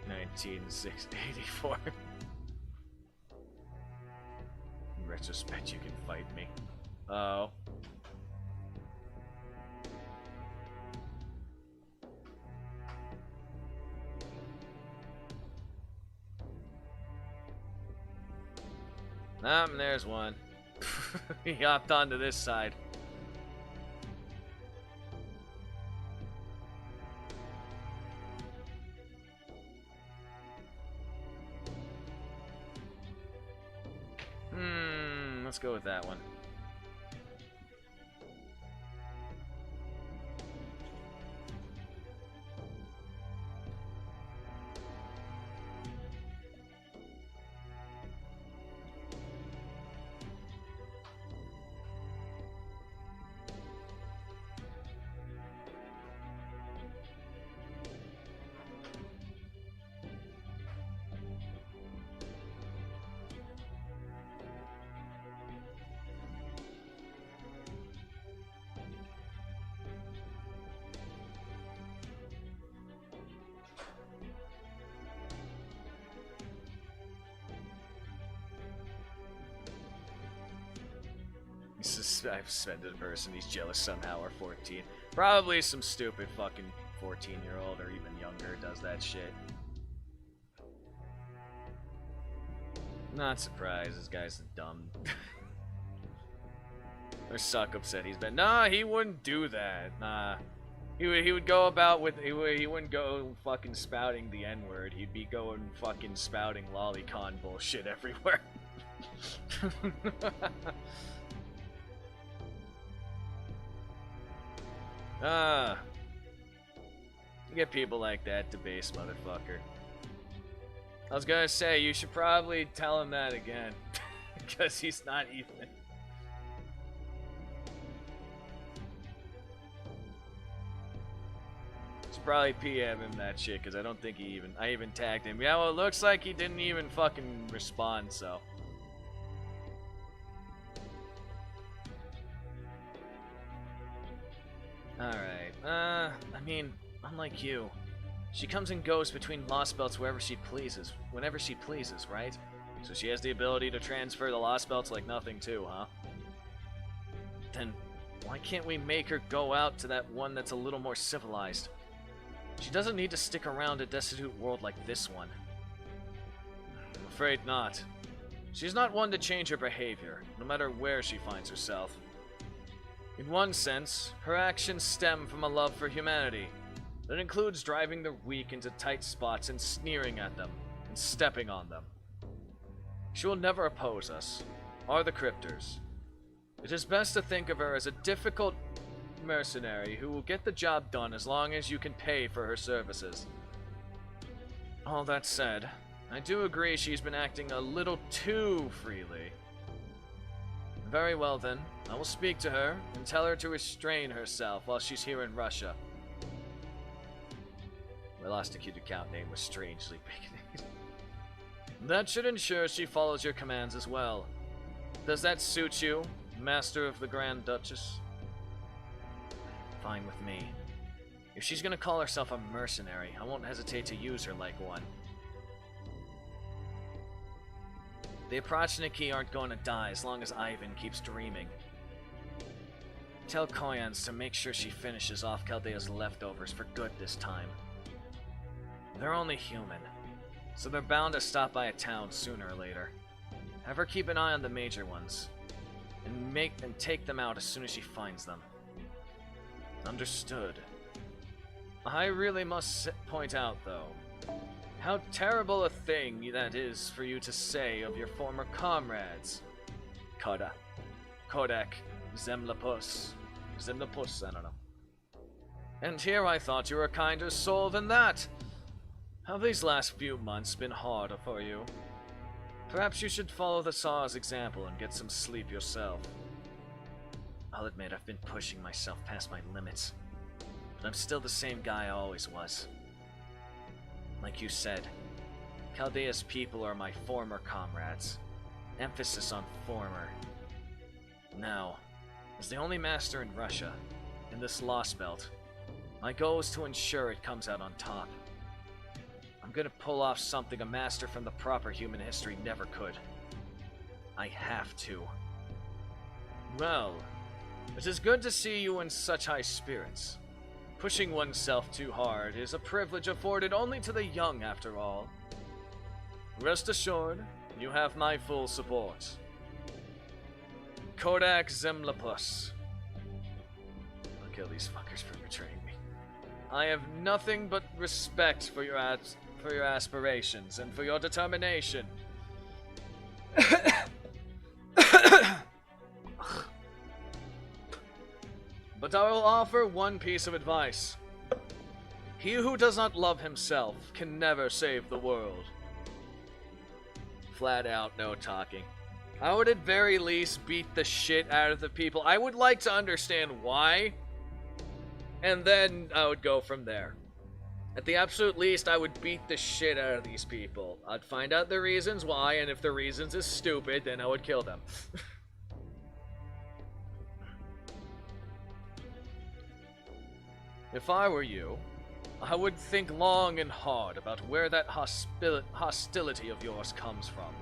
Speaker 1: $19,684. In retrospect, you can fight me. Oh. There's one. He hopped onto this side. Let's go with that one. I've suspended a person, he's jealous somehow, or 14. Probably some stupid fucking 14-year-old or even younger does that shit. Not surprised, this guy's dumb. Or suck upset he's been. Nah, he wouldn't do that. Nah. He would go about with, he wouldn't go fucking spouting the N-word. He'd be going fucking spouting lolicon bullshit everywhere. You get people like that to base, motherfucker. I was gonna say, you should probably tell him that again. Because he's not even. Should probably PM him that shit, because I don't think I even tagged him. Yeah, well, it looks like he didn't even fucking respond, so. Alright, I mean, unlike you, she comes and goes between Lostbelts whenever she pleases, right? So she has the ability to transfer the Lostbelts like nothing too, huh? Then, why can't we make her go out to that one that's a little more civilized? She doesn't need to stick around a destitute world like this one. I'm afraid not. She's not one to change her behavior, no matter where she finds herself. In one sense, her actions stem from a love for humanity. That includes driving the weak into tight spots and sneering at them, and stepping on them. She will never oppose us, or the Cryptors. It is best to think of her as a difficult mercenary who will get the job done as long as you can pay for her services. All that said, I do agree she's been acting a little too freely. Very well then, I will speak to her and tell her to restrain herself while she's here in Russia. My last acute account name was strangely big. That should ensure she follows your commands as well. Does that suit you, Master of the Grand Duchess? Fine with me. If she's gonna call herself a mercenary, I won't hesitate to use her like one. The Aprochniki aren't going to die as long as Ivan keeps dreaming. Tell Koyans to make sure she finishes off Chaldea's leftovers for good this time. They're only human, so they're bound to stop by a town sooner or later. Have her keep an eye on the major ones, and take them out as soon as she finds them. Understood. I really must point out, though, how terrible a thing that is for you to say of your former comrades. Kodak, Zemlapus, I don't know. And here I thought you were a kinder soul than that. Have these last few months been hard for you? Perhaps you should follow the Tsar's example and get some sleep yourself. I'll admit I've been pushing myself past my limits, but I'm still the same guy I always was. Like you said, Chaldea's people are my former comrades, Emphasis on former. Now, as the only master in Russia, in this Lostbelt, my goal is to ensure it comes out on top. I'm gonna pull off something a master from the proper human history never could. I have to. Well, it is good to see you in such high spirits. Pushing oneself too hard is a privilege afforded only to the young, after all. Rest assured, you have my full support. Kodak Zemlapus. I'll kill these fuckers for betraying me. I have nothing but respect for your aspirations and for your determination. But I will offer one piece of advice. He who does not love himself can never save the world. Flat out, no talking. I would at very least beat the shit out of the people. I would like to understand why, and then I would go from there. At the absolute least, I would beat the shit out of these people. I'd find out the reasons why, and if the reasons is stupid, then I would kill them. If I were you, I would think long and hard about where that hostility of yours comes from.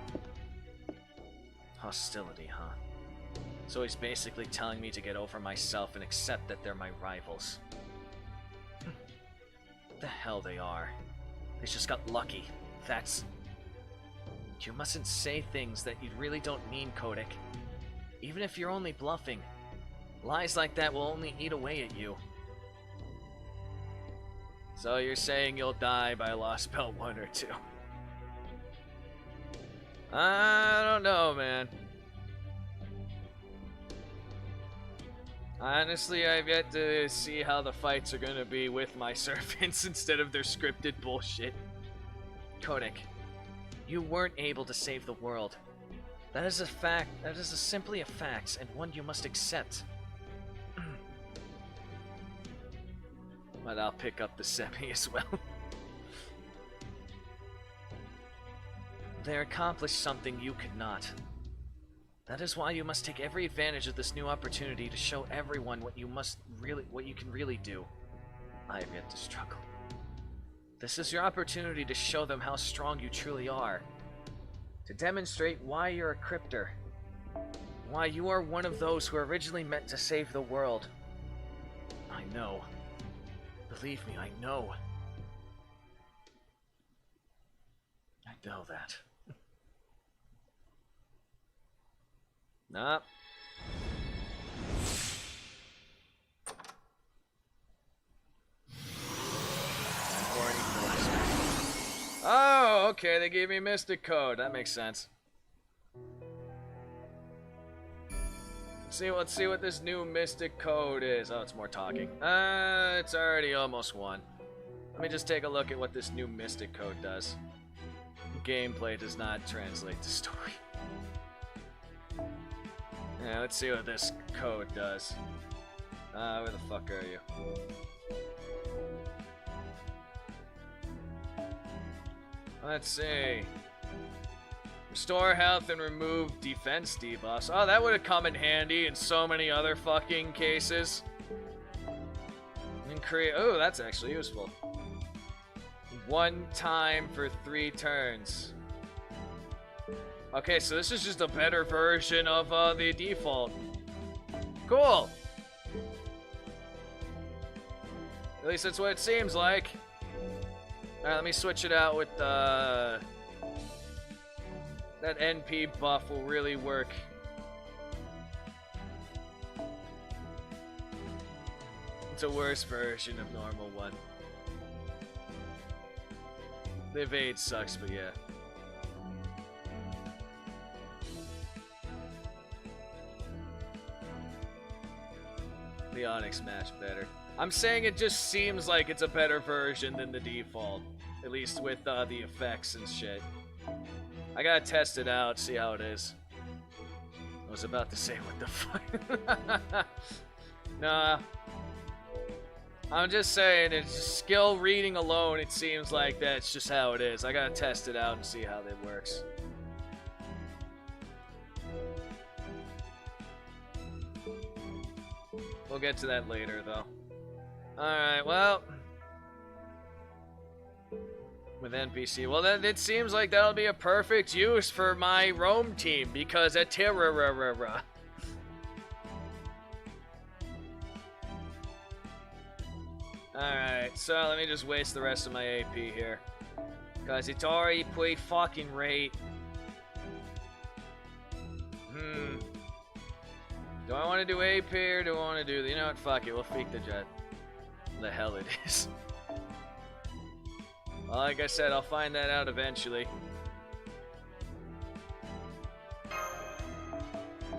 Speaker 1: Hostility, huh? So he's basically telling me to get over myself and accept that they're my rivals. What the hell they are. They just got lucky. That's... You mustn't say things that you really don't mean, Kodak. Even if you're only bluffing. Lies like that will only eat away at you. So you're saying you'll die by Lostbelt 1 or 2? I don't know, man. Honestly, I've yet to see how the fights are gonna be with my servants instead of their scripted bullshit. Kodak, you weren't able to save the world. That is a fact. That is simply a fact, and one you must accept. But I'll pick up the semi as well. They accomplished something you could not. That is why you must take every advantage of this new opportunity to show everyone what you can really do. I have yet to struggle. This is your opportunity to show them how strong you truly are. To demonstrate why you're a cryptor. Why you are one of those who are originally meant to save the world. I know. Believe me, I know. I know that. Nah. Oh, okay, they gave me Mystic Code. That makes sense. Let's see what this new Mystic Code is. Oh, it's more talking. It's already almost one. Let me just take a look at what this new Mystic Code does. Gameplay does not translate to story. Yeah, let's see what this code does. Where the fuck are you? Let's see. Restore health and remove defense debuffs. Oh, that would have come in handy in so many other fucking cases. And create. Oh, that's actually useful. 1 time for 3 turns. Okay, so this is just a better version of the default. Cool. At least that's what it seems like. Alright, let me switch it out with that NP buff will really work. It's a worse version of normal one. The evade sucks, but yeah. The Onyx match better. I'm saying it just seems like it's a better version than the default. At least with the effects and shit. I gotta test it out, see how it is. I was about to say, what the fuck? Nah. I'm just saying, it's just skill reading alone, it seems like that's just how it is. I gotta test it out and see how that works. We'll get to that later, though. Alright, well... with NPC. Well, then it seems like that'll be a perfect use for my roam team, because a Terra. Alright, so let me just waste the rest of my AP here. Because it's already pretty fucking rate. Do I want to do AP or do I want to do... You know what? Fuck it. We'll fake the jet. The hell it is. Well, like I said, I'll find that out eventually.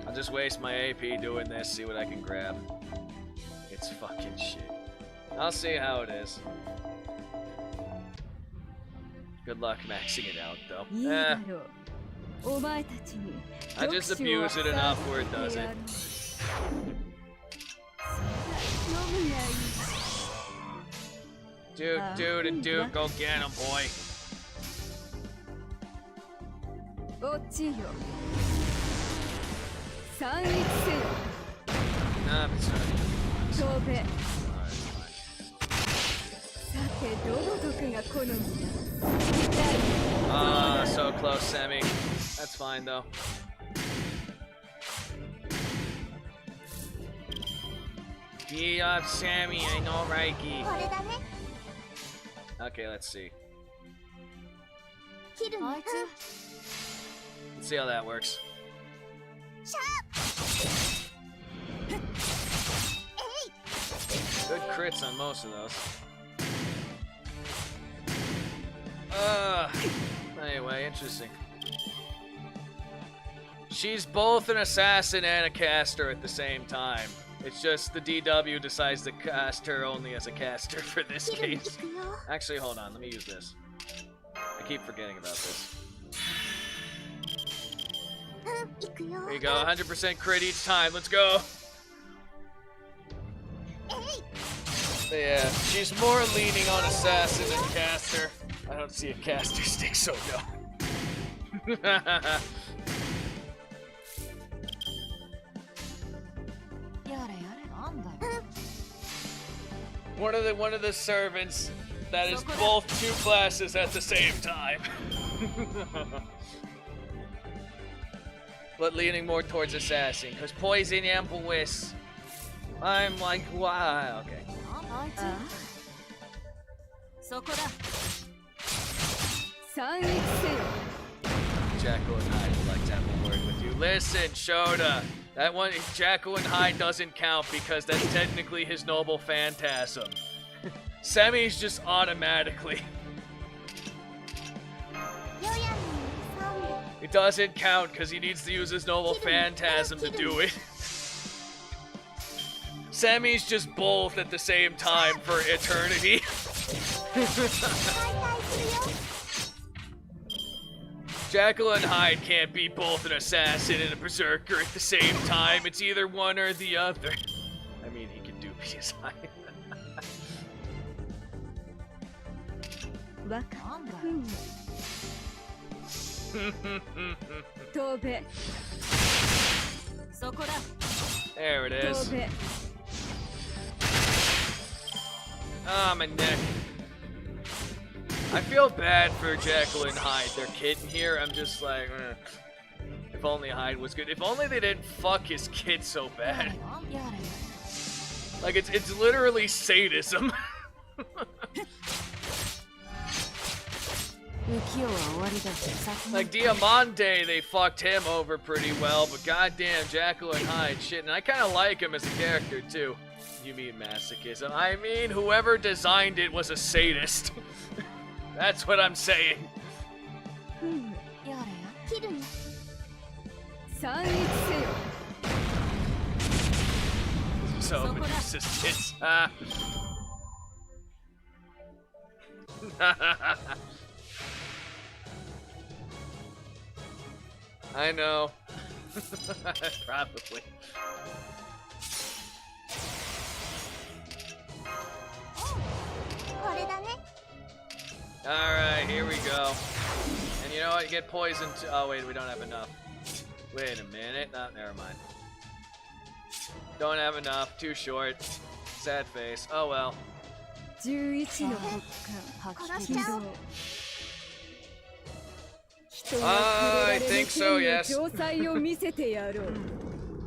Speaker 1: I'll just waste my AP doing this, see what I can grab. It's fucking shit. I'll see how it is. Good luck maxing it out, though. I just abuse it enough where it does it. Dude, and dude, go get him, boy. Nah, it's not. So close, Semi. That's fine, though. Beat up Sammy, I know, Reiki. Okay, let's see. Let's see how that works. Good crits on most of those. Anyway, interesting. She's both an assassin and a caster at the same time. It's just the DW decides to cast her only as a caster for this case. Actually, hold on. Let me use this. I keep forgetting about this. There you go. 100% crit each time. Let's go. But yeah, she's more leaning on assassin than caster. I don't see a caster stick, so no. One of the servants that is both two classes at the same time. But leaning more towards assassin, because poison and bliss. I'm like, wow, okay. Jackal and Hyde would like to have a word with you. Listen, Shota. That one, Jackal and Hyde doesn't count because that's technically his noble phantasm. Semi's just automatically. It doesn't count because he needs to use his noble phantasm to do it. Semi's just both at the same time for eternity. Jackal and Hyde can't be both an assassin and a berserker at the same time. It's either one or the other. I mean, he can do PSI. There it is. Ah, my neck. I feel bad for Jackal and Hyde. Their kid in here, I'm just like, if only Hyde was good. If only they didn't fuck his kid so bad. Like, it's literally sadism. Like, Diamante, they fucked him over pretty well, but goddamn, Jackal and Hyde, shit. And I kind of like him as a character, too. You mean masochism? I mean, whoever designed it was a sadist. That's what I'm saying. So many assistants. I know. Probably. Alright, here we go. And you know what? You get poisoned too. Oh, wait, we don't have enough. Wait a minute. No, never mind. Don't have enough. Too short. Sad face. Oh well.
Speaker 3: 11の国家発揮動
Speaker 1: I think so, yes.
Speaker 3: 城塞を見せてやろう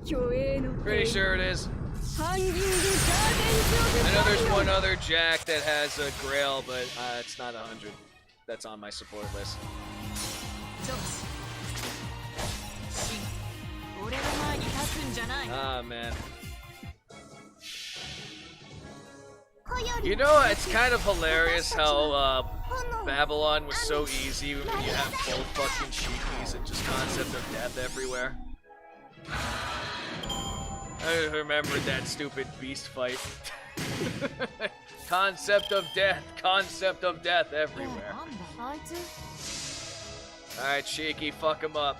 Speaker 3: 虚栄の
Speaker 1: Pretty sure it is.
Speaker 3: ハンギングガーデン
Speaker 1: I know there's one other Jack that has a Grail, but it's not 100. That's on my support list. Ah, man. You know, it's kind of hilarious how Babylon was so easy when you have both fucking Shikis and just concept of death everywhere. I remembered that stupid beast fight. Concept of death everywhere. Alright, Shiki, fuck him up.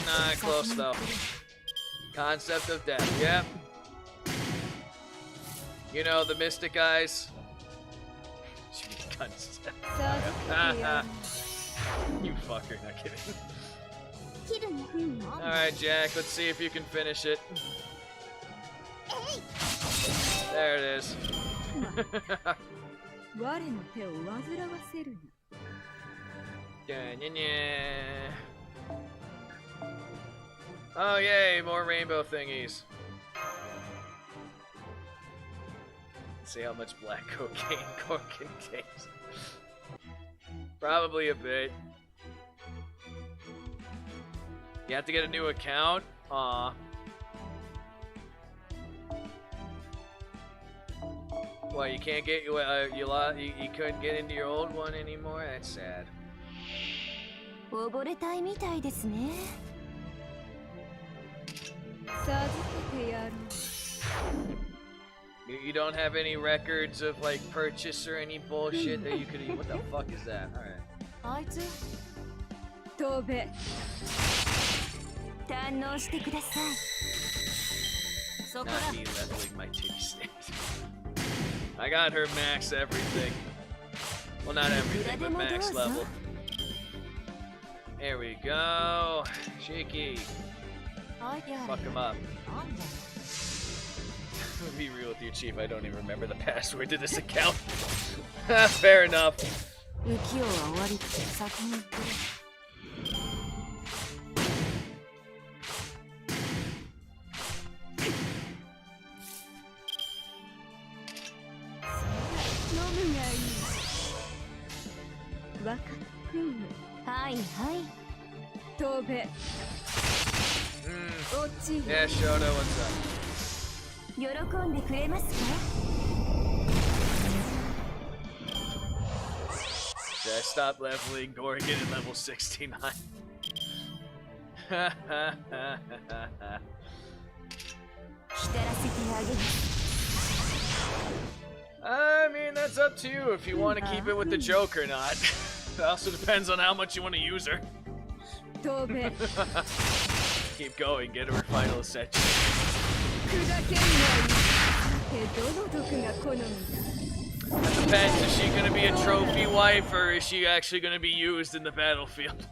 Speaker 1: Nah, close though. Concept of death, yep. You know, the Mystic Eyes. Concept. You fucker, not kidding. Alright, Jack, let's see if you can finish it. There it is.
Speaker 3: 我の手を煩わせるな
Speaker 1: Oh yay, more rainbow thingies. Let's see how much black cocaine Cork contains. Probably a bit. You have to get a new account? Aw. Well, you can't get you couldn't get into your old one anymore? That's sad.
Speaker 3: 溺れたいみたいですね授けてやろう
Speaker 1: You don't have any records of like purchase or any bullshit that you could eat. What the fuck is that? Alright.
Speaker 3: あいつ飛べ堪能してくださいそこだ
Speaker 1: Not me leveling my titty sticks. I got her max everything. Well, not everything, but max level. There we go. Shaky. Fuck him up. To be real with you, Chief, I don't even remember the password to this account. Fair enough.
Speaker 3: 浮世は終わりって先に言ってる はいはい飛べ
Speaker 1: Yeah, Shoto, what's up?
Speaker 3: 喜んでくれますか
Speaker 1: Should I stop leveling Gorgon at level 69? I mean, that's up to you if you want to keep it with the joke or not. It also depends on how much you want to use her. Keep going, get her final ascension. Depends, is she gonna be a trophy wife or is she actually gonna be used in the battlefield?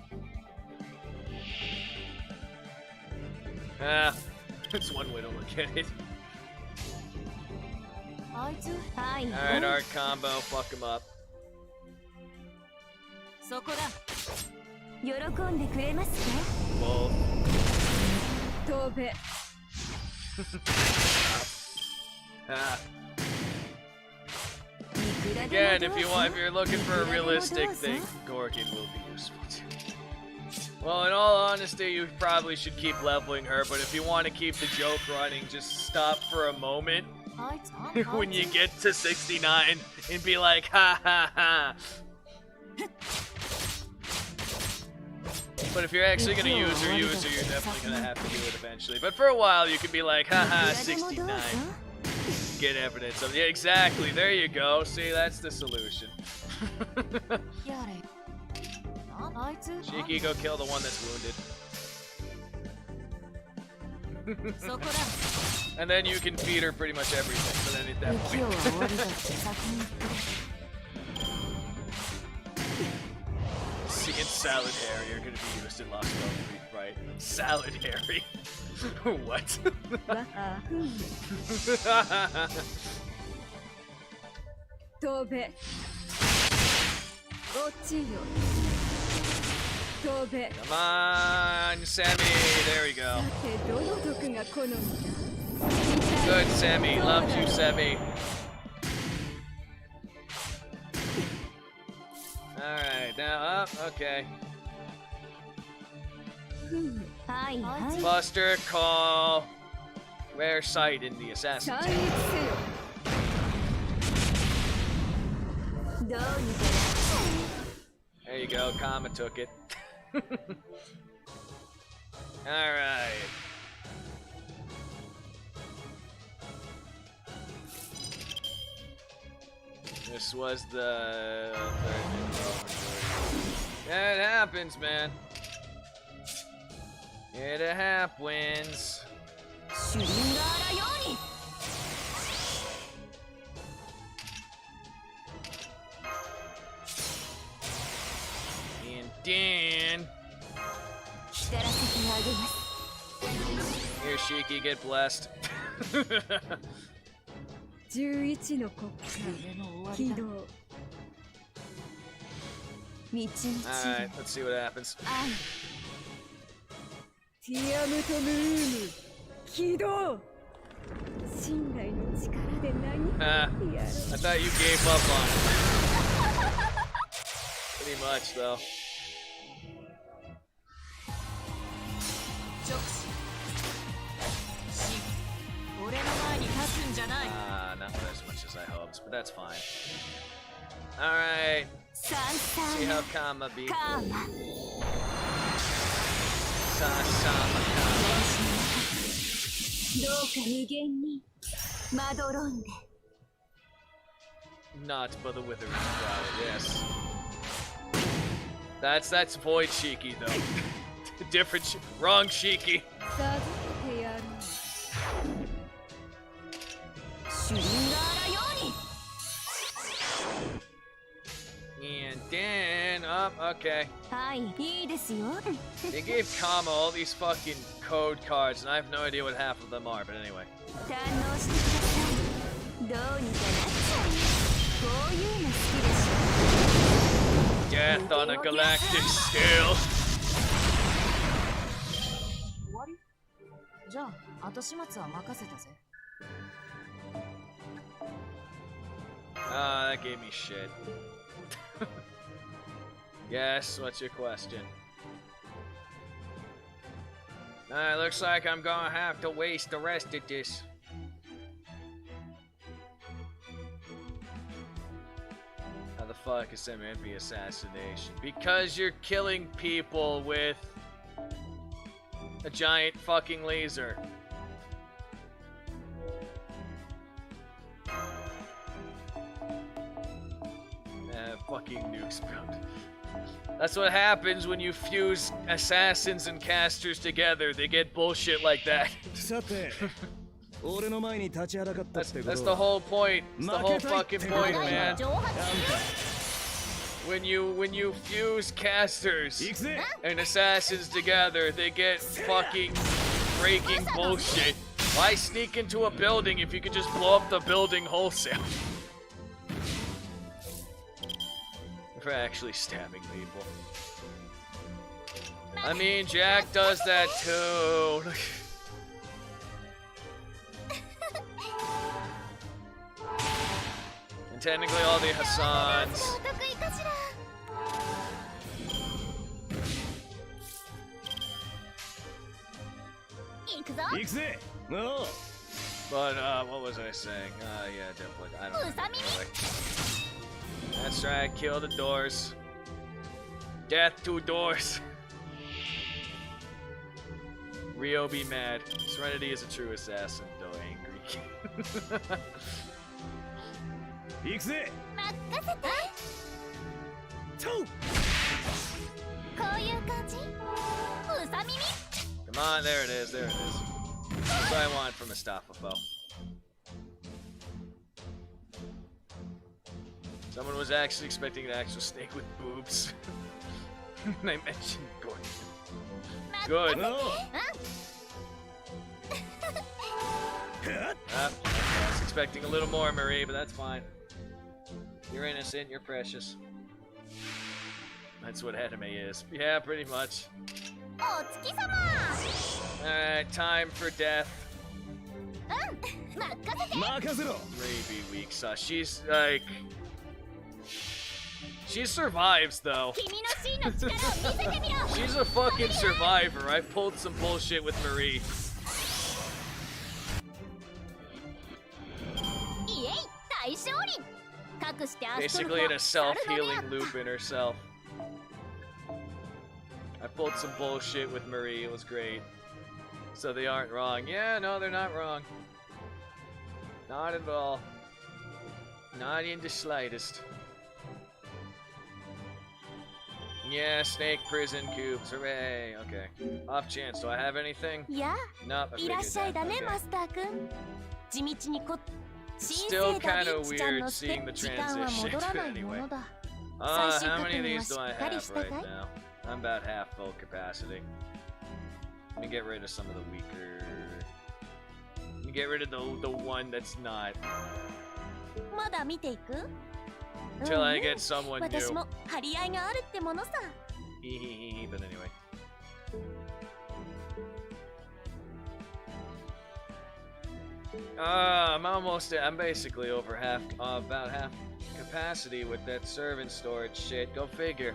Speaker 1: That's one way to look at it. Alright, art combo, fuck him up.
Speaker 3: そこだ喜んでくれますか
Speaker 1: Both.
Speaker 3: 飛べ
Speaker 1: Again, if you're looking for a realistic thing, Gorgon will be useful too. Well, in all honesty, you probably should keep leveling her, but if you want to keep the joke running, just stop for a moment when you get to 69 and be like, ha ha ha. But if you're actually gonna use her, you're definitely gonna have to do it eventually. But for a while, you could be like, haha, 69. Get evidence of it. Yeah, exactly. There you go. See, that's the solution. Shiki, go kill the one that's wounded. And then you can feed her pretty much everything. But then at that point. and Salad Harry are gonna be used in Lostbelt, right? Salad Harry. What?
Speaker 3: Tobe. Ochiyo. Tobe.
Speaker 1: Come on, Sammy. There we go. Good, Sammy. Loved you, Sammy. Alright, now up. Okay. Buster call. Rare sight in the assassin. There you go, Kama took it. Alright. This was the third. It happens, man. It happens. And Dan. Here, Shiki, get blessed.
Speaker 3: 11の国家起動
Speaker 1: Alright, let's see what happens.
Speaker 3: ティアムトムーム起動信頼の力で何やろ
Speaker 1: I thought you gave up on it. Pretty much, though. Not as much as I hoped, but that's fine. Alright. See how Kama be. Not but the withering flower, yes. That's Void Shiki though. Different wrong Shiki. And then okay. They gave Kama all these fucking code cards, and I have no idea what half of them are, but anyway. Death on a galactic scale. Ah, that gave me shit. Yes, what's your question? Alright, looks like I'm gonna have to waste the rest of this. How the fuck is semi-envy assassination? Because you're killing people with a giant fucking laser. Fucking nukes, bro. That's what happens when you fuse assassins and casters together. They get bullshit like that. That's the whole point. It's the whole fucking point, man. When you fuse casters and assassins together, they get fucking breaking bullshit. Why sneak into a building if you can just blow up the building wholesale? For actually stabbing people. I mean, Jack does that too. And technically all the Hassans. But, what was I saying? Yeah, definitely. I don't know. Anyway. That's right, kill the doors. Death to doors. Rio be mad. Serenity is a true assassin, though angry. Come on, there it is, there it is. That's what I want from Mustafa Foe. Someone was actually expecting an actual snake with boobs. I mentioned Gordon. Good. I was expecting a little more, Marie, but that's fine. You're innocent, you're precious. That's what anime is. Yeah, pretty much. Alright, time for death. Maybe weak sauce. She's like... She survives, though. She's a fucking survivor. I pulled some bullshit with Marie. Basically in a self-healing loop in herself. I pulled some bullshit with Marie. It was great. So they aren't wrong. Yeah, no, they're not wrong. Not at all. Not in the slightest. Yeah, snake prison cubes. Hooray. Okay. Off chance. Do I have anything?
Speaker 4: Yeah.
Speaker 1: Nope. I figured that. Okay. Still kind of weird seeing the transition. Anyway. How many of these do I have right now? I'm about half full capacity. Let me get rid of some of the weaker. Let me get rid of the one that's not. Until I get someone new. But anyway. I'm basically over half, about half capacity with that servant storage shit. Go figure.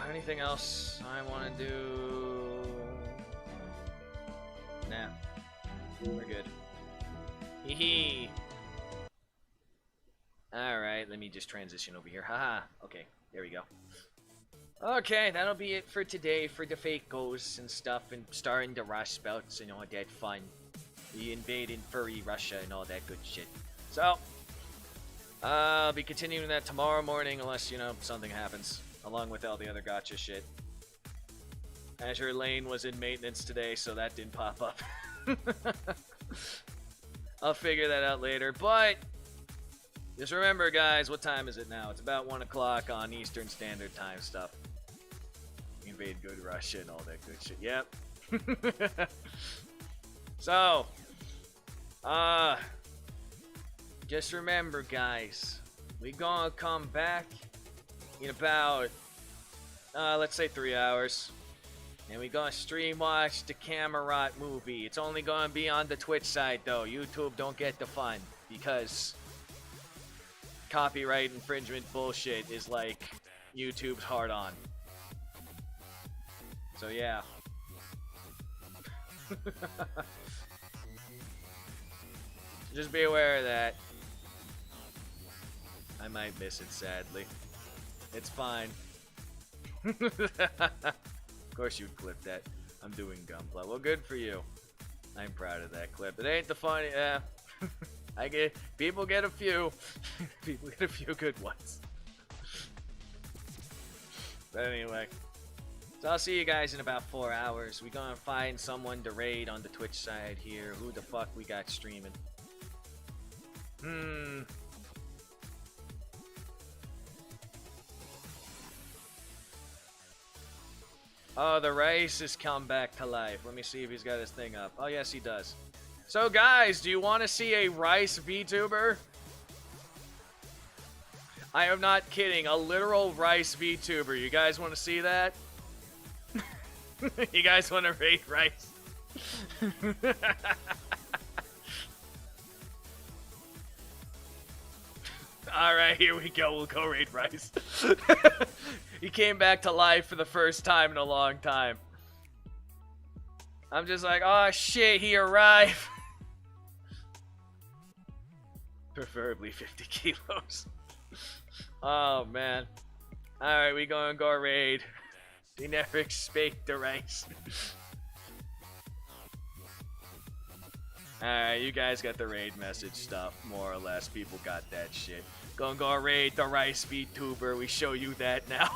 Speaker 1: Anything else I want to do? Nah. We're good. Hee. Alright, let me just transition over here. Haha. Okay, there we go. Okay, that'll be it for today for the fake ghosts and stuff and starring the Lostbelts and all that fun. We invading furry Russia and all that good shit. So, I'll be continuing that tomorrow morning unless, you know, something happens. Along with all the other gacha shit. Azure Lane was in maintenance today, so that didn't pop up. I'll figure that out later, but just remember, guys, what time is it now? It's about 1 o'clock on Eastern Standard Time stuff. Invade good Russia and all that good shit. Yep. So, just remember, guys, we gonna come back in about, let's say 3 hours. And we gonna stream watch the Camerot movie. It's only gonna be on the Twitch side, though. YouTube don't get the fun. Because copyright infringement bullshit is like YouTube's hard on. So yeah. Just be aware of that. I might miss it, sadly. It's fine. Of course you'd clip that. I'm doing Gunpla. Well, good for you. I'm proud of that clip. It ain't the funny. People get a few. People get a few good ones. But anyway. So I'll see you guys in about 4 hours. We gonna find someone to raid on the Twitch side here. Who the fuck we got streaming? Oh, the Rice has come back to life. Let me see if he's got his thing up. Oh, yes, he does. So, guys, do you want to see a Rice VTuber? I am not kidding. A literal Rice VTuber. You guys want to see that? You guys want to raid Rice? Alright, here we go. We'll go raid Rice. He came back to life for the first time in a long time. I'm just like, oh shit, he arrived. Preferably 50 kilos. Oh man. Alright, we gonna go raid. They never expect the Rice. Alright, you guys got the raid message stuff, more or less. People got that shit. Gonna go raid the Rice VTuber. We show you that now.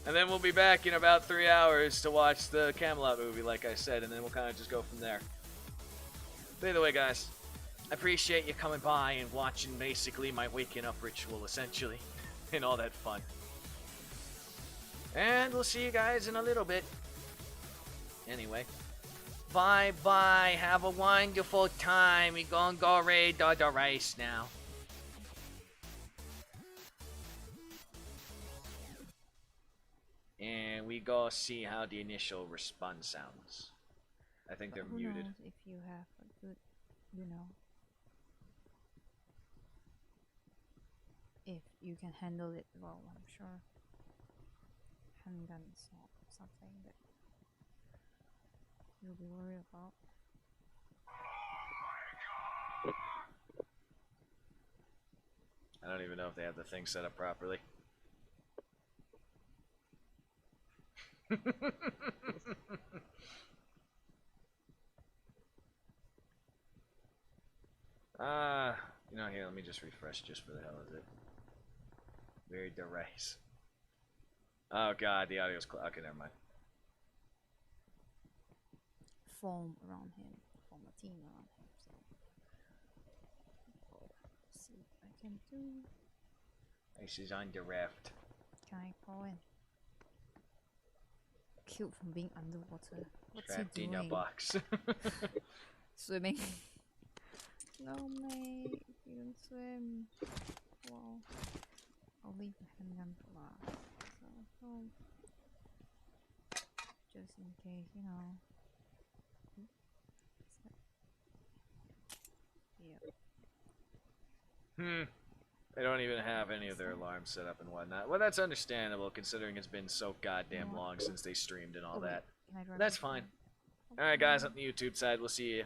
Speaker 1: And then we'll be back in about 3 hours to watch the Camelot movie, like I said, and then we'll kind of just go from there. But either way, guys, I appreciate you coming by and watching basically my waking up ritual, essentially, and all that fun. And we'll see you guys in a little bit. Anyway, bye-bye. Have a wonderful time. We gonna go raid the race now. And we go see how the initial response sounds. I think they're muted.
Speaker 4: Knows if you have a good, if you can handle it well, I'm sure. Handgun is not something that you'll be worried about.
Speaker 1: I don't even know if they have the thing set up properly. You know, here, let me just refresh just for the hell of it. Very the race. Oh god, the audio's okay, never mind.
Speaker 4: Form around him, form a team around him. So, let's see what I can do.
Speaker 1: Ace is on the raft.
Speaker 4: Can I go in? Killed from being underwater. What's
Speaker 1: Trapped
Speaker 4: he
Speaker 1: in
Speaker 4: doing?
Speaker 1: a box.
Speaker 4: Swimming. No, mate. You don't swim. Well, I'll leave the handgun for last. So, just in case, you know. Yeah.
Speaker 1: They don't even have any of their alarms set up and whatnot. Well, that's understandable considering it's been so goddamn long since they streamed and all that. That's fine. Alright guys, on the YouTube side, we'll see you